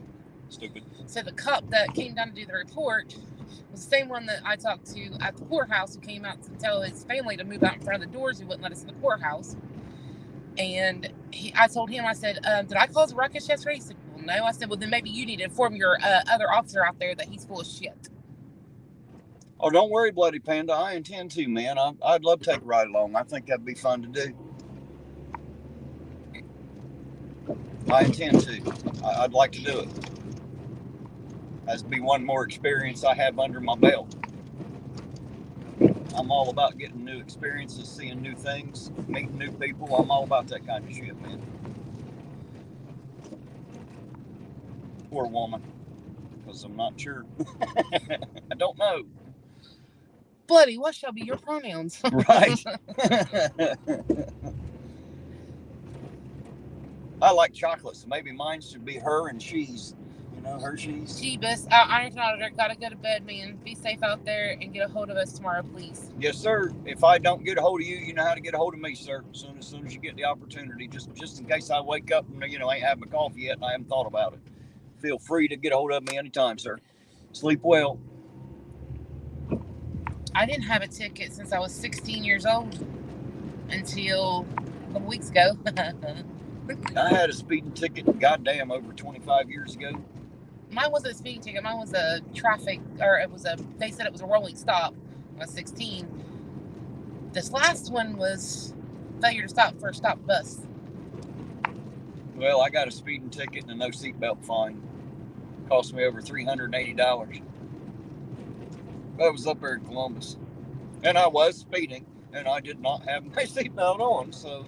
Stupid. So the cop that came down to do the report was the same one that I talked to at the courthouse, who came out to tell his family to move out in front of the doors. He wouldn't let us in the courthouse. And I told him, I said, did I cause a ruckus yesterday? He said, well, no. I said, well, then maybe you need to inform your other officer out there that he's full of shit. Oh, don't worry, Bloody Panda. I intend to, man. I'd love to take a ride along. I think that'd be fun to do. I intend to. I'd like to do it. That'd be one more experience I have under my belt. I'm all about getting new experiences, seeing new things, meeting new people. I'm all about that kind of shit, man. Poor woman. Because I'm not sure. I don't know. Bloody, what shall be your pronouns? Right. I like chocolate, so maybe mine should be her and she's. You know, Hershey's. Jeebus, irontonauditor, gotta go to bed, man. Be safe out there and get a hold of us tomorrow, please. Yes, sir. If I don't get a hold of you, you know how to get a hold of me, sir. As soon as you get the opportunity, just in case I wake up and I ain't had my coffee yet and I haven't thought about it. Feel free to get a hold of me anytime, sir. Sleep well. I didn't have a ticket since I was 16 years old until a couple weeks ago. I had a speeding ticket, goddamn, over 25 years ago. Mine wasn't a speeding ticket. Mine was a traffic, or they said it was a rolling stop when I was 16. This last one was failure to stop for a stopped bus. Well, I got a speeding ticket and a no seatbelt fine. Cost me over $380. I was up there in Columbus. And I was speeding, and I did not have my seatbelt on, so,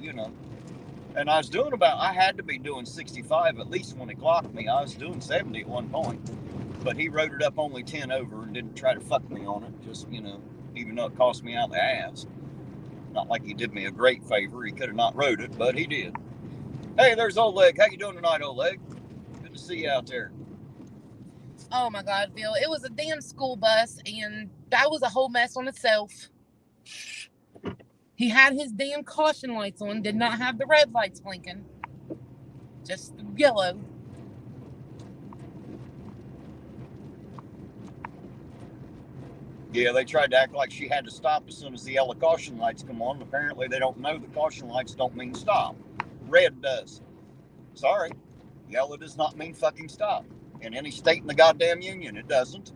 And I had to be doing 65 at least when he clocked me. I was doing 70 at one point. But he wrote it up only 10 over and didn't try to fuck me on it. Just, even though it cost me out the ass. Not like he did me a great favor. He could have not wrote it, but he did. Hey, there's Old Leg. How you doing tonight, Old Leg? Good to see you out there. Oh, my God, Bill. It was a damn school bus, and that was a whole mess on itself. He had his damn caution lights on, did not have the red lights blinking. Just the yellow. Yeah, they tried to act like she had to stop as soon as the yellow caution lights come on. Apparently, they don't know the caution lights don't mean stop. Red does. Sorry. Yellow does not mean fucking stop. In any state in the goddamn union, it doesn't.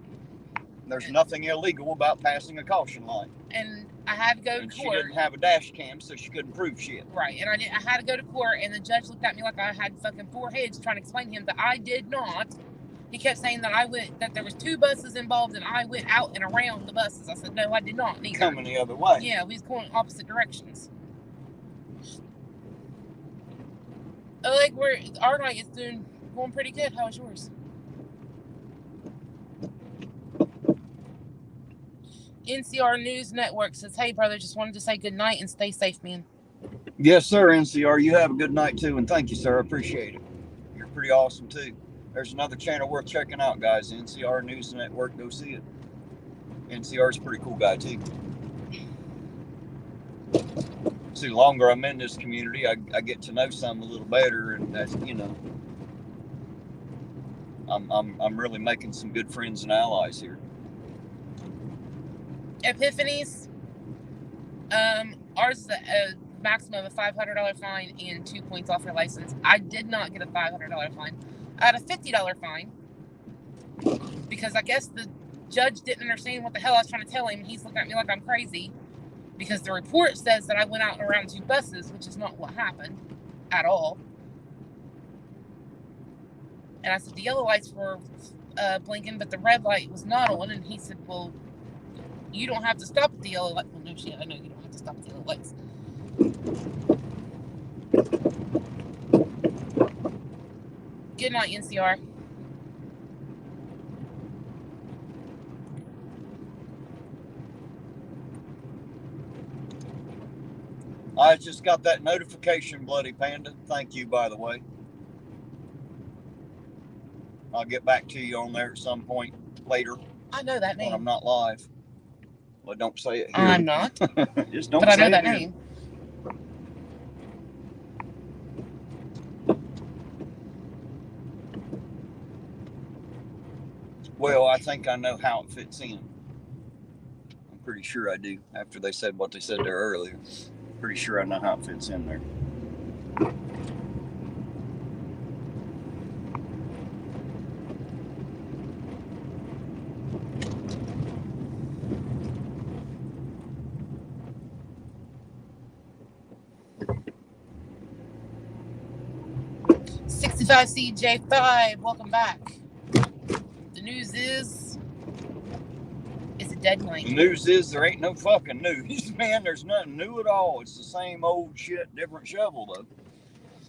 There's nothing illegal about passing a caution light. And I had to go to court. She didn't have a dash cam, so she couldn't prove shit. Right, and I had to go to court, and the judge looked at me like I had fucking 4 heads trying to explain to him that I did not. He kept saying that there was 2 buses involved, and I went out and around the buses. I said, no, I did not. Neither. Coming the other way. Yeah, we was going opposite directions. Like our night is going pretty good. How was yours? NCR News Network says, "Hey brother, just wanted to say good night and stay safe, man." Yes, sir, NCR. You have a good night too, and thank you, sir. I appreciate it. You're pretty awesome too. There's another channel worth checking out, guys. NCR News Network. Go see it. NCR's a pretty cool guy too. See, the longer I'm in this community, I get to know some a little better, and that's, you know, I'm really making some good friends and allies here. Epiphanies. Ours is a maximum of a $500 fine and 2 points off your license. I did not get a $500 fine. I had a $50 fine because I guess the judge didn't understand what the hell I was trying to tell him. He's looking at me like I'm crazy because the report says that I went out and around 2 buses, which is not what happened at all. And I said the yellow lights were blinking, but the red light was not on. And he said, well, you don't have to stop at the yellow light. Well, no shit, I know you don't have to stop at the yellow lights. Good night, NCR. I just got that notification, Bloody Panda. Thank you, by the way. I'll get back to you on there at some point later. I know that name. When I'm not live. Well, don't say it here. I'm not. Just don't but I say know it that here. name. Well, I think I know how it fits in. I'm pretty sure I do. After they said what they said there earlier, pretty sure I know how it fits in there. CJ5, welcome back. The news is it's a dead night. The news is there ain't no fucking news, man. There's nothing new at all. It's the same old shit, different shovel though.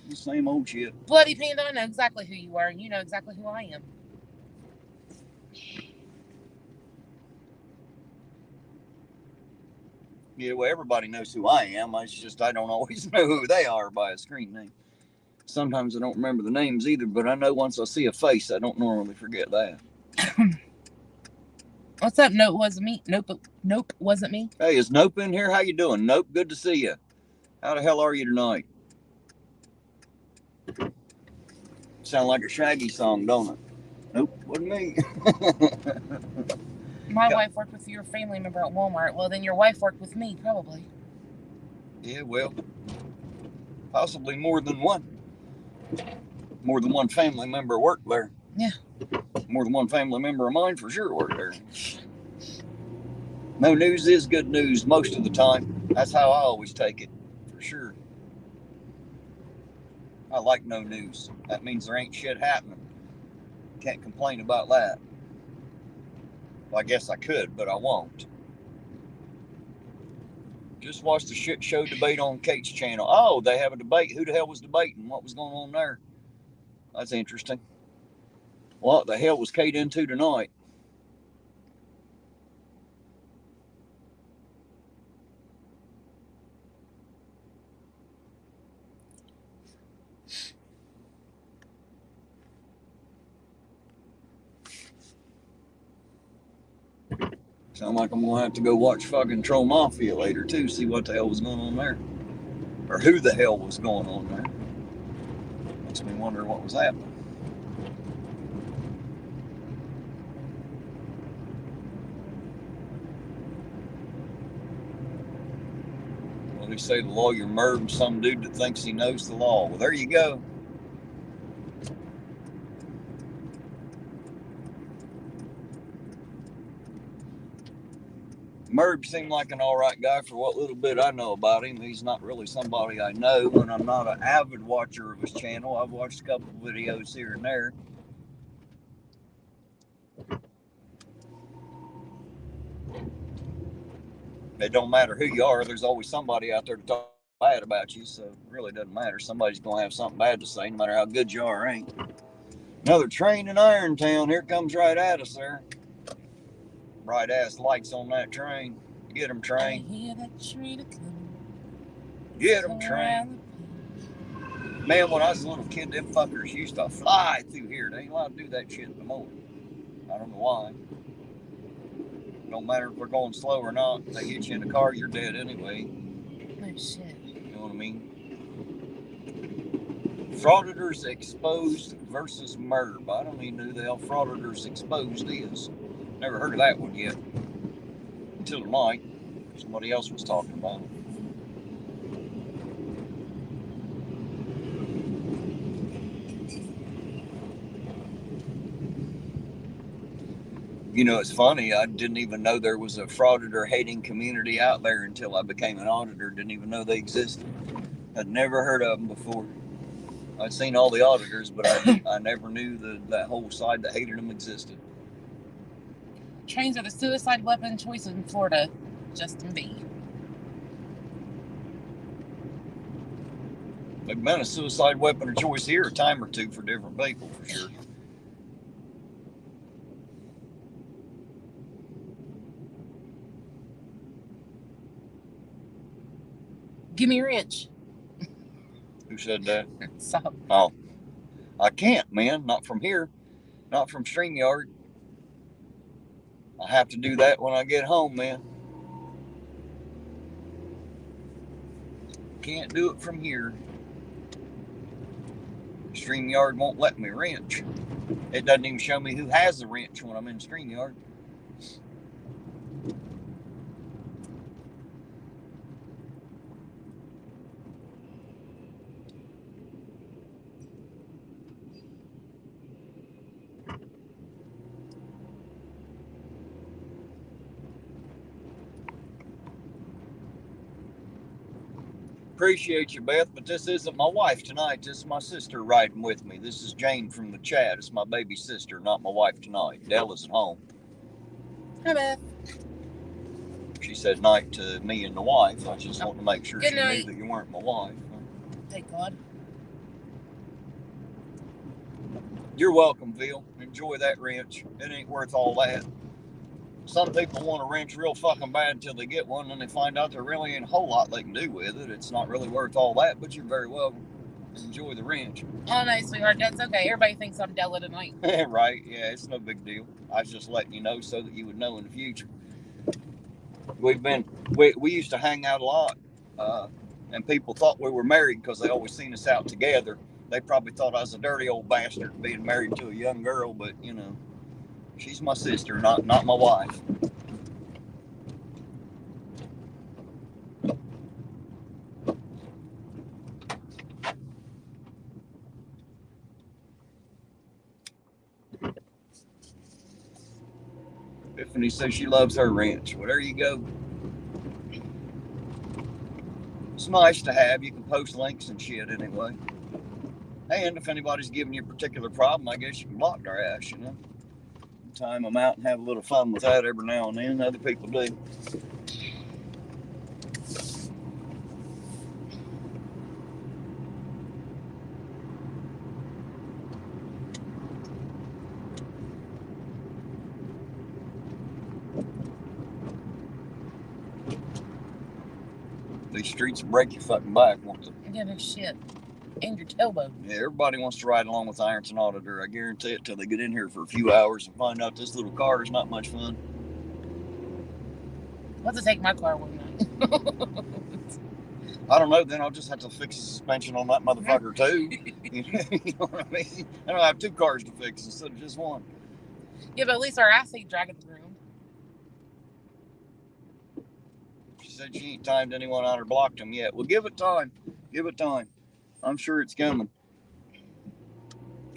The same old shit. Bloody Panda, I know exactly who you are, and you know exactly who I am. Yeah, well, everybody knows who I am. It's just I don't always know who they are by a screen name. Sometimes I don't remember the names either, but I know once I see a face, I don't normally forget that. What's up? Nope, wasn't me. Nope, wasn't me. Hey, is Nope in here? How you doing? Nope, good to see you. How the hell are you tonight? Sound like a Shaggy song, don't it? Nope, wasn't me. My wife worked with your family member at Walmart. Well, then your wife worked with me, probably. Yeah, well, possibly more than one. More than one family member worked there. Yeah. More than one family member of mine for sure worked there. No news is good news most of the time. That's how I always take it, for sure. I like no news. That means there ain't shit happening. Can't complain about that. Well, I guess I could, but I won't. Just watched the shit show debate on Kate's channel. Oh, they have a debate. Who the hell was debating? What was going on there? That's interesting. What the hell was Kate into tonight? Sound like I'm gonna have to go watch fucking Troll Mafia later too, see what the hell was going on there. Or who the hell was going on there. Makes me wonder what was happening. Well, they say the lawyer murdered some dude that thinks he knows the law. Well, there you go. Merb seemed like an alright guy for what little bit I know about him. He's not really somebody I know, and I'm not an avid watcher of his channel. I've watched a couple of videos here and there. It don't matter who you are, there's always somebody out there to talk bad about you, so it really doesn't matter. Somebody's going to have something bad to say, no matter how good you are, ain't. Another train in Irontown. Here comes right at us there. Bright ass lights on that train. Get 'em, train. I hear that train coming. Get 'em, train. Man, when I was a little kid, them fuckers used to fly through here. They ain't allowed to do that shit no more. I don't know why. Don't matter if we're going slow or not. If they hit you in the car, you're dead anyway. Oh shit. You know what I mean? Frauditors Exposed versus MERB. I don't even know who the hell Frauditors Exposed is. Never heard of that one yet. Until tonight. Somebody else was talking about it. You know, it's funny. I didn't even know there was a frauditor hating community out there until I became an auditor. Didn't even know they existed. I'd never heard of them before. I'd seen all the auditors, but I never knew that whole side that hated them existed. Trains are the suicide weapon choice in Florida. Justin B. They've been a suicide weapon of choice here a time or two for different people, for sure. Give me rich. Who said that? Stop. Oh, I can't, man. Not from here. Not from StreamYard. I have to do that when I get home, man. Can't do it from here. StreamYard won't let me wrench. It doesn't even show me who has the wrench when I'm in StreamYard. Appreciate you, Beth, but this isn't my wife tonight. This is my sister riding with me. This is Jane from the chat. It's my baby sister, not my wife tonight. Della's at home. Hi, Beth. She said night to me and the wife. I just want to make sure Good she night. knew that you weren't my wife. Thank God. You're welcome, Phil. Enjoy that wrench. It ain't worth all that. Some people want a wrench real fucking bad until they get one, and they find out there really ain't a whole lot they can do with it. It's not really worth all that, but you're very welcome. Enjoy the wrench. Oh, no, sweetheart. That's okay. Everybody thinks I'm Della tonight. Right? Yeah, it's no big deal. I was just letting you know so that you would know in the future. We used to hang out a lot, and people thought we were married because they always seen us out together. They probably thought I was a dirty old bastard being married to a young girl, but you know, she's my sister, not my wife. Tiffany says she loves her wrench. Well, there you go. It's nice to have. You can post links and shit anyway. And if anybody's giving you a particular problem, I guess you can block their ass, you know. Time them out and have a little fun with that every now and then. Other people do. These streets break your fucking back, won't they? Yeah, no shit. And your tailbone. Yeah, everybody wants to ride along with Irontonauditor. I guarantee it till they get in here for a few hours and find out this little car is not much fun. I'll have to take my car one night. I don't know, then I'll just have to fix the suspension on that motherfucker too. You know what I mean? I don't have two cars to fix instead of just one. Yeah, but at least our ass ain't dragging the ground. She said she ain't timed anyone out or blocked them yet. Well, give it time. Give it time. I'm sure it's coming.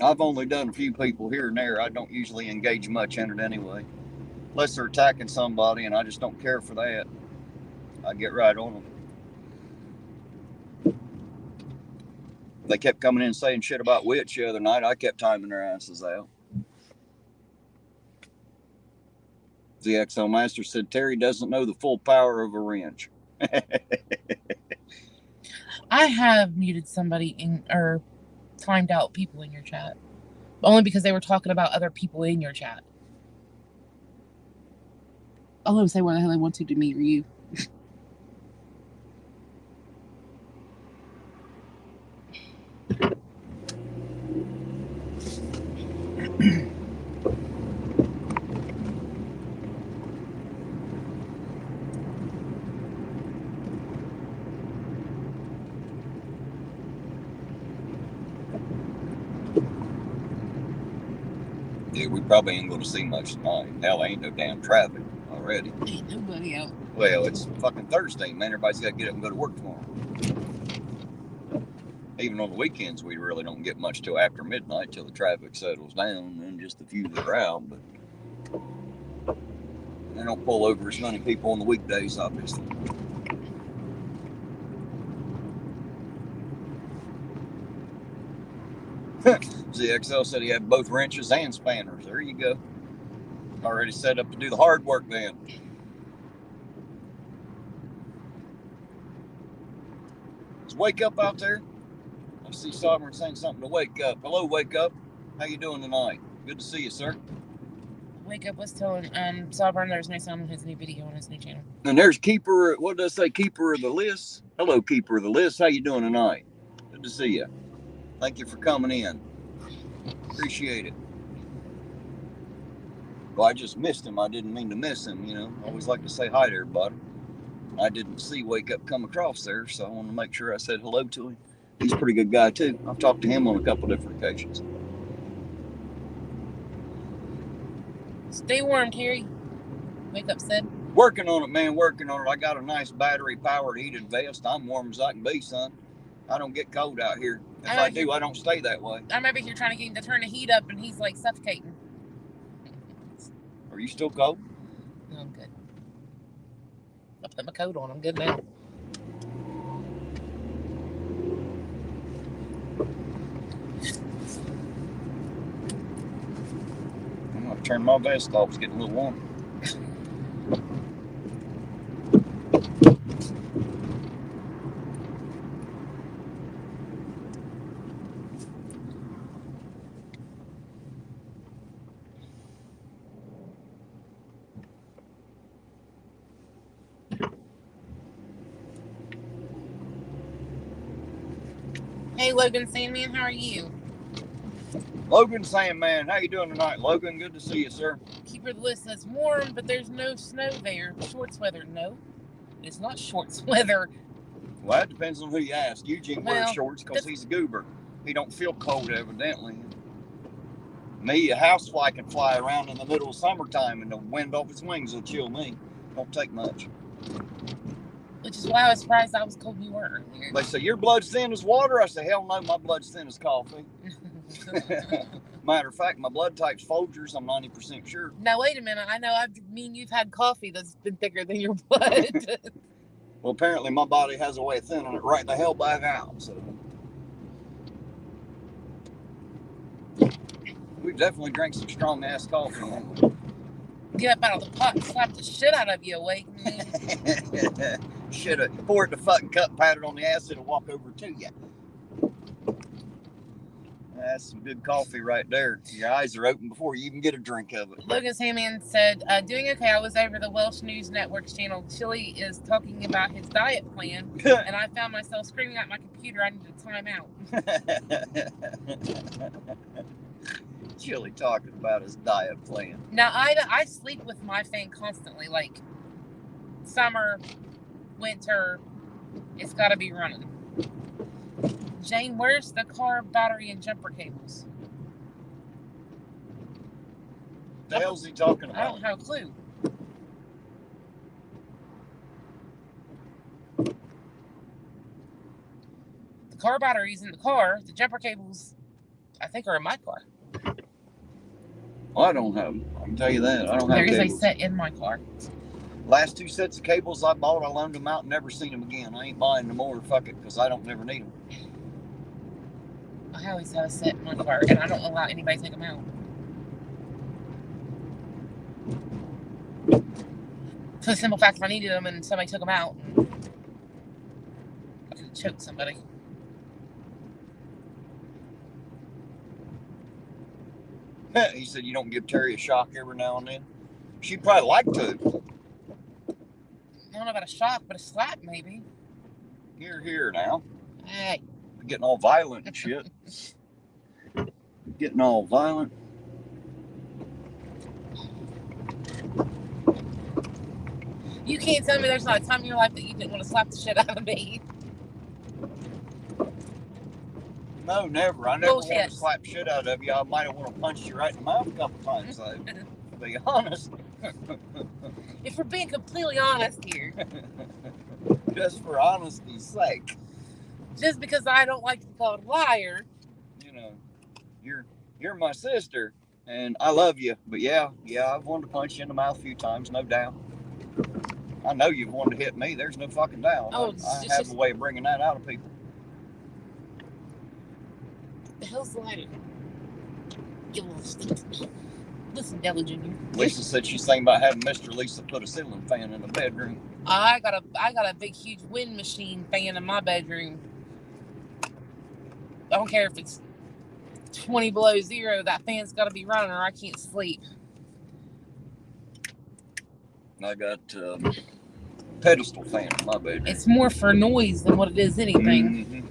I've only done a few people here and there. I don't usually engage much in it anyway. Unless they're attacking somebody and I just don't care for that. I get right on them. They kept coming in and saying shit about Witch the other night. I kept timing their asses out. The XO Master said Terry doesn't know the full power of a wrench. I have muted somebody in or timed out people in your chat. Only because they were talking about other people in your chat. I'll let them say what the hell they want to me or you. Yeah, we probably ain't going to see much tonight. Hell, ain't no damn traffic already. Ain't nobody out. Well, it's fucking Thursday, man. Everybody's got to get up and go to work tomorrow. Even on the weekends, we really don't get much till after midnight, till the traffic settles down, and just a few that are out. But they don't pull over as many people on the weekdays, obviously. ZXL said he had both wrenches and spanners. There you go. Already set up to do the hard work then. Is Wake Up out there? I see Sovereign saying something to Wake Up. Hello, Wake Up. How you doing tonight? Good to see you, sir. Wake Up was telling Sovereign there's no sound on his new video on his new channel. And there's Keeper, what did I say, Keeper of the List? Hello, Keeper of the List. How you doing tonight? Good to see you. Thank you for coming in. Appreciate it. Well, I just missed him. I didn't mean to miss him, you know. I always like to say hi to everybody. I didn't see Wake Up come across there, so I want to make sure I said hello to him. He's a pretty good guy, too. I've talked to him on a couple different occasions. Stay warm, Terry. Wake Up said. Working on it, man, working on it. I got a nice battery-powered heated vest. I'm warm as I can be, son. I don't get cold out here. If I do, I don't stay that way. I'm over here trying to get him to turn the heat up, and he's like suffocating. Are you still cold? No, I'm good. I put my coat on. I'm good now. I'm going to turn my vest off. It's getting a little warm. Hey, Logan Sandman, how are you? Logan Sandman, how you doing tonight, Logan? Good to see you, sir. Keeper of the List says warm, but there's no snow there. Shorts weather. No, it's not shorts weather. Well, that depends on who you ask. Eugene wears shorts because he's a goober. He don't feel cold, evidently. Me, a housefly can fly around in the middle of summertime and the wind off its wings will chill me. Don't take much. Which is why I was surprised I was cold you were earlier. They say, your blood's thin as water? I say, hell no, my blood's thin as coffee. Matter of fact, my blood type's Folgers, I'm 90% sure. Now, wait a minute. I know you've had coffee that's been thicker than your blood. Well, apparently my body has a way of thinning it right the hell back out, so. We've definitely drank some strong-ass coffee. Get up out of the pot and slap the shit out of you awake, man. Should have poured the fucking cup, patted on the acid, and walk over to you. That's some good coffee right there. Your eyes are open before you even get a drink of it. Logan Sandman said, doing okay. I was over the Welsh News Network's channel. Chili is talking about his diet plan, and I found myself screaming at my computer. I need a timeout. Chili talking about his diet plan. Now, I sleep with my fan constantly. Like, summer, winter, it's got to be running. Jane, where's the car battery and jumper cables? The hell's he talking about? I don't have a clue. The car battery's in the car. The jumper cables, I think, are in my car. Well, I don't have them. I can tell you that. I don't have cables. There is a set in my car. Last 2 sets of cables I bought, I loaned them out and never seen them again. I ain't buying no more. Fuck it, because I don't never need them. I always have a set in my car, and I don't allow anybody to take them out. For the simple fact, if I needed them and somebody took them out, I could choke somebody. He said you don't give Terry a shock every now and then. She'd probably like to. I don't know about a shock, but a slap maybe. Here now. Hey. Getting all violent and shit. Getting all violent. You can't tell me there's not a time in your life that you didn't want to slap the shit out of me. No, never. I never Bullshit. want to slap shit out of you. I might have want to punch you right in the mouth a couple times, though. To be honest. If we're being completely honest here. Just for honesty's sake. Just because I don't like to be called a liar. You know, you're my sister, and I love you. But yeah, I've wanted to punch you in the mouth a few times, no doubt. I know you've wanted to hit me. There's no fucking doubt. Oh, I have a way of bringing that out of people. The hell's the lighter? You little stink. Listen, Della Jr. Lisa said she's thinking about having Mr. Lisa put a ceiling fan in the bedroom. I got a big, huge wind machine fan in my bedroom. I don't care if it's 20 below zero. That fan's got to be running, or I can't sleep. I got a pedestal fan in my bedroom. It's more for noise than what it is anything. Mm-hmm.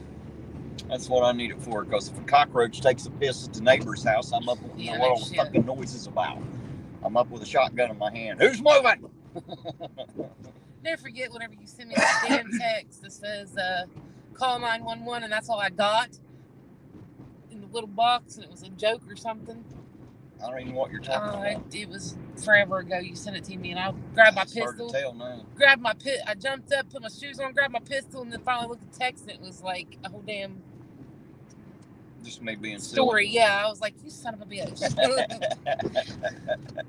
That's what I need it for, because if a cockroach takes a piss at the neighbor's house, I'm up with what all the fucking noise is about. I'm up with a shotgun in my hand. Who's moving? Never forget whenever you send me that damn text that says, call 911, and that's all I got in the little box, and it was a joke or something. I don't even know what you're talking about. It was forever ago. You sent it to me, and I grabbed my pistol. Hard to tell now. I jumped up, put my shoes on, grabbed my pistol, and then finally looked at the text, and it was like a whole damn just me being story. silly. Yeah, I was like, you son of a bitch.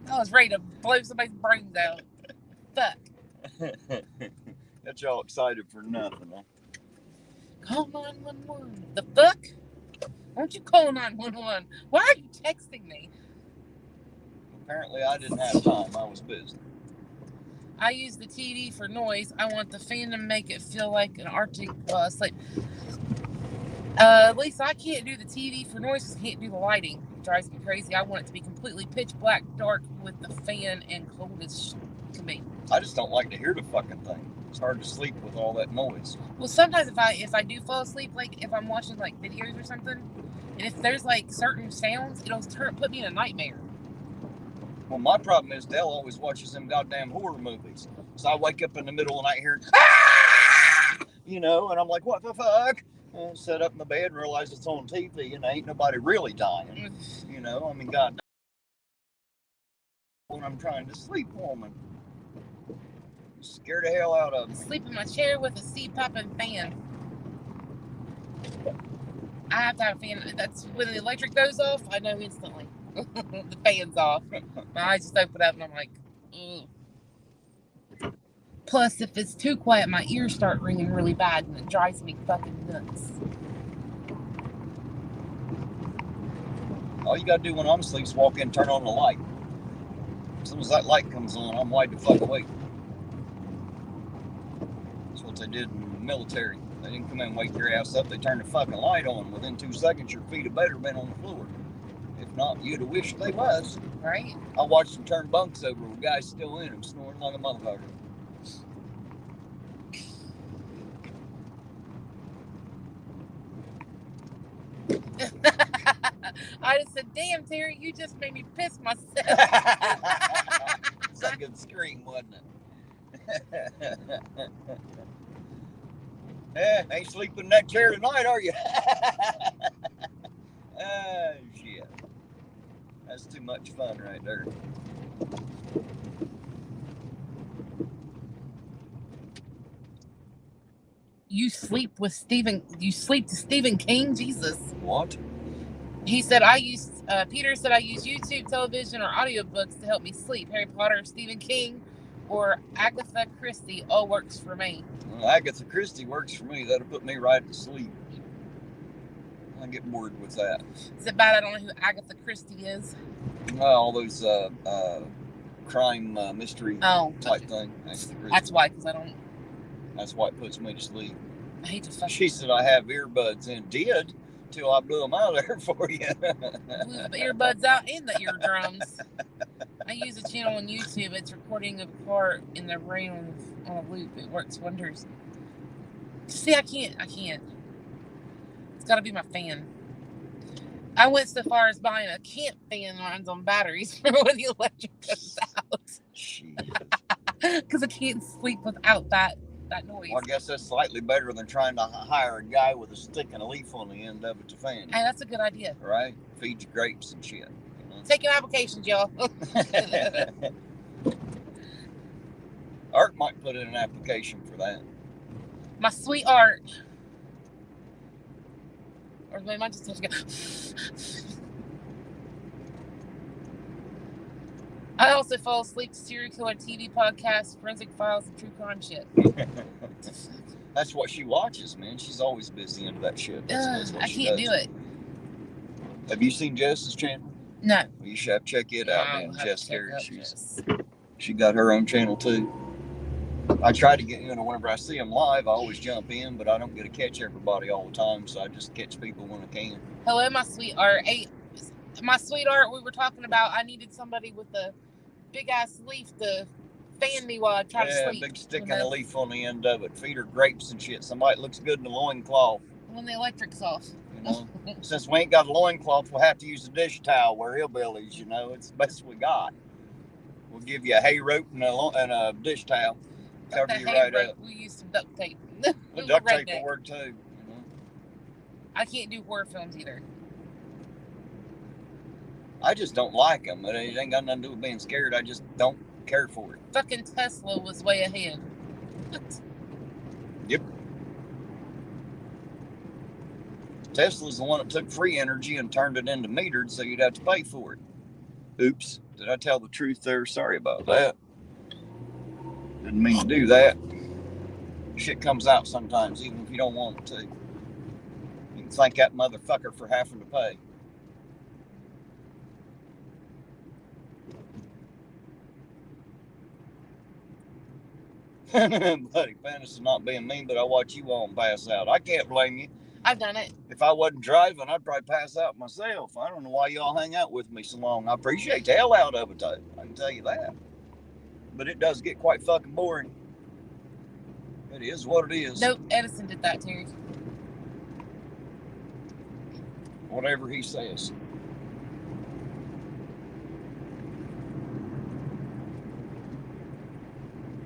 I was ready to blow somebody's brains out. Fuck. Got y'all excited for nothing, huh? Call 911. The fuck? Why don't you call 911? Why are you texting me? Apparently, I didn't have time. I was busy. I use the TV for noise. I want the fan to make it feel like an Arctic sleep. Lisa, I can't do the TV for noise because I can't do the lighting. It drives me crazy. I want it to be completely pitch black, dark with the fan and cold as can be. I just don't like to hear the fucking thing. It's hard to sleep with all that noise. Well, sometimes if I do fall asleep, like if I'm watching like videos or something, and if there's like certain sounds, it'll put me in a nightmare. Well, my problem is Dell always watches them goddamn horror movies. So I wake up in the middle of the night hearing, ah! You know, and I'm like, what the fuck? And sit up in the bed and realize it's on TV and ain't nobody really dying. You know, I mean, God, when I'm trying to sleep, woman. Scared the hell out of me. Sleep in my chair with a seat-popping fan. I have to have a fan. That's when the electric goes off, I know instantly. The fan's off. My eyes just open up and I'm like, ugh. Plus, if it's too quiet, my ears start ringing really bad and it drives me fucking nuts. All you gotta do when I'm asleep is walk in and turn on the light. As soon as that light comes on, I'm wide the fuck awake. That's what they did in the military. They didn't come in and wake your ass up. They turned the fucking light on. Within 2 seconds, your feet had better been on the floor. If not, you'd have wished they was. Right? I watched them turn bunks over with guys still in them, snoring like a motherfucker. I just said, damn, Terry, you just made me piss myself. It's a good scream, wasn't it? Ain't sleeping in that chair tonight, are you? Oh, shit. That's too much fun right there. You sleep to Stephen King? Jesus. What? He said, Peter said I use YouTube, television, or audiobooks to help me sleep. Harry Potter, Stephen King, or Agatha Christie all works for me. Well, Agatha Christie works for me. That'll put me right to sleep. I get bored with that. Is it bad I don't know who Agatha Christie is? All those crime mystery type thing. That's why, because I don't. That's why it puts me to sleep. I hate to fuck. She said I have earbuds in. Did till I blew them out of there for you. Blew the earbuds out and the eardrums. I use a channel on YouTube. It's recording of a car in the rain on a loop. It works wonders. See, I can't. It's got to be my fan. I went so far as buying a camp fan that runs on batteries for when the electric goes out. Because I can't sleep without that noise. Well, I guess that's slightly better than trying to hire a guy with a stick and a leaf on the end of it to fan you. Hey, that's a good idea. Right? Feed you grapes and shit. You know? Taking applications, y'all. Art might put in an application for that. My sweet Art. Or they might just have to go. I also fall asleep to serial killer TV podcasts, forensic files, and true crime shit. That's what she watches, man. She's always busy into that shit. That's what I can't do it. Have you seen Jess's channel? No. Well, you should have to check it out, man. I'll have Jess to check there. out Jess. She got her own channel too. I try to get, whenever I see them live, I always jump in, but I don't get to catch everybody all the time, so I just catch people when I can. Hello, my sweet Art. Hey, my sweet Art, we were talking about I needed somebody with a big-ass leaf to fan me while I try to sleep. Yeah, big stick and a leaf on the end of it. Feed her grapes and shit. Somebody looks good in the loincloth. When the electric's off. Since we ain't got a loincloth, we'll have to use a dish towel. We're hillbillies, It's the best we got. We'll give you a hay rope and a dish towel. Cover you right up. We use some duct tape. The duct tape will work too. I can't do horror films either. I just don't like them. It ain't got nothing to do with being scared. I just don't care for it. Fucking Tesla was way ahead. What? Yep. Tesla's the one that took free energy and turned it into metered, so you'd have to pay for it. Oops. Did I tell the truth there? Sorry about that. Didn't mean to do that. Shit comes out sometimes, even if you don't want it to. You can thank that motherfucker for having to pay. Buddy, Fannis is not being mean, but I watch you all pass out. I can't blame you. I've done it. If I wasn't driving, I'd probably pass out myself. I don't know why y'all hang out with me so long. I appreciate the hell out of it, though. I can tell you that. But it does get quite fucking boring. It is what it is. Nope, Edison did that, Terry. Whatever he says.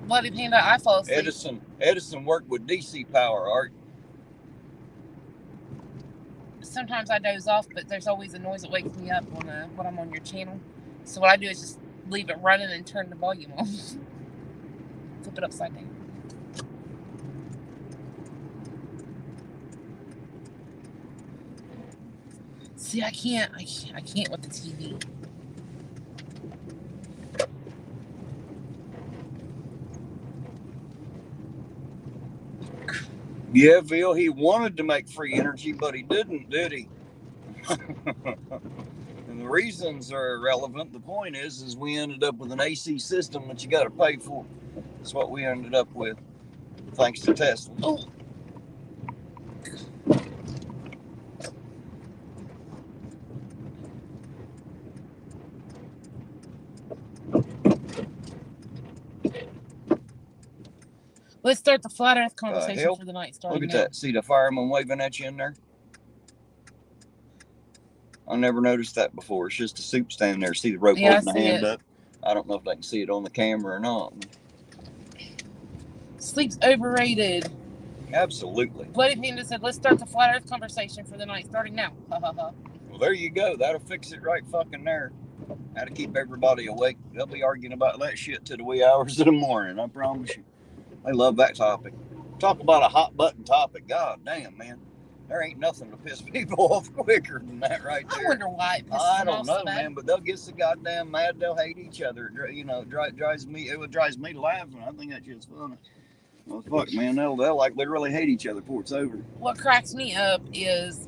Bloody Panda, I fall asleep. Edison worked with DC power, Art. Sometimes I doze off, but there's always a noise that wakes me up when I'm on your channel. So what I do is just leave it running and turn the volume on. Flip it upside down. See, I can't with the TV. Yeah, Bill, he wanted to make free energy, but he didn't, did he? And the reasons are irrelevant. The point is we ended up with an AC system that you got to pay for. That's what we ended up with, thanks to Tesla. Oh. Let's start the flat earth conversation for the night. Look at that. See the fireman waving at you in there? I never noticed that before. It's just a soup stand there. See the rope holding the hand up? I don't know if they can see it on the camera or not. Sleep's overrated. Absolutely. Bloody Panda said, let's start the flat earth conversation for the night, starting now. Ha ha ha. Well, there you go. That'll fix it right fucking there. How to keep everybody awake. They'll be arguing about that shit to the wee hours of the morning, I promise you. They love that topic. Talk about a hot button topic. God damn, man. There ain't nothing to piss people off quicker than that right there. I wonder why it pisses I them don't off know, so bad. man, but they'll get so goddamn mad they'll hate each other. It drives me to laugh, and I think that shit's funny. Well, fuck, man, they'll like literally hate each other before it's over. What cracks me up is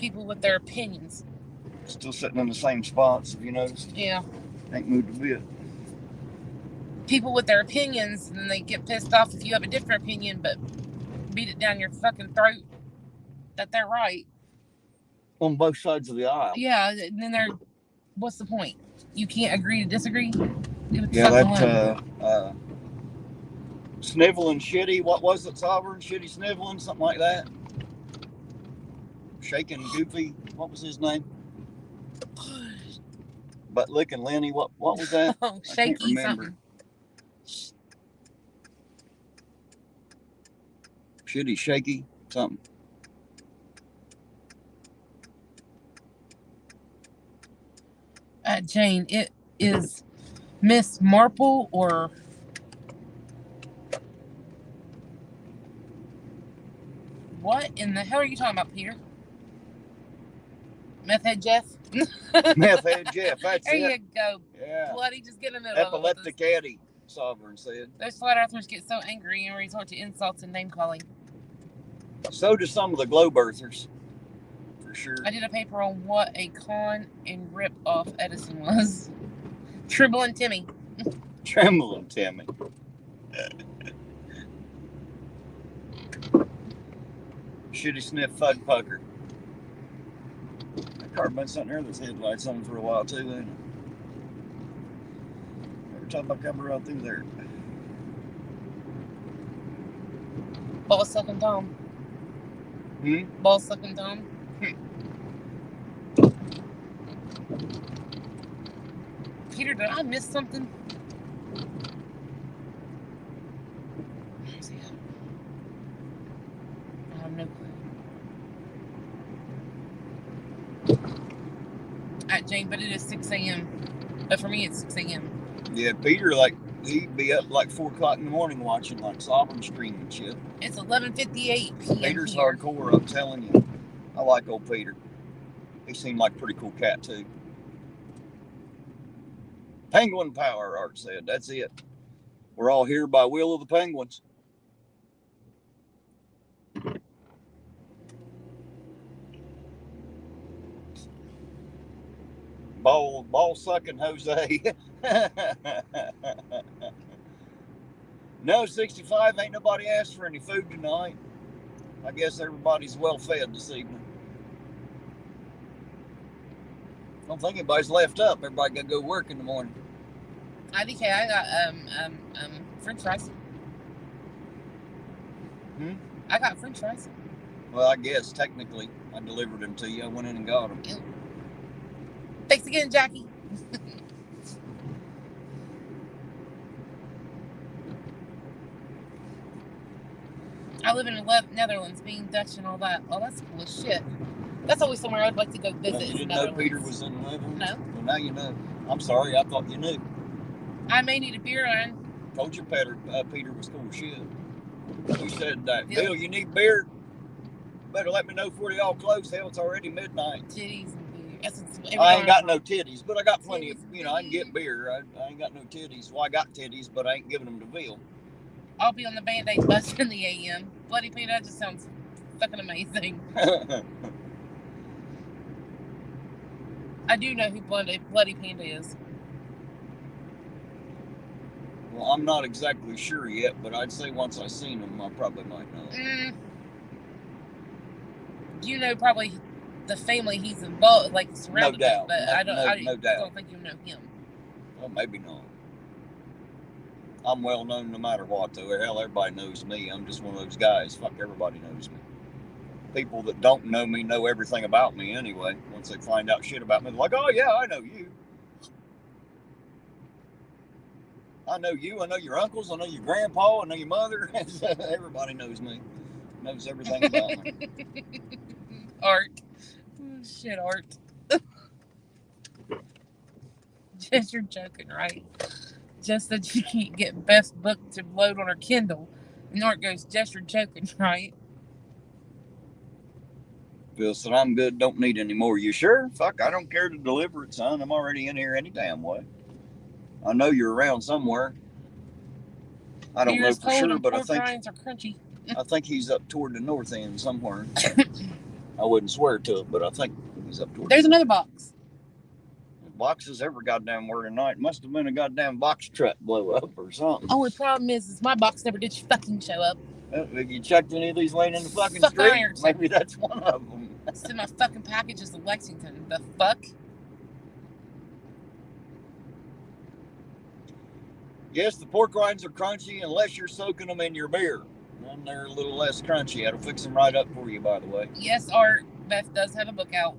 people with their opinions. Still sitting in the same spots, if you noticed. Yeah. Ain't moved a bit. People with their opinions, and they get pissed off if you have a different opinion, but beat it down your fucking throat that they're right. On both sides of the aisle. Yeah, and then what's the point? You can't agree to disagree? Yeah, that sniveling shitty, what was it, Sovereign? Shitty sniveling, something like that. Shaking Goofy, what was his name? Butt licking Lenny, what was that? Oh, I shaky can't remember. something. Shitty, shaky, something. Jane, it is Miss Marple or what in the hell are you talking about, Peter? Meth head Jeff? Meth head Jeff, that's there it. There you go. Yeah. Bloody, just get in the middle Epileptic Eddie, Sovereign said. Those flat earthers get so angry and resort to insults and name calling. So do some of the globe earthers, for sure. I did a paper on what a con and rip off Edison was. Trembling Timmy. Trembling Timmy. Shitty sniff fud pucker. That car been sitting there with its headlights on for a while too, ain't it? Every time I come around through there. Ball sucking Tom. Ball sucking Tom. Peter, did I miss something? Where's he at? I have no clue. At Jane, but it is 6 a.m. But for me, it's 6 a.m. Yeah, Peter, he'd be up like 4 o'clock in the morning watching Sovereign stream and shit. It's 11:58 p.m. Peter's here. hardcore, I'm telling you. I like old Peter. He seemed like a pretty cool cat too. Penguin power, Art said. That's it. We're all here by will of the penguins. Ball sucking Jose. No, 65, ain't nobody asked for any food tonight. I guess everybody's well fed this evening. I don't think anybody's left up. Everybody got to go work in the morning. IDK, I got French fries. I got French fries. Well, I guess technically I delivered them to you. I went in and got them. Ew. Thanks again, Jackie. I live in the Netherlands, being Dutch and all that. Oh, that's cool as shit. That's always somewhere I'd like to go visit. You didn't know Peter was in the Netherlands? No. Well, now you know. I'm sorry, I thought you knew. I may need a beer line. Told you Peter was cool as shit. You said, Bill, you need beer? Better let me know before y'all close. Hell, it's already midnight. Titties and beer. I ain't got no titties, but I got plenty of, I can get beer. I ain't got no titties. Well, I got titties, but I ain't giving them to Bill. I'll be on the Band-Aid bus in the AM. Bloody Peter, that just sounds fucking amazing. I do know who Bloody Panda is. Well, I'm not exactly sure yet, but I'd say once I seen him, I probably might know. You know probably the family he's involved, like surrounded no doubt. with, but I don't doubt. don't think you know him. Well, maybe not. I'm well known no matter what, though. Hell, everybody knows me. I'm just one of those guys. Fuck, everybody knows me. People that don't know me know everything about me anyway. Once they find out shit about me, they're like, oh, yeah, I know you. I know you. I know your uncles. I know your grandpa. I know your mother. Everybody knows me. Knows everything about me. Art. Oh, shit, Art. Just you're joking, right? Just that you can't get best book to load on her Kindle. And Art goes, just you're joking, right? Bill said, I'm good. Don't need any more. You sure? Fuck, I don't care to deliver it, son. I'm already in here any damn way. I know you're around somewhere. I don't know for sure, but I think he's up toward the north end somewhere. I wouldn't swear to it, but I think he's up toward. There's another box. Boxes every goddamn word tonight. Must have been a goddamn box truck blow up or something. Only problem is my box never did fucking show up. Have you checked any of these laying in the fucking Fuck street? Ironton. Maybe that's one of them. Send my fucking packages to Lexington. The fuck? Yes, the pork rinds are crunchy unless you're soaking them in your beer. Then they're a little less crunchy. That'll fix them right up for you, by the way. Yes, Art. Beth does have a book out.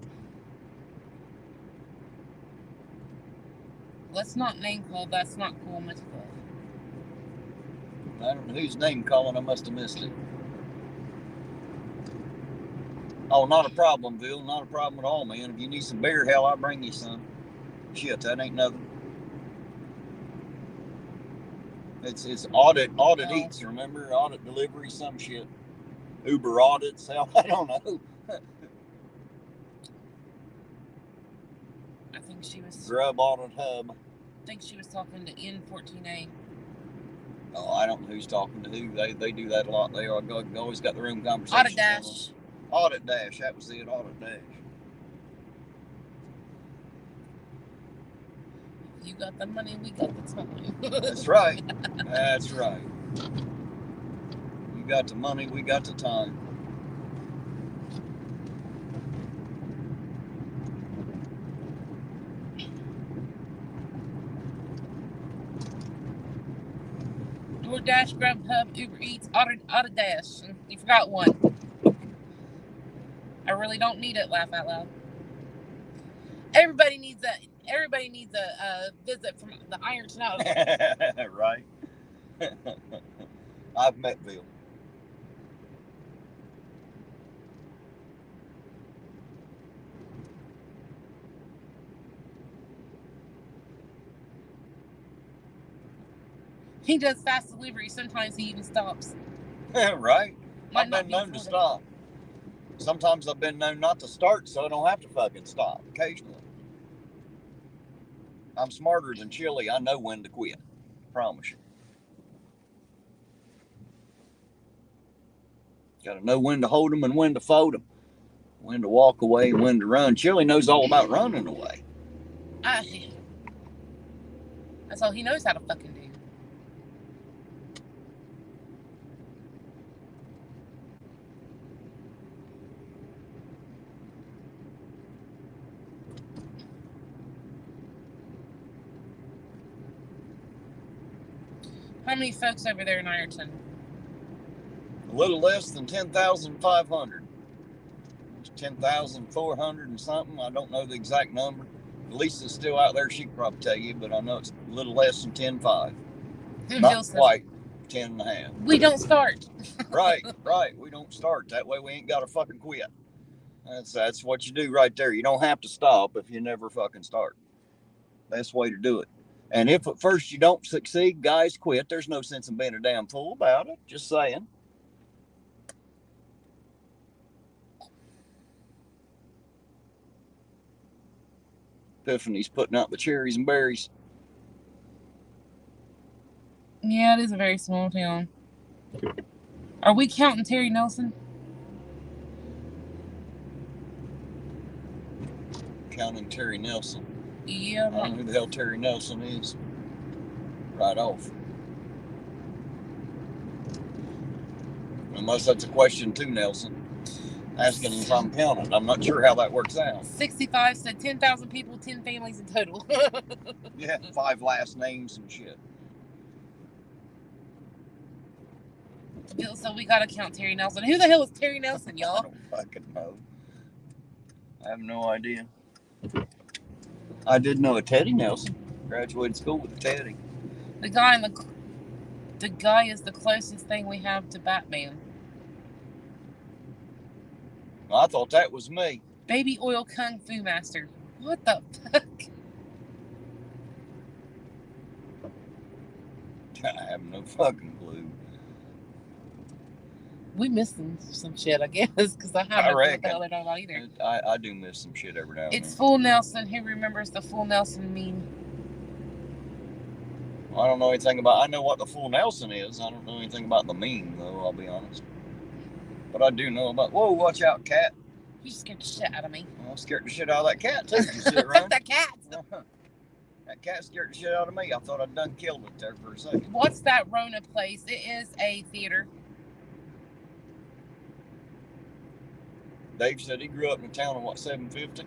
Let's not name call. That's not cool. Much love. I don't know whose name calling. I must have missed it. Oh, not a problem, Bill. Not a problem at all, man. If you need some beer, hell, I'll bring you some. Shit, that ain't nothing. It's audit eats, remember? Audit delivery, some shit. Uber audits, hell, I don't know. I think she was. Grub audit hub. I think she was talking to N14A. Oh, I don't know who's talking to who. They do that a lot. They always got their own conversation. Audit Dash. Audit Dash, that was it, Audit Dash. You got the money, we got the time. That's right. That's right. You got the money, we got the time. DoorDash, Grubhub, Uber Eats, Audit Dash. You forgot one. I really don't need it. Laugh out loud. Everybody needs a visit from the Irontonauditor. Right. I've met Bill. He does fast delivery. Sometimes he even stops. Right. Might I've not been be known to for the- stop. Sometimes I've been known not to start, so I don't have to fucking stop. Occasionally. I'm smarter than Chili. I know when to quit. Promise you. Got to know when to hold them and when to fold them. When to walk away and when to run. Chili knows all about running away. That's all he knows how to fucking do. How many folks over there in Ironton? A little less than 10,500. It's 10,400 and something. I don't know the exact number. Lisa's still out there. She could probably tell you, but I know it's a little less than 10.5. Not quite 10.5. We don't start. Right. We don't start. That way we ain't got to fucking quit. That's what you do right there. You don't have to stop if you never fucking start. Best way to do it. And if at first you don't succeed, guys, quit. There's no sense in being a damn fool about it. Just saying. Epiphany's putting out the cherries and berries. Yeah, it is a very small town. Are we counting Terry Nelson? Counting Terry Nelson. Yeah. I don't know who the hell Terry Nelson is. Right off. Unless that's a question to Nelson. Asking him if I'm counting. I'm not sure how that works out. 65 said 10,000 people, 10 families in total. Yeah, 5 last names and shit. So we gotta count Terry Nelson. Who the hell is Terry Nelson, y'all? I don't fucking know. I have no idea. I did know a Teddy Nelson. Graduated school with a Teddy. The guy is the closest thing we have to Batman. Well, I thought that was me. Baby oil kung fu master. What the fuck? I have no fucking clue. We missed some shit, I guess, because I have no clue what the hell they're talking about either. I do miss some shit every now and then. It's Full Nelson. Who remembers the Full Nelson meme? Well, I don't know anything about. I know what the Full Nelson is. I don't know anything about the meme, though. I'll be honest. But I do know about. Whoa, watch out, cat! You scared the shit out of me. Well, I scared the shit out of that cat too. You sit around. That cat. That cat scared the shit out of me. I thought I'd done killed it there for a second. What's that Rona place? It is a theater. Dave said he grew up in a town of what, 750?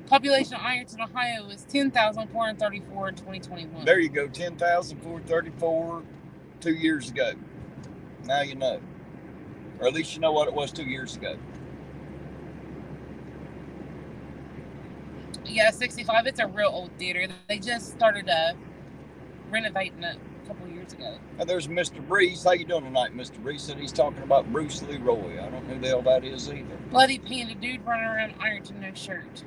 Population of Ironton, Ohio is 10,434 in 2021. There you go, 10,434 2 years ago. Now you know. Or at least you know what it was 2 years ago. Yeah, 65. It's a real old theater. They just started renovating it a couple of years ago. And there's Mr. Breeze. How you doing tonight, Mr. Breeze? Said he's talking about Bruce Leroy. I don't know who the hell that is either. Bloody panda dude running around Ironton, no shirt.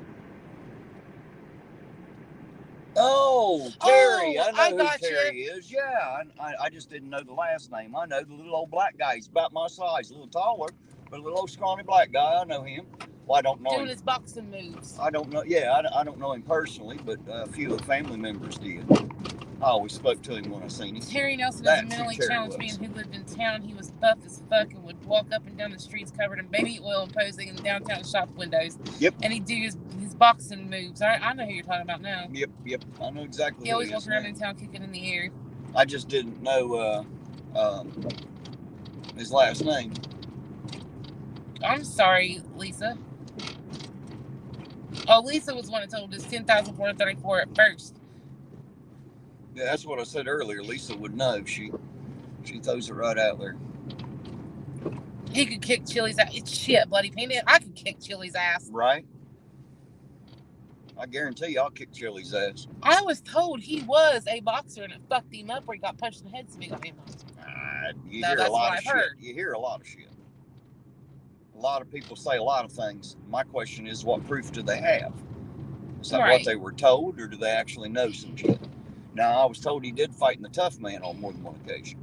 Oh, Terry. Oh, I know I who Terry is. Yeah, I just didn't know the last name. I know the little old black guy. He's about my size, a little taller, but a little old scrawny black guy. I know him. Well, I don't know doing him. his boxing moves. I don't know. Yeah, I don't know him personally, but a few of the family members did. I always spoke to him when I seen him. Terry Nelson is That's a who mentally Terry challenged was. man who lived in town. He was buff as fuck and would walk up and down the streets covered in baby oil and posing in downtown shop windows. Yep. And he'd do his boxing moves. I know who you're talking about now. Yep. I know exactly. He always who walked is around now. in town kicking in the air. I just didn't know his last name. I'm sorry, Lisa. Oh, Lisa was the one that told us 10,434 at first. Yeah, that's what I said earlier. Lisa would know. She throws it right out there. He could kick Chili's ass. It's shit, bloody panda. I could kick Chili's ass. Right? I guarantee you I'll kick Chili's ass. I was told he was a boxer and it fucked him up where he got punched in the head so he got hit. You No, hear a that's lot what of I've shit. heard. You hear a lot of shit. A lot of people say a lot of things. My question is, what proof do they have? Is that Right. what they were told, or do they actually know some shit? Now, I was told he did fight in the Tough Man on more than one occasion.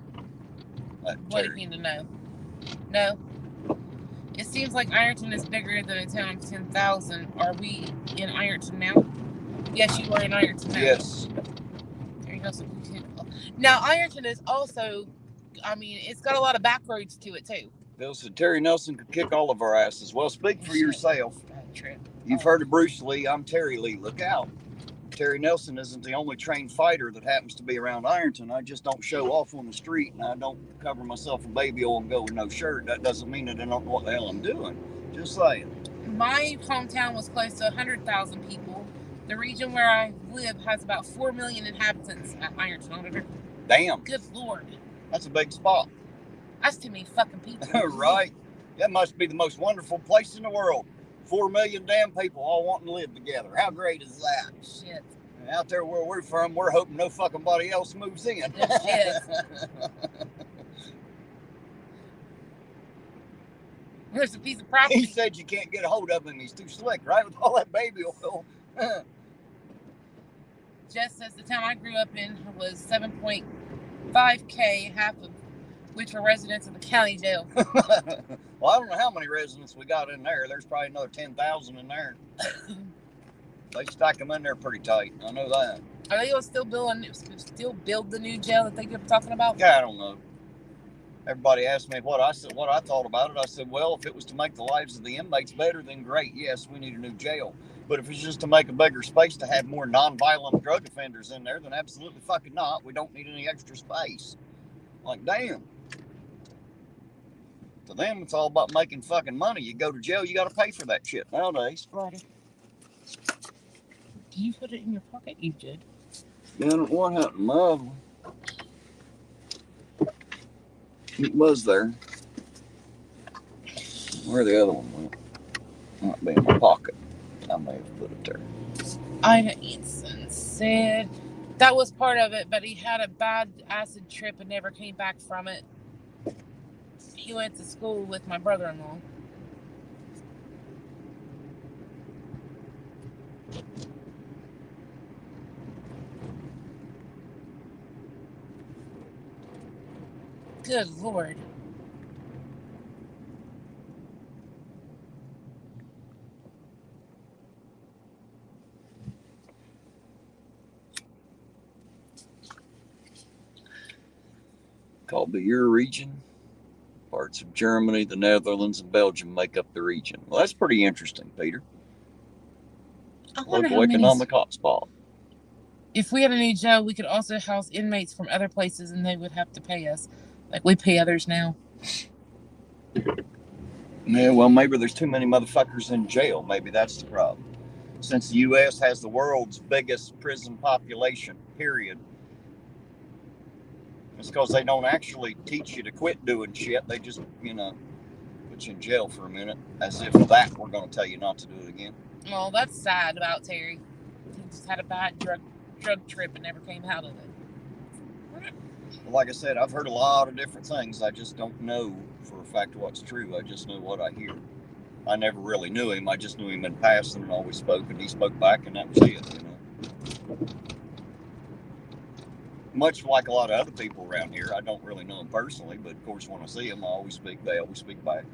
What do you mean to know? No. It seems like Ironton is bigger than a town of 10,000. Are we in Ironton now? Yes, you are in Ironton now. Yes. There you go. Now, Ironton is also, I mean, it's got a lot of back roads to it, too. Bill said Terry Nelson could kick all of our asses. Well, speak for Shit. yourself. Bad trip. You've heard of Bruce Lee. I'm Terry Lee. Look out. Terry Nelson isn't the only trained fighter that happens to be around Ironton. I just don't show off on the street, and I don't cover myself in baby oil and go with no shirt. That doesn't mean that I don't know what the hell I'm doing. Just saying. My hometown was close to 100,000 people. The region where I live has about 4 million inhabitants at Ironton Auditor. Damn. Good Lord. That's a big spot. That's too many fucking people. Right? That must be the most wonderful place in the world. 4 million damn people all wanting to live together. How great is that? Shit. And out there where we're from, we're hoping no fucking body else moves in. Shit. There's a piece of property. He said you can't get a hold of him. He's too slick, right? With all that baby oil. Jess says the town I grew up in was 7.5K, half of which were residents of the county jail. Well, I don't know how many residents we got in there. There's probably another 10,000 in there. They stack them in there pretty tight. I know that. Are they still build the new jail that they kept talking about? Yeah, I don't know. Everybody asked me what I thought about it. I said, well, if it was to make the lives of the inmates better, then great. Yes, we need a new jail. But if it's just to make a bigger space to have more non-violent drug offenders in there, then absolutely fucking not. We don't need any extra space. Like, damn. To them, it's all about making fucking money. You go to jail, you got to pay for that shit nowadays. Right. Did you put it in your pocket? You did. Yeah, I don't know what happened to my other one. It was there. Where the other one went? Might be in my pocket. I may have put it there. Ida Eatson said that was part of it, but he had a bad acid trip and never came back from it. He went to school with my brother-in-law. Good Lord. Called the Euro region. Parts of Germany, the Netherlands, and Belgium make up the region. Well, that's pretty interesting, Peter. Local economic hotspot. If we had a new jail, we could also house inmates from other places and they would have to pay us. Like we pay others now. Yeah, well, maybe there's too many motherfuckers in jail. Maybe that's the problem. Since the U.S. has the world's biggest prison population, period, it's because they don't actually teach you to quit doing shit. They just, put you in jail for a minute, as if that we're going to tell you not to do it again. Well, that's sad about Terry. He just had a bad drug trip and never came out of it. Well, like I said, I've heard a lot of different things. I just don't know for a fact what's true. I just know what I hear. I never really knew him. I just knew him in passing and always spoke, and he spoke back, and that was it, Much like a lot of other people around here, I don't really know them personally, but of course when I see them, they always speak back.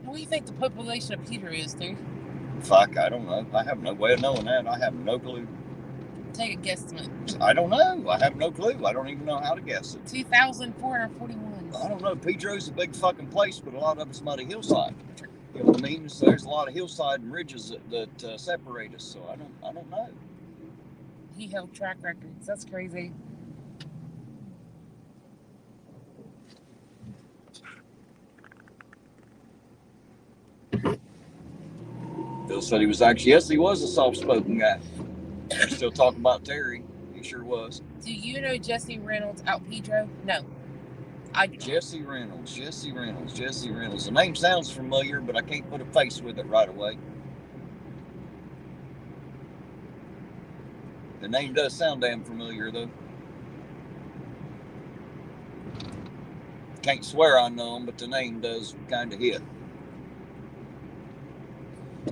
What do you think the population of Peter is, dude? Fuck, I don't know. I have no way of knowing that. I have no clue. Take a guesstimate. I don't know. I have no clue. I don't even know how to guess it. 2,441. I don't know. Pedro's a big fucking place, but a lot of it's muddy hillside. You know what I mean? So there's a lot of hillside and ridges that separate us. So I don't know. He held track records. That's crazy. Bill said he was actually, yes, he was a soft-spoken guy. We're still talking about Terry. He sure was. Do you know Jesse Reynolds out Pedro? No. I do not. Jesse Reynolds. The name sounds familiar, but I can't put a face with it right away. The name does sound damn familiar, though. Can't swear I know him, but the name does kind of hit.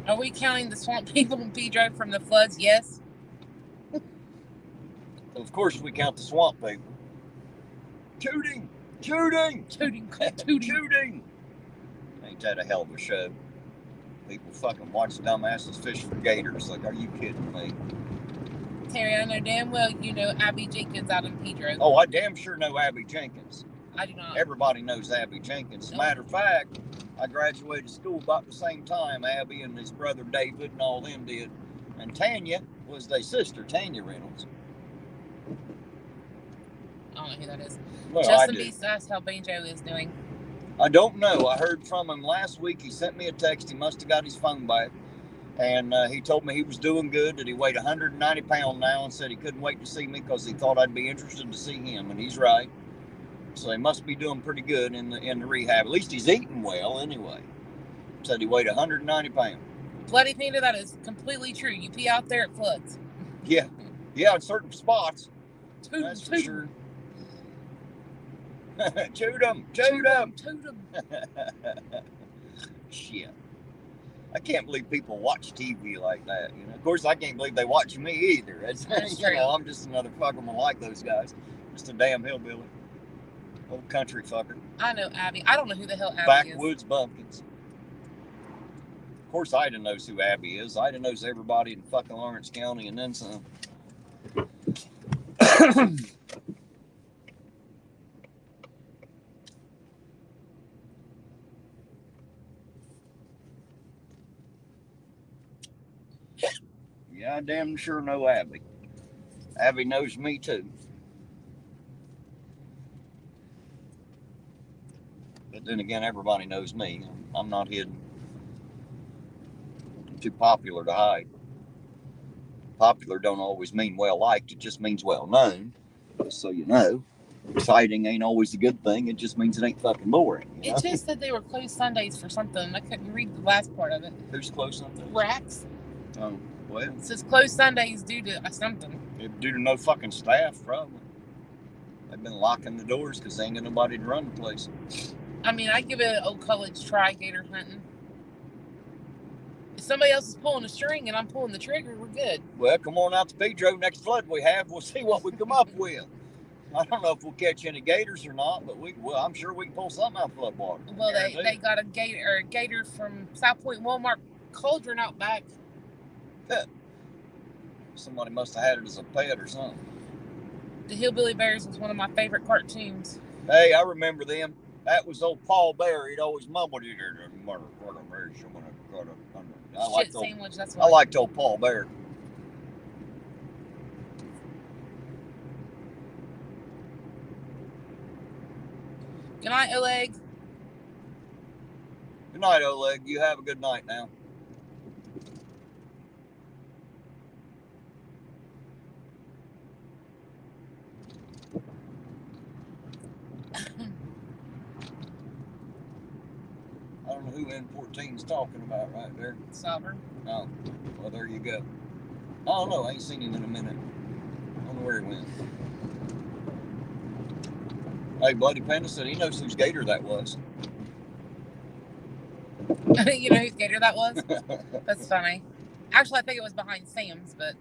Are we counting the swamp people in Pedro from the floods? Yes. Of course we count the swamp people. Tooting! Ain't that a hell of a show? People fucking watch dumbasses fish for gators. Like, are you kidding me? Terry, I know damn well you know Abby Jenkins out in Pedro. Oh, I damn sure know Abby Jenkins. I do not. Everybody knows Abby Jenkins. As a matter of fact, I graduated school about the same time Abby and his brother David and all them did. And Tanya was their sister, Tanya Reynolds. I don't know who that is. Well, Justin Beast asked how Banjo is doing. I don't know. I heard from him last week. He sent me a text. He must have got his phone back. And he told me he was doing good, that he weighed 190 pounds now, and said he couldn't wait to see me because he thought I'd be interested to see him. And he's right. So he must be doing pretty good in the rehab. At least he's eating well anyway. Said he weighed 190 pounds. Bloody Panda, that is completely true. You pee out there, it floods. Yeah, in certain spots. That's for sure. Chewed him. Shit. I can't believe people watch TV like that. Of course, I can't believe they watch me either. That's I'm just another fucker like those guys. Just a damn hillbilly. Old country fucker. I know Abby. I don't know who the hell Abby Backwoods bumpkins. Of course, Ida knows who Abby is. Ida knows everybody in fucking Lawrence County and then some. Yeah, I damn sure know Abby. Abby knows me too. But then again, everybody knows me. I'm not hidden. I'm too popular to hide. Popular don't always mean well liked. It just means well known. Just so you know. Exciting ain't always a good thing. It just means it ain't fucking boring. It just said they were closed Sundays for something. I couldn't read the last part of it. Who's closed Sundays? Racks. Oh, well. It says closed Sundays due to something. Due to no fucking staff, probably. They've been locking the doors because they ain't got nobody to run the place. I mean, I give it an old college try, gator hunting. If somebody else is pulling a string and I'm pulling the trigger, we're good. Well, come on out to Pedro. Next flood we have, we'll see what we come up with. I don't know if we'll catch any gators or not, but I'm sure we can pull something out of flood water. Well, they got a gator from South Point Walmart cauldron out back. Somebody must have had it as a pet or something. The Hillbilly Bears was one of my favorite cartoons. Hey, I remember them. That was old Paul Bear. He'd always mumbled it. I liked old Paul Bear. Good night, Oleg. Good Good night, Oleg. You have a good night now. I don't know who N14's talking about right there. Sovereign. Oh, well, there you go. I don't know. I ain't seen him in a minute. I don't know where he went. Hey, Bloody Panda said he knows whose gator that was. You know whose gator that was? That's funny. Actually, I think it was behind Sam's, but...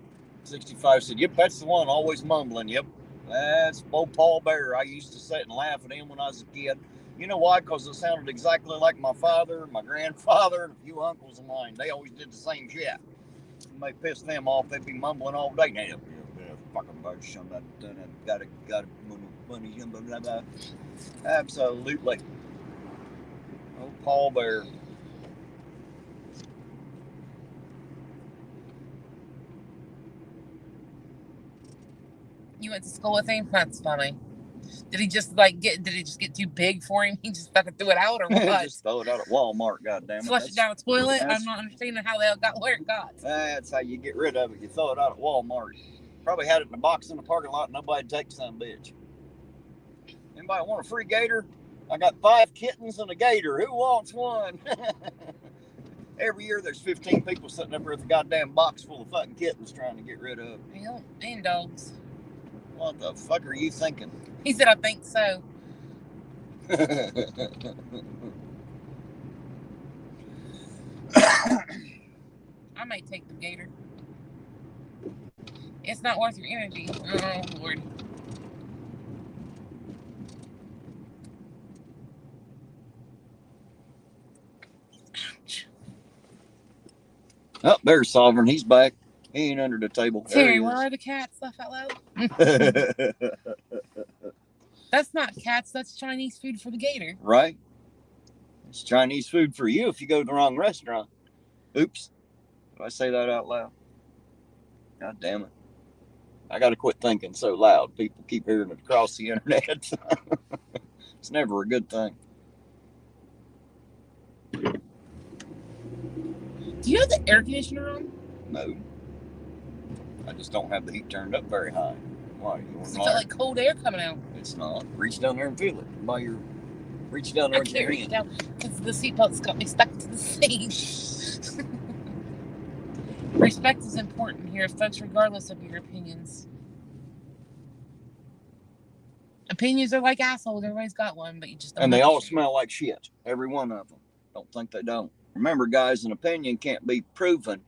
65 said, yep, that's the one, always mumbling. Yep, that's old Paul Bear. I used to sit and laugh at him when I was a kid. You know why? Because it sounded exactly like my father, my grandfather, and a few uncles of mine. They always did the same shit. You may piss them off, they'd be mumbling all day. Now, fucking bunch of got money, blah, blah, blah. Absolutely. Oh, Paul Bear. You went to school with him? That's funny. Did he just did it just get too big for him? He just fucking threw it out or what? Just throw it out at Walmart, goddammit. Flush it down the toilet? I'm not understanding how they got where it got. That's how you get rid of it. You throw it out at Walmart. Probably had it in a box in the parking lot and nobody takes some bitch. Anybody want a free gator? I got 5 kittens and a gator. Who wants one? Every year there's 15 people sitting up here with a goddamn box full of fucking kittens trying to get rid of. Hell, and dogs. What the fuck are you thinking? He said, I think so. I might take the gator. It's not worth your energy. Oh, Lord. Ouch. Oh, there's Sovereign. He's back. He ain't under the table. Terry, where are the cats? Laugh out loud. That's not cats. That's Chinese food for the gator. Right. It's Chinese food for you if you go to the wrong restaurant. Oops. Did I say that out loud? God damn it. I got to quit thinking so loud. People keep hearing it across the internet. It's never a good thing. Do you have the air conditioner on? No. I just don't have the heat turned up very high. Why? You want It felt like cold air coming out. It's not. Reach down there and feel it. Reach down there I with can't your reach hand. down because the seatbelt's got me stuck to the seat. Respect is important here, folks, regardless of your opinions. Opinions are like assholes. Everybody's got one, but you just don't. And they all smell like shit. Every one of them. Don't think they don't. Remember, guys, an opinion can't be proven.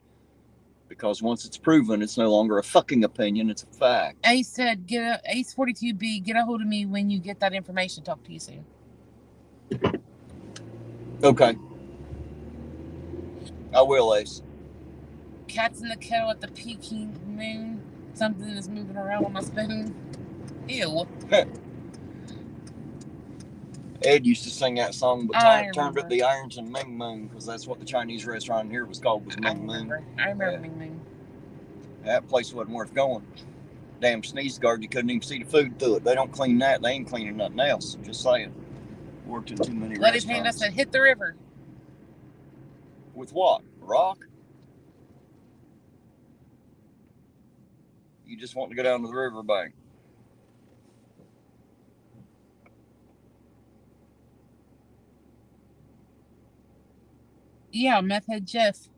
Because once it's proven, it's no longer a fucking opinion, it's a fact. Ace said, Ace 42B, get a hold of me when you get that information. Talk to you soon. Okay. I will, Ace. Cats in the kettle at the Peking moon. Something is moving around on my spoon. Ew. Ed used to sing that song, but turned up the Ironton Ming Moon, because that's what the Chinese restaurant here was called, was Ming Moon. I remember Ming Moon. That place wasn't worth going. Damn sneeze guard, you couldn't even see the food through it. They don't clean that. They ain't cleaning nothing else. Just saying. Worked in too many Bloody restaurants. Panda said, hit the river. With what? Rock? You just want to go down to the riverbank. Yeah, Meth Head Jeff.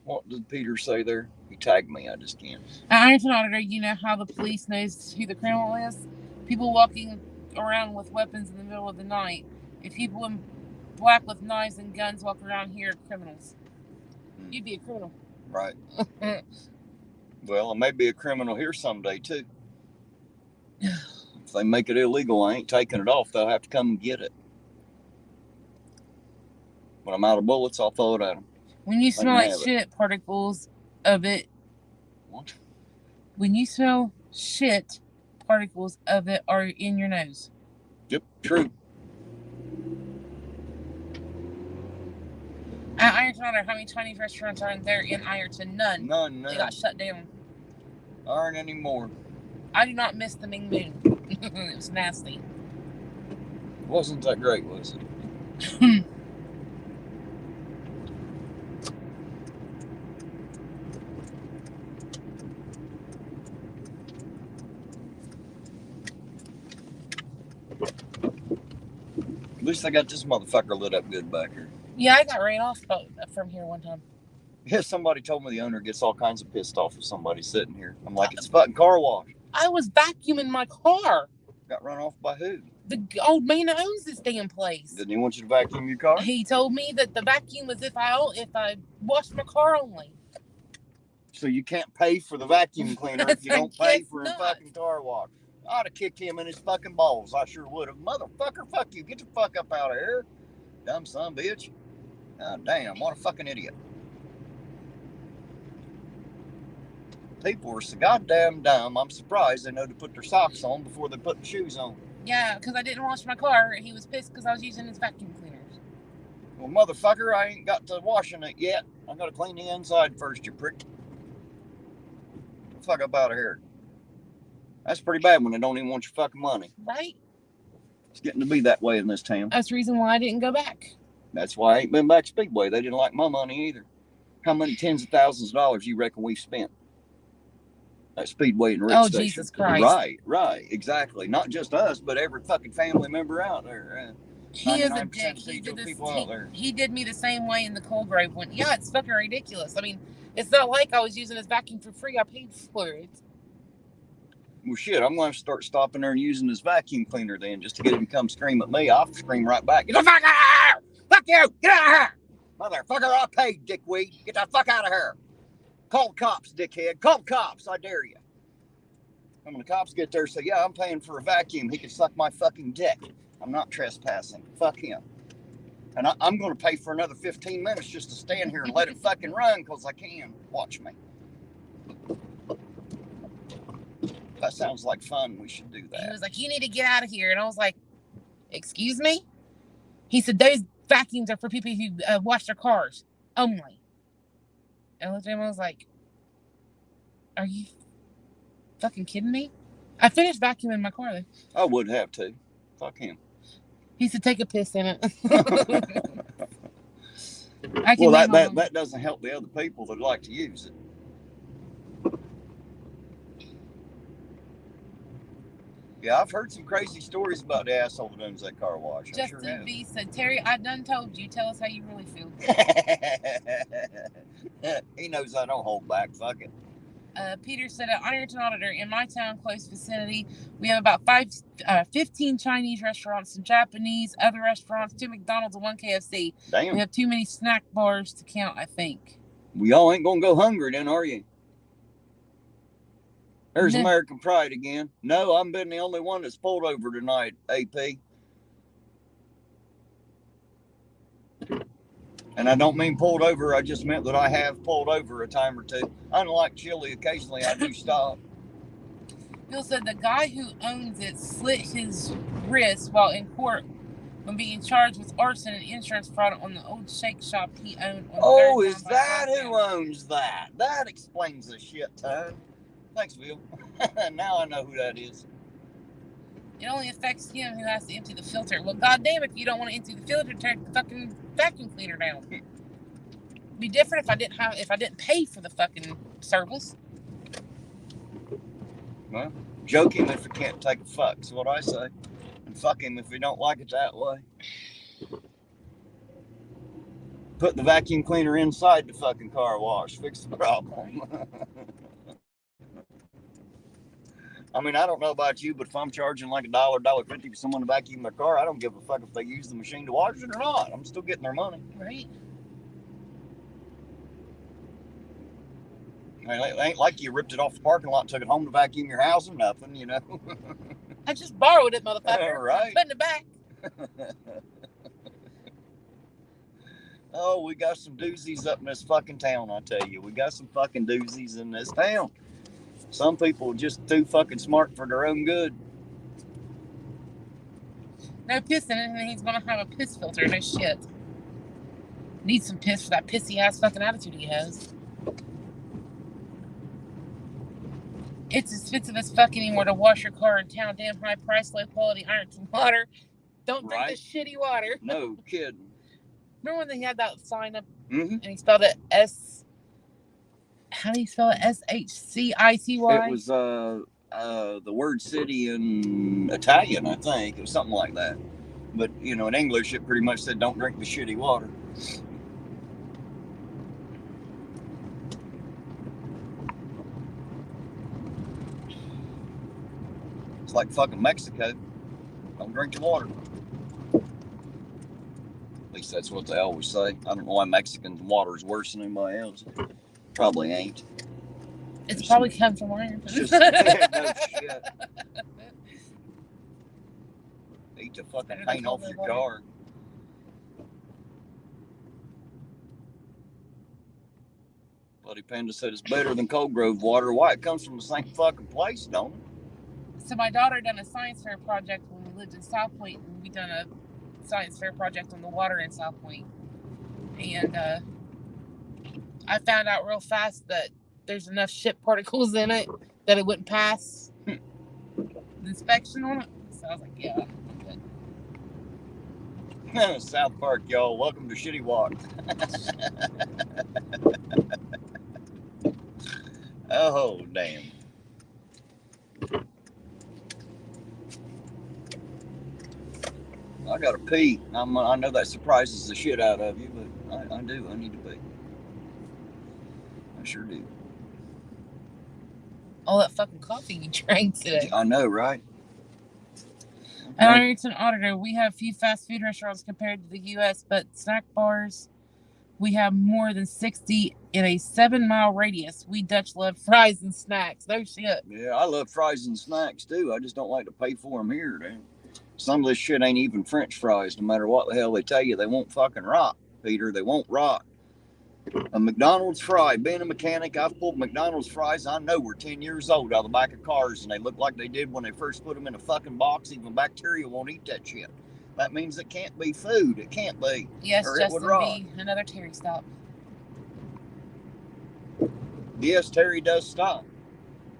What did Peter say there? He tagged me. I just can't. Ironton Auditor, you know how the police knows who the criminal is? People walking around with weapons in the middle of the night. If people in black with knives and guns walk around here are criminals. You'd be a criminal. Right. Well, I may be a criminal here someday, too. If they make it illegal, I ain't taking it off. They'll have to come and get it. When I'm out of bullets, I'll throw it at them. When you smell like shit, particles of it. What? When you smell shit, particles of it are in your nose. Yep, true. At Ironton Auditor, how many Chinese restaurants are there in Ironton? None. None. They got shut down. Aren't anymore. I do not miss the Ming Moon. It was nasty. Wasn't that great, was it? At least I got this motherfucker lit up good back here. Yeah, I got ran off from here one time. Yeah, somebody told me the owner gets all kinds of pissed off if somebody's sitting here. I'm like, it's a fucking car wash. I was vacuuming my car. Got run off by who? The old man that owns this damn place. Didn't he want you to vacuum your car? He told me that the vacuum was if I washed my car only. So you can't pay for the vacuum cleaner if you don't pay guess for not. a fucking car wash. I'd have kicked him in his fucking balls. I sure would have. Motherfucker, fuck you. Get the fuck up out of here. Dumb son of a bitch. God damn, what a fucking idiot. People are so goddamn dumb. I'm surprised they know to put their socks on before they put the shoes on. Yeah, because I didn't wash my car. He was pissed because I was using his vacuum cleaners. Well, motherfucker, I ain't got to washing it yet. I gotta clean the inside first, you prick. Get the fuck up out of here. That's pretty bad when they don't even want your fucking money. Right? It's getting to be that way in this town. That's the reason why I didn't go back. That's why I ain't been back to Speedway. They didn't like my money either. How many tens of thousands of dollars you reckon we've spent at Speedway and Red Station? Oh, Jesus Christ. Right, exactly. Not just us, but every fucking family member out there. He is a 99% dick. He did me the same way in the Colgrave one. Yeah, it's fucking ridiculous. I mean, it's not like I was using his vacuum for free. I paid for it. Well, shit, I'm going to start stopping there and using his vacuum cleaner then just to get him to come scream at me. I'll scream right back. Get the fuck out of here! Fuck you! Get out of here! Motherfucker, I paid, dickweed. Get the fuck out of here. Call the cops, dickhead. Call the cops. I dare you. And when the cops get there, say, yeah, I'm paying for a vacuum. He can suck my fucking dick. I'm not trespassing. Fuck him. And I'm going to pay for another 15 minutes just to stand here and let it fucking run because I can. Watch me. That sounds like fun. We should do that. He was like, you need to get out of here. And I was like, excuse me? He said, those vacuums are for people who wash their cars only. And I looked at him and I was like, are you fucking kidding me? I finished vacuuming my car then. I would have to. Fuck him. He said, take a piss in it. Well, that doesn't help the other people that like to use it. Yeah, I've heard some crazy stories about the asshole that owns that car wash. Justin B said, Terry, I done told you. Tell us how you really feel. He knows I don't hold back. Fuck it. Peter said, at Ironton Auditor, in my town, close vicinity, we have about 15 Chinese restaurants, some Japanese, other restaurants, 2 McDonald's, and 1 KFC. Damn. We have too many snack bars to count, I think. We all ain't gonna go hungry then, are you? There's No. American pride again. No, I've been the only one that's pulled over tonight, AP. And I don't mean pulled over, I just meant that I have pulled over a time or two. Unlike Chili, occasionally I do stop. Bill said the guy who owns it slit his wrist while in court when being charged with arson and insurance fraud on the old shake shop he owned on Oh, Third is Down by that who Southtown. owns that? That explains the shit ton. Thanks, Bill. Now I know who that is. It only affects him who has to empty the filter. Well, goddamn, if you don't want to empty the filter, turn the fucking vacuum cleaner down. It'd be different if I didn't pay for the fucking service. Well, joke him if he can't take a fuck, is what I say. And fuck him if he don't like it that way. Put the vacuum cleaner inside the fucking car wash. Fix the problem. I mean, I don't know about you, but if I'm charging like $1.50 for someone to vacuum their car, I don't give a fuck if they use the machine to wash it or not. I'm still getting their money. Right. I mean, it ain't like you ripped it off the parking lot and took it home to vacuum your house or nothing, you know. I just borrowed it, motherfucker. Right. I'm putting it back. Oh, we got some doozies up in this fucking town, I tell you. We got some fucking doozies in this town. Some people are just too fucking smart for their own good. No piss in it, and then he's gonna have a piss filter. No shit. Needs some piss for that pissy ass fucking attitude he has. It's expensive as fuck anymore to wash your car in town. Damn high price, low quality Ironton water. Don't drink the shitty water. No kidding. Remember when they had that sign up Mm-hmm. and he spelled it S? How do you spell it? SHCITY. It was the word city in Italian, I think. It was something like that. But you know, in English, it pretty much said, "Don't drink the shitty water." It's like fucking Mexico. Don't drink the water. At least that's what they always say. I don't know why Mexican water is worse than anybody else. Probably ain't. It's probably come from Ironton. It's just, no shit. Eat the fucking paint off your car. Bloody Panda said it's better than Cold Grove water. Why? It comes from the same fucking place, don't it? So my daughter done a science fair project when we lived in South Point, and we done a science fair project on the water in South Point. And I found out real fast that there's enough shit particles in it that it wouldn't pass the inspection on it. So I was like, yeah, I'm good. South Park, y'all. Welcome to Shitty Walk. Oh, damn. I gotta pee. I know that surprises the shit out of you, but I do. I need to pee. I sure do. All that fucking coffee you drank today. I know, right? At Ironton Auditor, we have few fast food restaurants compared to the U.S., but snack bars, we have more than 60 in a 7-mile radius. We Dutch love fries and snacks. No shit. Yeah, I love fries and snacks too. I just don't like to pay for them here, dude. Some of this shit ain't even French fries. No matter what the hell they tell you, they won't fucking rot, Peter. They won't rot. A McDonald's fry. Being a mechanic, I've pulled McDonald's fries I know were 10 years old out of the back of cars, and they look like they did when they first put them in a fucking box. Even bacteria won't eat that shit. That means it can't be food. It can't be. Yes, or Justin it would rot. B. Another Terry stop. Yes, Terry does stop.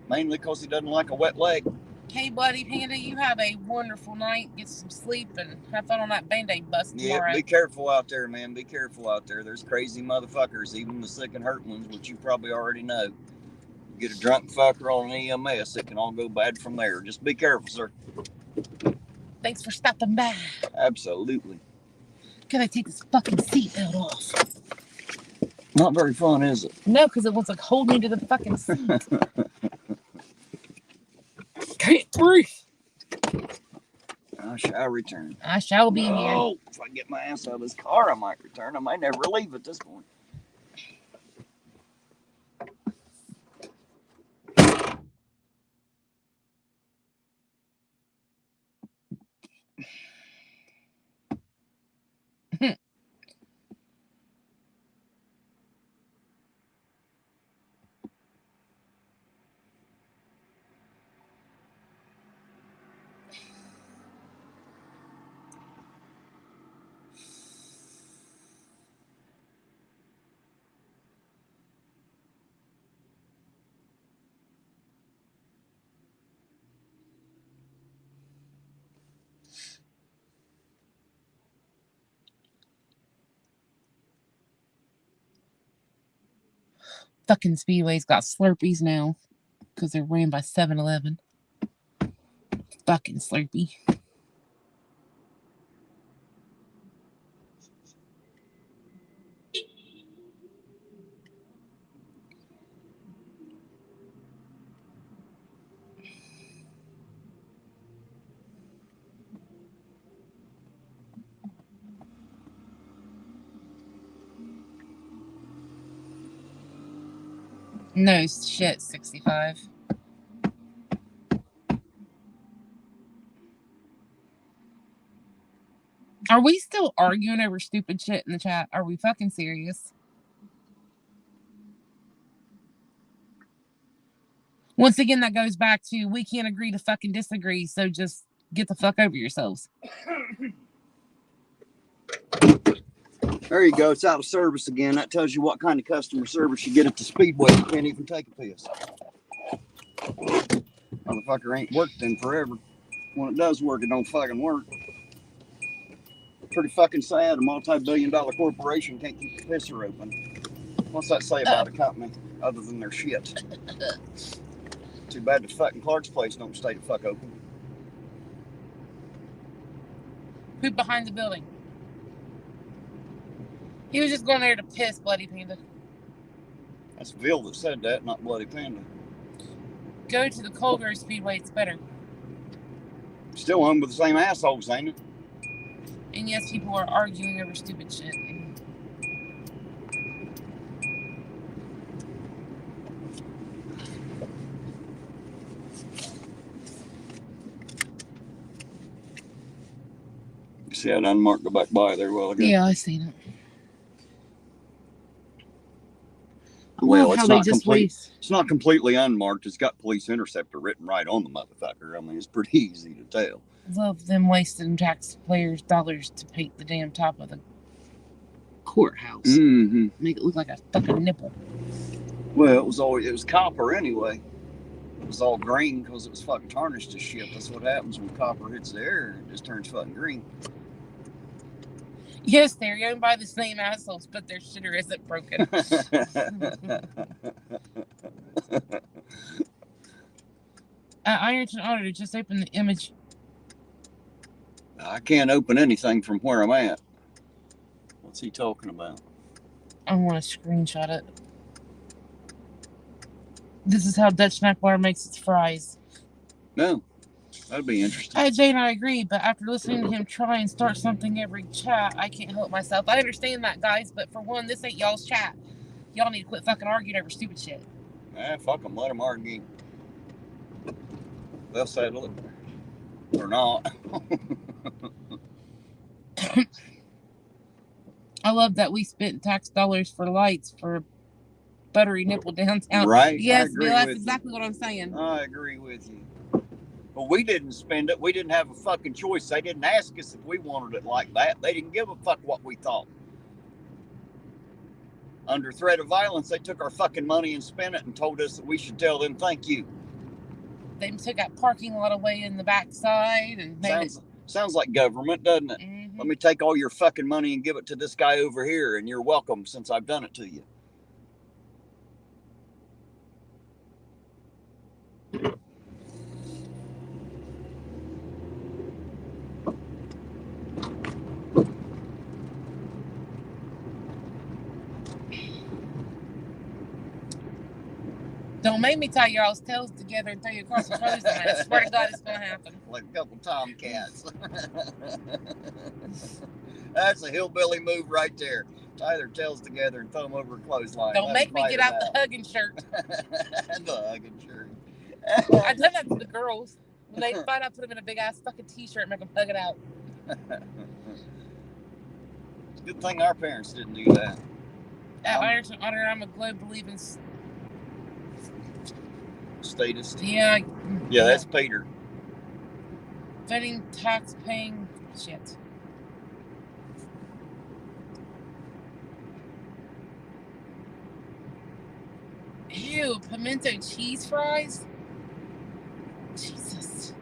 Mainly because he doesn't like a wet leg. Hey, buddy Panda, you have a wonderful night. Get some sleep and have fun on that Band-Aid bus tomorrow. Yeah, be careful out there, man. Be careful out there. There's crazy motherfuckers, even the sick and hurt ones, which you probably already know. You get a drunk fucker on an EMS, it can all go bad from there. Just be careful, sir. Thanks for stopping by. Absolutely. Gotta take this fucking seatbelt off. Not very fun, is it? No, because it was like holding me to the fucking seat. Can't breathe. I shall return. I shall be here. Oh, if I get my ass out of this car, I might return. I might never leave at this point. Fucking Speedway's got Slurpees now because they're ran by 7-Eleven. Fucking Slurpee. No shit, 65. Are we still arguing over stupid shit in the chat? Are we fucking serious? Once again, that goes back to we can't agree to fucking disagree, so just get the fuck over yourselves. There you go. It's out of service again. That tells you what kind of customer service you get at the Speedway. You can't even take a piss. Motherfucker ain't worked in forever. When it does work, it don't fucking work. Pretty fucking sad. A multi-billion-dollar corporation can't keep the pisser open. What's that say about a company other than their shit? Too bad the fucking Clark's place don't stay the fuck open. Poop behind the building. He was just going there to piss, Bloody Panda. That's Bill that said that, not Bloody Panda. Go to the Colgate Speedway, it's better. Still hung with the same assholes, ain't it? And yes, people are arguing over stupid shit. You see that unmarked go back by there a while ago? Yeah, I seen it. Well, it's not complete. It's not completely unmarked. It's got police interceptor written right on the motherfucker. I mean, it's pretty easy to tell. Love them wasting taxpayers' dollars to paint the damn top of the courthouse. Mm-hmm. Make it look like a fucking nipple. Well, it was copper anyway. It was all green because it was fucking tarnished as shit. That's what happens when copper hits the air. It just turns fucking green. Yes, they're owned by the same assholes, but their shitter isn't broken. Ironton Auditor just opened the image. I can't open anything from where I'm at. What's he talking about? I want to screenshot it. This is how Dutch Snackbar makes its fries. No, that'd be interesting. Jane, I agree, but after listening to him try and start something every chat, I can't help myself. I understand that, guys, but for one, this ain't y'all's chat. Y'all need to quit fucking arguing over stupid shit. Fuck them. Let them argue. They'll settle it. Or not. I love that we spent tax dollars for lights for a buttery nipple downtown. Right? Yes, Bill, that's exactly what I'm saying. I agree with you. But we didn't spend it. We didn't have a fucking choice. They didn't ask us if we wanted it like that. They didn't give a fuck what we thought. Under threat of violence, they took our fucking money and spent it and told us that we should tell them thank you. They took that parking lot away in the backside and made sounds like government, doesn't it? Mm-hmm. Let me take all your fucking money and give it to this guy over here, and you're welcome since I've done it to you. Don't make me tie y'all's tails together and throw you across the clothesline. I swear to God, it's going to happen. Like a couple tomcats. That's a hillbilly move right there. Tie their tails together and throw them over a clothesline. Don't make me get out the hugging shirt. The hugging shirt. I done that to the girls. When they fight, I put them in a big ass fucking t-shirt and make them hug it out. It's a good thing our parents didn't do that. At Ironton Auditor, I'm a globe believing statist. Yeah, that's Peter. Voting, tax paying shit. Ew, pimento cheese fries? Jesus.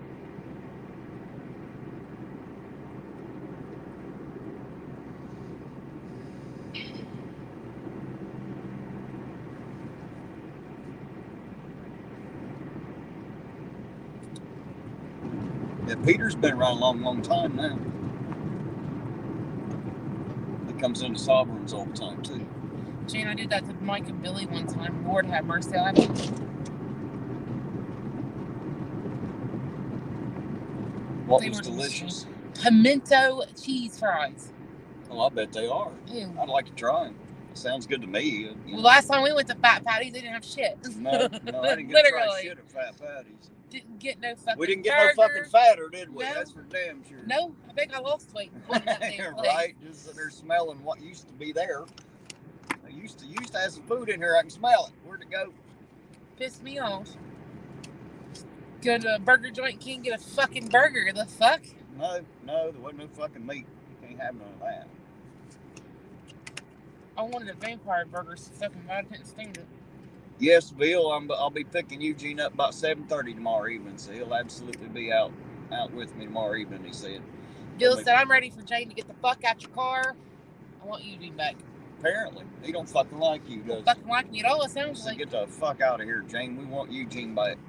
Yeah, Peter's been around a long, long time now. He comes into Sovereigns all the time, too. Jane, I did that to Mike and Billy one time. Lord have mercy on me. What was delicious? Pimento cheese fries. Oh, I bet they are. Ew. I'd like to try them. It sounds good to me. Well, last time we went to Fat Patty's, they didn't have shit. No, I didn't get to try shit at Fat Patty's. Didn't get no fucking We didn't get burger. no fucking fatter, did we? No. That's for damn sure. No, I think I lost weight. Right? Just that they're smelling what used to be there. They used to have some food in here. I can smell it. Where'd it go? Pissed me off. Go to a burger joint, can't get a fucking burger. The fuck? No, there wasn't no fucking meat. You can't have none of that. I wanted a vampire burger so fucking bad I couldn't stand it. Yes, Bill. I'll be picking Eugene up about 7:30 tomorrow evening, so he'll absolutely be out with me tomorrow evening. He said. Bill said, "I'm ready for Jane to get the fuck out your car. I want Eugene back." Apparently, he don't fucking like you, does he? Fucking like me at all. It sounds like. Get the fuck out of here, Jane. We want Eugene back.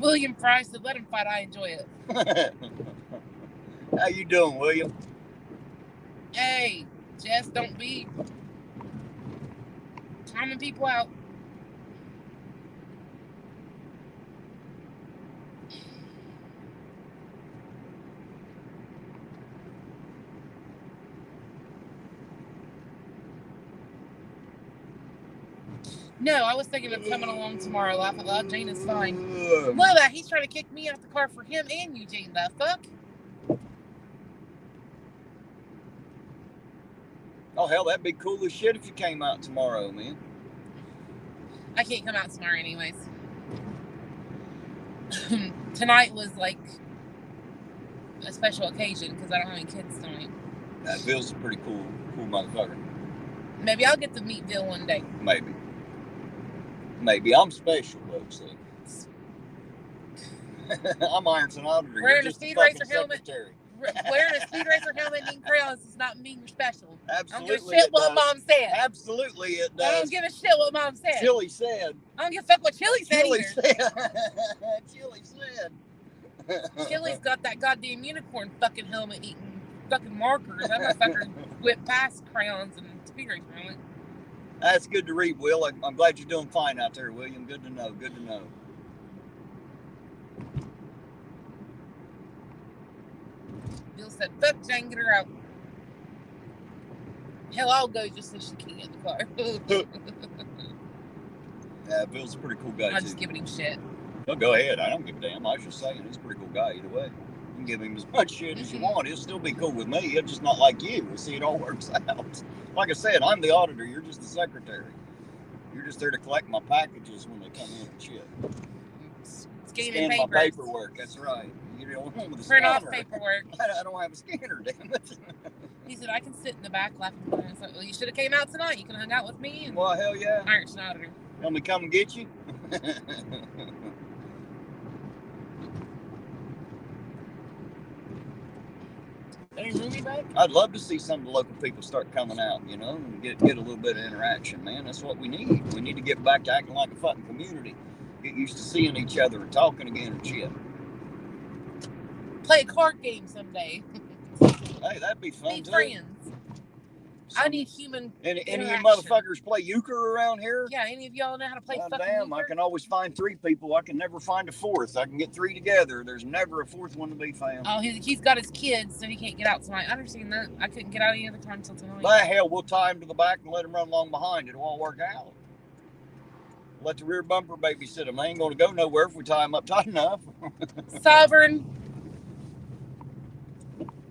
William Fry said, "Let him fight. I enjoy it." How you doing, William? Hey, Jess, don't be timing people out. No, I was thinking of coming along tomorrow. Laugh out loud. Jane is fine. Look at that. He's trying to kick me out the car for him and Eugene. The fuck? Oh, hell, that'd be cool as shit if you came out tomorrow, man. I can't come out tomorrow anyways. Tonight was like a special occasion because I don't have any kids tonight. That Bill's a pretty cool motherfucker. Maybe I'll get to meet Bill one day. Maybe. I'm special, though, so. I'm Ironton Auditor. Wearing a speed racer helmet. Wearing a speed racer helmet and eating crayons does not mean you're special. Absolutely. I don't give a shit what Mom said. Absolutely it does. I don't give a shit what Mom said. Chili said. I don't give a fuck what Chili said Chili either. Chili said. Chili's got that goddamn unicorn fucking helmet eating fucking markers. That motherfucker whipped past crayons and speed racer helmet. That's good to read, Will. I'm glad you're doing fine out there, William. Good to know. Good to know. Bill said, "Fuck Jane, get her out." Hell, I'll go just so she can get in the car. Yeah, Bill's a pretty cool guy, I'm too. just giving him shit. Well, go ahead. I don't give a damn. I was just saying, he's a pretty cool guy either way. You can give him as much shit as you want. He'll still be cool with me. He'll just not like you. We'll see, it all works out. Like I said, I'm the auditor. You're just the secretary. You're just there to collect my packages when they come in and shit. Scan my paperwork. That's right. You don't want with a print scanner. Off paperwork. I don't have a scanner, damn it. He said, "I can sit in the back laughing." I was like, "Well, you should have came out tonight. You could have hung out with me." And well, hell yeah. Ironton Auditor. Want me to come and get you? Any roomie back? I'd love to see some of the local people start coming out, you know, and get a little bit of interaction, man. That's what we need. We need to get back to acting like a fucking community. Get used to seeing each other and talking again and shit. Play a card game someday. Hey, that'd be fun, Need too. friends. I need human Any of you interaction. motherfuckers play euchre around here? Yeah, any of y'all know how to play fucking damn, euchre? I can always find 3 people. I can never find a 4th. I can get 3 together. There's never a 4th one to be found. Oh, he's got his kids, so he can't get out tonight. I understand that. I couldn't get out any other time until tonight. By hell, we'll tie him to the back and let him run along behind. It'll all work out. Let the rear bumper babysit him. They ain't going to go nowhere if we tie him up tight enough. Sovereign.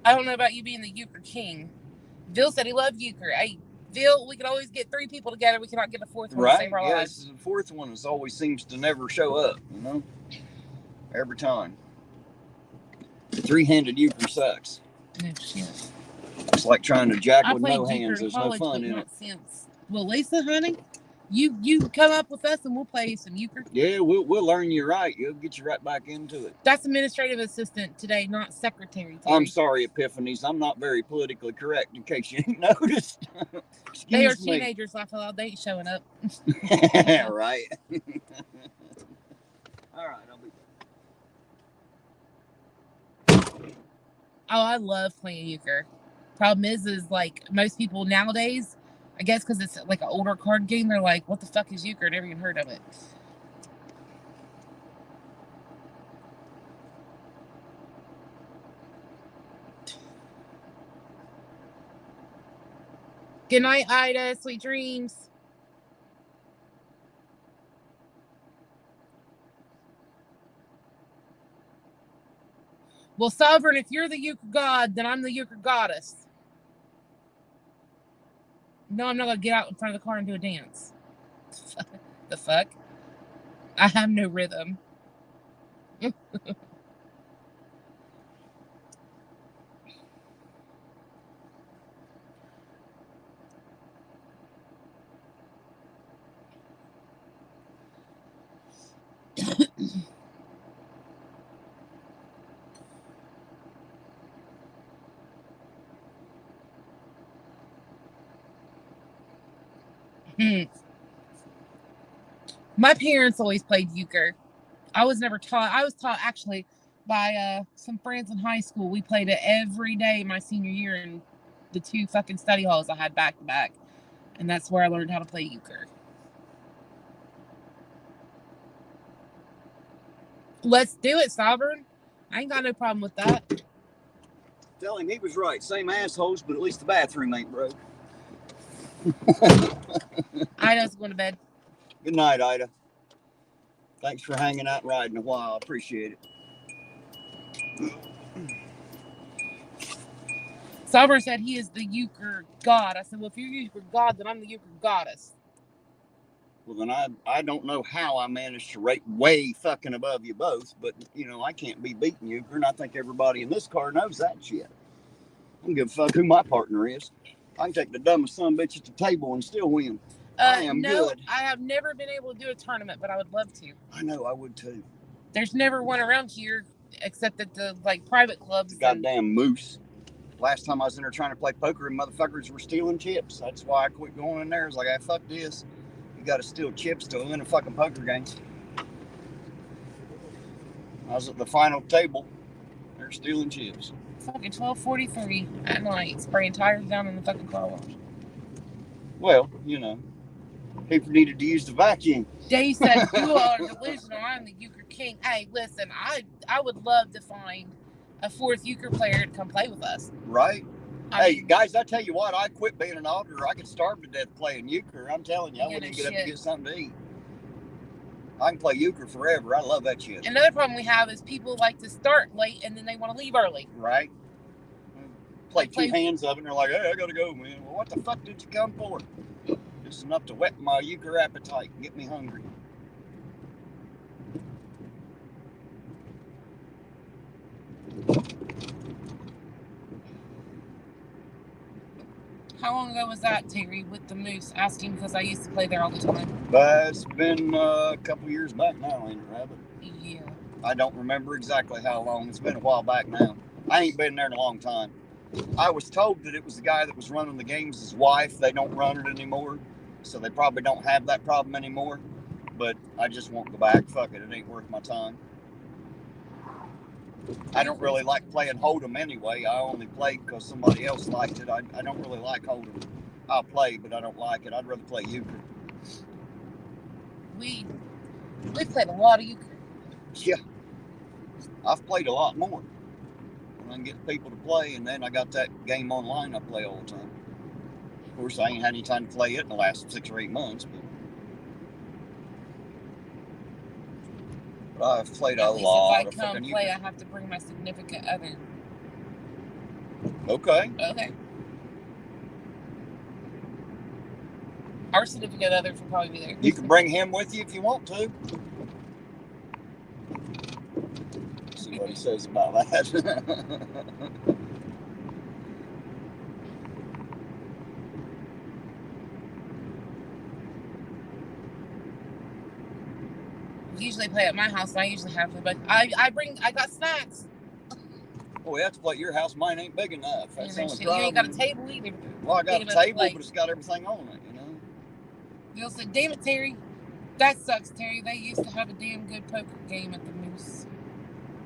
I don't know about you being the euchre king. Bill said he loved euchre. Hey, Bill, we could always get 3 people together. We cannot get a 4th one to save our lives. The 4th one always seems to never show up, you know? Every time. 3-handed euchre sucks. No shit. It's like trying to jack I with played no euchre hands. in There's college, no fun but in not it. since. Well, Lisa, honey, you come up with us and we'll play some euchre. Yeah, we'll learn you right. You'll get you right back into it. That's administrative assistant today, not secretary. Terry. I'm sorry, Epiphanies. I'm not very politically correct, in case you ain't noticed. They are Excuse me. teenagers, laugh out loud. They ain't showing up. Right. All right, I'll be. Oh, I love playing euchre. Problem is like most people nowadays, I guess because it's like an older card game, they're like, "What the fuck is euchre?" Never even heard of it. Good night, Ida. Sweet dreams. Well, Sovereign, if you're the euchre god, then I'm the euchre goddess. No, I'm not going to get out in front of the car and do a dance. The fuck? I have no rhythm. My parents always played euchre. I was never taught. I was taught actually by some friends in high school. We played it every day my senior year in the 2 fucking study halls I had back to back. And that's where I learned how to play euchre. Let's do it, Sovereign. I ain't got no problem with that. Tell him he was right. Same assholes, but at least the bathroom ain't broke. Ida's going to bed. Good night, Ida. Thanks for hanging out and riding a while. I appreciate it. Sovereign said he is the euchre god. I said, well, if you're euchre god, then I'm the euchre goddess. Well, then I don't know how I managed to rate way fucking above you both, but, you know, I can't be beating euchre, and I think everybody in this car knows that shit. I don't give a fuck who my partner is. I can take the dumbest son bitch at the table and still win. I am good. I have never been able to do a tournament, but I would love to. I know, I would too. There's never one around here except at the private clubs. The goddamn moose. Last time I was in there trying to play poker and motherfuckers were stealing chips. That's why I quit going in there. I was like, ah, fuck this. You gotta steal chips to win a fucking poker game. I was at the final table. They're stealing chips. Fucking 12:43 at night, spraying tires down in the fucking car wash. Well, you know, people needed to use the vacuum. Dave said, you are delusional. I'm the euchre king. Hey, listen, I would love to find a 4th euchre player to come play with us. Right? Hey, guys, I tell you what, I quit being an auditor. I could starve to death playing euchre. I'm telling you, I wouldn't get up to get something to eat. I can play euchre forever. I love that shit. Another problem we have is people like to start late and then they want to leave early. Right? Play 2 hands of it and they're like, hey, I gotta go, man. Well, what the fuck did you come for? Just enough to whet my euchre appetite and get me hungry. How long ago was that, Terry, with the moose? Asking because I used to play there all the time. It's been a couple years back now, ain't it, Rabbit? Yeah. I don't remember exactly how long. It's been a while back now. I ain't been there in a long time. I was told that it was the guy that was running the games, his wife. They don't run it anymore, so they probably don't have that problem anymore. But I just won't go back. Fuck it, it ain't worth my time. I don't really like playing Hold'em anyway. I only play because somebody else liked it. I don't really like Hold'em. I'll play, but I don't like it. I'd rather play euchre. We played a lot of euchre. Yeah. I've played a lot more. When I can get people to play, and then I got that game online I play all the time. Of course, I ain't had any time to play it in the last 6 or 8 months, but I've played a lot of fucking euchre. If I come play, I have to bring my significant other. Okay. Okay. Our significant other will probably be there. You can bring him with you if you want to. Let's see what he says about that. Usually play at my house, and I usually have to, but I got snacks. Well, we have to play at your house. Mine ain't big enough. That's the only problem. You ain't got a table either. Well, I got a table, but it's got everything on it, you know. Bill said, damn it, Terry. That sucks, Terry. They used to have a damn good poker game at the Moose.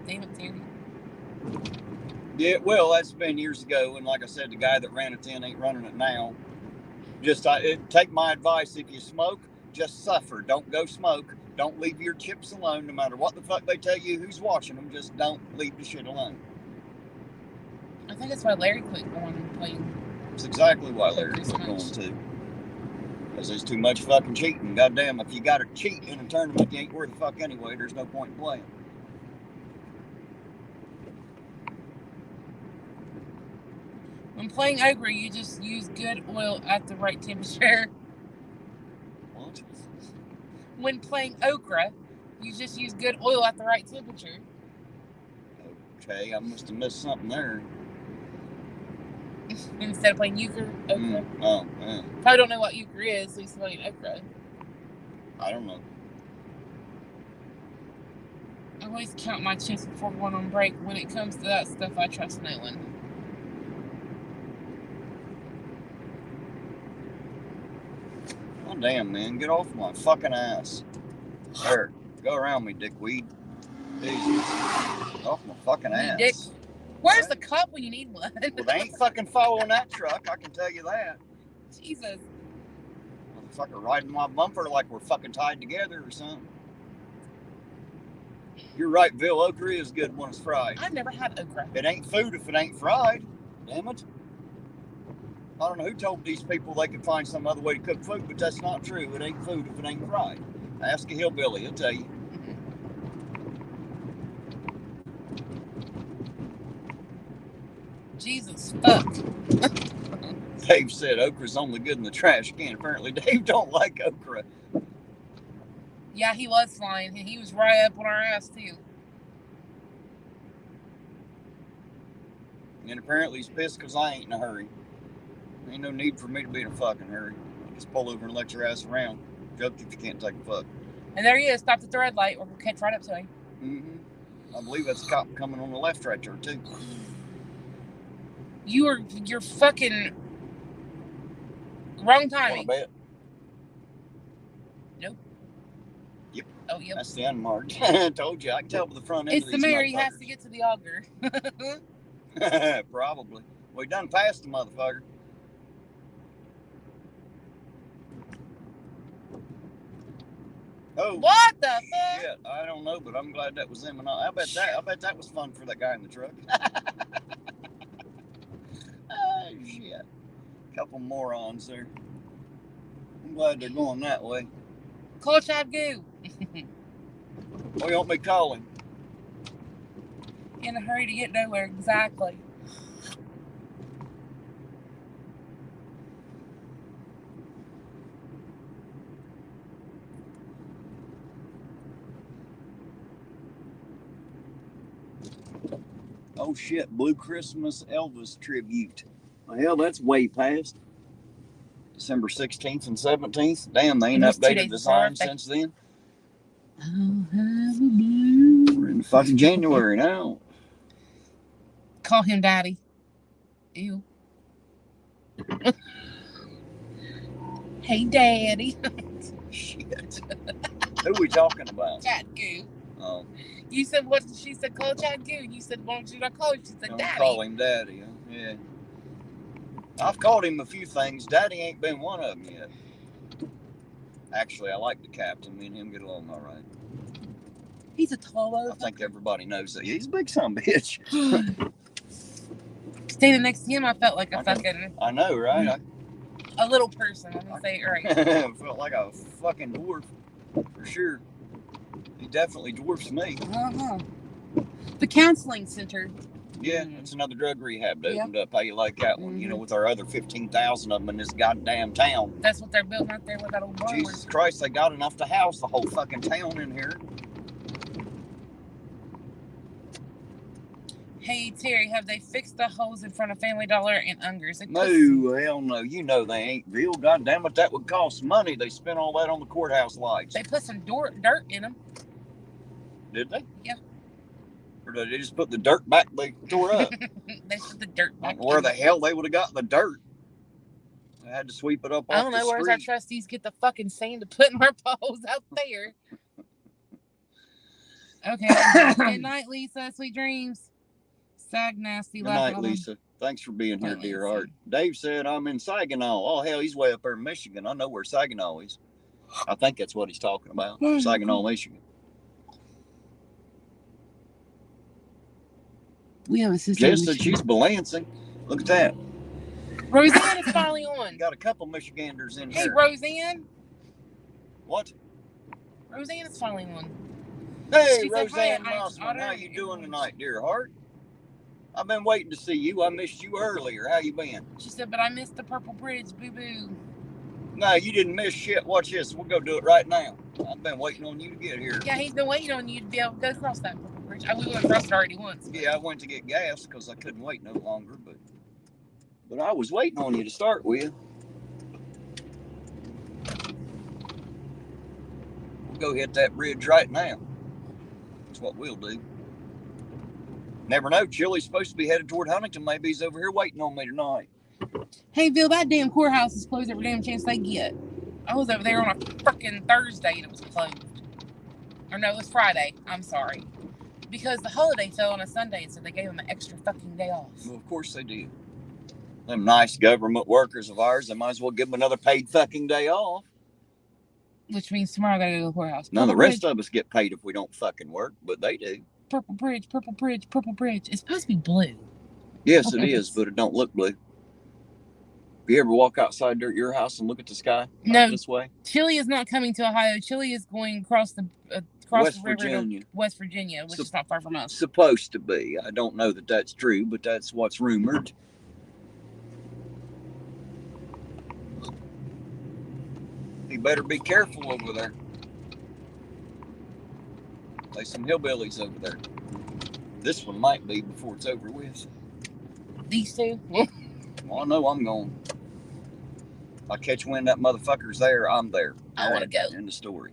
Damn it, Terry. Yeah, well, that's been years ago, and like I said, the guy that ran it then ain't running it now. Just take my advice. If you smoke, just suffer. Don't go smoke. Don't leave your chips alone, no matter what the fuck they tell you who's watching them. Just don't leave the shit alone. I think that's why Larry quit going and playing. That's exactly why Larry quit going too. Because there's too much fucking cheating. Goddamn, if you got to cheat in a tournament, you ain't worth the fuck anyway. There's no point in playing. When playing ogre, you just use good oil at the right temperature. What? When playing okra, you just use good oil at the right temperature. Okay, I must have missed something there. Instead of playing euchre, okra. Oh, yeah. Probably don't know what euchre is, so he's playing okra. I don't know. I always count my chips before going on break. When it comes to that stuff, I trust no one. Oh, damn, man. Get off my fucking ass. There. Go around me, dickweed. Jesus. Off my fucking ass. Dick. Where's the cup when you need one? Well, they ain't fucking following that truck, I can tell you that. Jesus. Motherfucker riding my bumper like we're fucking tied together or something. You're right, Bill. Okra is good when it's fried. I've never had okra. It ain't food if it ain't fried. Damn it. I don't know who told these people they could find some other way to cook food, but that's not true. It ain't food if it ain't fried. Ask a hillbilly, he'll tell you. Jesus fuck. Dave said okra's only good in the trash can. Apparently Dave don't like okra. Yeah, he was flying, and he was right up on our ass too. And apparently he's pissed because I ain't in a hurry. Ain't no need for me to be in a fucking hurry. Just pull over and let your ass around. Joke if you can't take a fuck. And there he is, stopped at the red light, or we'll catch right up to him. Mm-hmm. I believe that's a cop coming on the left right there too. You're fucking wrong timing. Bet. Nope. Yep. Oh, yep. That's the unmarked. I told you. I can tell by the front end It's of the these mayor. He has to get to the auger. Probably. We done passed the motherfucker. Oh. What the fuck? Shit, I don't know, but I'm glad that was him and I bet that was fun for that guy in the truck. Oh, shit. Couple morons there. I'm glad they're going that way. Call Chad Goo. What do you want me calling? In a hurry to get nowhere, exactly. Oh shit, Blue Christmas Elvis tribute. Well, hell, that's way past. December 16th and 17th. Damn, they ain't updated the sign since then. We're in fucking January now. Call him daddy. Ew. Hey, daddy. Shit. Who we talking about? Chad Goo. Oh. You said what? She said call Chad Goo. You said why don't you not call him? She said Don't daddy. call him daddy. Huh? Yeah. I've called him a few things. Daddy ain't been one of them yet. Actually, I like the captain. Me and him get along all right. He's a tall motherfucker. I think everybody knows that. He's a big son of a bitch. Standing next to him, I felt like a fucking... I know, right? A little person. Let me say it right. I felt like a fucking dwarf. For sure. He definitely dwarfs me. Uh-huh. The counseling center. Yeah, it's another drug rehab that opened up. How you like that one? You know, with our other 15,000 of them in this goddamn town. That's what they're building out there with that old barn. Jesus Christ, they got enough to house the whole fucking town in here. Hey, Terry, have they fixed the holes in front of Family Dollar and Unger's? No, hell no. You know they ain't, Bill. God damn it, that would cost money. They spent all that on the courthouse lights. They put some dirt in them. Did they? Yeah. Or did they just put the dirt back they tore up? They put the dirt back. I don't know where the hell they would have got the dirt. They had to sweep it up off the street. I don't know where's our trustees get the fucking sand to put in our poles out there. Okay. Good night, Lisa. Sweet dreams. Sag nasty. Good night, Lisa. Thanks for being here, dear heart. Dave said I'm in Saginaw. Oh, hell, he's way up there in Michigan. I know where Saginaw is. I think that's what he's talking about. Saginaw, Michigan. We have a sister. Jess said she's balancing. Look at that. Roseanne is finally on. Got a couple Michiganders in here. Hey, Roseanne. What? Roseanne is finally on. Hey, she Roseanne said, Mossman, how you doing tonight, dear heart? I've been waiting to see you. I missed you earlier. How you been? She said, but I missed the Purple Bridge, boo-boo. No, you didn't miss shit. Watch this. We'll go do it right now. I've been waiting on you to get here. Yeah, he's been waiting on you to be able to go across that Purple Bridge. We went across it already once. Yeah, I went to get gas because I couldn't wait no longer, but I was waiting on you to start with. We'll go hit that bridge right now. That's what we'll do. Never know. Chili's supposed to be headed toward Huntington. Maybe he's over here waiting on me tonight. Hey, Bill, that damn courthouse is closed every damn chance they get. I was over there on a freaking Thursday and it was closed. Or no, it was Friday. I'm sorry. Because the holiday fell on a Sunday, and so they gave them an extra fucking day off. Well, of course they did. Them nice government workers of ours, they might as well give them another paid fucking day off. Which means tomorrow I gotta go to the courthouse. None of the rest of us get paid if we don't fucking work, but they do. Purple bridge, purple bridge, purple bridge. It's supposed to be blue. Yes, it is, but it don't look blue. If you ever walk outside your house and look at the sky this way? Chile is not coming to Ohio. Chile is going across the West the river Virginia. to West Virginia, which is not far from us. Supposed to be. I don't know that that's true, but that's what's rumored. You better be careful over there. There's some hillbillies over there. This one might be before it's over with. These two? Well, I know I'm going. If I catch wind that motherfucker's there, I'm there. I want to go. End of story.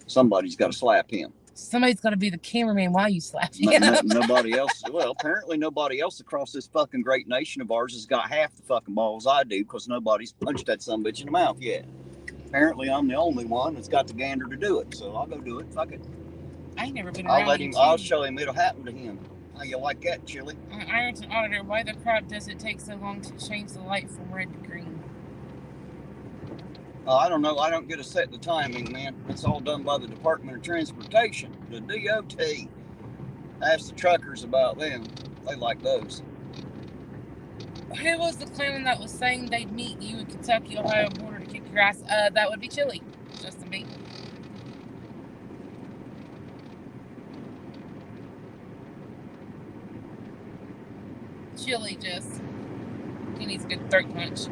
Somebody's got to slap him. Somebody's got to be the cameraman while you slap him. Nobody else. Well, apparently nobody else across this fucking great nation of ours has got half the fucking balls I do, because nobody's punched that sumbitch in the mouth yet. Apparently I'm the only one that's got the gander to do it, so I'll go do it. Fuck it. I ain't never been around. I'll show him it'll happen to him. How you like that, Chili? Ironton auditor, why the crap does it take so long to change the light from red to green? I don't know. I don't get to set the timing, man. It's all done by the Department of Transportation, the DOT. Ask the truckers about them. They like those. Who was the clown that was saying they'd meet you at Kentucky, Ohio border to kick your ass? That would be Chili. Justin B. Chili just, he needs a good throat punch.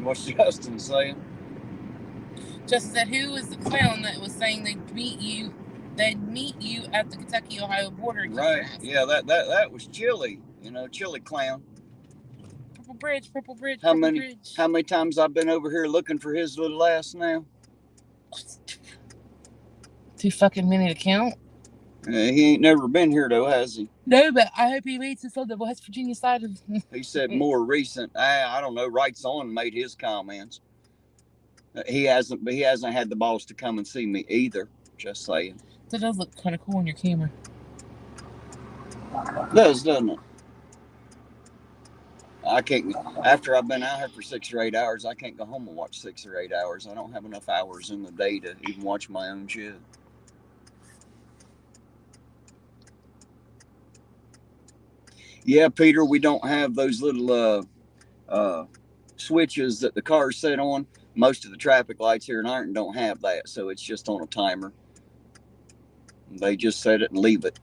What's Justin saying? Justin said, who was the clown that was saying they'd meet you at the Kentucky Ohio border? Right. Yeah, that was Chili. You know, Chili clown. Purple bridge, purple bridge. How many times I've been over here looking for his little ass now? Too fucking many to count. He ain't never been here though, has he? No, but I hope he meets us on the West Virginia side of. He said more recent. I don't know. Writes on made his comments. He hasn't had the balls to come and see me either. Just saying. That does look kind of cool on your camera. Doesn't it? I can't. After I've been out here for 6 or 8 hours, I can't go home and watch 6 or 8 hours. I don't have enough hours in the day to even watch my own shit. Yeah, Peter, we don't have those little switches that the cars set on. Most of the traffic lights here in Ironton don't have that, so it's just on a timer. They just set it and leave it.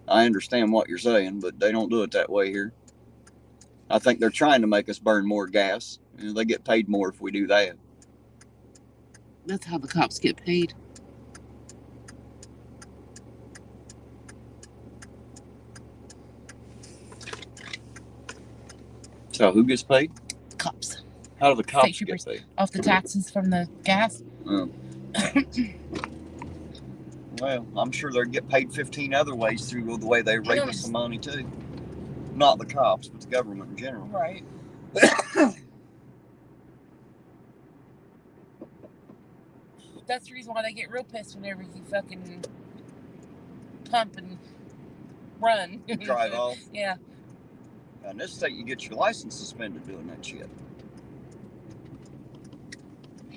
I understand what you're saying, but they don't do it that way here. I think they're trying to make us burn more gas. You know, they get paid more if we do that. That's how the cops get paid. So who gets paid? Cops. How do the cops get paid? Off the taxes from the gas. Well, I'm sure they get paid 15 other ways through the way they rape us some money too. Not the cops, but the government in general. Right. That's the reason why they get real pissed whenever you fucking pump and run. Drive off. Yeah. In this state, you get your license suspended doing that shit.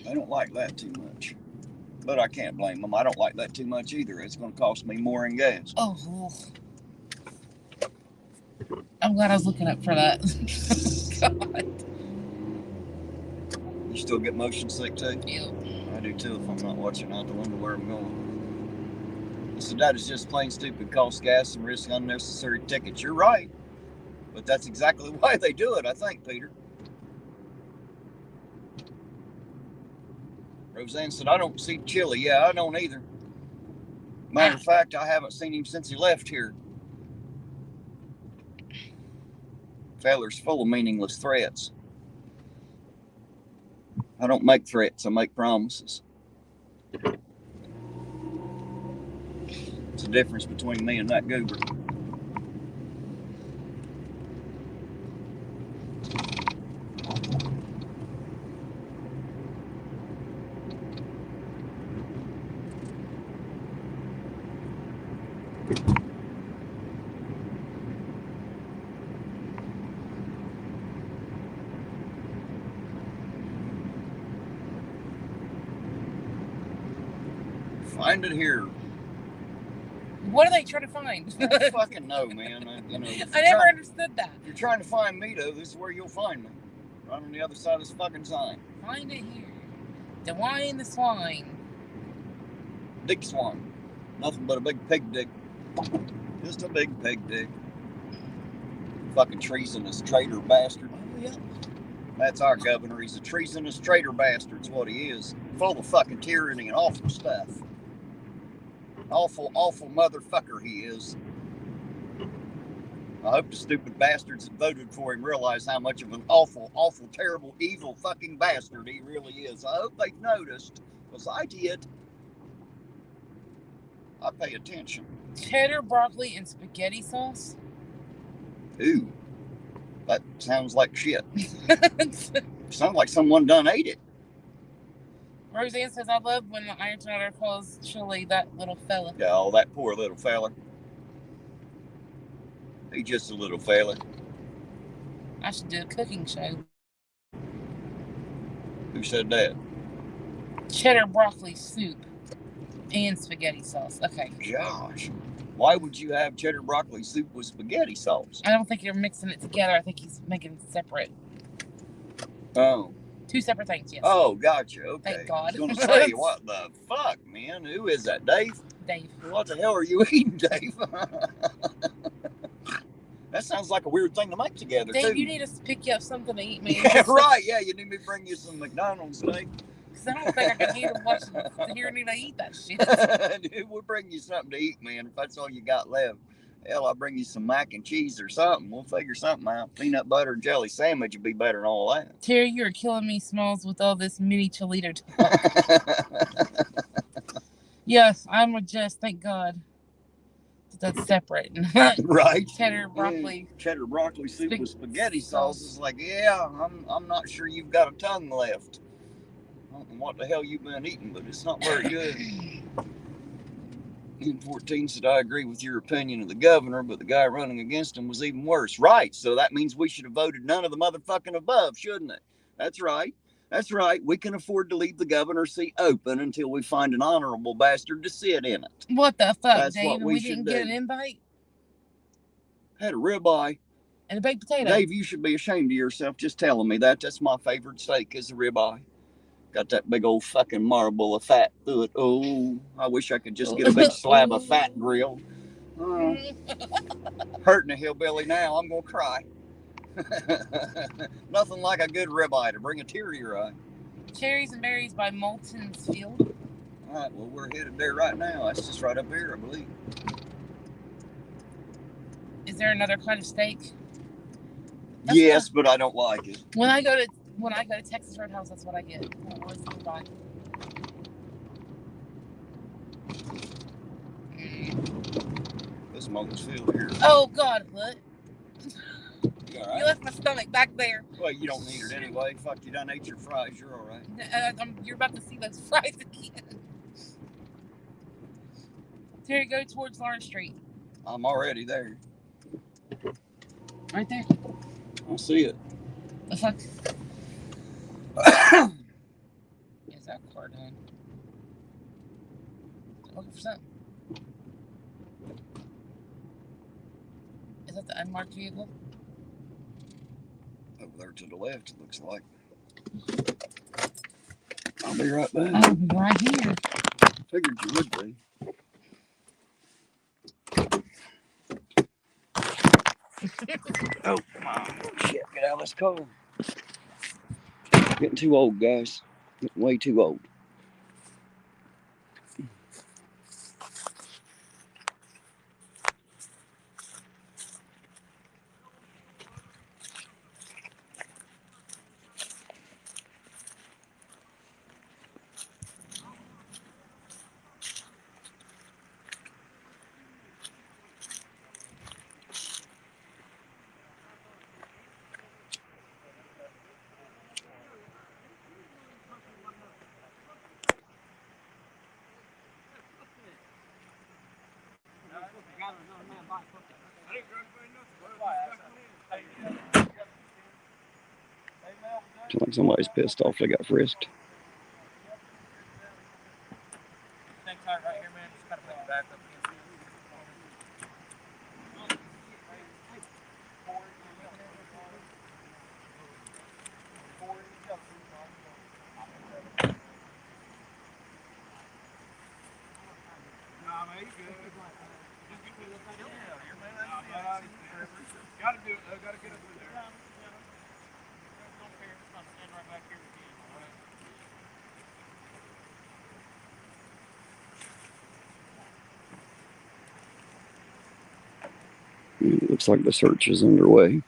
They don't like that too much. But I can't blame them. I don't like that too much either. It's going to cost me more in gas. Oh. I'm glad I was looking up for that. God. You still get motion sick too? Yep. I do too if I'm not watching out the window where I'm going. So that is just plain stupid. Cost gas and risk unnecessary tickets. You're right. But that's exactly why they do it, I think, Peter. Roseanne said, I don't see Chili. Yeah, I don't either. Matter of fact, I haven't seen him since he left here. Feller's full of meaningless threats. I don't make threats, I make promises. It's the difference between me and that goober. Find it here. What are they trying to find? I don't fucking know, man. I never understood that. If you're trying to find me, though, this is where you'll find me. Right on the other side of this fucking sign. Find it here. The wine, the swine. Dick swan. Nothing but a big pig dick. Just a big pig dick. Fucking treasonous traitor bastard. Oh, yeah. That's our governor. He's a treasonous traitor bastard's what he is. Full of fucking tyranny and awful stuff. Awful, awful motherfucker he is. I hope the stupid bastards that voted for him realize how much of an awful, awful, terrible, evil fucking bastard he really is. I hope they've noticed, because I did. I pay attention. Cheddar, broccoli, and spaghetti sauce? Ooh, that sounds like shit. Sounds like someone done ate it. Roseanne says, I love when the irontonauditor calls Chili that little fella. Yeah, oh, that poor little fella. He's just a little fella. I should do a cooking show. Who said that? Cheddar, broccoli, soup, and spaghetti sauce. Okay. Gosh, why would you have cheddar broccoli soup with spaghetti sauce? I don't think you're mixing it together. I think he's making it separate. Oh. Two separate things, yes. Oh, gotcha. Okay. Thank God. I was going to say, what the fuck, man? Who is that, Dave? Dave. What the hell are you eating, Dave? That sounds like a weird thing to make together, Dave, too. you need us to pick you up something to eat, man. Yeah, right. Yeah, you need me to bring you some McDonald's, Dave. Because I don't think I can handle hearing you eat that shit. Dude, we'll bring you something to eat, man, if that's all you got left. Hell, I'll bring you some mac and cheese or something. We'll figure something out. Peanut butter and jelly sandwich would be better than all that. Terry, you're killing me, Smalls, with all this mini Cholito talk. Yes, I'm a just, thank God. That's separate. Right. Cheddar, broccoli. Yeah. Cheddar broccoli soup with spaghetti sauce is like, yeah, I'm not sure you've got a tongue left. I don't know what the hell you've been eating, but it's not very good. N14 said, I agree with your opinion of the governor, but the guy running against him was even worse. Right, so that means we should have voted none of the motherfucking above, shouldn't it? That's right. That's right. We can afford to leave the governor's seat open until we find an honorable bastard to sit in it. What the fuck, That's Dave? what we didn't should get do. an invite? Had a ribeye. And a baked potato. Dave, you should be ashamed of yourself just telling me that. That's my favorite steak is a ribeye. Got that big old fucking marble of fat through it. Oh, I wish I could just get a big slab of fat grilled. Hurting a hillbilly now. I'm going to cry. Nothing like a good ribeye to bring a tear to your eye. Cherries and Berries by Moulton's Field. All right, well, we're headed there right now. That's just right up here, I believe. Is there another kind of steak? Yes, but I don't like it. When I go to Texas Roadhouse, that's what I get. What do you buy? This moment's field here. Oh God, what? You all right? You left my stomach back there. Well, you don't need it anyway. Fuck, you done ate your fries. You're all right. You're about to see those fries again. Terry, go towards Lawrence Street. I'm already there. Right there. I see it. The fuck? Is that car done? Looking for something. Is that the unmarked vehicle? Over there to the left, it looks like. I'll be right back. I'll be right here. Figured you would be. Oh, come on. Shit, get out of this car. Getting too old, guys. Getting way too old. Sounds like somebody's pissed off they got frisked. Hang tight right here, man. Just kind of put your back up against it. Nah, man, you good. Just get me the thing out here, man. Gotta do it, though. Gotta get up in there. Don't care. It's not standing right back here with you. All right. It looks like the search is underway.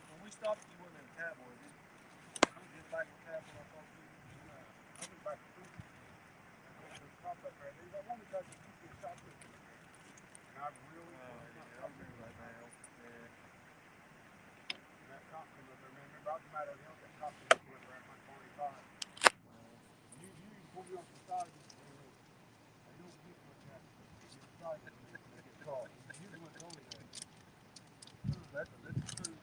When we stopped, you wasn't in a cab, was you? You was just back in the cab when I talked to you. I was back to food. Stop up there, dude. I wanted to touch you to stop this. And I really I'm doing right now. Yeah. That cop came up there, man. Remember, I was mad at him. That cop came up there at my 45. You pulled me off the side. They don't get like that. You decide to get caught. You went over there. That's true.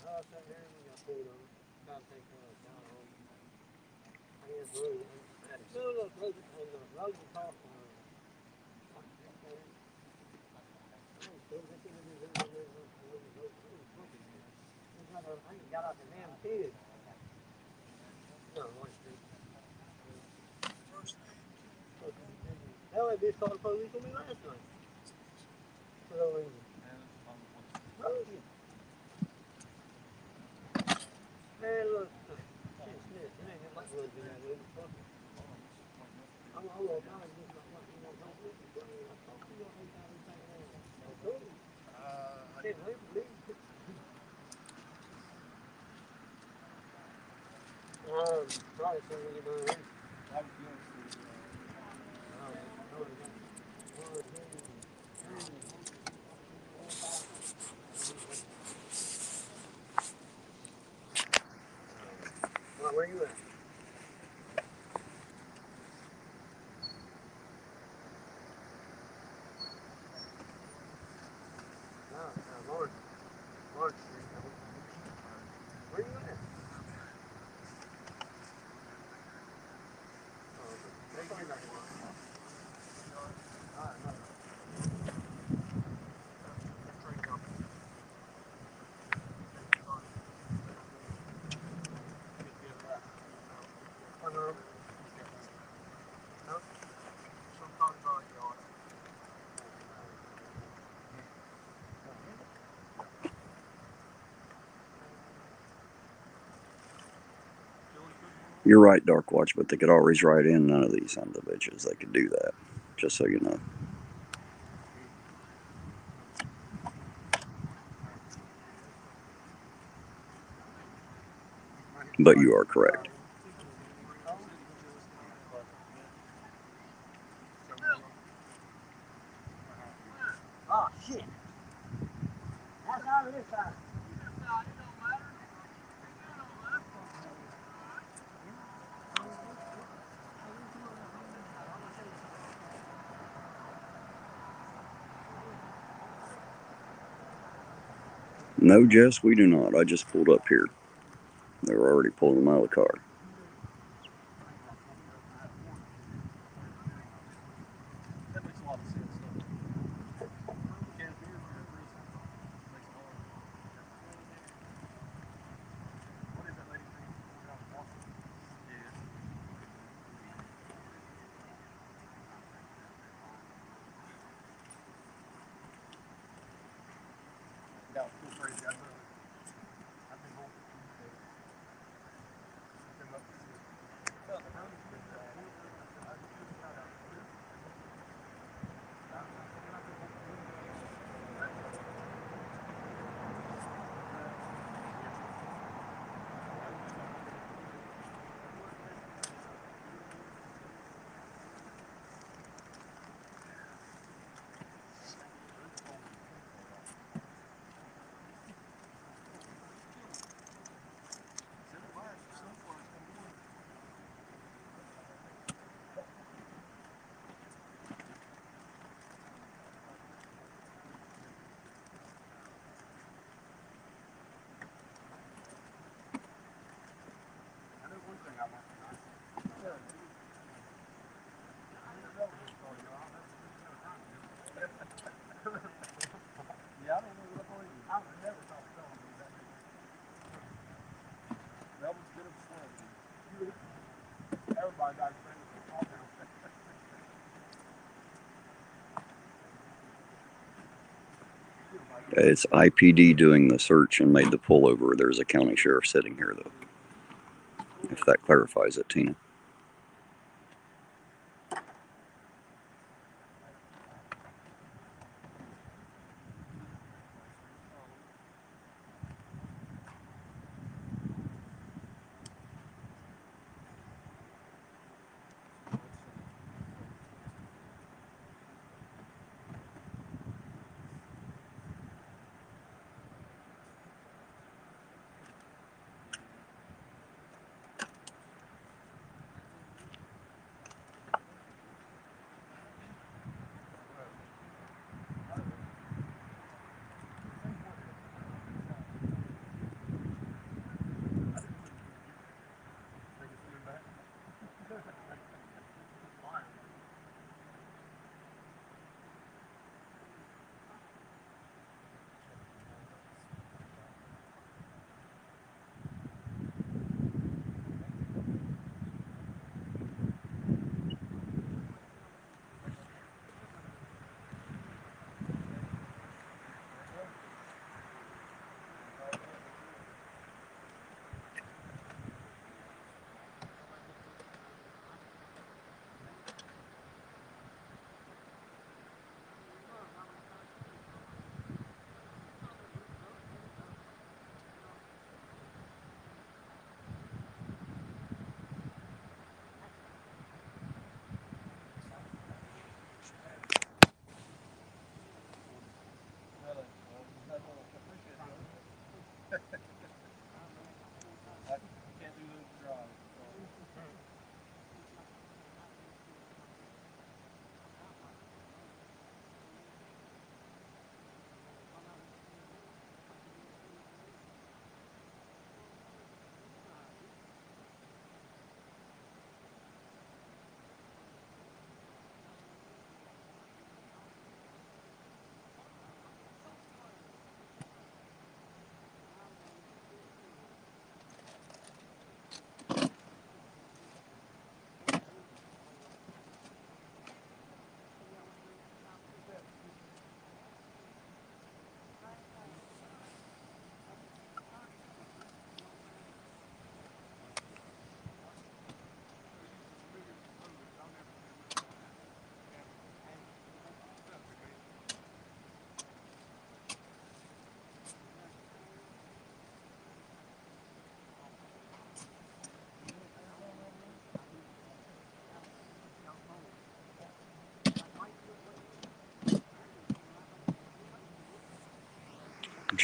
I was sitting there when I pulled over. About to take down home. I guess really. No, those are talking. I ain't got out the damn kid. No, hell, that bitch called the police on me last night. For no reason. Man, look. Shit, it ain't like we'll do that, dude. Fuck it. I walk out and just like, you know, don't look at me. I talk to you every time you say that. Cool. Shit, leave. Probably soon when you're done. I was going to where you at? Lawrence Street. Where you at? You're right, Dark Watch, but they could always write in none of these sons of bitches. They could do that, just so you know. But you are correct. Oh, shit. That's out of this side. No, Jess, we do not. I just pulled up here. They were already pulling them out of the car. That makes a lot of sense, though. Can of beer for a threesome. Makes it hard. What is that lady thing? Yeah. That was cool, crazy. I've been home for Tuesday. I've been up to see it. Well, the road has been there. I just got out of here. I know one thing I want tonight. Yeah, I don't know what I'm going to do. I would never thought Bell would be that big. That was good of a swim. Everybody got famous for all down. It's IPD doing the search and made the pullover. There's a county sheriff sitting here, though. If that clarifies it, Tina.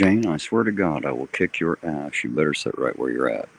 Jane, I swear to God, I will kick your ass. You better sit right where you're at.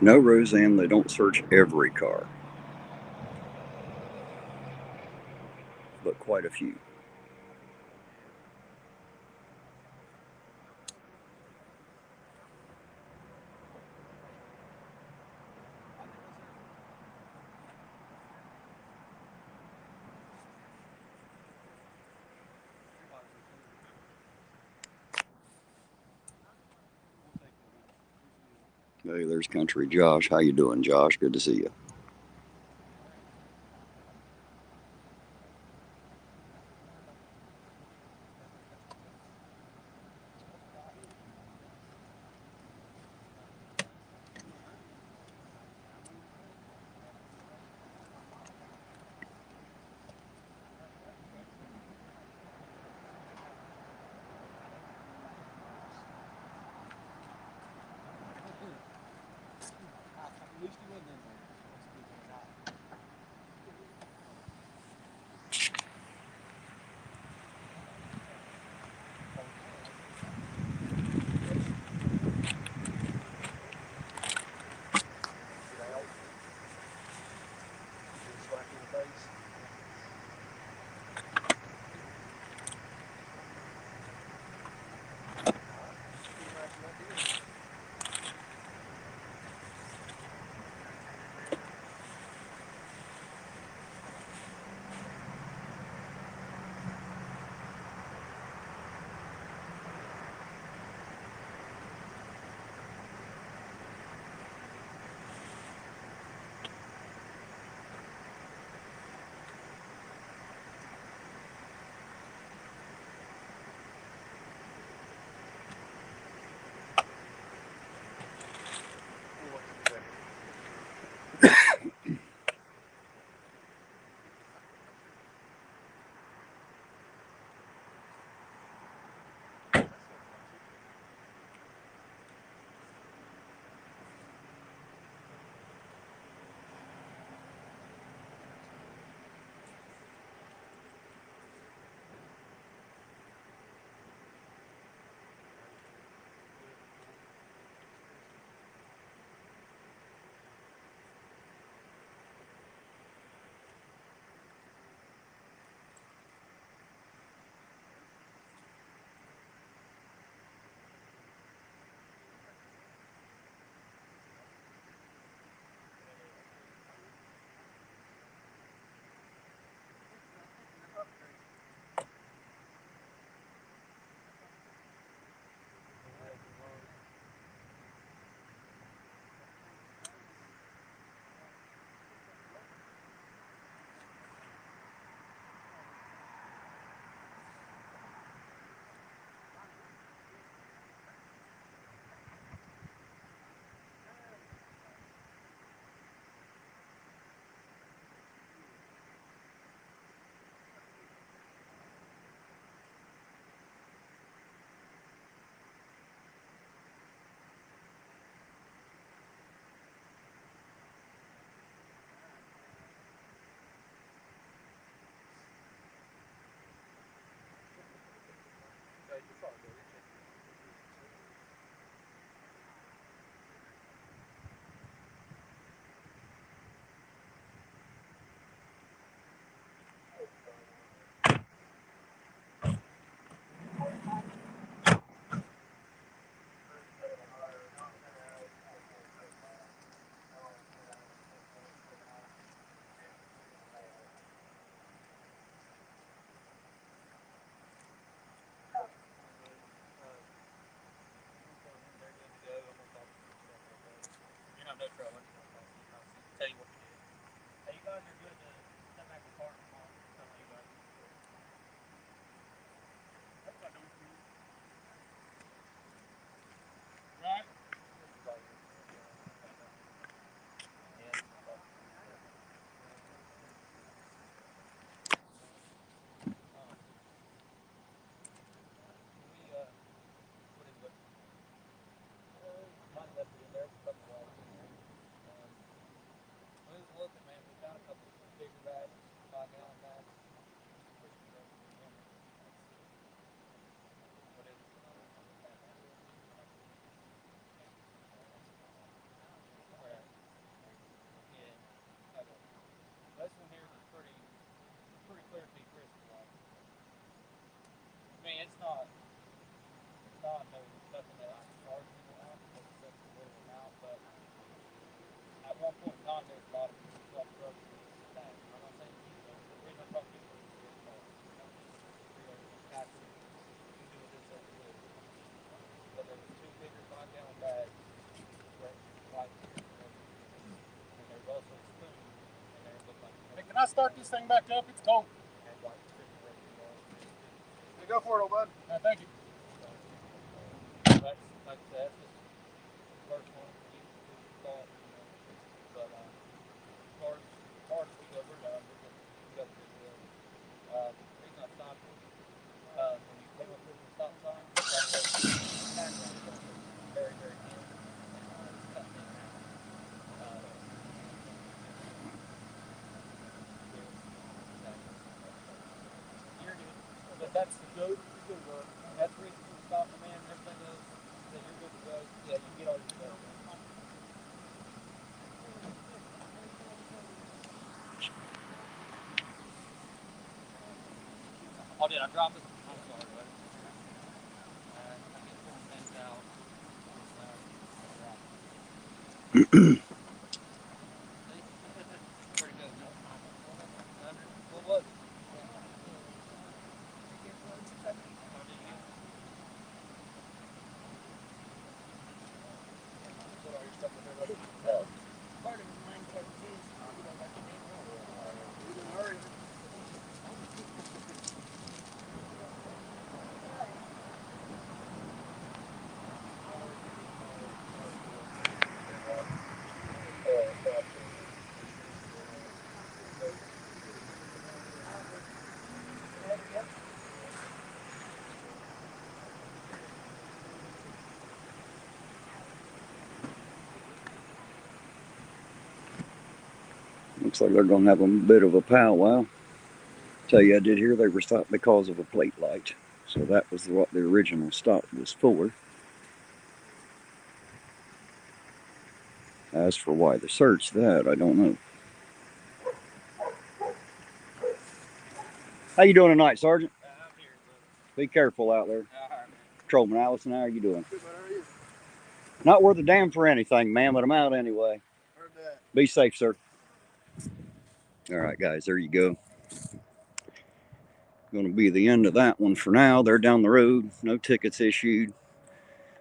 No, Roseanne, they don't search every car, but quite a few. Hey, there's Country Josh. How you doing, Josh? Good to see you. At least he wasn't in there. not no nothing that I charge people on because it's such a little amount. But at one point in time, there's a lot of people who sell drugs for this and that. I'm not saying you know, the reason I talk to people is your fault. You know, after you do this every day. But there was 2 bigger 5-gallon bags where like and there's also a spoon and there looked like Hey, can I start this thing back up? It's cold. had like Hey, go for it, old bud. Thank you. that's like I said, that's just the first one you thought, you know. But as far as we go, we're done. We got the good deal. The reason I stopped was when you come up with the stop sign, that way background is very, very dim and it's cut in and out. You're good. But that's the good work. That's the reason for stopping the man and everything else. That you're good to go. Yeah, you get all your stuff. Oh, did I drop it? I'm sorry, buddy. I get 4 cents out. Pretty good. What was it? Part of mine card too. Looks like they're going to have a bit of a powwow. Tell you, I did hear they were stopped because of a plate light. So that was what the original stop was for. As for why they searched that, I don't know. How you doing tonight, Sergeant? I'm here, Be careful out there. All right, man. Patrolman Allison, how are you doing? Good, man. How are you? Not worth a damn for anything, man, but I'm out anyway. Heard that. Be safe, sir. All right, guys, there you go. Going to be the end of that one for now. They're down the road. No tickets issued.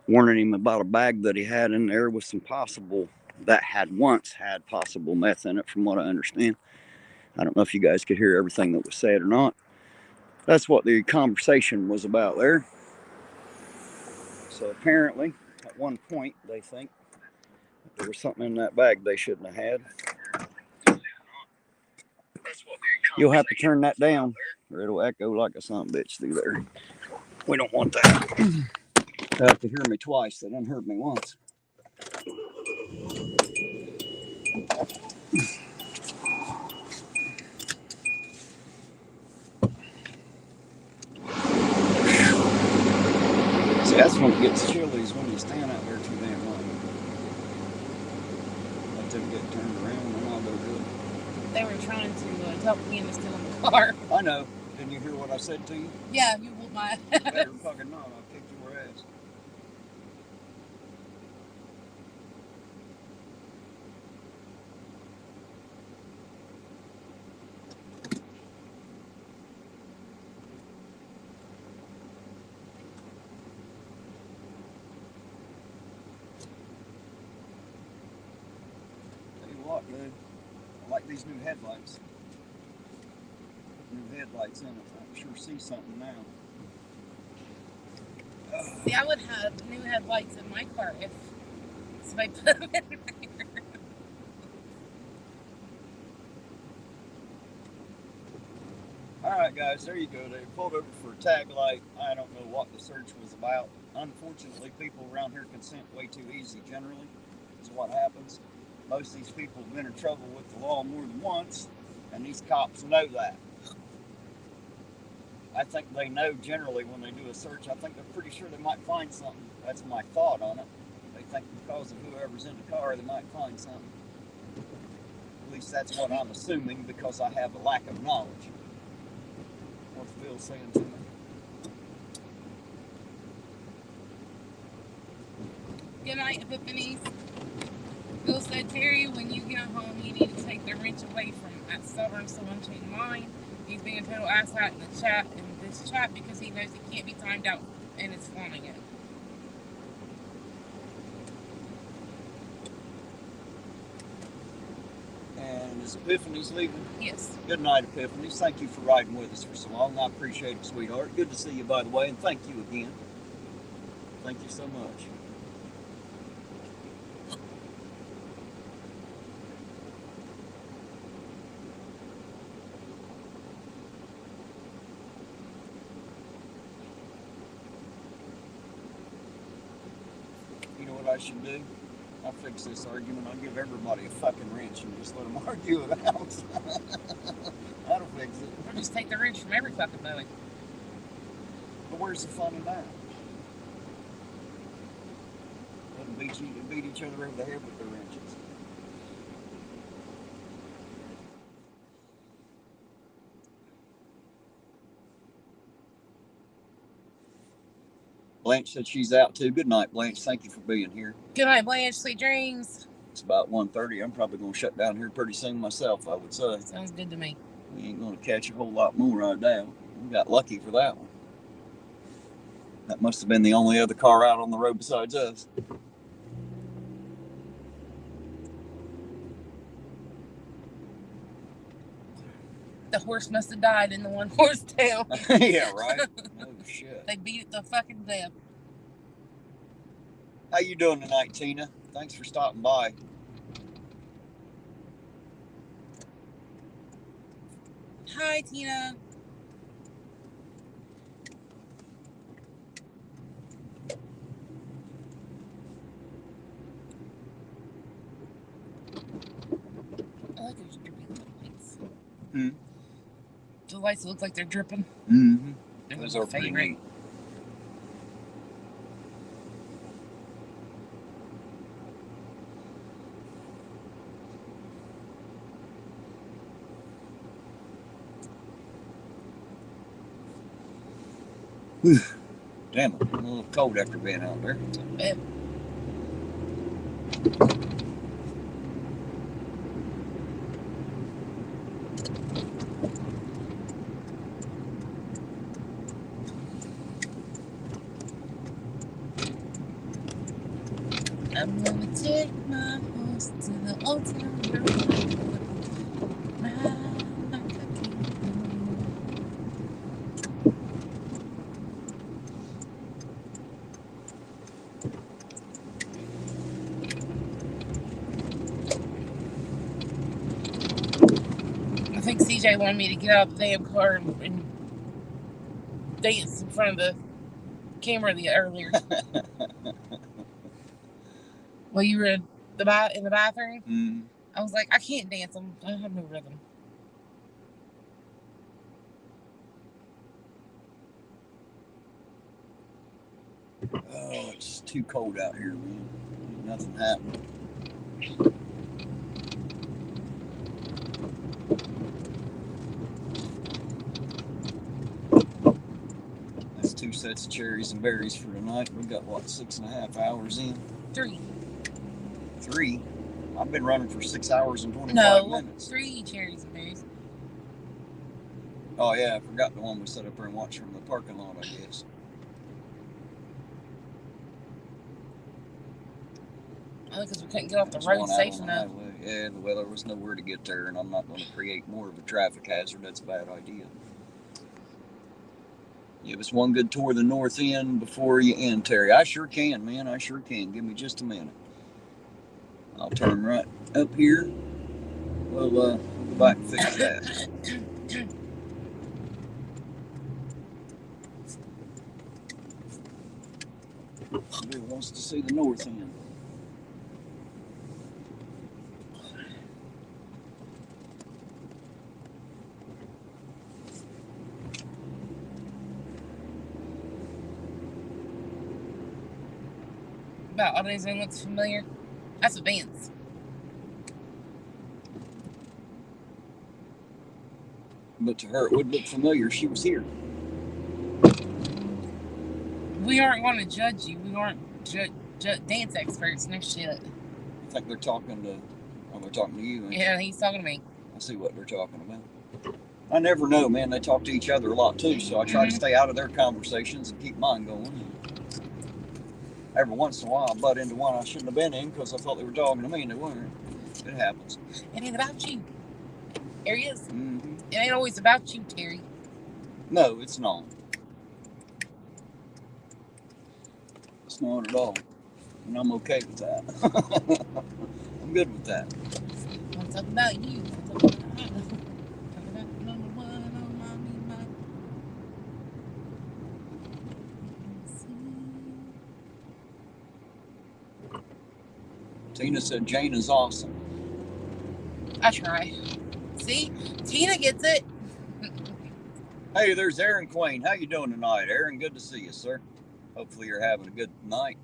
Warning him about a bag that he had in there with some possible, that had once had possible meth in it, from what I understand. I don't know if you guys could hear everything that was said or not. That's what the conversation was about there. So apparently, at one point, they think that there was something in that bag they shouldn't have had. You'll have to turn that down, or it'll echo like a son of a bitch through there. We don't want that. They have to hear me twice. They didn't heard me once. See, that's when it gets chilly, is when you stand out there too damn long. Let them get turned around and I'll go do it. They were trying to talk me into still in the car. I know. Didn't you hear what I said to you? Yeah, you will my. Better fucking not. I'll kick your ass. Tell you what, dude. I like these new headlights. New headlights in it. I sure see something now. See, I would have new headlights in my car if somebody put them in there. Alright guys, there you go. They pulled over for a tag light. I don't know what the search was about. Unfortunately, people around here consent way too easy generally, is what happens. Most of these people have been in trouble with the law more than once, and these cops know that. I think they know generally when they do a search. I think they're pretty sure they might find something. That's my thought on it. They think because of whoever's in the car, they might find something. At least that's what I'm assuming, because I have a lack of knowledge. What's Bill saying to me? Good night, Epiphanies. Bill said, Terry, when you get home, you need to take the wrench away from that stubborn unchained mind. He's being a total asshat in this chat, because he knows he can't be timed out and is flaunting it. And is Epiphany's leaving? Yes. Good night, Epiphany's. Thank you for riding with us for so long. I appreciate it, sweetheart. Good to see you, by the way, and thank you again. Thank you so much. You know what I should do? I'll fix this argument. I'll give everybody a fucking wrench and just let them argue it out. That'll fix it. Or just take the wrench from every fucking movie. But where's the fun in that? Let them beat each other over the head with their wrenches. Blanche said she's out too. Good night, Blanche. Thank you for being here. Good night, Blanche. Sweet dreams. It's about 1:30. I'm probably going to shut down here pretty soon myself, I would say. Sounds good to me. We ain't going to catch a whole lot more right now. We got lucky for that one. That must have been the only other car out on the road besides us. The horse must have died in the one horse town. Yeah, right? Oh, shit. They beat it to fucking death. How you doing tonight, Tina? Thanks for stopping by. Hi, Tina. I like those dripping little lights. Hmm. The lights look like they're dripping. Mm-hmm. They're Those my are pretty favorite. neat. Whew. Damn it, I'm a little cold after being out there. Yeah. I'm gonna take my horse to the old town road. Ride my cookie. I think CJ wanted me to get out of the damn car and dance in front of the camera earlier. While you were in the bathroom, Mm. I was like, I can't dance. I have no rhythm. Oh, it's too cold out here, man. Ain't nothing happening. That's 2 sets of cherries and berries for tonight. We got, what, 6.5 hours in? 3. 3? I've been running for 6 hours and 25 No, minutes. 3 cherries and berries. Oh, yeah, I forgot the one we set up there and watched from the parking lot, I guess. Only because we couldn't get off the There's road one out safe on the enough. highway. Yeah, well, there was nowhere to get there, and I'm not going to create more of a traffic hazard. That's a bad idea. Give us one good tour of the north end before you end, Terry. I sure can, man. I sure can. Give me just a minute. I'll turn right up here. We'll go back and fix that. Bill wants to see the north end. About Audrey's Inn looks familiar. That's Vance. But to her, it would look familiar. She was here. We aren't going to judge you. We aren't dance experts. No shit. I think they're talking to. Oh, they're talking to you. Yeah, he's talking to me. I see what they're talking about. I never know, man. They talk to each other a lot too, so I try to stay out of their conversations and keep mine going. Every once in a while, I butt into one I shouldn't have been in because I thought they were talking to me and they weren't. It happens. It ain't about you. There he is. Mm-hmm. It ain't always about you, Terry. No, it's not. It's not at all. And I'm okay with that. I'm good with that. I'm talking about you. I'm talking about number one on my mind. Tina said Jane is awesome. I try. See? Tina gets it. Hey, there's Aaron Quain. How you doing tonight, Aaron? Good to see you, sir. Hopefully you're having a good night.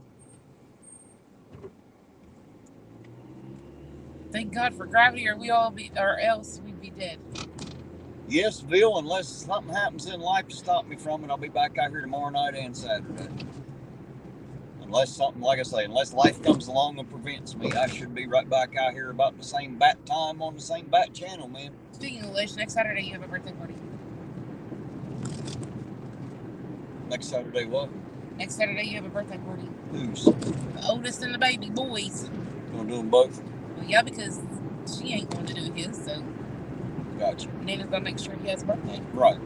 Thank God for gravity, or else we'd be dead. Yes, Bill, unless something happens in life to stop me from it, I'll be back out here tomorrow night and Saturday. Unless something, like I say, unless life comes along and prevents me, I should be right back out here about the same bat time on the same bat channel, man. Speaking of which, next Saturday you have a birthday party. Next Saturday, what? Next Saturday you have a birthday party. Who's? The oldest and the baby boys. Gonna do them both? Well, yeah, because she ain't going to do his, so. Gotcha. Nana's gonna make sure he has a birthday. Right.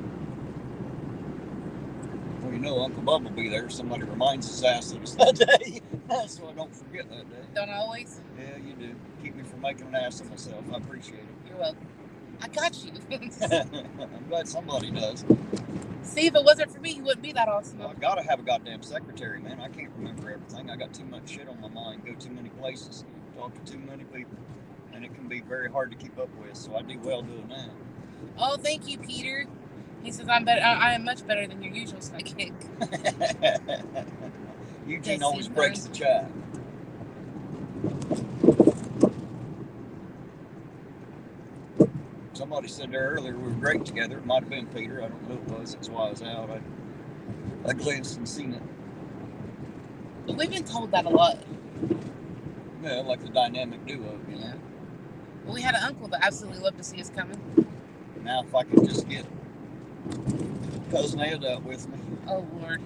Well, you know, Uncle Bub will be there. Somebody reminds his ass that it's that day, so I don't forget that day. Don't always? Yeah, you do. Keep me from making an ass of myself. I appreciate it. You're welcome. I got you. I'm glad somebody does. See, if it wasn't for me, you wouldn't be that awesome. Well, I gotta have a goddamn secretary, man. I can't remember everything. I got too much shit on my mind, go too many places, talk to too many people, and it can be very hard to keep up with, so I do well doing that. Oh, thank you, Peter. He says I'm better. I am much better than your usual psychic. Eugene Yes, always he's breaks the chat. Somebody said there earlier we were great together. It might have been Peter. I don't know who it was. That's why I was out. I glanced and seen it. But we've been told that a lot. Yeah, like the dynamic duo. You know? Yeah. Well, we had an uncle that absolutely loved to see us coming. Now, if I could just get Cousin Ed out with me, Oh, Lord.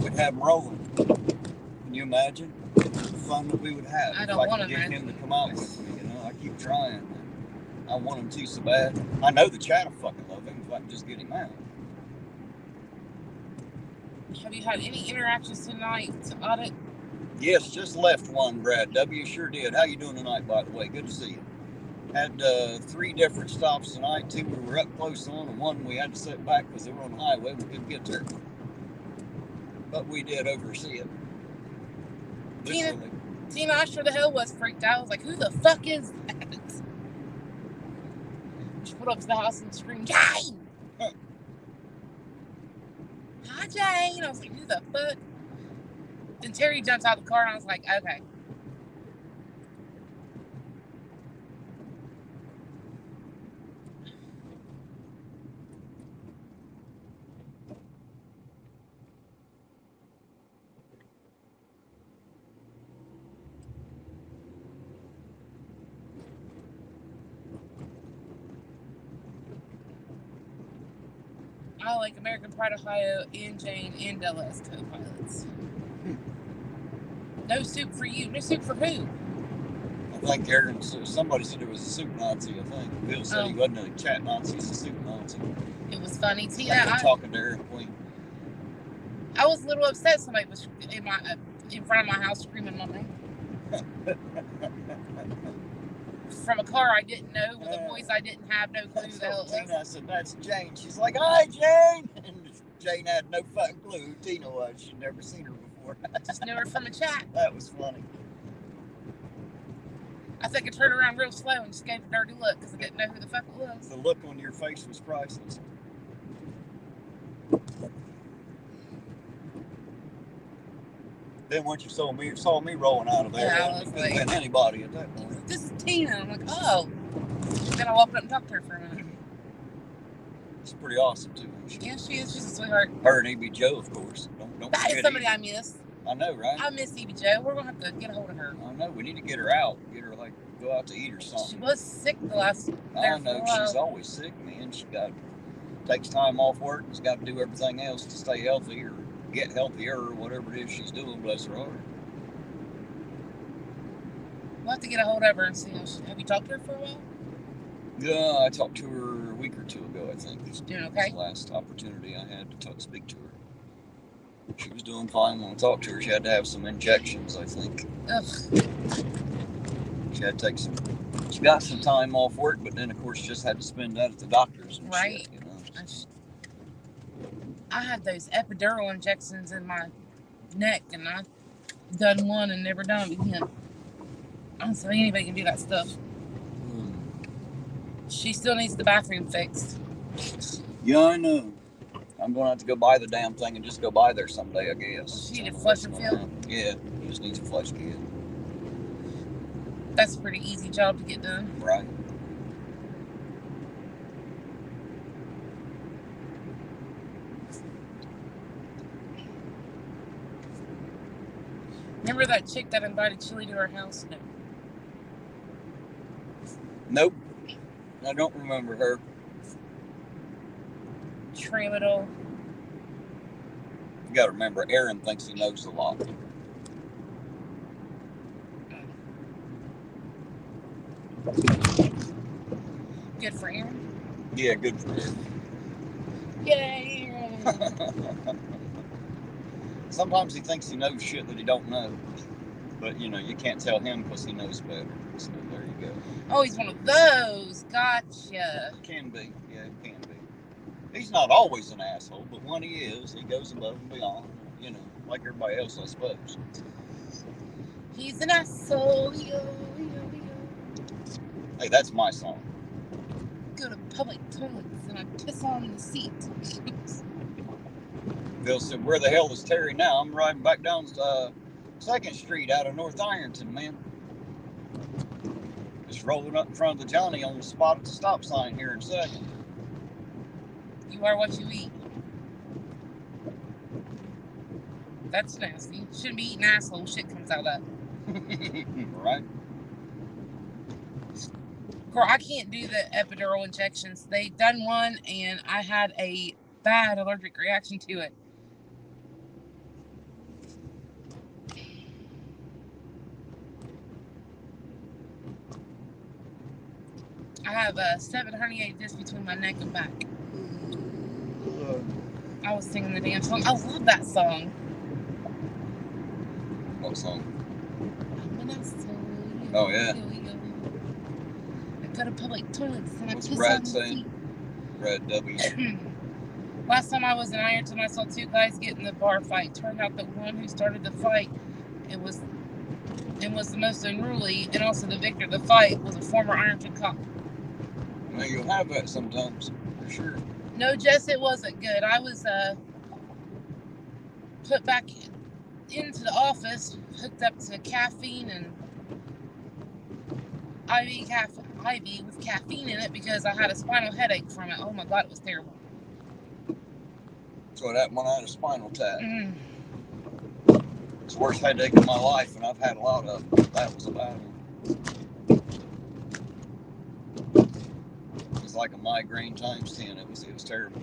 we'd have him rolling. Can you imagine the fun that we would have I if don't I want could to get imagine. him to come out with me? You know, I keep trying. I want him to so bad. I know the chat will fucking love him if I can just get him out. Have you had any interactions tonight to audit? Yes, just left one, Brad W. Sure did. How you doing tonight, by the way? Good to see you. Had 3 different stops tonight. 2 we were up close on, and 1 we had to set back because they were on the highway. We couldn't get there. But we did oversee it. Literally. Tina, I sure the hell was freaked out. I was like, who the fuck is that? She put up to the house and screamed, Jane! Hi, Jane! I was like, who the fuck? Then Terry jumps out of the car and I was like, okay. I like American Pride Ohio and Jane and Della as co-pilots. No soup for you. No soup for who? I think Aaron, somebody said it was a soup Nazi, I think. Bill said he wasn't a chat Nazi, he's a soup Nazi. It was funny. I Tina, think I'm talking to Aaron Queen. I was a little upset somebody was in front of my house screaming my name. From a car I didn't know with a voice I didn't have no clue who the hell it was. Tina, I said, that's Jane. She's like, hi, Jane. And Jane had no fucking clue who Tina was. She'd never seen her before. Just knew her from a chat. That was funny. I think I turned around real slow and just gave a dirty look because I didn't know who the fuck it was. The look on your face was priceless. Then once you saw me rolling out of there, Yeah, I it was could have like- been anybody at that point. This is Tina. I'm like, oh. Then I walked up and talked to her for a minute. She's pretty awesome too. Yeah, she is. She's a sweetheart. Her and E.B. Joe, of course. Don't That is forget somebody E.B. I miss. I know, right? I miss Evie Joe. We're gonna have to get a hold of her. I know. We need to get her out. Get her like go out to eat or something. She was sick the last. I know. She's always sick, man. She takes time off work. She's got to do everything else to stay healthy or get healthier or whatever it is she's doing. Bless her heart. We'll have to get a hold of her and see how she. Have you talked to her for a while? Yeah, I talked to her a week or two ago, I think. She's doing okay? That's the last opportunity I had to speak to her. She was doing fine when I talked to her. She had to have some injections, I think. Ugh. She had to take some. She got some time off work, but then, of course, just had to spend that at the doctor's and right. shit, you know. I had those epidural injections in my neck, and I've done one and never done it again. I don't think anybody can do that stuff. She still needs the bathroom fixed. Yeah, I know. I'm going to have to go buy the damn thing and just go by there someday, I guess. She need to flush and fill? Yeah, you just need to flush kid. That's a pretty easy job to get done. Right. Remember that chick that invited Chili to her house? No. Nope. I don't remember her. Tramadol. You gotta remember, Aaron thinks he knows a lot. Good for Aaron? Yeah, good for Aaron. Yay, Aaron. Sometimes he thinks he knows shit that he don't know. But, you know, you can't tell him because he knows better. So there you go. Oh, he's one of those. Gotcha. Can be. Yeah, it can be. He's not always an asshole, but when he is, he goes above and beyond. You know, like everybody else, I suppose. He's an asshole. Yo, yo, yo. Hey, that's my song. Go to public toilets and I piss on the seat. Bill said, where the hell is Terry now? I'm riding back down 2nd Street out of North Ironton, man. Just rolling up in front of the Johnny on the spot at the stop sign here in a second. You are what you eat. That's nasty. Shouldn't be eating asshole. Shit comes out of that. Right? Girl, I can't do the epidural injections. They done one and I had a bad allergic reaction to it. I have 7 herniated discs between my neck and back. I was singing the damn song. I love that song. What song? I'm an asshole. Oh, yeah. I go to public toilets and What's I piss Brad on the saying? seat. Brad W. Last time I was in Ironton, I saw 2 guys get in the bar fight. Turned out the one who started the fight, it was the most unruly, and also the victor of the fight was a former Ironton cop. Now, you'll have that sometimes, for sure. No, Jess, it wasn't good. I was put back into the office, hooked up to caffeine and IV with caffeine in it because I had a spinal headache from it. Oh my God, it was terrible. That's what happened when I had a spinal tap. Mm. It's the worst headache of my life, and I've had a lot of them. That was a bad one. It was like a migraine times 10. It was terrible.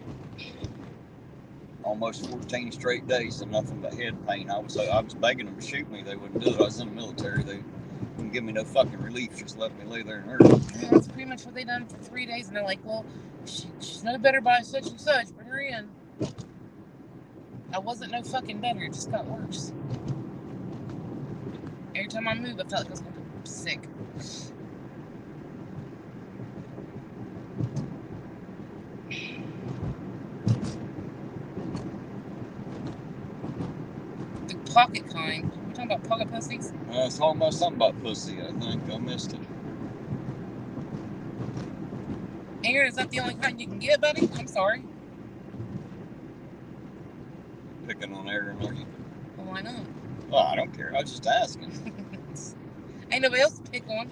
Almost 14 straight days and nothing but head pain. I was begging them to shoot me. They wouldn't do it. I was in the military. They wouldn't give me no fucking relief. Just let me lay there and hurt. Yeah, that's pretty much what they done for 3 days, and they're like, well, she's no better by such and such. Bring her in. I wasn't no fucking better. It just got worse. Every time I moved, I felt like I was going to be sick. The pocket kind. We're talking about pocket pussies? I was talking about something about pussy, I think. I missed it. Aaron, is that the only kind you can get, buddy? I'm sorry. Picking on Aaron, are you? Well, why not? Oh, I don't care. I was just asking. Ain't nobody else to pick on.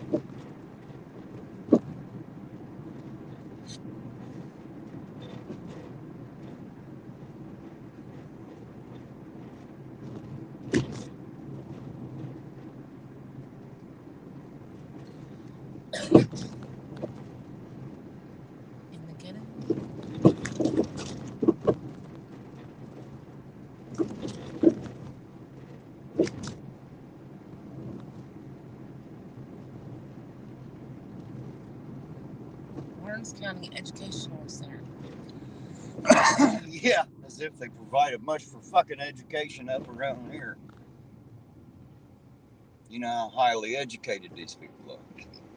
Adams County Educational Center. Yeah, as if they provided much for fucking education up around here. You know how highly educated these people are.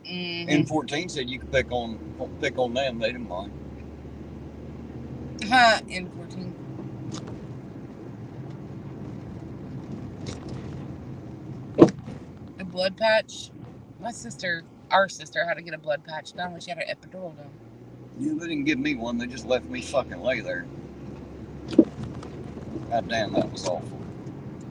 N14 said you could pick on them. They didn't mind. Huh, N14. A blood patch. Our sister had to get a blood patch done when she had her epidural done. Yeah, they didn't give me one. They just left me fucking lay there. God damn, that was awful.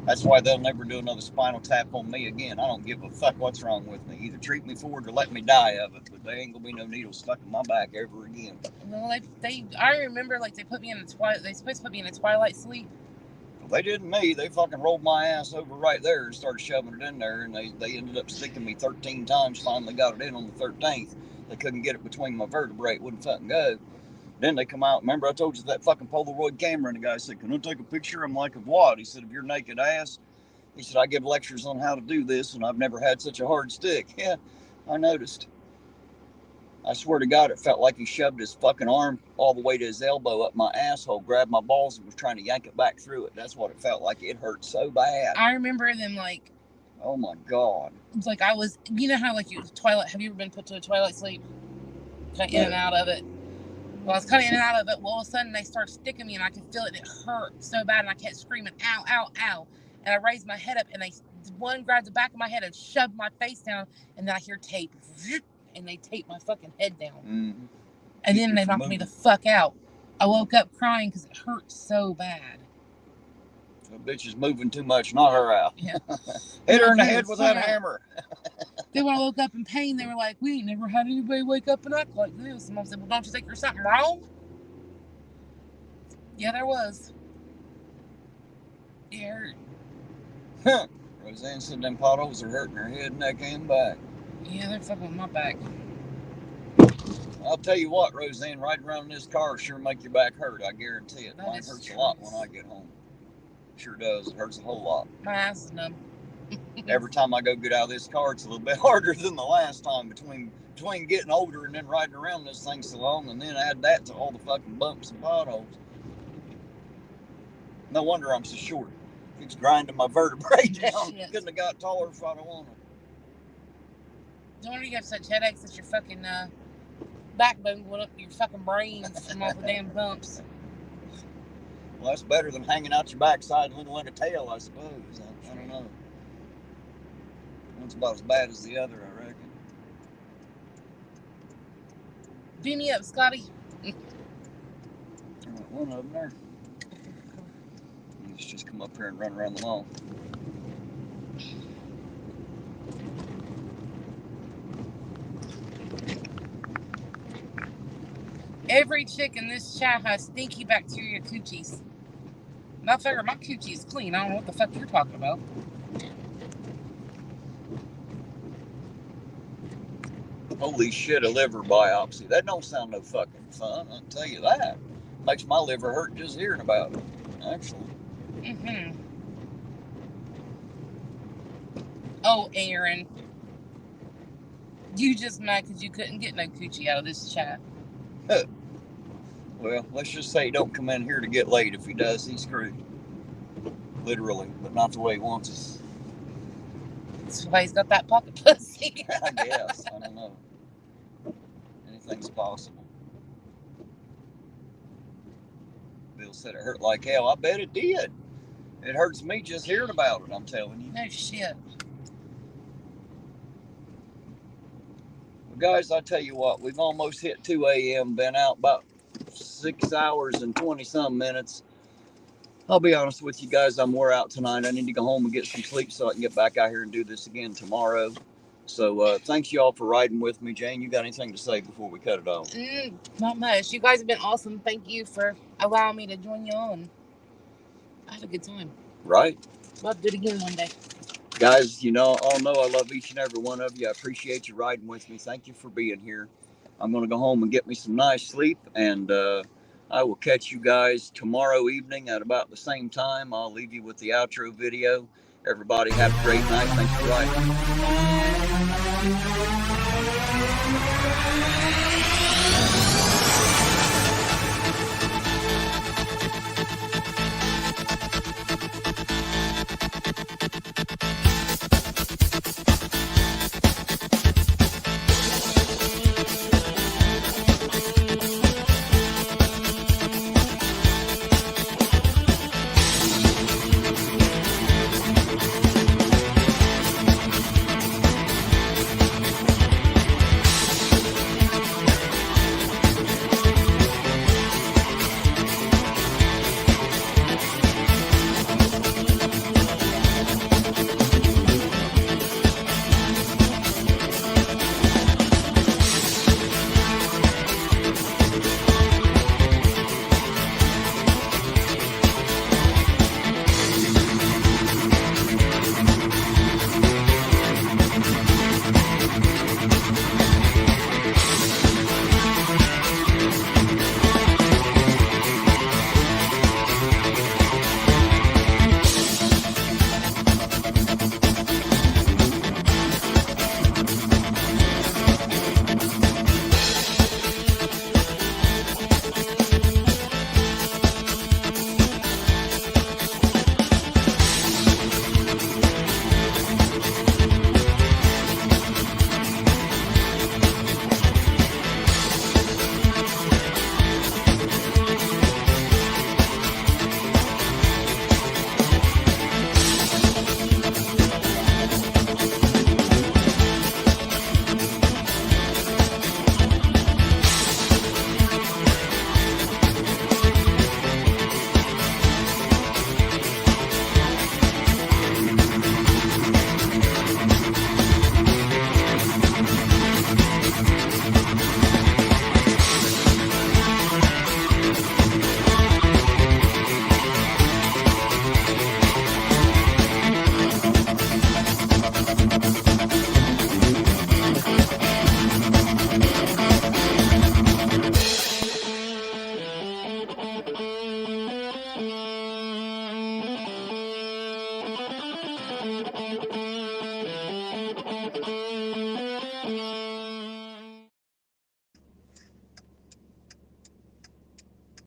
That's why they'll never do another spinal tap on me again. I don't give a fuck what's wrong with me. Either treat me for it or let me die of it. But there ain't gonna be no needle stuck in my back ever again. Well, I remember they put me in they supposed to put me in a twilight sleep. Well, they didn't me. They fucking rolled my ass over right there and started shoving it in there, and they ended up sticking me 13 times. Finally got it in on the 13th. They couldn't get it between my vertebrae. It wouldn't fucking go. Then they come out. Remember I told you that fucking Polaroid camera, and the guy said, "Can I take a picture?" I'm like, "Of what?" He said, "Of your naked ass." He said, "I give lectures on how to do this, and I've never had such a hard stick." Yeah, I noticed. I swear to God, it felt like he shoved his fucking arm all the way to his elbow up my asshole, grabbed my balls, and was trying to yank it back through it. That's what it felt like. It hurt so bad. I remember them like... Oh, my God. It was like I was... You know how like Twilight... Have you ever been put to a twilight sleep? Kind of in and out of it. Well, I was kind of in and out of it. Well, all of a sudden, they started sticking me, and I could feel it. And it hurt so bad, and I kept screaming, "Ow, ow, ow." And I raised my head up, and one grabbed the back of my head and shoved my face down, and then I hear tape, and they taped my fucking head down. Mm-hmm. And then they knocked me the fuck out. I woke up crying because it hurt so bad. That bitch is moving too much. Knock her out. Yeah. Hit her in the head with that hammer. Then when I woke up in pain, they were like, "We ain't never had anybody wake up and act like this." And Mom said, "Well, don't you think there's something wrong?" Yeah, there was. It hurt. Huh. Roseanne said them potholes are hurting her head, neck, and back. Yeah, they're fucking with my back. I'll tell you what, Roseanne, riding around in this car sure make your back hurt. I guarantee it. Mine hurts a lot when I get home. Sure does. It hurts a whole lot. My ass is numb. Every time I go get out of this car, it's a little bit harder than the last time between getting older and then riding around this thing so long, and then add that to all the fucking bumps and potholes. No wonder I'm so short. It's grinding my vertebrae down. Shit. Couldn't have got taller if I'd have wanted. No wonder you have such headaches that your fucking backbone going up your fucking brains from all the damn bumps. Well, that's better than hanging out your backside and like a tail, I suppose. I don't know. One's about as bad as the other, I reckon. Beam me up, Scotty. One of them there. Let's just come up here and run around the lawn. Every chick in this chat has stinky bacteria coochies. And I figure my coochie is clean. I don't know what the fuck you're talking about. Holy shit, a liver biopsy. That don't sound no fucking fun, I'll tell you that. Makes my liver hurt just hearing about it, actually. Mm-hmm. Oh, Aaron. You just mad because you couldn't get no coochie out of this chat. Well, let's just say he don't come in here to get laid. If he does, he's screwed. Literally, but not the way he wants it. That's why he's got that pocket pussy. I guess. I don't know. Anything's possible. Bill said it hurt like hell. I bet it did. It hurts me just hearing about it, I'm telling you. No shit. Well, guys, I tell you what, we've almost hit 2 a.m., been out about 6 hours and 20-some minutes. I'll be honest with you guys, I'm wore out tonight. I need to go home and get some sleep so I can get back out here and do this again tomorrow. So thanks y'all for riding with me. Jane, you got anything to say before we cut it off? Not much. You guys have been awesome. Thank you for allowing me to join you on. I had a good time. Right. I'll do it again one day. Guys, you know, all know I love each and every one of you. I appreciate you riding with me. Thank you for being here. I'm going to go home and get me some nice sleep, and I will catch you guys tomorrow evening at about the same time. I'll leave you with the outro video. Everybody have a great night. Thanks for riding.